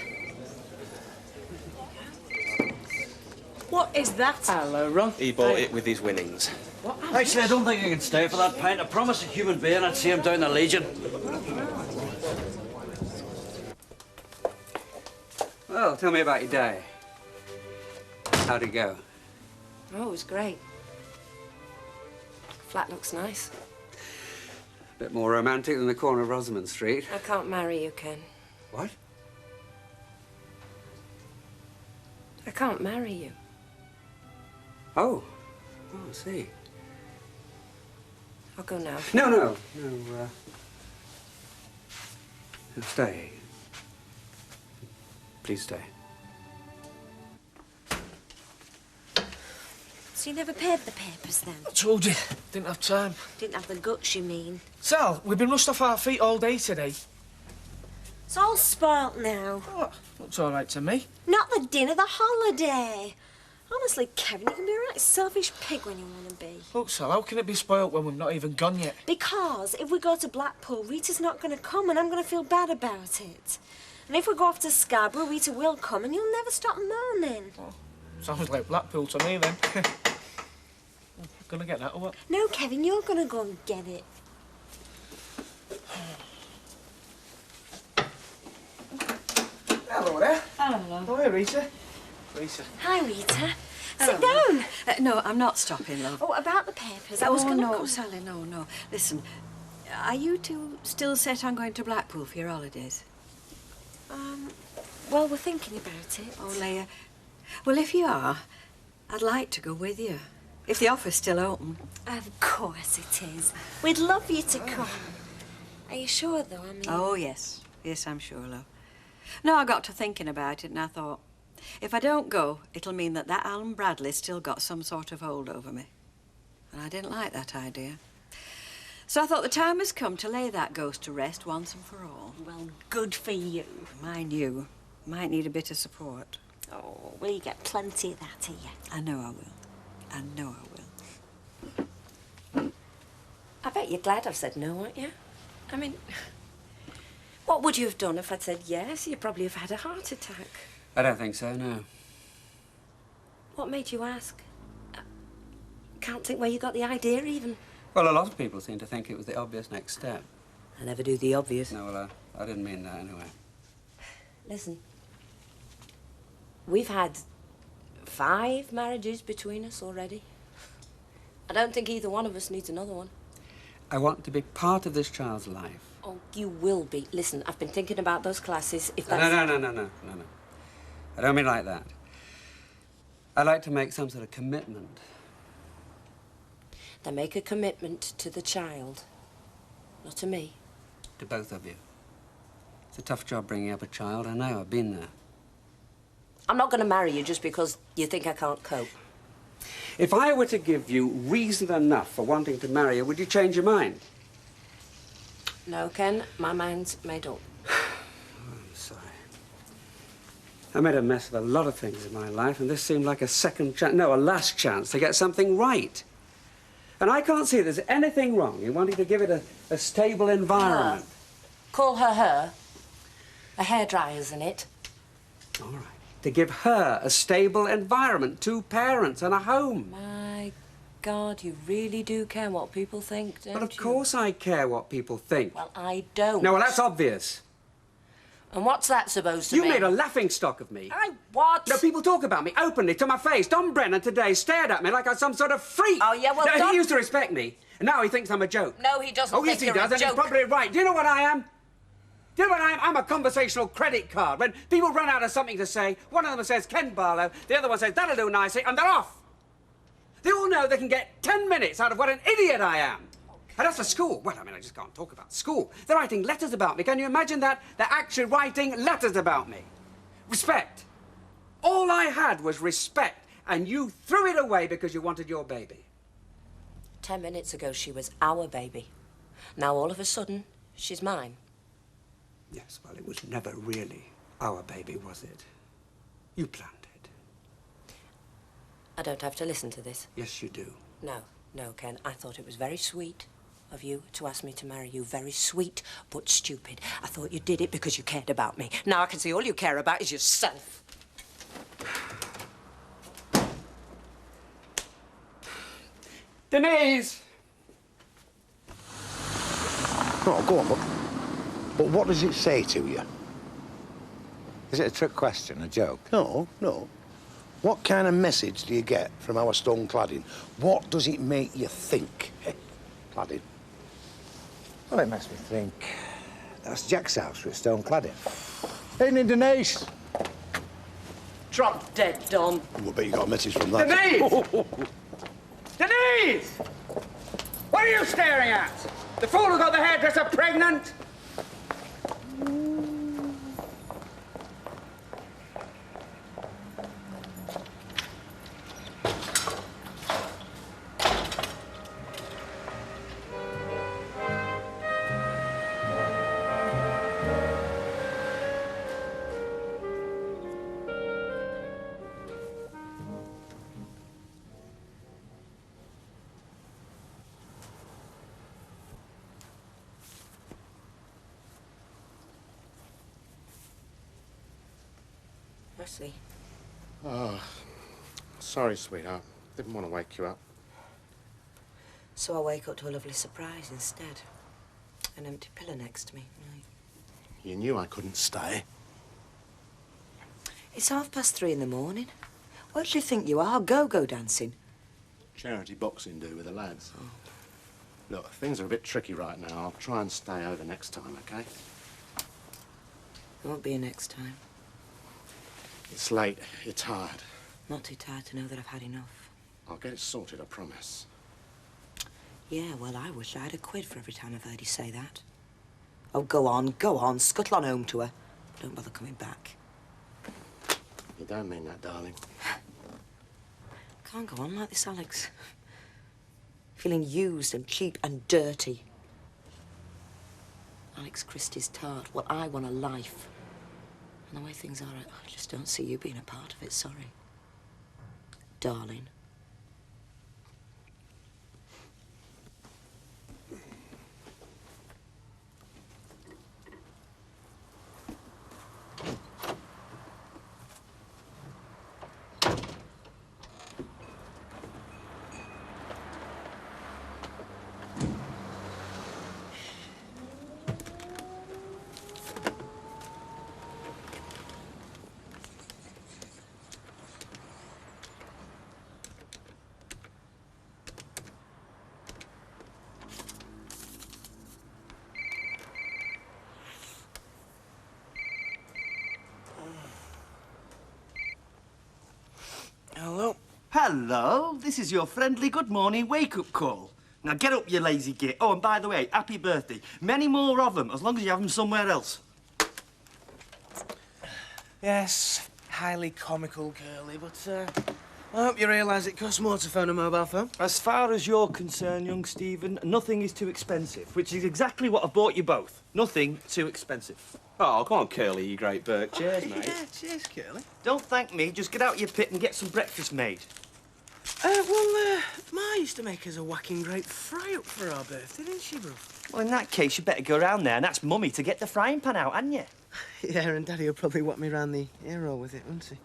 What is that? Hello, Ron. He bought it with his winnings. Actually, I don't think I can stay for that pint. I promised a human being I'd see him down the Legion. Well, tell me about your day. How'd it go? Oh, it was great. Flat looks nice. A bit more romantic than the corner of Rosamond Street. I can't marry you, Ken. What? I can't marry you. Oh, I see. I'll go now. No, stay. Please stay. So you never paid the papers then? I told you, didn't have time. Didn't have the guts, you mean? Sal, we've been rushed off our feet all day today. It's all spoilt now. Oh, looks all right to me. Not the dinner, the holiday. Honestly, Kevin, you can be a right selfish pig when you want to be. Look, Sal, how can it be spoilt when we've not even gone yet? Because if we go to Blackpool, Rita's not going to come and I'm going to feel bad about it. And if we go off to Scarborough, Rita will come and you'll never stop moaning. Oh, sounds like Blackpool to me, then. Gonna get that or what? No, Kevin, you're going to go and get it. Hello there. Hello. Oh, hey, Rita. Rita. Hi, Rita. Hello. Sit down. No, I'm not stopping, love. Oh, about the papers. I was going to no, come. Sally, no. Listen, are you two still set on going to Blackpool for your holidays? Well, we're thinking about it. Oh, Leah. Well, if you are, I'd like to go with you. If the offer's still open. Of course it is. We'd love you to come. Are you sure, though? I mean... Oh, yes. Yes, I'm sure, love. No, I got to thinking about it and I thought, if I don't go, it'll mean that Alan Bradley's still got some sort of hold over me. And I didn't like that idea. So I thought the time has come to lay that ghost to rest once and for all. Well, good for you. Mind you, might need a bit of support. Oh, well, you get plenty of that here. I know I will. I know I will. I bet you're glad I've said no, aren't you? I mean, what would you have done if I'd said yes? You'd probably have had a heart attack. I don't think so, no. What made you ask? Can't think where you got the idea, even. Well, a lot of people seem to think it was the obvious next step. I never do the obvious. No, well, I didn't mean that anyway. Listen, we've had 5 marriages between us already. I don't think either one of us needs another one. I want to be part of this child's life. Oh, you will be. Listen, I've been thinking about those classes. If that's... No. I don't mean like that. I like to make some sort of commitment. Then make a commitment to the child, not to me. To both of you. It's a tough job bringing up a child, I know, I've been there. I'm not going to marry you just because you think I can't cope. If I were to give you reason enough for wanting to marry her, would you change your mind? No, Ken, my mind's made up. I'm sorry. I made a mess of a lot of things in my life, and this seemed like a second chance, no, a last chance to get something right. And I can't see there's anything wrong in wanting to give it a stable environment. Call her her. A hairdryer's in it. All right. To give her a stable environment, 2 parents and a home. My God, you really do care what people think, don't you? Well, of course I care what people think. Well, I don't. No, well, that's obvious. And what's that supposed to mean? You made a laughingstock of me. What? No, people talk about me openly to my face. Don Brennan today stared at me like I was some sort of freak. Oh, yeah, well, no, Don... He used to respect me, and now he thinks I'm a joke. No, he doesn't. Oh, yes, he does, and he's probably right. Do you know what I am? Do you know what I am? I'm a conversational credit card. When people run out of something to say, one of them says Ken Barlow, the other one says that'll do nicely, and they're off. They all know they can get 10 minutes out of what an idiot I am. And that's for school. Well, I mean, I just can't talk about school. They're writing letters about me. Can you imagine that? They're actually writing letters about me. Respect. All I had was respect, and you threw it away because you wanted your baby. 10 minutes ago, she was our baby. Now, all of a sudden, she's mine. Yes, well, it was never really our baby, was it? You planned it. I don't have to listen to this. Yes, you do. No, Ken. I thought it was very sweet of you to ask me to marry you. Very sweet, but stupid. I thought you did it because you cared about me. Now I can see all you care about is yourself. Denise! Oh, go on, but what does it say to you? Is it a trick question, a joke? No. What kind of message do you get from our stone cladding? What does it make you think, cladding? Well, it makes me think that's Jack's house with stone cladding. Evening, Denise. Drop dead, Don. We'll bet you got a message from that. Denise! Denise! What are you staring at? The fool who got the hairdresser pregnant? Mercy. Oh, sorry, sweetheart. Didn't want to wake you up. So I wake up to a lovely surprise instead. An empty pillow next to me. You knew I couldn't stay. It's 3:30 in the morning. What do you think you are? Go-go dancing? Charity boxing do with the lads. Oh. Look, things are a bit tricky right now. I'll try and stay over next time, OK? There won't be a next time. It's late. You're tired. Not too tired to know that I've had enough. I'll get it sorted, I promise. Yeah, well, I wish I had a quid for every time I've heard you say that. Oh, go on, scuttle on home to her. Don't bother coming back. You don't mean that, darling. Can't go on like this, Alex. Feeling used and cheap and dirty. Alex Christie's tart. Well, I want a life. And the way things are, I just don't see you being a part of it, sorry. Darling. Hello, this is your friendly good morning wake-up call. Now get up, you lazy git. Oh, and by the way, happy birthday. Many more of them, as long as you have them somewhere else. Yes, highly comical, Curly, but I hope you realise it costs more to phone a mobile phone. As far as you're concerned, young Stephen, nothing is too expensive, which is exactly what I bought you both. Nothing too expensive. Oh, come on, Curly, you great Burke. Cheers, mate. Yeah, cheers, Curly. Don't thank me, just get out your pit and get some breakfast made. Ma used to make us a whacking great fry-up for our birthday, didn't she, bruv? Well, in that case, you better go round there and ask Mummy to get the frying pan out, hadn't you? Yeah, and Daddy will probably whack me round the ear roll with it, won't he?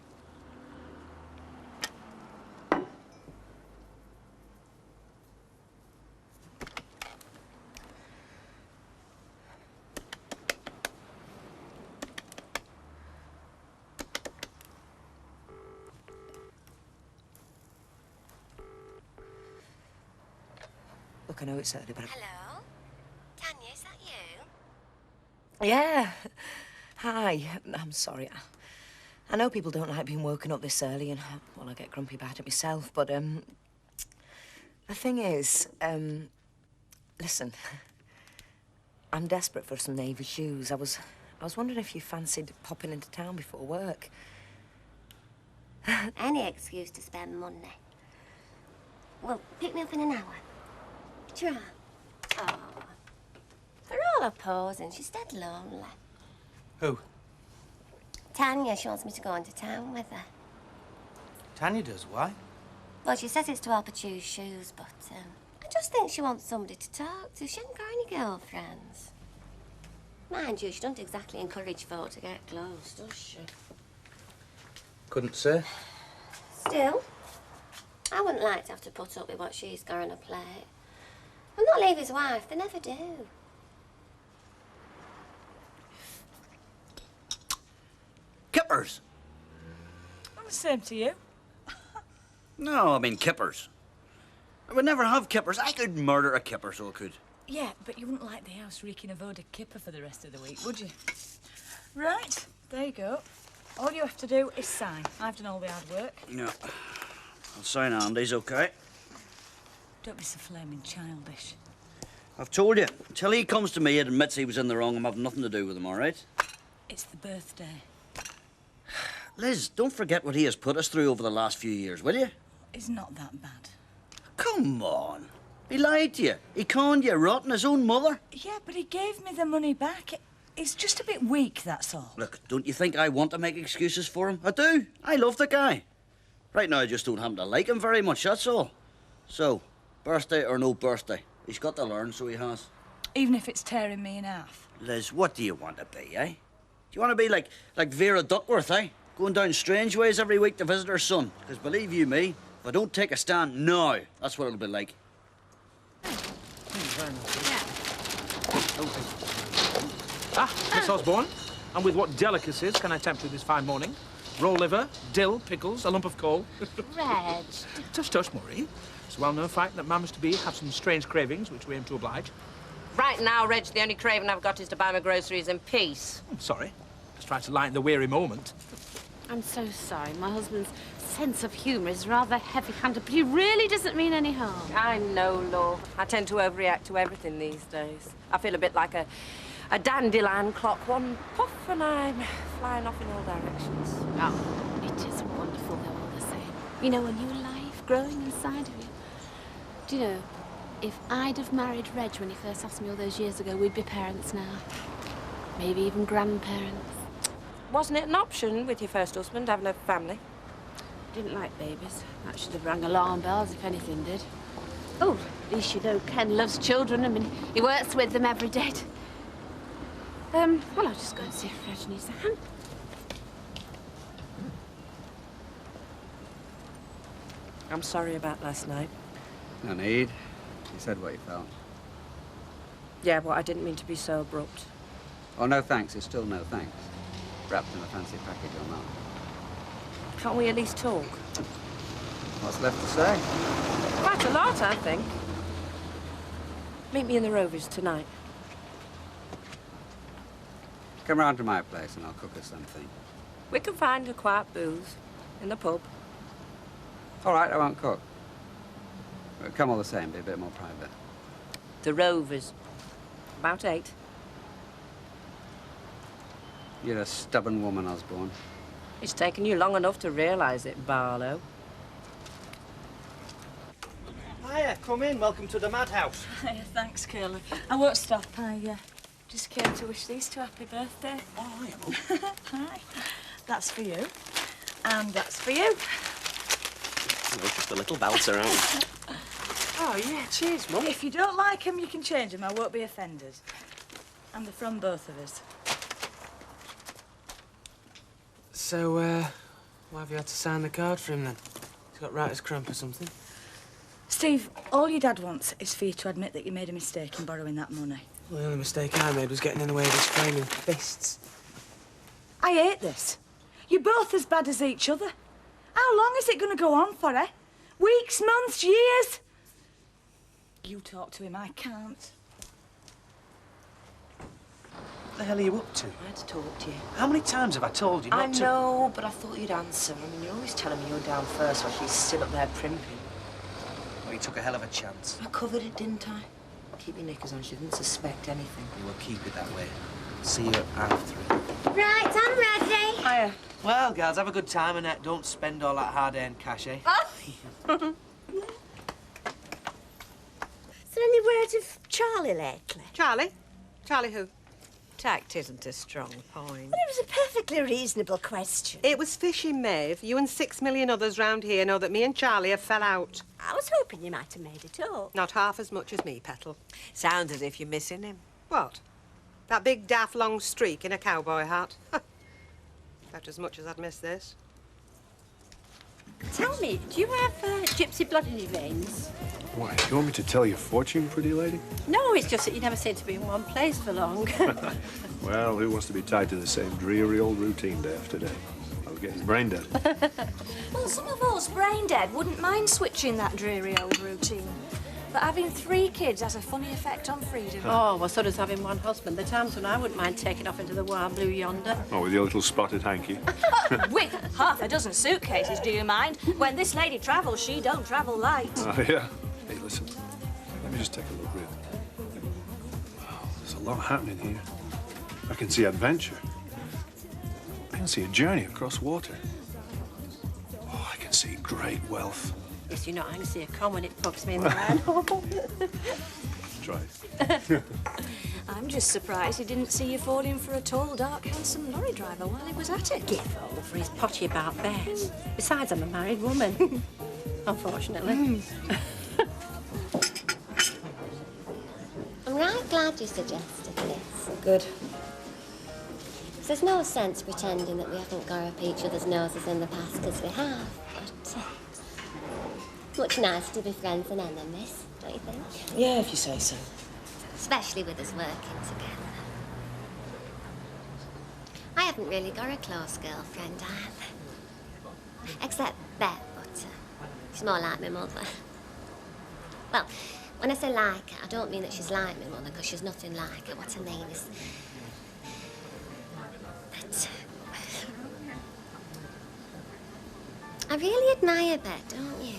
Look, I know it's early, but... Hello? Tanya, is that you? Yeah. Hi. I'm sorry. I know people don't like being woken up this early and, well, I get grumpy about it myself, but, the thing is, listen, I'm desperate for some navy shoes. I was wondering if you fancied popping into town before work. Any excuse to spend money. Well, pick me up in an hour. Try. Oh. For all her posing, she's dead lonely. Who? Tanya, she wants me to go into town with her. Tanya does, why? Well, she says it's to help her choose shoes, but I just think she wants somebody to talk to. She hasn't got any girlfriends. Mind you, she doesn't exactly encourage folk to get close, does she? Couldn't say. Still, I wouldn't like to have to put up with what she's got on her plate. Well, not leave his wife, they never do. Kippers. Well, the same to you. No, I mean kippers. I would never have kippers. I could murder a kipper, so I could. Yeah, but you wouldn't like the house reeking of odor kipper for the rest of the week, would you? Right, there you go. All you have to do is sign. I've done all the hard work. Yeah. I'll sign Andy's, okay? Don't be so flaming childish. I've told you. Till he comes to me and admits he was in the wrong, I'm having nothing to do with him, all right? It's the birthday. Liz, don't forget what he has put us through over the last few years, will you? It's not that bad. Come on. He lied to you. He conned you, rotting his own mother. Yeah, but he gave me the money back. It's just a bit weak, that's all. Look, don't you think I want to make excuses for him? I do. I love the guy. Right now, I just don't happen to like him very much, that's all. So, birthday or no birthday, he's got to learn, so he has. Even if it's tearing me in half. Liz, what do you want to be, eh? Do you want to be like Vera Duckworth, eh? Going down strange ways every week to visit her son? Because believe you me, if I don't take a stand now, that's what it'll be like. Miss Osborne, and with what delicacies can I tempt you this fine morning? Raw liver, dill, pickles, a lump of coal. Reg. Tush, tush, Maureen. It's a well-known fact that mamas-to-be have some strange cravings, which we aim to oblige. Right now, Reg, the only craving I've got is to buy my groceries in peace. Sorry. Just trying to lighten the weary moment. I'm so sorry. My husband's sense of humour is rather heavy-handed, but he really doesn't mean any harm. I know, love. I tend to overreact to everything these days. I feel a bit like a dandelion clock. One puff and I'm flying off in all directions. Oh, it is wonderful, though, all the same. You know, a new life growing inside of you. Do you know, if I'd have married Reg when he first asked me all those years ago, we'd be parents now. Maybe even grandparents. Wasn't it an option with your first husband, having a family? Didn't like babies. That should have rang alarm bells if anything did. Oh, at least you know Ken loves children. I mean, he works with them every day. Well, I'll just go and see if Reg needs a hand. I'm sorry about last night. No need. You said what you felt. Yeah, well, I didn't mean to be so abrupt. Oh, no thanks. It's still no thanks. Wrapped in a fancy package or not. Can't we at least talk? What's left to say? Quite a lot, I think. Meet me in the Rovers tonight. Come round to my place and I'll cook us something. We can find a quiet booth in the pub. All right, I won't cook. Come all the same, be a bit more private. The Rovers. About 8. You're a stubborn woman, Osborne. It's taken you long enough to realise it, Barlow. Hiya, come in. Welcome to the madhouse. Thanks, Curly. I won't stop. I just came to wish these two happy birthday. Oh, hiya, Mum. Hi. That's for you. And that's for you. No, just a little belter out. Oh, yeah, cheers, Mum. If you don't like them, you can change them. I won't be offended. And they're from both of us. So, why have you had to sign the card for him, then? He's got writer's cramp or something? Steve, all your dad wants is for you to admit that you made a mistake in borrowing that money. Well, the only mistake I made was getting in the way of his flaming fists. I hate this. You're both as bad as each other. How long is it going to go on for, eh? Weeks, months, years? You talk to him, I can't. What the hell are you up to? I had to talk to you. How many times have I told you not to? I know, but I thought you'd answer. I mean, you're always telling me you're down first while she's still up there primping. Well, you took a hell of a chance. I covered it, didn't I? Keep your knickers on. She didn't suspect anything. You will keep it that way. See you at 3:30. Right, I'm ready. Hiya. Well, girls, have a good time and don't spend all that hard-earned cash, eh? Oh. Is there any word of Charlie lately? Charlie? Charlie who? Tact isn't a strong point. Well, it was a perfectly reasonable question. It was fishy, Maeve. You and 6 million others round here know that me and Charlie have fell out. I was hoping you might have made it up. Not half as much as me, Petal. Sounds as if you're missing him. What? That big daft long streak in a cowboy hat? About as much as I'd miss this. Tell me, do you have gypsy blood in your veins? Why, you want me to tell your fortune, pretty lady? No, it's just that you never seem to be in one place for long. Well, who wants to be tied to the same dreary old routine day after day? I'll get his brain dead. Well, some of us brain dead wouldn't mind switching that dreary old routine. But having 3 kids has a funny effect on freedom. Oh, well, so does having one husband. The times when I wouldn't mind taking off into the wild blue yonder. Oh, with your little spotted hanky. With half a dozen suitcases, do you mind? When this lady travels, she don't travel light. Oh, yeah. Hey, listen. Let me just take a look, really. Wow, there's a lot happening here. I can see adventure. I can see a journey across water. Oh, I can see great wealth. Yes, you know, I can see a con when it pokes me in the eye. Try it. I'm just surprised he didn't see you falling for a tall, dark, handsome lorry driver while he was at it. Give over his potty about bears. Besides, I'm a married woman. Unfortunately. I'm right glad you suggested this. Good. There's no sense pretending that we haven't got up each other's noses in the past, because we have. But much nicer to be friends than enemies, don't you think? Yeah, if you say so. Especially with us working together. I haven't really got a close girlfriend either. Except Beth, but she's more like my mother. Well, when I say like her, I don't mean that she's like my mother, because she's nothing like her. What I mean is that I really admire Beth, don't you?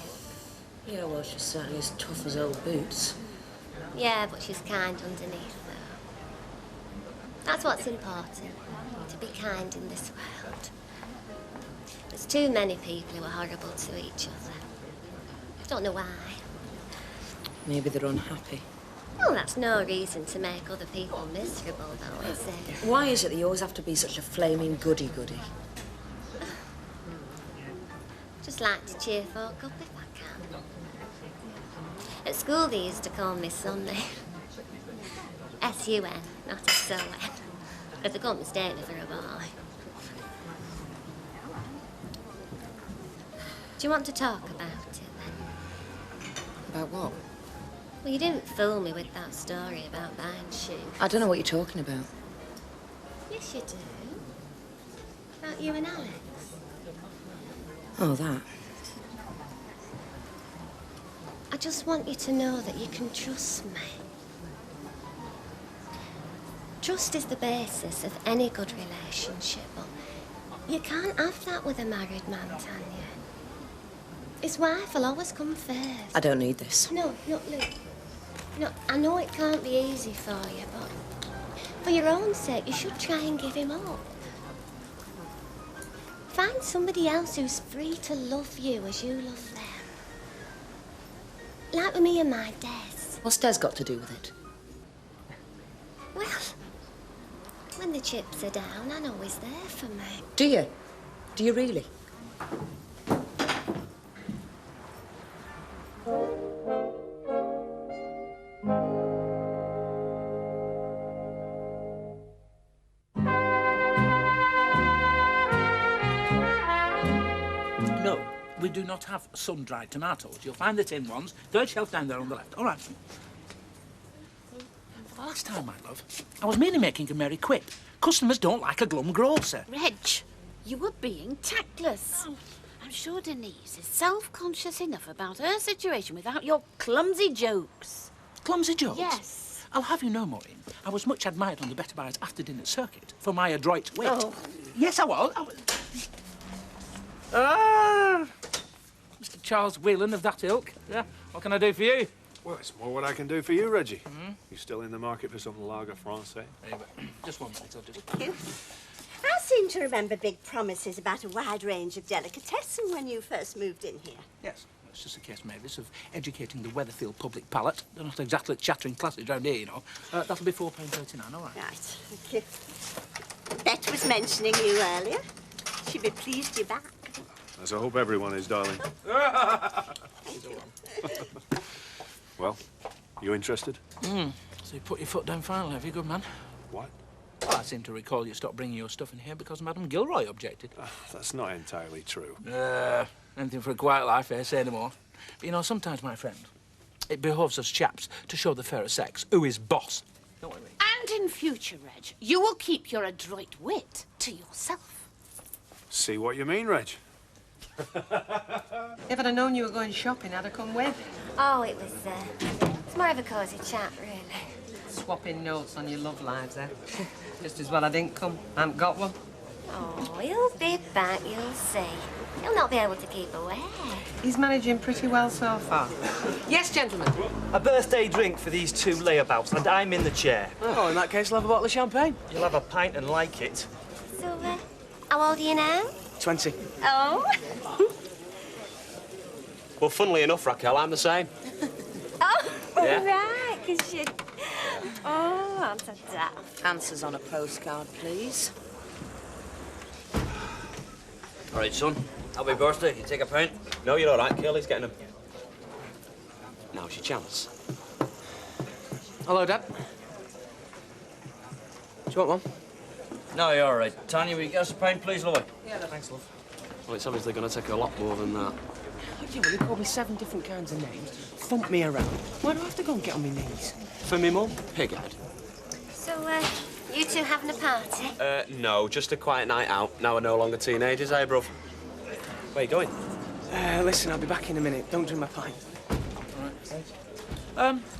Yeah, well, she's certainly as tough as old boots. Yeah, but she's kind underneath, though. That's what's important, to be kind in this world. There's too many people who are horrible to each other. I don't know why. Maybe they're unhappy. Well, that's no reason to make other people miserable, though, is it? Why is it that you always have to be such a flaming goody-goody? Just like to cheer folk up if I can. At school, they used to call me Sonny. S-U-N, not S-O-N. Because they couldn't mistake me for a boy. Do you want to talk about it, then? About what? Well, you didn't fool me with that story about buying shoes. I don't know what you're talking about. Yes, you do. About you and Alex. Oh, that. I just want you to know that you can trust me. Trust is the basis of any good relationship, but you can't have that with a married man, Tanya. His wife will always come first. I don't need this. No, look. No, I know it can't be easy for you, but for your own sake, you should try and give him up. Find somebody else who's free to love you as you love them. Like with me and my Des. What's Des got to do with it? Well, when the chips are down, I know he's there for me. Do you? Do you really? No, we do not have sun-dried tomatoes. You'll find the tin ones, third shelf down there on the left. All right. Last time, my love, I was merely making a merry quip. Customers don't like a glum grocer. Reg, you were being tactless. I'm sure Denise is self-conscious enough about her situation without your clumsy jokes. Clumsy jokes? Yes. I'll have you know, Maureen, I was much admired on the Better Buyers after-dinner circuit for my adroit wit. Oh. Yes, I was. Ah! Mr. Charles Whelan of that ilk. Yeah, what can I do for you? Well, it's more what I can do for you, Reggie. You still in the market for some lager français? Just 1 minute, I'll just... Thank you. I seem to remember big promises about a wide range of delicatessen when you first moved in here. Yes, it's just a case, Mavis, of educating the Weatherfield public palate. They're not exactly chattering classes round here, you know. That'll be £4.39, all right? Right, thank you. Bet was mentioning you earlier. She'd be pleased you're back. As I hope everyone is, darling. Well, you interested? So you put your foot down finally, have you, good man? What? Well, I seem to recall you stopped bringing your stuff in here because Madame Gilroy objected. That's not entirely true. Anything for a quiet life, eh? Say no more. But, you know, sometimes, my friend, it behoves us chaps to show the fairer sex who is boss. Know what I mean? And in future, Reg, you will keep your adroit wit to yourself. See what you mean, Reg? If I'd have known you were going shopping, I'd have come with. Oh, it's more of a cosy chat, really. Swapping notes on your love lives, eh? Just as well I didn't come. I haven't got one. Oh, he'll be back, you'll see. He'll not be able to keep away. He's managing pretty well so far. Yes, gentlemen. A birthday drink for these two layabouts, and I'm in the chair. Oh, in that case, we'll have a bottle of champagne. You'll have a pint and like it. So, how old are you now? 20. Oh. Well, funnily enough, Raquel, I'm the same. Oh, Yeah. right, because you... Oh, aren't I daft? Answers on a postcard, please. All right, son. Happy birthday. You take a pint? No, you're all right. Curly's getting them. Now's your chance. Hello, Dad. Do you want one? No, you're all right. Tanya, will you get us a pint, please, Louie? Yeah, thanks, love. Well, it's obviously going to take a lot more than that. Yeah, well, you called me 7 different kinds of names, thumped me around. Why do I have to go and get on my knees? For me mum, Pighead. So, you two having a party? No, just a quiet night out. Now we're no longer teenagers, eh, bruv? Where you going? Listen, I'll be back in a minute. Don't drink my pint. All right, thanks.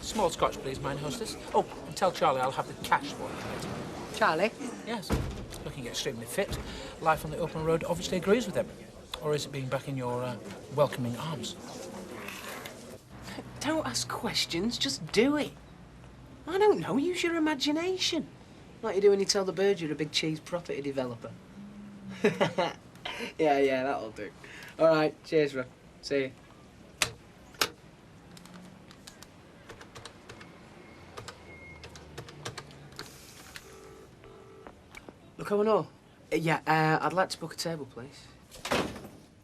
Small scotch, please, mine hostess. Oh, and tell Charlie I'll have the cash for him. Charlie? Yes. Looking extremely fit. Life on the open road obviously agrees with him. Or is it being back in your welcoming arms? Don't ask questions, just do it. I don't know, use your imagination. Like you do when you tell the bird you're a big cheese property developer. Yeah, that'll do. All right, cheers, Rob. See you. Look, I know. Yeah, I'd like to book a table, please.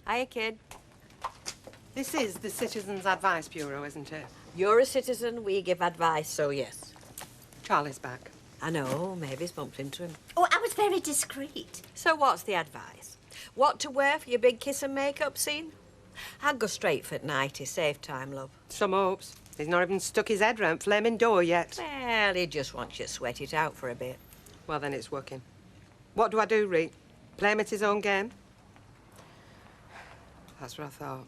Hiya, kid. This is the Citizens Advice Bureau, isn't it? You're a citizen, we give advice, so yes. Charlie's back. I know, Mavis bumped into him. Oh, I was very discreet. So what's the advice? What to wear for your big kiss and makeup scene? I'd go straight for nighty, save time, love. Some hopes. He's not even stuck his head round flaming door yet. Well, he just wants you to sweat it out for a bit. Well, then it's working. What do I do, Reet? Play him at his own game? That's what I thought.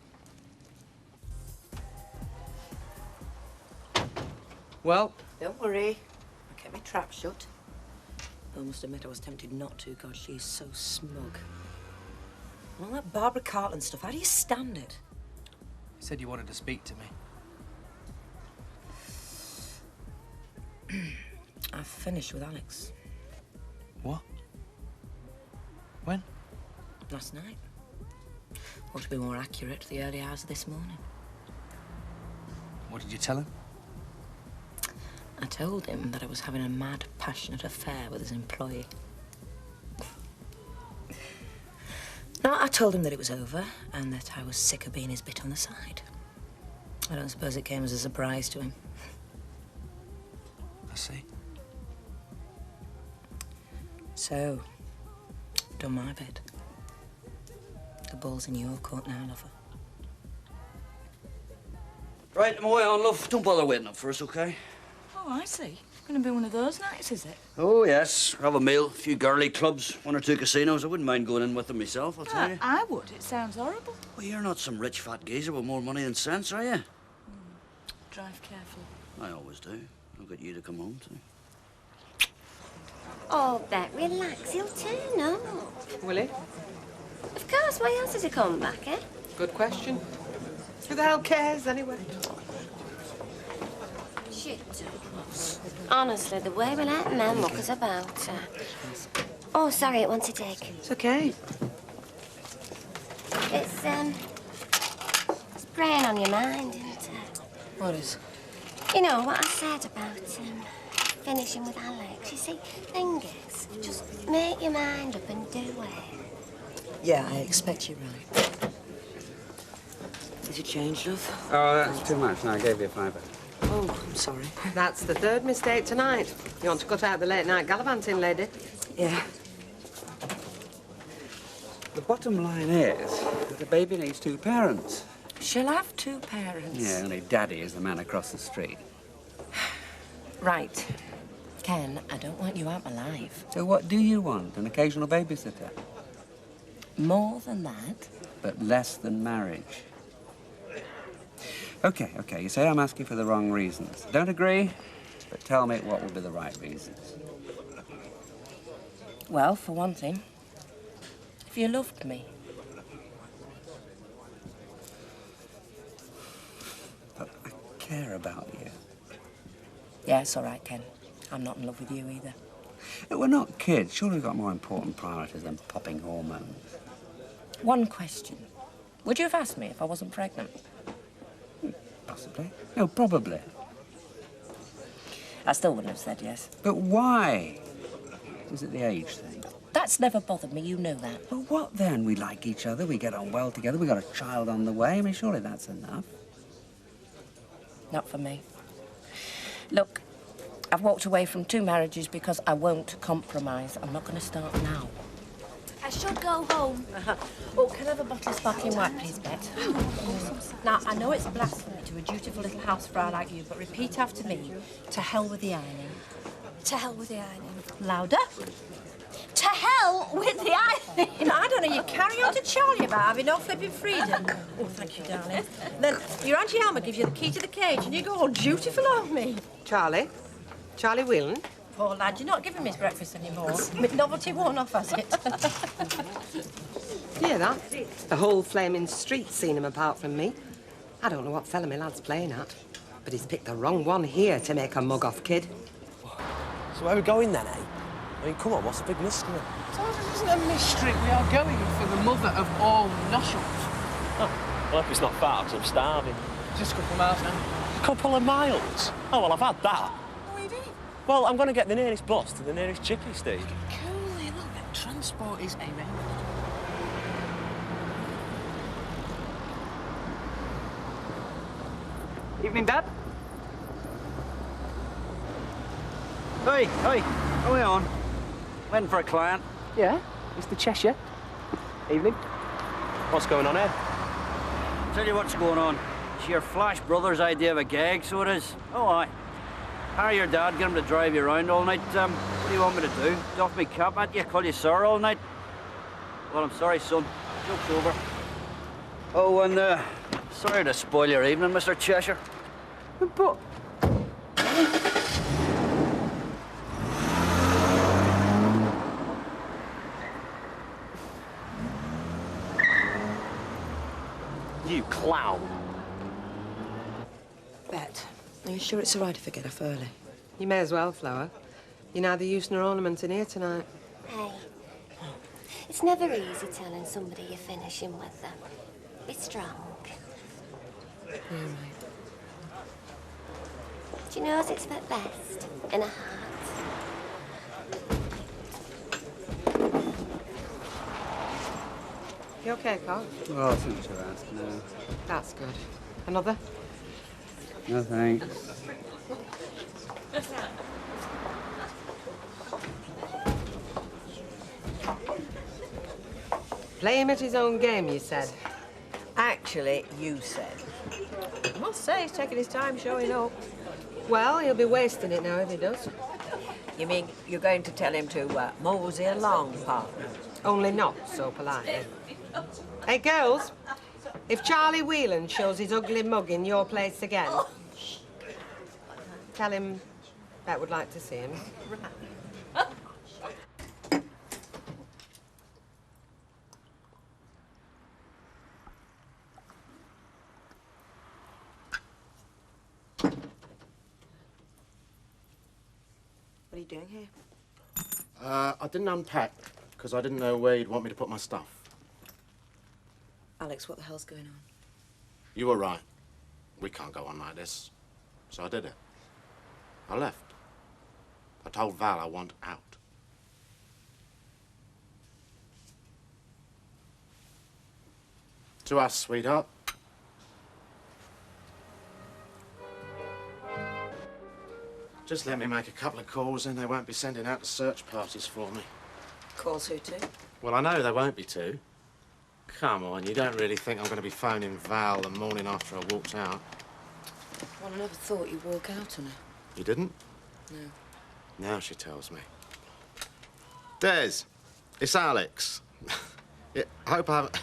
Well? Don't worry. I kept my trap shut. I must admit I was tempted not to. God, she's so smug. And all that Barbara Cartland stuff, how do you stand it? said you wanted to speak to me. I've finished with Alex. What? When? Last night. Or to be more accurate, the early hours of this morning. What did you tell him? I told him that I was having a mad, passionate affair with his employee. No, I told him that it was over and that I was sick of being his bit on the side. I don't suppose it came as a surprise to him. I see. So, done my bit. The ball's in your court now, lover. Right, I'm away on, love. Don't bother waiting up for us, OK? Oh, I see. Gonna be one of those nights, is it? Oh, yes. Have a meal, a few girly clubs, 1 or 2 casinos. I wouldn't mind going in with them myself, I'll tell you. I would. It sounds horrible. Well, you're not some rich fat geezer with more money than sense, are you? Drive carefully. I always do. I've got you to come home to. Oh, Bet, relax. He'll turn up. Will he? Of course. Why else does he come back, eh? Good question. Who the hell cares, anyway? Shit. Honestly, the way we let men muck us about. Oh, sorry, it wants a dig. It's okay. It's preying on your mind, isn't it? What is? You know what I said about finishing with Alex. You see, thing is, just make your mind up and do it. Yeah, I expect you're right. Has it changed, love? Oh, that's too much. No, I gave you a £5. Oh, I'm sorry. That's the 3rd mistake tonight. You want to cut out the late night gallivanting, lady? Yeah. The bottom line is that the baby needs 2 parents. She'll have 2 parents. Yeah, only Daddy is the man across the street. Right. Ken, I don't want you out my life. So what do you want? An occasional babysitter? More than that. But less than marriage. OK, you say I'm asking for the wrong reasons. Don't agree, but tell me what would be the right reasons. Well, for one thing, if you loved me. But I care about you. Yeah, it's all right, Ken. I'm not in love with you either. We're not kids. Surely we've got more important priorities than popping hormones. One question. Would you have asked me if I wasn't pregnant? Possibly. No, probably. I still wouldn't have said yes. But why? Is it the age thing? That's never bothered me, you know that. Well, what then? We like each other, we get on well together, we got a child on the way. I mean, surely that's enough. Not for me. Look, I've walked away from 2 marriages because I won't compromise. I'm not going to start now. I should go home. Oh, can I have a bottle of sparkling wine, please, Bet? Now, I know it's blasphemy to a dutiful little housefly like you, but repeat after me. To hell with the ironing. To hell with the ironing. Louder. To hell with the ironing. You know, I don't know, you carry on to Charlie about having no flipping freedom. Oh, thank you, darling. Then your Auntie Alma gives you the key to the cage and you go all dutiful on me. Charlie? Charlie Whelan? Poor lad, you're not giving me his breakfast anymore. My novelty worn off, has it? Yeah, that. The whole flaming street's seen him apart from me. I don't know what fella my lad's playing at, but he's picked the wrong one here to make a mug-off kid. So where are we going then, eh? I mean, come on, what's the big mystery? It isn't a mystery. We are going for the mother of all nostrils. Oh, well, I hope it's not far, because I'm starving. Just a couple of miles now. Couple of miles? Oh, well, I've had that. What are you doing? Well, I'm going to get the nearest bus to the nearest chippy, Steve. Coolly, look, transport is a remedy. Evening, Dad. Hey, how are we on? Waiting for a client. Yeah, Mr. Cheshire. Evening. What's going on here? Tell you what's going on. It's your Flash Brothers idea of a gag, so it is. Oh, aye. Hire your dad, get him to drive you around all night. What do you want me to do? Doff me cap at you, call you sir all night? Well, I'm sorry, son. Joke's over. Oh, and, sorry to spoil your evening, Mr. Cheshire. But... You clown. Are you sure it's all right if I get off early? You may as well, Flower. You're neither use nor ornament in here tonight. Hey, it's never easy telling somebody you're finishing with them. Be strong. Yeah, mate. She knows it's for the best in her heart. You okay, Carl? Oh, I think you're right. No. That's good. Another? No, thanks. Play him at his own game, you said. Actually, you said. I must say, he's taking his time showing up. Well, he'll be wasting it now if he does. You mean you're going to tell him to mosey along, partner? Only not so politely. Hey, girls, if Charlie Whelan shows his ugly mug in your place again, tell him Bet would like to see him. What are you doing here? I didn't unpack because I didn't know where you'd want me to put my stuff. Alex, what the hell's going on? You were right. We can't go on like this. So I did it. I left. I told Val I want out. To us, sweetheart. Just let me make a couple of calls and they won't be sending out the search parties for me. Calls who to? Well, I know they won't be too. Come on, you don't really think I'm going to be phoning Val the morning after I walked out? Well, I never thought you'd walk out on her. You didn't? No. Now she tells me. Des, it's Alex. Yeah, I hope I haven't...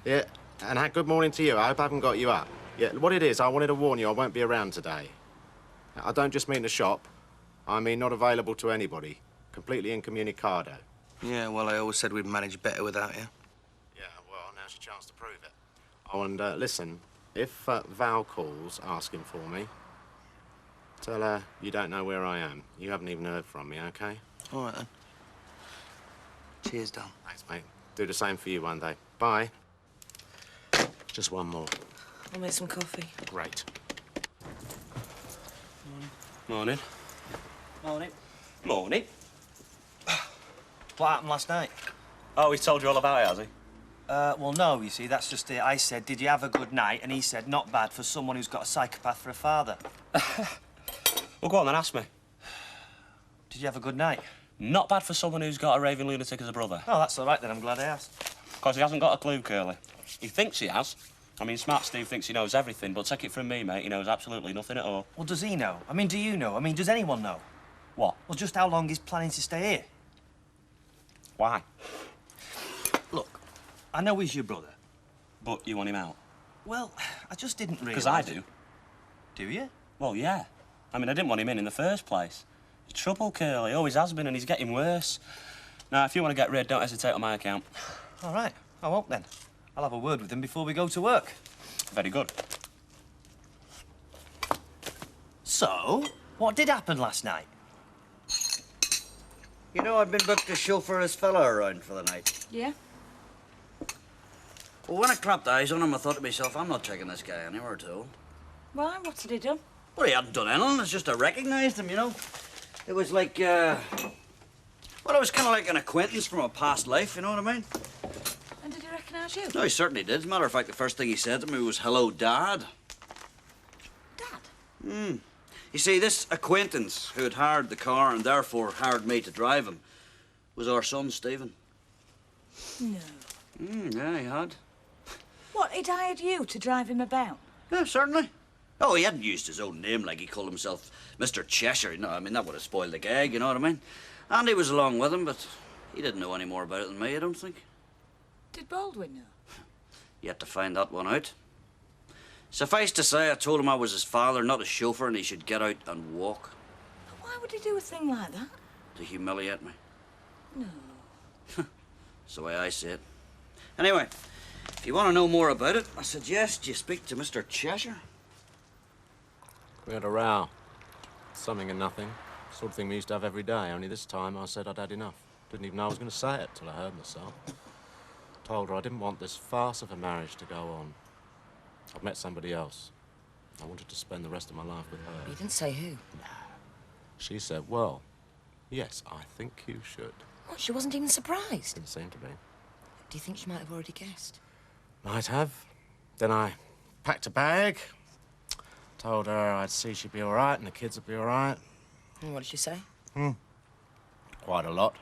Yeah, and good morning to you. I hope I haven't got you up. Yeah, what it is, I wanted to warn you I won't be around today. I don't just mean the shop. I mean not available to anybody. Completely incommunicado. Yeah, well, I always said we'd manage better without you. Yeah, well, now's your chance to prove it. Oh, and listen, if Val calls asking for me, tell her you don't know where I am. You haven't even heard from me, OK? All right, then. Cheers, Dom. Thanks, mate. Do the same for you one day. Bye. Just one more. I'll make some coffee. Great. Morning. Morning. Morning. What happened last night? Oh, he's told you all about it, has he? Well, no, you see, that's just it. I said, did you have a good night? And he said, not bad for someone who's got a psychopath for a father. Well, go on then, ask me. Did you have a good night? Not bad for someone who's got a raving lunatic as a brother. Oh, that's all right then. I'm glad I asked. Because he hasn't got a clue, Curly. He thinks he has. I mean, Smart Steve thinks he knows everything, but take it from me, mate, he knows absolutely nothing at all. Well, does he know? I mean, do you know? I mean, does anyone know? What? Well, just how long he's planning to stay here. Why? Look, I know he's your brother. But you want him out? Well, I just didn't realise... Because I do. Do you? Well, yeah. I mean, I didn't want him in the first place. He's trouble, Curly. Always has been, and he's getting worse. Now, if you want to get rid, don't hesitate on my account. All right. I won't then. I'll have a word with him before we go to work. Very good. So, what did happen last night? You know, I'd been booked to chauffeur this fella around for the night. Yeah? Well, when I clapped eyes on him, I thought to myself, I'm not taking this guy anywhere at all. Why? What's he done? Well, he hadn't done anything. It's just I recognised him, you know. It was like, well, it was kind of like an acquaintance from a past life, you know what I mean? And did he recognise you? No, he certainly did. As a matter of fact, the first thing he said to me was, hello, Dad. Dad? Hmm. You see, this acquaintance who had hired the car and therefore hired me to drive him was our son, Stephen. No. Yeah, he had. What, he'd hired you to drive him about? Yeah, certainly. Oh, he hadn't used his own name like he called himself Mr. Cheshire. You know, I mean, that would have spoiled the gag, you know what I mean? Andy was along with him, but he didn't know any more about it than me, I don't think. Did Baldwin know? Yet to find that one out. Suffice to say, I told him I was his father, not his chauffeur, and he should get out and walk. But why would he do a thing like that? To humiliate me. No. That's the way I see it. Anyway, if you want to know more about it, I suggest you speak to Mr. Cheshire. We had a row. Something and nothing. Sort of thing we used to have every day, only this time I said I'd had enough. Didn't even know I was going to say it till I heard myself. Told her I didn't want this farce of a marriage to go on. I'd met somebody else. I wanted to spend the rest of my life with her. But you didn't say who. She said, well, yes, I think you should. What, she wasn't even surprised? Didn't seem to be. Do you think she might have already guessed? Might have. Then I packed a bag, told her I'd see she'd be all right and the kids would be all right. And what did she say? Quite a lot.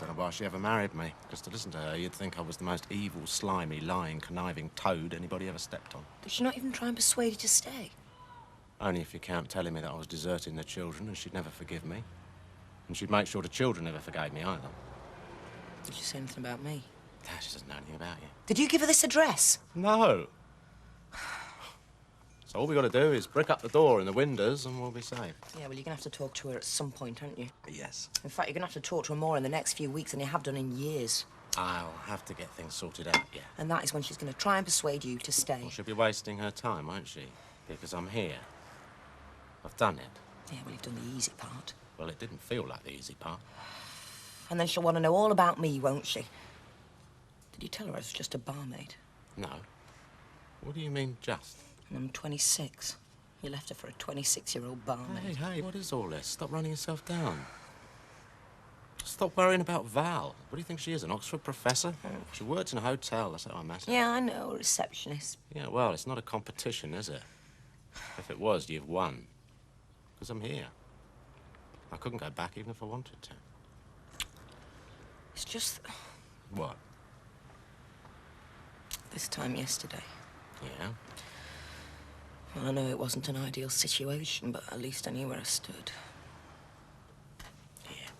Don't know why she ever married me, because to listen to her, you'd think I was the most evil, slimy, lying, conniving toad anybody ever stepped on. Did she not even try and persuade you to stay? Only if you count telling me that I was deserting the children and she'd never forgive me. And she'd make sure the children never forgave me either. Did she say anything about me? She doesn't know anything about you. Did you give her this address? No. So all we got to do is brick up the door and the windows and we'll be safe. Yeah, well, you're going to have to talk to her at some point, aren't you? Yes. In fact, you're going to have to talk to her more in the next few weeks than you have done in years. I'll have to get things sorted out, yeah. And that is when she's going to try and persuade you to stay. Well, she'll be wasting her time, won't she? Because I'm here. I've done it. Yeah, well, you've done the easy part. Well, it didn't feel like the easy part. And then she'll want to know all about me, won't she? Did you tell her I was just a barmaid? No. What do you mean, just? And I'm 26. You left her for a 26-year-old barmaid. Hey, what is all this? Stop running yourself down. Stop worrying about Val. What do you think she is, an Oxford professor? She works in a hotel, that's how I met her. Yeah, I know, a receptionist. Yeah, well, it's not a competition, is it? If it was, you've won. Because I'm here. I couldn't go back even if I wanted to. It's just... What? This time yesterday. Yeah? Well, I know it wasn't an ideal situation, but at least I knew where I stood. Yeah.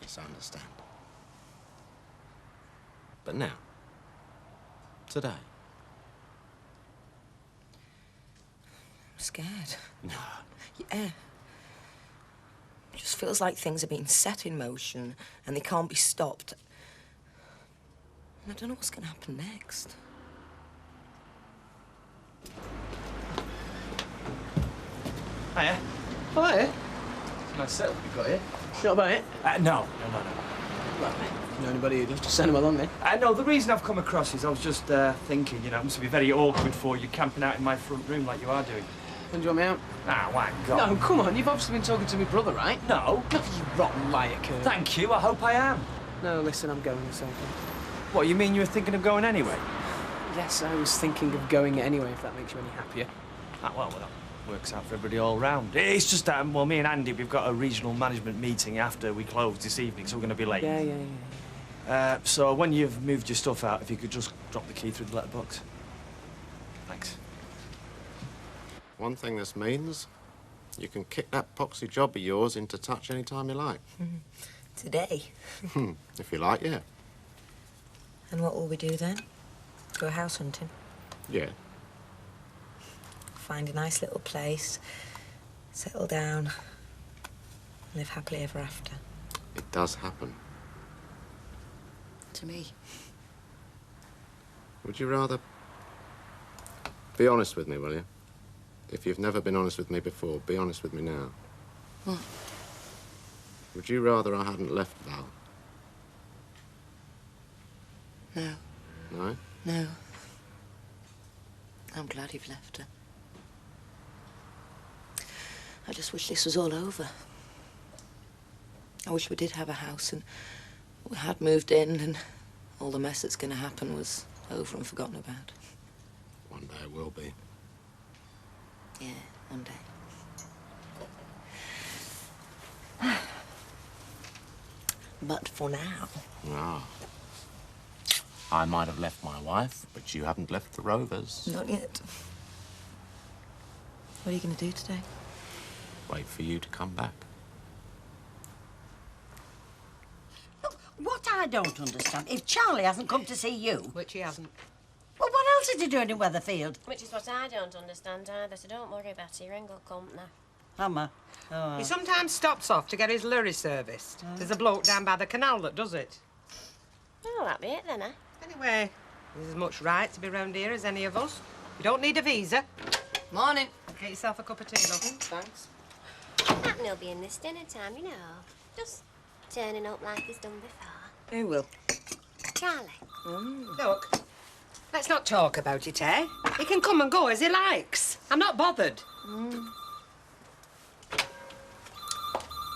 Yes, I understand. But now? Today? I'm scared. No. Yeah. It just feels like things are being set in motion and they can't be stopped. And I don't know what's going to happen next. Hiya. Oh, hiya. It's a nice setup you've got here. You know about it? No. Well, if you know anybody who does, just send them along then. No, the reason I've come across is I was just thinking, you know, it must be very awkward for you camping out in my front room like you are doing. When do you want me out? Ah, why God. No, come on, you've obviously been talking to my brother, right? No. No, you rotten liar, Kurt. Thank you, I hope I am. No, listen, I'm going in a second. What, you mean you were thinking of going anyway? Yes, I was thinking of going anyway, if that makes you any happier. Ah, well, that works out for everybody all round. It's just that, well, me and Andy, we've got a regional management meeting after we close this evening, so we're going to be late. Yeah. So when you've moved your stuff out, if you could just drop the key through the letterbox. Thanks. One thing this means, you can kick that poxy job of yours into touch any time you like. Today. If you like, yeah. And what will we do then? Go house hunting? Yeah. Find a nice little place, settle down, live happily ever after. It does happen. To me. Would you rather... Be honest with me, will you? If you've never been honest with me before, be honest with me now. What? Would you rather I hadn't left Val? No. No? No. I'm glad you've left her. I just wish this was all over. I wish we did have a house and we had moved in and all the mess that's going to happen was over and forgotten about. One day it will be. Yeah, one day. But for now... Ah. I might have left my wife, but you haven't left the Rovers. Not yet. What are you going to do today? Wait for you to come back. What I don't understand, if Charlie hasn't come to see you... Which he hasn't. Well, what else is he doing in Weatherfield? Which is what I don't understand either, so don't worry about it. You're in good company. Hammer. Oh. He sometimes stops off to get his lorry serviced. There's a bloke down by the canal that does it. Oh, that'll be it then, eh? Anyway, there's as much right to be round here as any of us. You don't need a visa. Morning. Get yourself a cup of tea, love. Thanks. Reckon he'll be in this dinner time, you know. Just turning up like he's done before. Who will? Charlie. Look, let's not talk about it, eh? He can come and go as he likes. I'm not bothered.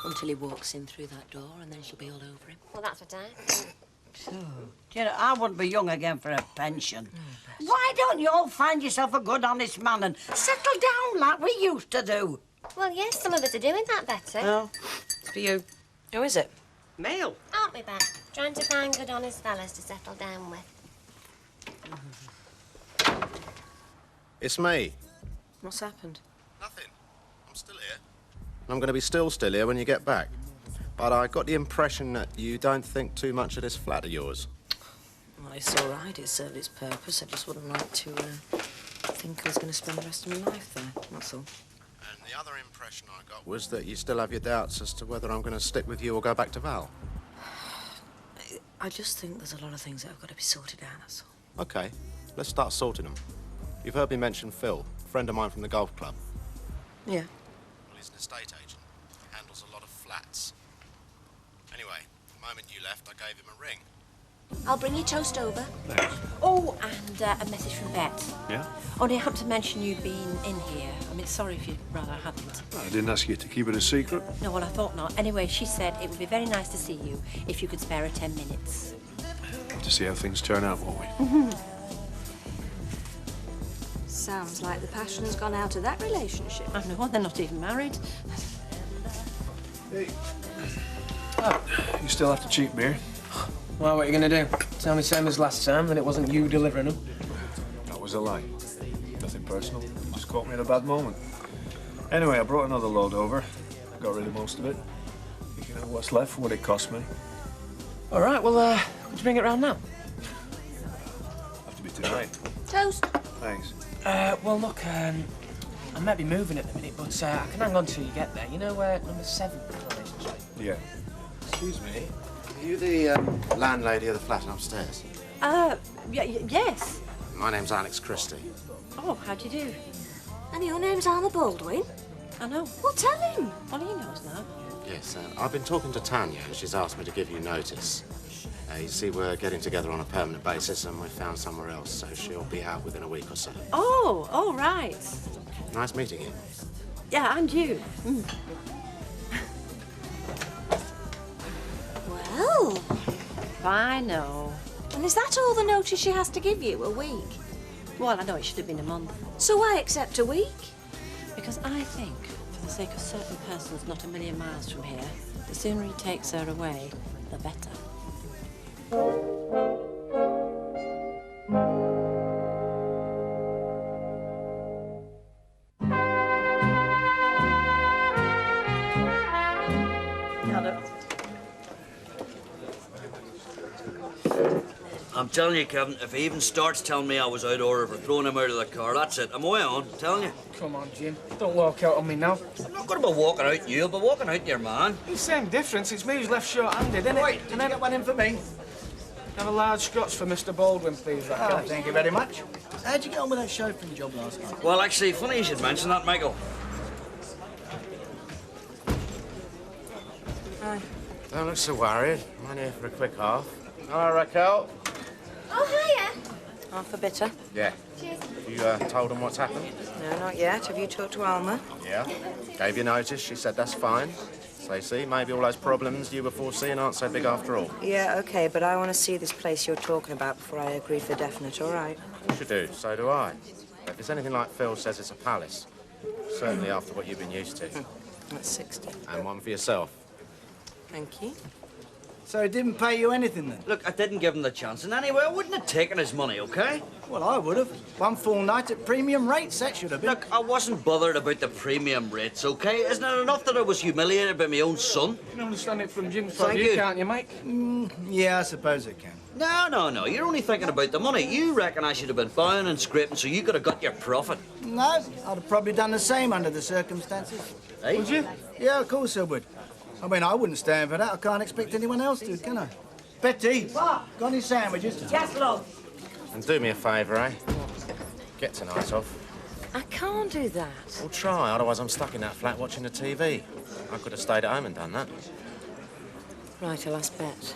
Until he walks in through that door, and then she'll be all over him. Well, that's what I think. So, you know, I wouldn't be young again for a pension. Why don't you all find yourself a good, honest man and settle down like we used to do? Well, yes, some of us are doing that better. Oh, it's for you. Who is it? Neil. Aren't we, Bet? Trying to find good, honest fellas to settle down with. It's me. What's happened? Nothing. I'm still here. I'm going to be still here when you get back. But I got the impression that you don't think too much of this flat of yours. Well, it's all right. It served its purpose. I just wouldn't like to think I was going to spend the rest of my life there. That's all. And the other impression I got was that you still have your doubts as to whether I'm going to stick with you or go back to Val. I just think there's a lot of things that have got to be sorted out, that's all. OK, let's start sorting them. You've heard me mention Phil, a friend of mine from the golf club. Yeah. Well, he's an estate agent. He handles a lot of flats. Anyway, the moment you left, I gave him a ring. I'll bring you toast over. Thanks. Oh, and a message from Bet. Yeah? Only I happened to mention you'd been in here. I mean, sorry if you'd rather I hadn't. I didn't ask you to keep it a secret. No, well, I thought not. Anyway, she said it would be very nice to see you if you could spare her 10 minutes. To see how things turn out, won't we? Sounds like the passion's gone out of that relationship. I know, they're not even married. Hey. You still have to cheat beer? Well, what are you going to do? Tell me same as last time, and it wasn't you delivering them? That was a lie. Nothing personal. You just caught me at a bad moment. Anyway, I brought another load over. Got rid of most of it. You can have what's left for what it cost me. All right, well, could you bring it round now? Have to be tonight. Toast. Thanks. Well, look, I might be moving at the minute, but I can hang on till you get there. You know where number 7 Coronation Street? Yeah. Excuse me. Are you the landlady of the flat upstairs? Yes. My name's Alex Christie. Oh, how do you do? And your name's Arthur Baldwin? I know. Well, tell him. Well, he knows now. Yes, I've been talking to Tanya, and she's asked me to give you notice. You see, we're getting together on a permanent basis, and we've found somewhere else, so she'll be out within a week or so. Oh, right. Nice meeting you. Yeah, and you. Well, I know. and is that all the notice she has to give you, a week? Well, I know it should have been a month. So why accept a week? Because I think, for the sake of certain persons not a million miles from here, the sooner he takes her away, the better. I'm telling you, Kevin, if he even starts telling me I was out of order for throwing him out of the car, that's it. I'm away on, I'm telling you. Come on, Jim. Don't walk out on me now. I'm not going to be walking out you, I'll be walking out your man. It's the same difference. It's me who's left short-handed, isn't it? Wait, did you get one in for me? Have a large Scotch for Mr. Baldwin, please, Raquel. Oh, thank you very much. How'd you get on with that chauffeuring job last night? Well, actually, funny you should mention that, Michael. Hi. Don't look so worried. I'm only here for a quick half. All right, Raquel. Oh, hiya. Half a bitter? Yeah. Cheers. You told them what's happened? No, not yet. Have you talked to Alma? Yeah. Gave you notice. She said that's fine. So you see, maybe all those problems you were foreseeing aren't so big after all. Yeah, OK, but I want to see this place you're talking about before I agree for definite, all right? You should do. So do I. If it's anything like Phil says it's a palace, certainly after what you've been used to. That's 60. And one for yourself. Thank you. So he didn't pay you anything then? Look, I didn't give him the chance, and anyway, I wouldn't have taken his money, OK? Well, I would have. One full night at premium rates, that should have been. Look, I wasn't bothered about the premium rates, OK? Isn't it enough that I was humiliated by my own son? You can understand it from Jim's point of Thank view, you. can't you, Mike? Yeah, I suppose I can. No. You're only thinking about the money. You reckon I should have been buying and scraping so you could have got your profit. No, I'd have probably done the same under the circumstances. Hey? Would you? Yeah, of course I would. I mean, I wouldn't stand for that. I can't expect anyone else to, can I? Betty, got any sandwiches? Yes, love. And do me a favour, eh? Get tonight off. I can't do that. Well, try, otherwise I'm stuck in that flat watching the TV. I could have stayed at home and done that. Right, I'll ask Bet.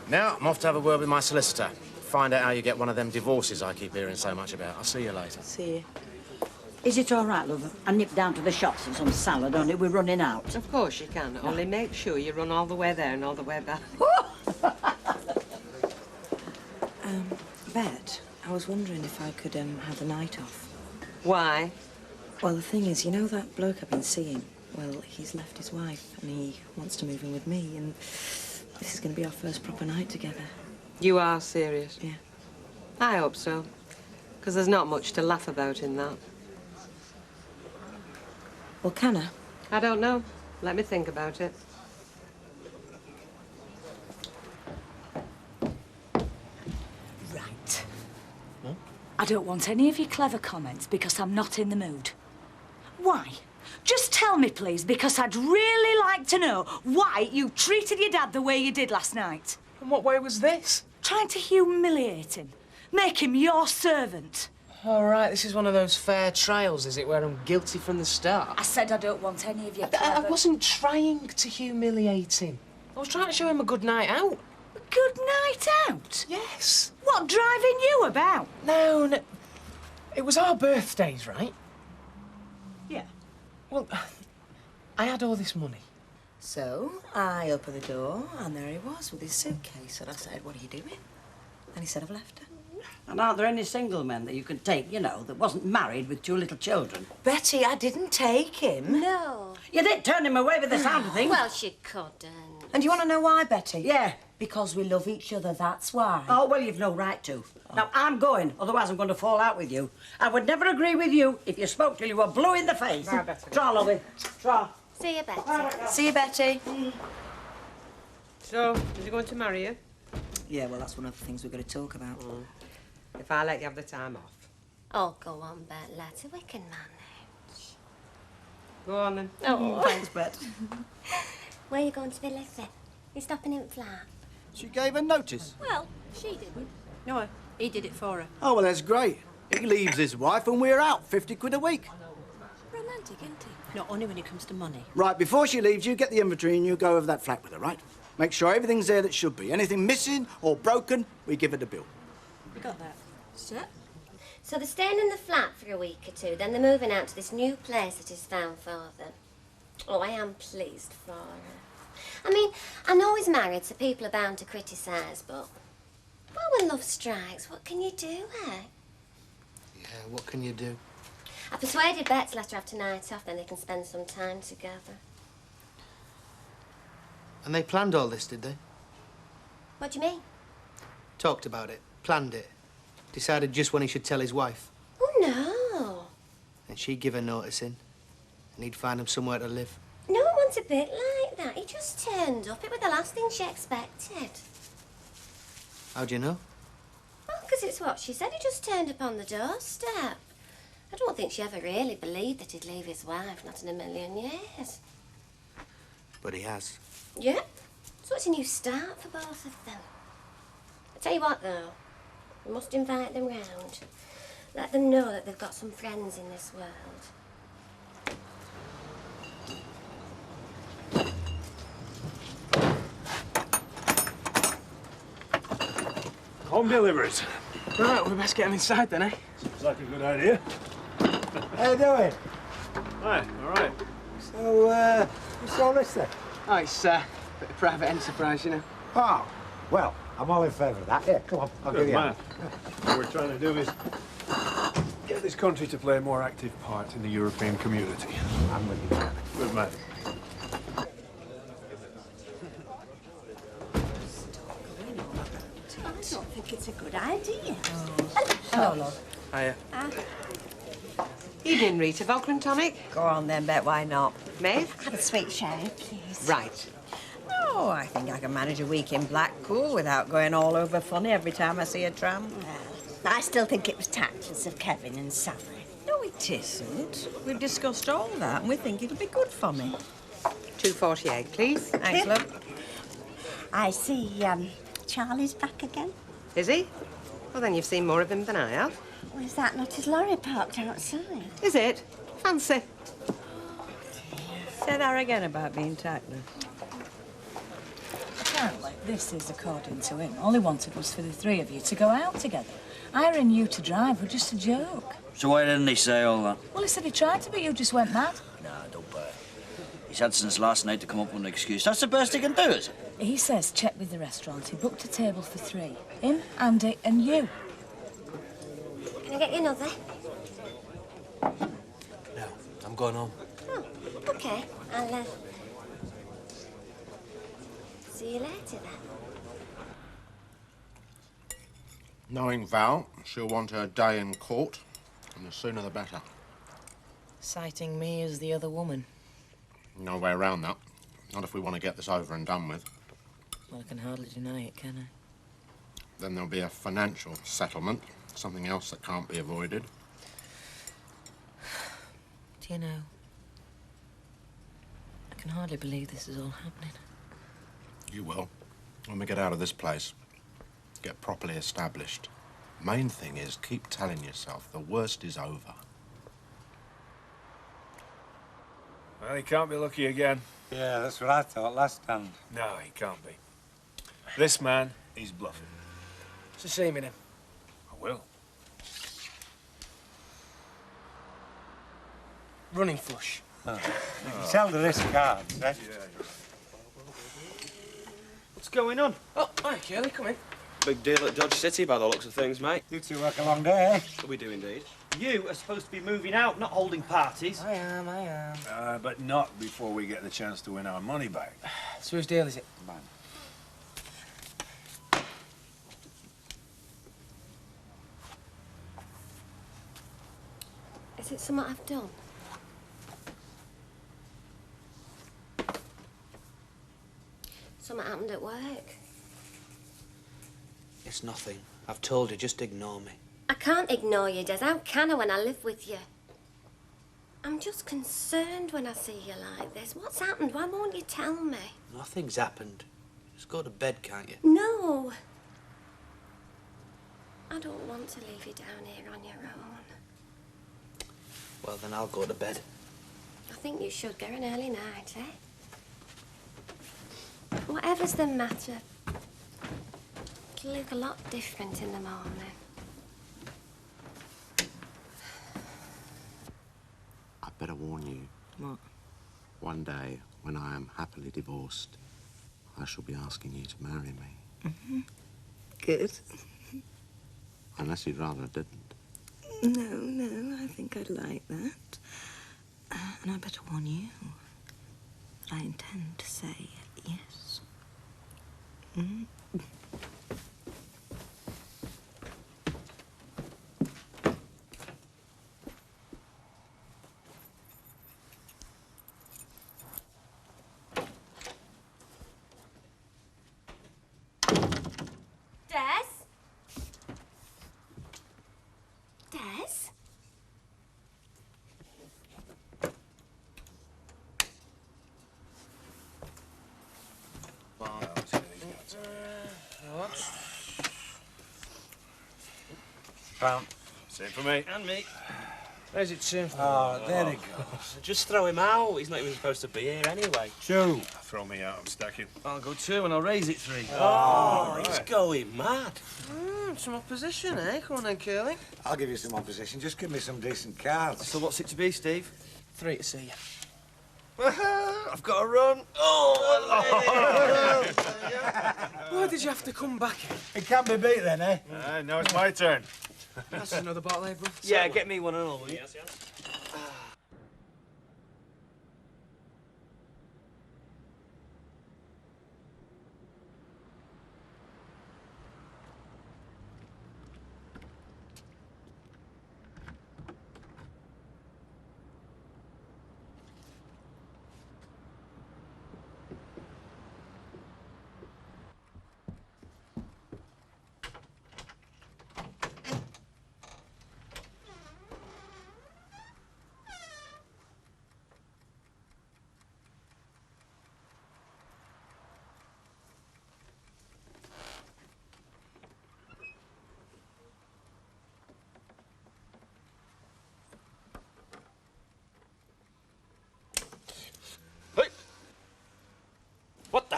Now, I'm off to have a word with my solicitor. Find out how you get one of them divorces I keep hearing so much about. I'll see you later. See you. Is it all right, love? I nip down to the shops for some salad, only we're running out. Of course you can. Only make sure you run all the way there and all the way back. Bet, I was wondering if I could have the night off. Why? Well, the thing is, you know that bloke I've been seeing? Well, he's left his wife and he wants to move in with me, and this is going to be our first proper night together. You are serious? Yeah. I hope so. Because there's not much to laugh about in that. Well, can I? I don't know. Let me think about it. Right. I don't want any of your clever comments because I'm not in the mood. Why? Just tell me, please, because I'd really like to know why you treated your dad the way you did last night. And what way was this? Trying to humiliate him. Make him your servant. All right, this is one of those fair trials, is it, where I'm guilty from the start? I said I don't want any of your I clever... wasn't trying to humiliate him. I was trying to show him a good night out. A good night out? Yes. What driving you about? No. It was our birthdays, right? Yeah. Well, I had all this money. So, I opened the door, and there he was with his suitcase. And I said, what are you doing? And he said, I've left her. And aren't there any single men that you could take, you know, that wasn't married with 2 little children? Betty, I didn't take him. No. You did turn him away with the sound of things. Well, she couldn't. And do you want to know why, Betty? Yeah. Because we love each other, that's why. Oh, well, you've no right to. Now, I'm going, otherwise I'm going to fall out with you. I would never agree with you if you spoke till you were blue in the face. Try, lovey. Try. See you, Betty. See you, Betty. So, is he going to marry you? Yeah, well, that's one of the things we're going to talk about. If I let you have the time off. Oh, go on, Bet, later. We can manage. Go on, then. Oh, thanks, Bet. Where are you going to be living? You stopping in flat? She gave her notice. Well, she didn't. No, he did it for her. Oh, well, that's great. He leaves his wife and we're out. 50 quid a week. Romantic, isn't he? Not only when it comes to money. Right, before she leaves, you get the inventory and you go over that flat with her, right? Make sure everything's there that should be. Anything missing or broken, we give her the bill. You got that? Sir? So they're staying in the flat for a week or two, then they're moving out to this new place that he's found for them. Oh, I am pleased for her. I mean, I know he's married, so people are bound to criticise, but... Well, when love strikes, what can you do, eh? Yeah, what can you do? I persuaded Bet to let her have tonight off, then they can spend some time together. And they planned all this, did they? What do you mean? Talked about it, planned it, decided just when he should tell his wife. Oh, no. And she'd give her notice in, and he'd find him somewhere to live. No one's a bit like that. He just turned up. It was the last thing she expected. How do you know? Well, because it's what she said. He just turned up on the doorstep. I don't think she ever really believed that he'd leave his wife, not in a million years. But he has. Yeah. So it's a new start for both of them. I tell you what, though. We must invite them round. Let them know that they've got some friends in this world. Home delivered. Right, we best get them inside then, eh? Seems like a good idea. How you doing? Hi, all right. So, what's all this then? Oh, it's a bit of private enterprise, you know. Oh, well, I'm all in favour of that. Here, come on, I'll give Good you man. What we're trying to do is get this country to play a more active part in the European community. I'm with you. Good man. I don't think it's a good idea. Hello, love. Hiya. Evening, Rita. Vodka and tonic? Go on then, Bet, why not? Maeve? Have a sweet sherry, please. Right. Oh, I think I can manage a week in Blackpool without going all over funny every time I see a tram. Well, I still think it was tactless of Kevin and Sally. No, it isn't. We've discussed all that and we think it'll be good for me. 2.48, please. Thanks, love. I see, Charlie's back again. Is he? Well, then you've seen more of him than I have. Well, is that not his lorry parked outside? Is it? Fancy. Say that again about being tactless. Apparently, this is according to him. All he wanted was for the three of you to go out together. Hiring you to drive was just a joke. So why didn't he say all that? Well, he said he tried to, but you just went mad. Nah, don't buy it. He's had since last night to come up with an excuse. That's the best he can do, is it? He says check with the restaurant. He booked a table for three. Him, Andy and you. Can I get you another? No, I'm going home. Oh, OK. I'll, see you later, then. Knowing Val, she'll want her day in court, and the sooner the better. Citing me as the other woman. No way around that. Not if we want to get this over and done with. Well, I can hardly deny it, can I? Then there'll be a financial settlement, something else that can't be avoided. Do you know, I can hardly believe this is all happening. You will, when we get out of this place. Get properly established. Main thing is, keep telling yourself the worst is over. Well, he can't be lucky again. Yeah, that's what I thought last time. No, he can't be. This man, he's bluffing. It's a shame in him. I will. Running flush. Oh. You can tell the risk cards, eh? What's going on? Oh, hi, Curly, come in. Big deal at Dodge City by the looks of things, mate. You two work a long day, eh? We do indeed. You are supposed to be moving out, not holding parties. I am. But not before we get the chance to win our money back. So whose deal is it? Mine. Is it something I've done? Something happened at work? It's nothing. I've told you, just ignore me. I can't ignore you, Des. How can I when I live with you? I'm just concerned when I see you like this. What's happened? Why won't you tell me? Nothing's happened. Just go to bed, can't you? No. I don't want to leave you down here on your own. Well, then I'll go to bed. I think you should get an early night, eh? Whatever's the matter, it'll look a lot different in the morning. I'd better warn you. What? One day, when I am happily divorced, I shall be asking you to marry me. Mm-hmm. Good. Unless you'd rather I didn't. No, I think I'd like that. And I better warn you that I intend to say yes. Mm. Des? Pound. Same for me. And me. Where's it to? Oh, there he goes. Just throw him out. He's not even supposed to be here anyway. Two. Throw me out, I'm stacking. I'll go 2 and I'll raise it 3. Oh, he's right. going mad. Some opposition, eh? Come on then, Curly. I'll give you some opposition. Just give me some decent cards. So what's it to be, Steve? 3 to see you. I've got to run. Oh! Why did you have to come back? It can't be beat then, eh? Now it's my turn. That's another bottle, eh, bro? Yeah, get me one and all, will you? Yes, yes.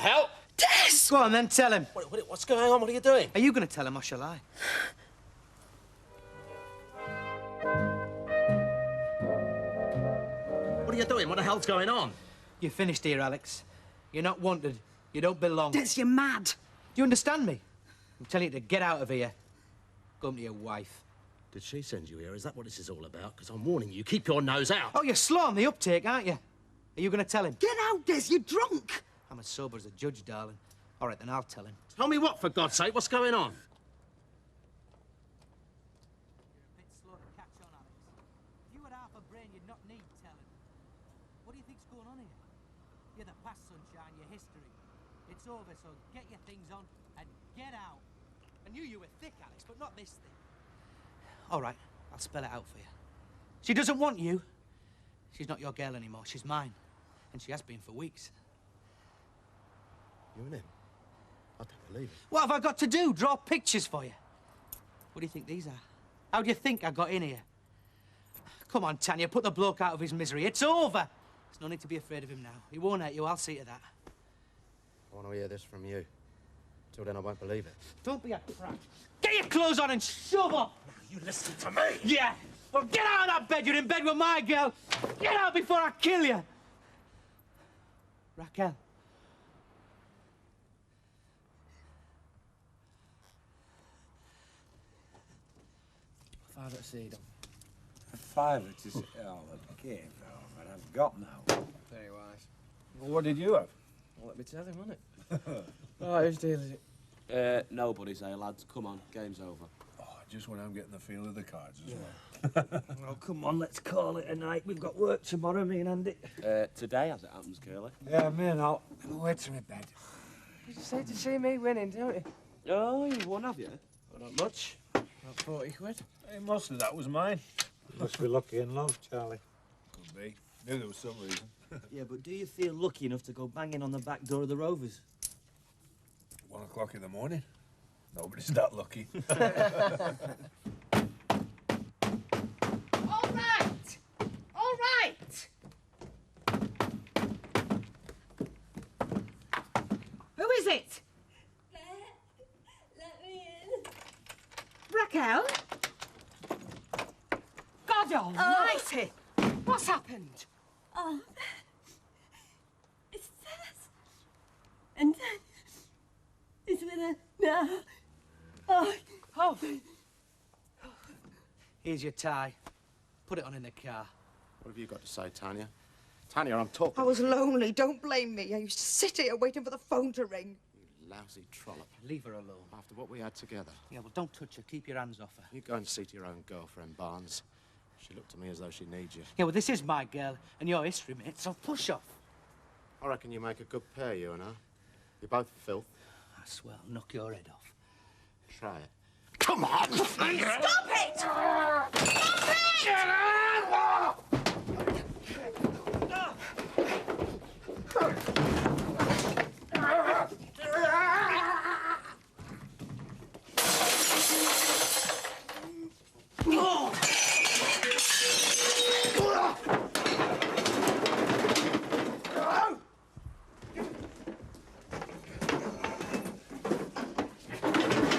hell? Des! Go on, then, tell him. What's going on? What are you doing? Are you going to tell him, or shall I? What are you doing? What the hell's going on? You're finished here, Alex. You're not wanted. You don't belong. Des, you're mad. Do you understand me? I'm telling you to get out of here. Go home to your wife. Did she send you here? Is that what this is all about? Because I'm warning you, keep your nose out. Oh, you're slow on the uptake, aren't you? Are you going to tell him? Get out, Des, you're drunk. I'm as sober as a judge, darling. All right, then I'll tell him. Tell me what, for God's sake? What's going on? If you had half a brain, you'd not need telling. What do you think's going on here? You're the past, sunshine, your history. It's over, so get your things on and get out. I knew you were thick, Alex, but not this thick. All right, I'll spell it out for you. She doesn't want you. She's not your girl anymore. She's mine. And she has been for weeks. You and him? I don't believe it. What have I got to do? Draw pictures for you? What do you think these are? How do you think I got in here? Come on, Tanya, put the bloke out of his misery. It's over. There's no need to be afraid of him now. He won't hurt you. I'll see to that. I want to hear this from you. Till then, I won't believe it. Don't be a prat. Get your clothes on and shove up. You listen to me. Yeah. Well, get out of that bed. You're in bed with my girl. Get out before I kill you. Raquel. Fiver to see them. A fiver to see. Oh, the game, oh, man, I've got now. Very wise. Well, what did you have? Well, let me tell him, wasn't it? Oh, whose deal is it? Nobody's, eh, lads? Come on, game's over. Oh, just when I'm getting the feel of the cards as well. Oh, come on, let's call it a night. We've got work tomorrow, me and Andy. Today, as it happens, Curly. Yeah, me and I'll wait to my bed. You just hate to see me winning, don't you? Oh, you won, have you? Well, not much. About 40 quid. Hey, most of that was mine. Must be lucky in love, Charlie. Could be. Knew there was some reason. Yeah, but do you feel lucky enough to go banging on the back door of the Rovers? 1 o'clock in the morning. Nobody's that lucky. All right. All right. Who is it? Let me in. Raquel? God almighty! What's happened? Oh, it's Tess. And it's with her now. Oh. Oh. Here's your tie. Put it on in the car. What have you got to say, Tanya? Tanya, I'm talking. I was lonely. Don't blame me. I used to sit here waiting for the phone to ring. You lousy trollop. Leave her alone. After what we had together. Yeah, well, don't touch her. Keep your hands off her. You go and see to your own girlfriend, Barnes. She looked to me as though she needs you. Yeah, well, this is my girl and your history, mate, so push off. I reckon you make a good pair, you and her. You're both filth. I swear I'll knock your head off. Try it. Come on! Stop it! Stop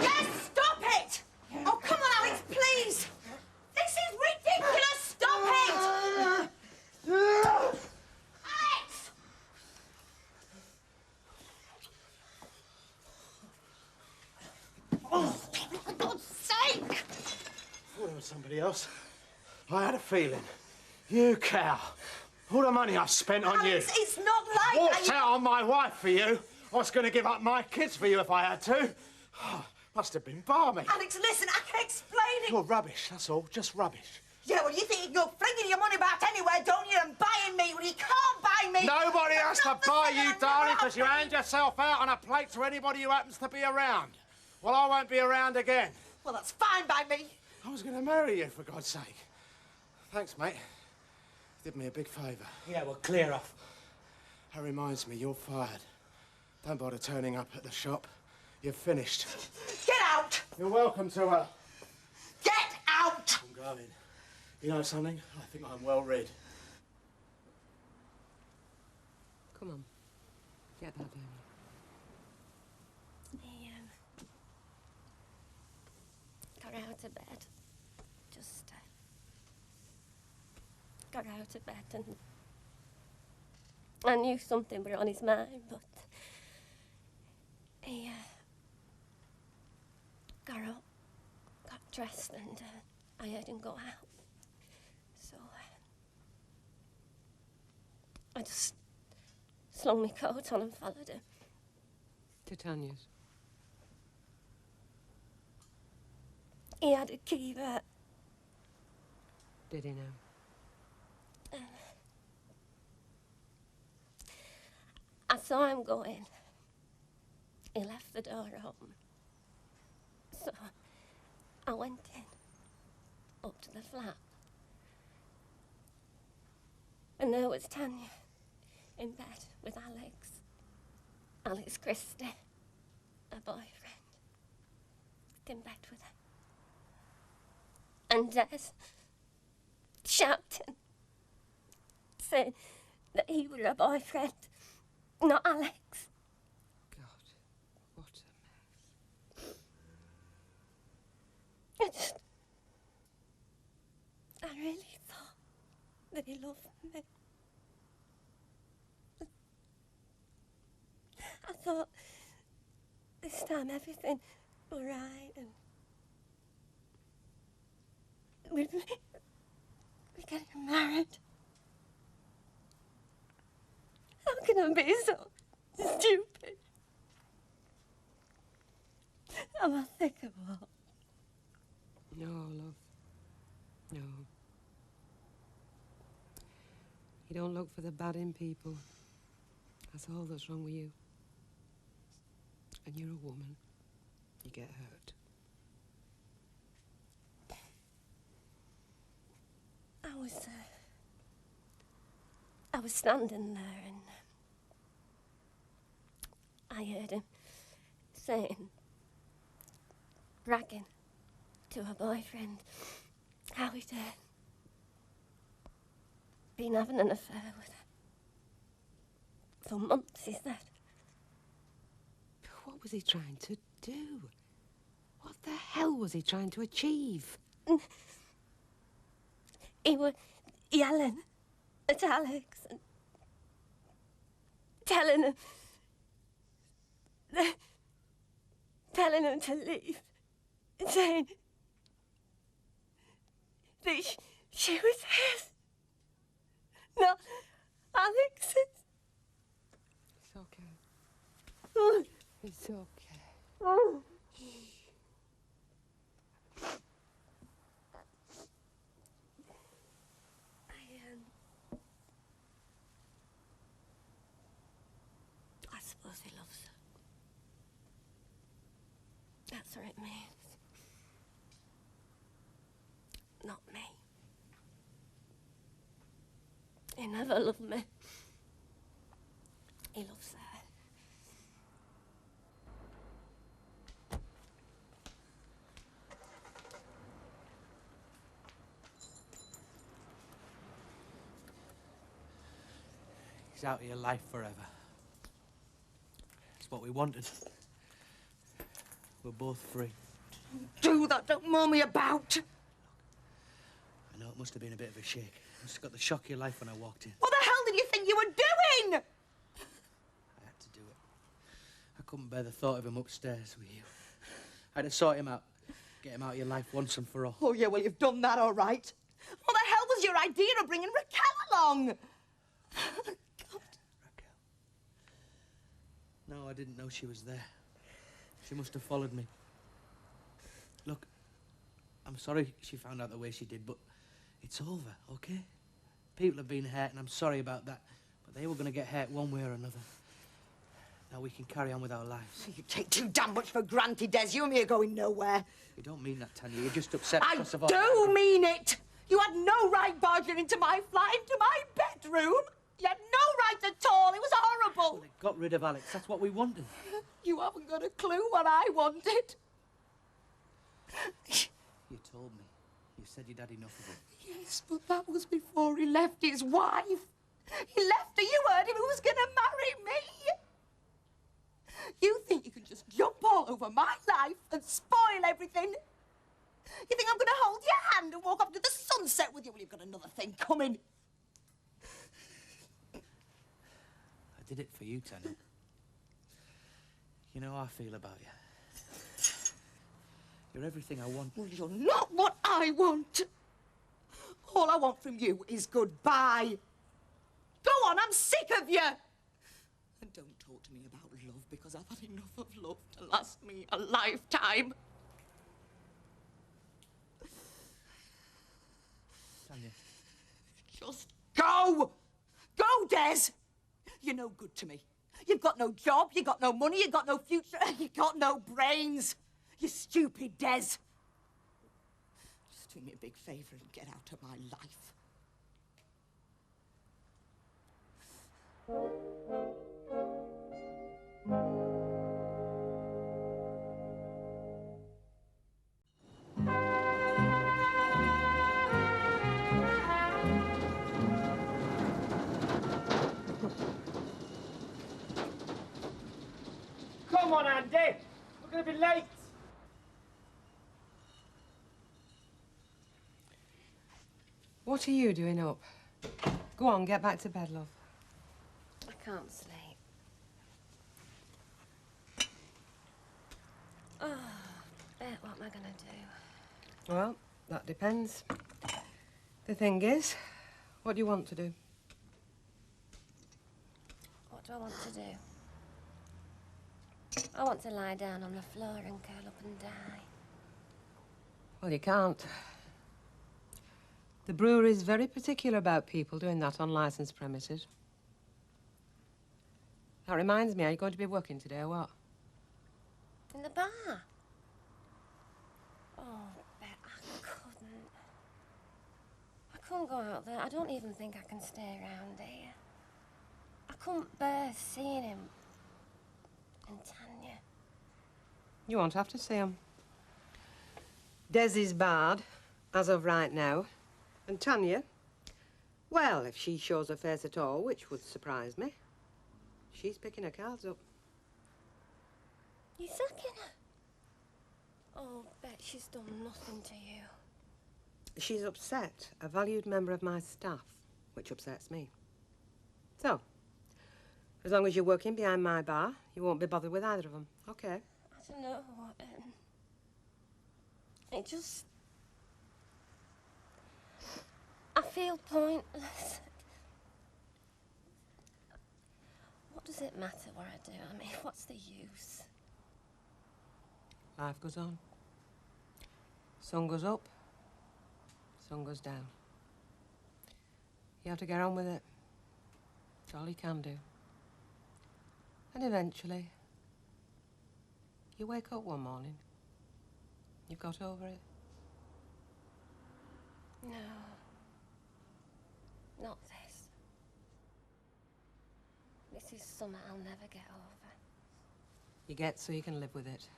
Yes, stop it! Oh, come on, Alex, please! This is ridiculous! Stop it! Alex! Oh, for God's sake! I thought it was somebody else. I had a feeling. You cow. All the money I've spent on Alex, you. it's not like Walked out on my wife for you. I was going to give up my kids for you if I had to. Must have been balmy. Alex, listen, I can explain it. You're rubbish, that's all. Just rubbish. Yeah, well, you think you can go flinging your money about anywhere, don't you, and buying me? Well, you can't buy me. Nobody has to buy you, I'm darling, not because you hand yourself out on a plate to anybody who happens to be around. Well, I won't be around again. Well, that's fine by me. I was going to marry you, for God's sake. Thanks, mate. Did me a big favour. Yeah, well, clear off. That reminds me, you're fired. Don't bother turning up at the shop. You're finished. Get out! You're welcome to her. Get out! I'm going. You know something? I think I'm well rid. Come on. Get that down. He got out of bed. Just got out of bed and I knew something were on his mind, but he got up, got dressed, and I heard him go out. So I just slung my coat on and followed him. To Tanya's. He had a key there. Did he now? I saw him go in. He left the door open. So I went in, up to the flat. And there was Tanya in bed with Alex Christie, her boyfriend, in bed with her. And Des shouting, saying that he was her boyfriend, not Alex. What a mess. I really thought that he loved me. I thought this time everything was right and we're getting married. How can I be so stupid? Am I thick of what? No, love. No. You don't look for the bad in people. That's all that's wrong with you. And you're a woman. You get hurt. I was standing there and I heard him saying, bragging to her boyfriend how he'd been having an affair with her. For months, he said. What was he trying to do? What the hell was he trying to achieve? He was yelling at Alex and telling him to leave, and saying that she was his, not Alex's. It's okay. Oh. It's okay. Oh. I suppose he loves her. That's what it means. Not me. He never loved me. He loves her. He's out of your life forever. It's what we wanted. We're both free. Do that, don't moan me about. I know it must have been a bit of a shake. You must have got the shock of your life when I walked in. What the hell did you think you were doing? I had to do it. I couldn't bear the thought of him upstairs with you. I had to sort him out. Get him out of your life once and for all. Oh, yeah, well, you've done that all right. What the hell was your idea of bringing Raquel along? No, I didn't know she was there. She must have followed me. Look, I'm sorry she found out the way she did, but it's over, okay? People have been hurt, and I'm sorry about that. But they were going to get hurt one way or another. Now we can carry on with our lives. You take too damn much for granted, Des. You and me are going nowhere. You don't mean that, Tanya. You're just upset I because of all... do mean it. You had no right barging into my flat, into my bedroom. You had no right at all. It was horrible. Well, they got rid of Alex. That's what we wanted. You haven't got a clue what I wanted. You told me. You said you'd had enough of it. Yes, but that was before he left his wife. He left her. You heard him. He was going to marry me. You think you can just jump over my life and spoil everything. You think I'm going to hold your hand and walk off to the sunset with you? Well, you've got another thing coming. I did it for you, Tanya. You know how I feel about you. You're everything I want. Well, you're not what I want. All I want from you is goodbye. Go on, I'm sick of you. And don't talk to me about love, because I've had enough of love to last me a lifetime. Tanya. Just go! Go, Des! You're no good to me. You've got no job, you've got no money, you've got no future, you've got no brains. You stupid Des. Just do me a big favour and get out of my life. Come on, Andy. We're going to be late. What are you doing up? Go on, get back to bed, love. I can't sleep. Oh, Bet, what am I going to do? Well, that depends. The thing is, what do you want to do? What do I want to do? I want to lie down on the floor and curl up and die. Well, you can't. The brewery's very particular about people doing that on licensed premises. That reminds me, are you going to be working today or what? In the bar? Oh, Bet, I couldn't go out there. I don't even think I can stay around here. I couldn't bear seeing him and Tanya. You won't have to see him. Des is barred, as of right now. And Tanya, well, if she shows her face at all, which would surprise me, she's picking her cards up. You sacking her? Oh, Bet, she's done nothing to you. She's upset a valued member of my staff, which upsets me. So, as long as you're working behind my bar, you won't be bothered with either of them, okay? I don't know what, it just... I feel pointless. What does it matter what I do? I mean, what's the use? Life goes on. Sun goes up, sun goes down. You have to get on with it. It's all you can do. And eventually, you wake up one morning, you've got over it. No. Not this. This is something I'll never get over. You get so you can live with it.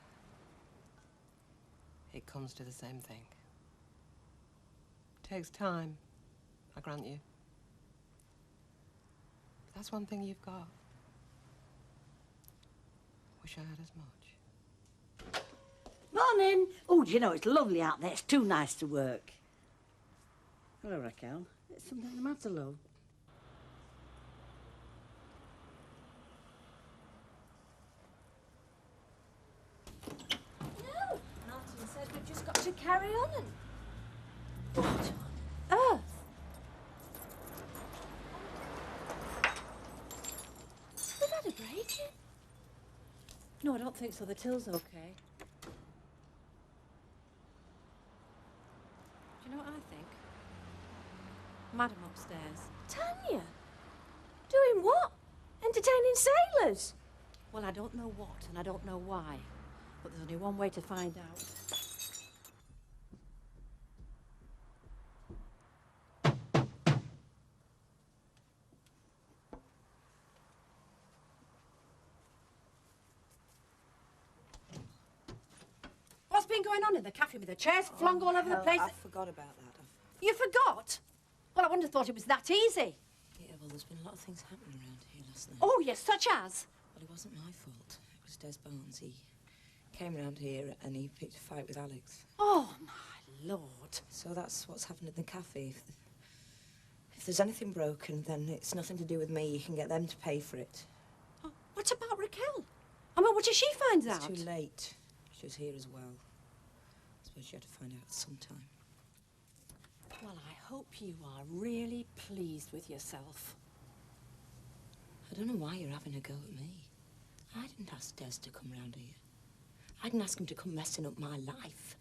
It comes to the same thing. Takes time, I grant you. But that's one thing you've got. Wish I had as much. Morning. Oh, do you know, it's lovely out there. It's too nice to work. Hello, Raquel. Is something the matter, love? No, Martin said we've just got to carry on and... What on earth? We've had a break-in. No, I don't think so. The till's okay. Do you know what I think? Madam upstairs. Tanya? Doing what? Entertaining sailors? Well, I don't know what, and I don't know why. But there's only one way to find out. What's been going on in the cafe with the chairs flung all over the place? I forgot about that. You forgot? Well, I wouldn't have thought it was that easy. Yeah, well, there's been a lot of things happening around here last night. Oh, yes, such as? Well, it wasn't my fault. It was Des Barnes. He came round here and he picked a fight with Alex. Oh, my Lord. So that's what's happened at the cafe. If there's anything broken, then it's nothing to do with me. You can get them to pay for it. Oh, what about Raquel? I mean, what if she finds out? It's too late. She was here as well. I suppose she had to find out at some time. Well, I hope you are really pleased with yourself. I don't know why you're having a go at me. I didn't ask Des to come round here. I didn't ask him to come messing up my life.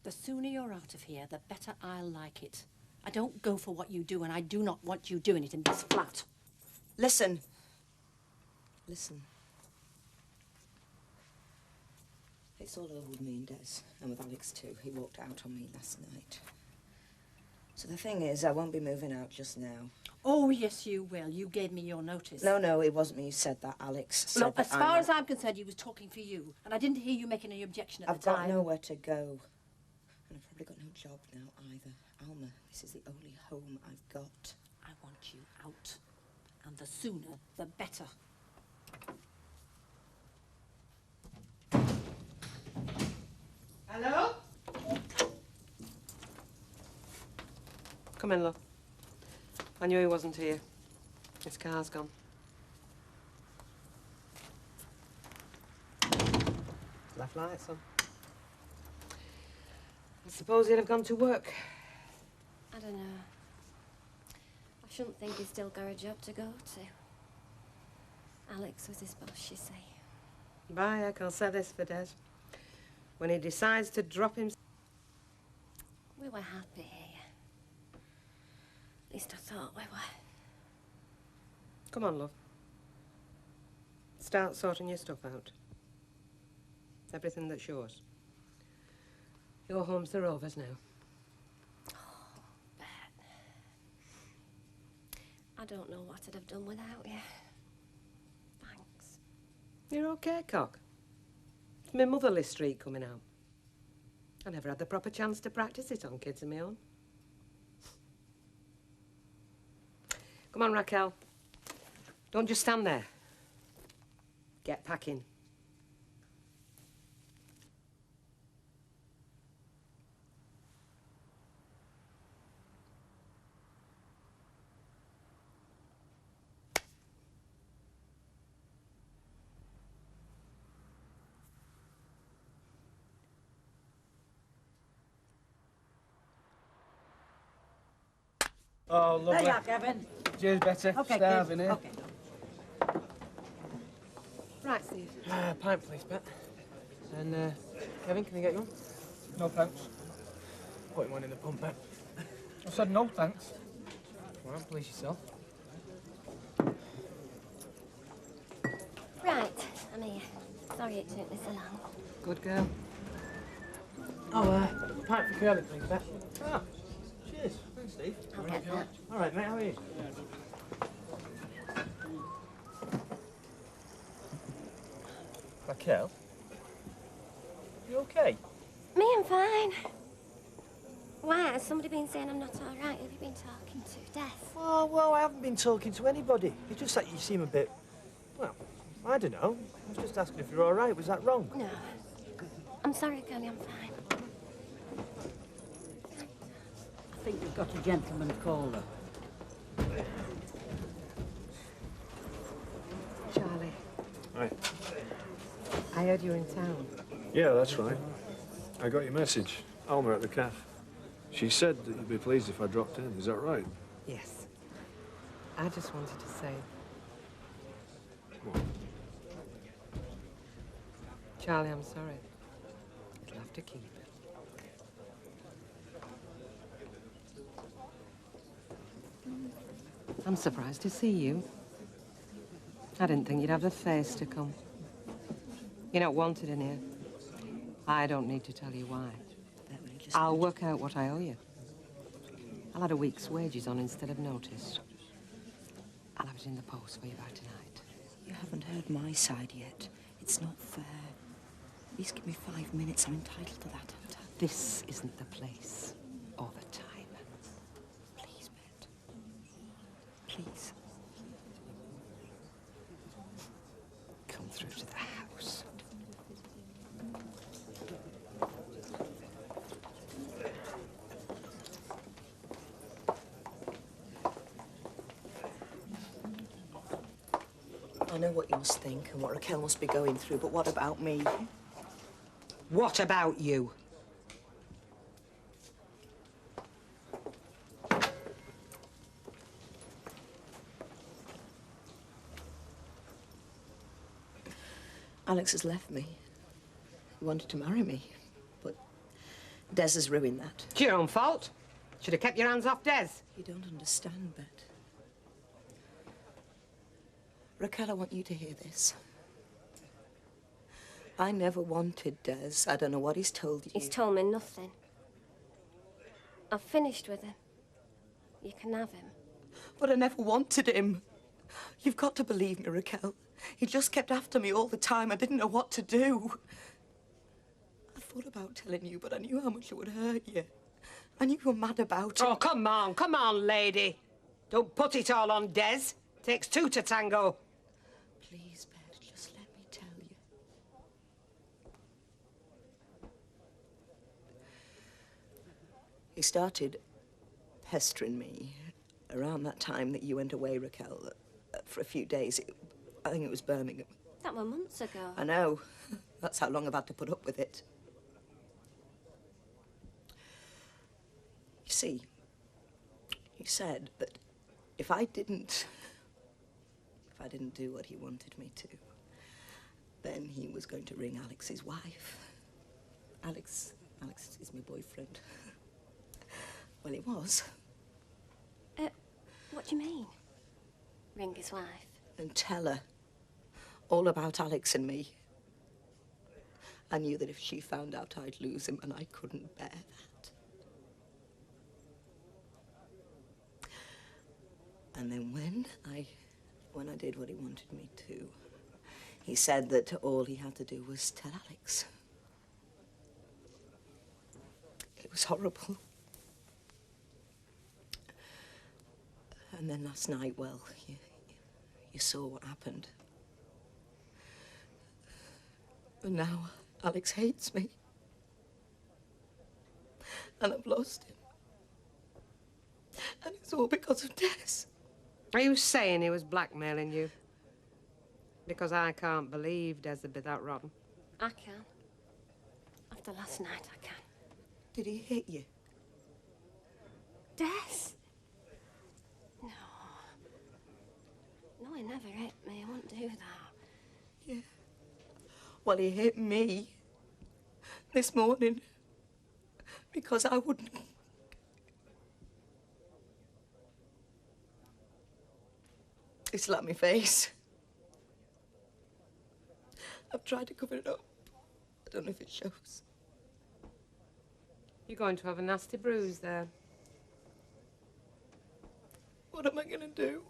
The sooner you're out of here, the better I'll like it. I don't go for what you do, and I do not want you doing it in this flat. Listen. Listen. It's all over with me and Des, and with Alex too. He walked out on me last night. So the thing is, I won't be moving out just now. Oh, yes, you will. You gave me your notice. No, it wasn't me who said that. Alex said Look, that. as far as I'm concerned, he was talking for you, and I didn't hear you making any objection at the time. I've got nowhere to go. And I've probably got no job now either. Alma, this is the only home I've got. I want you out, and the sooner, the better. Hello? Come in, love. I knew he wasn't here. His car's gone. Left lights on. I suppose he'll have gone to work. I don't know. I shouldn't think he's still got a job to go to. Alex was his boss, you see. Bye, I can say this for Des. When he decides to drop him... We were happy here. At least I thought we were. Come on, love. Start sorting your stuff out. Everything that's yours. Your home's the Rovers now. I don't know what I'd have done without you. Thanks. You're okay, cock. It's my motherly streak coming out. I never had the proper chance to practice it on kids of my own. Come on, Raquel. Don't just stand there. Get packing. Oh, lovely. There you are, Kevin. Cheers, Betty. Okay, Starving kids. here. Okay. Right, Steve. Pint, please, Bet. And, Kevin, can I get you one? No thanks. Put one in the pump, Bet. I said no thanks. Come on, please yourself. Right, I'm here. Sorry it took me so long. Good girl. Oh, pint for Curly, please, Bet. Ah, cheers. Thanks, Steve. I'll get that. All right, mate, how are you? Raquel? You okay? Me, I'm fine. Why? Has somebody been saying I'm not all right? Who have you been talking to? Des? Oh, well, I haven't been talking to anybody. It's just that you seem a bit... Well, I don't know. I was just asking if you're all right. Was that wrong? No. I'm sorry, Curly, I'm fine. I think we've got a gentleman caller. Charlie, Hi. I heard you were in town. Yeah, that's right. I got your message. Alma at the cafe. She said that you'd be pleased if I dropped in. Is that right? Yes. I just wanted to say... What? Charlie, I'm sorry. You'll have to keep it. I'm surprised to see you. I didn't think you'd have the face to come. You're not wanted in here. I don't need to tell you why. I'll work out what I owe you. I'll add a week's wages on instead of notice. I'll have it in the post for you by tonight. You haven't heard my side yet. It's not fair. At least give me 5 minutes. I'm entitled to that, haven't I? This isn't the place or the time. Please, Bet. Please. Come through to the house. I know what you must think and what Raquel must be going through, but what about me? What about you? Alex has left me. He wanted to marry me, but Des has ruined that. It's your own fault. Should have kept your hands off Des. You don't understand, Bet. Raquel, I want you to hear this. I never wanted Des. I don't know what he's told you. He's told me nothing. I've finished with him. You can have him. But I never wanted him. You've got to believe me, Raquel. He just kept after me all the time. I didn't know what to do. I thought about telling you, but I knew how much it would hurt you. I knew you were mad about it. Oh, come on, lady. Don't put it all on Des. Takes two to tango. Please, Bet, just let me tell you. He started pestering me around that time that you went away, Raquel, for a few days. I think it was Birmingham. That were months ago. I know. That's how long I've had to put up with it. You see, he said that if I didn't do what he wanted me to, then he was going to ring Alex's wife. Alex is my boyfriend. Well, he was. What do you mean? Ring his wife? And tell her all about Alex and me. I knew that if she found out, I'd lose him, and I couldn't bear that. And then when I did what he wanted me to, he said that all he had to do was tell Alex. It was horrible. And then last night, well, you saw what happened. And now Alex hates me. And I've lost him. And it's all because of Des. Are you saying he was blackmailing you? Because I can't believe Des would be that rotten. I can. After last night, I can. Did he hit you? Des? No. No, he never hit me. He wouldn't do that. Yeah. Well, he hit me this morning because I wouldn't. He slapped my face. I've tried to cover it up. I don't know if it shows. You're going to have a nasty bruise there. What am I going to do?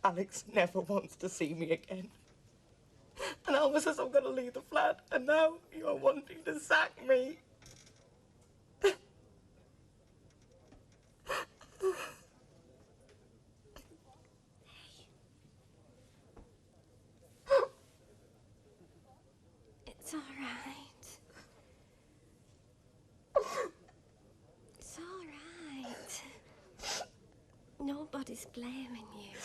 Alex never wants to see me again. And Alma says I'm going to leave the flat, and now you're wanting to sack me. It's all right. It's all right. Nobody's blaming you.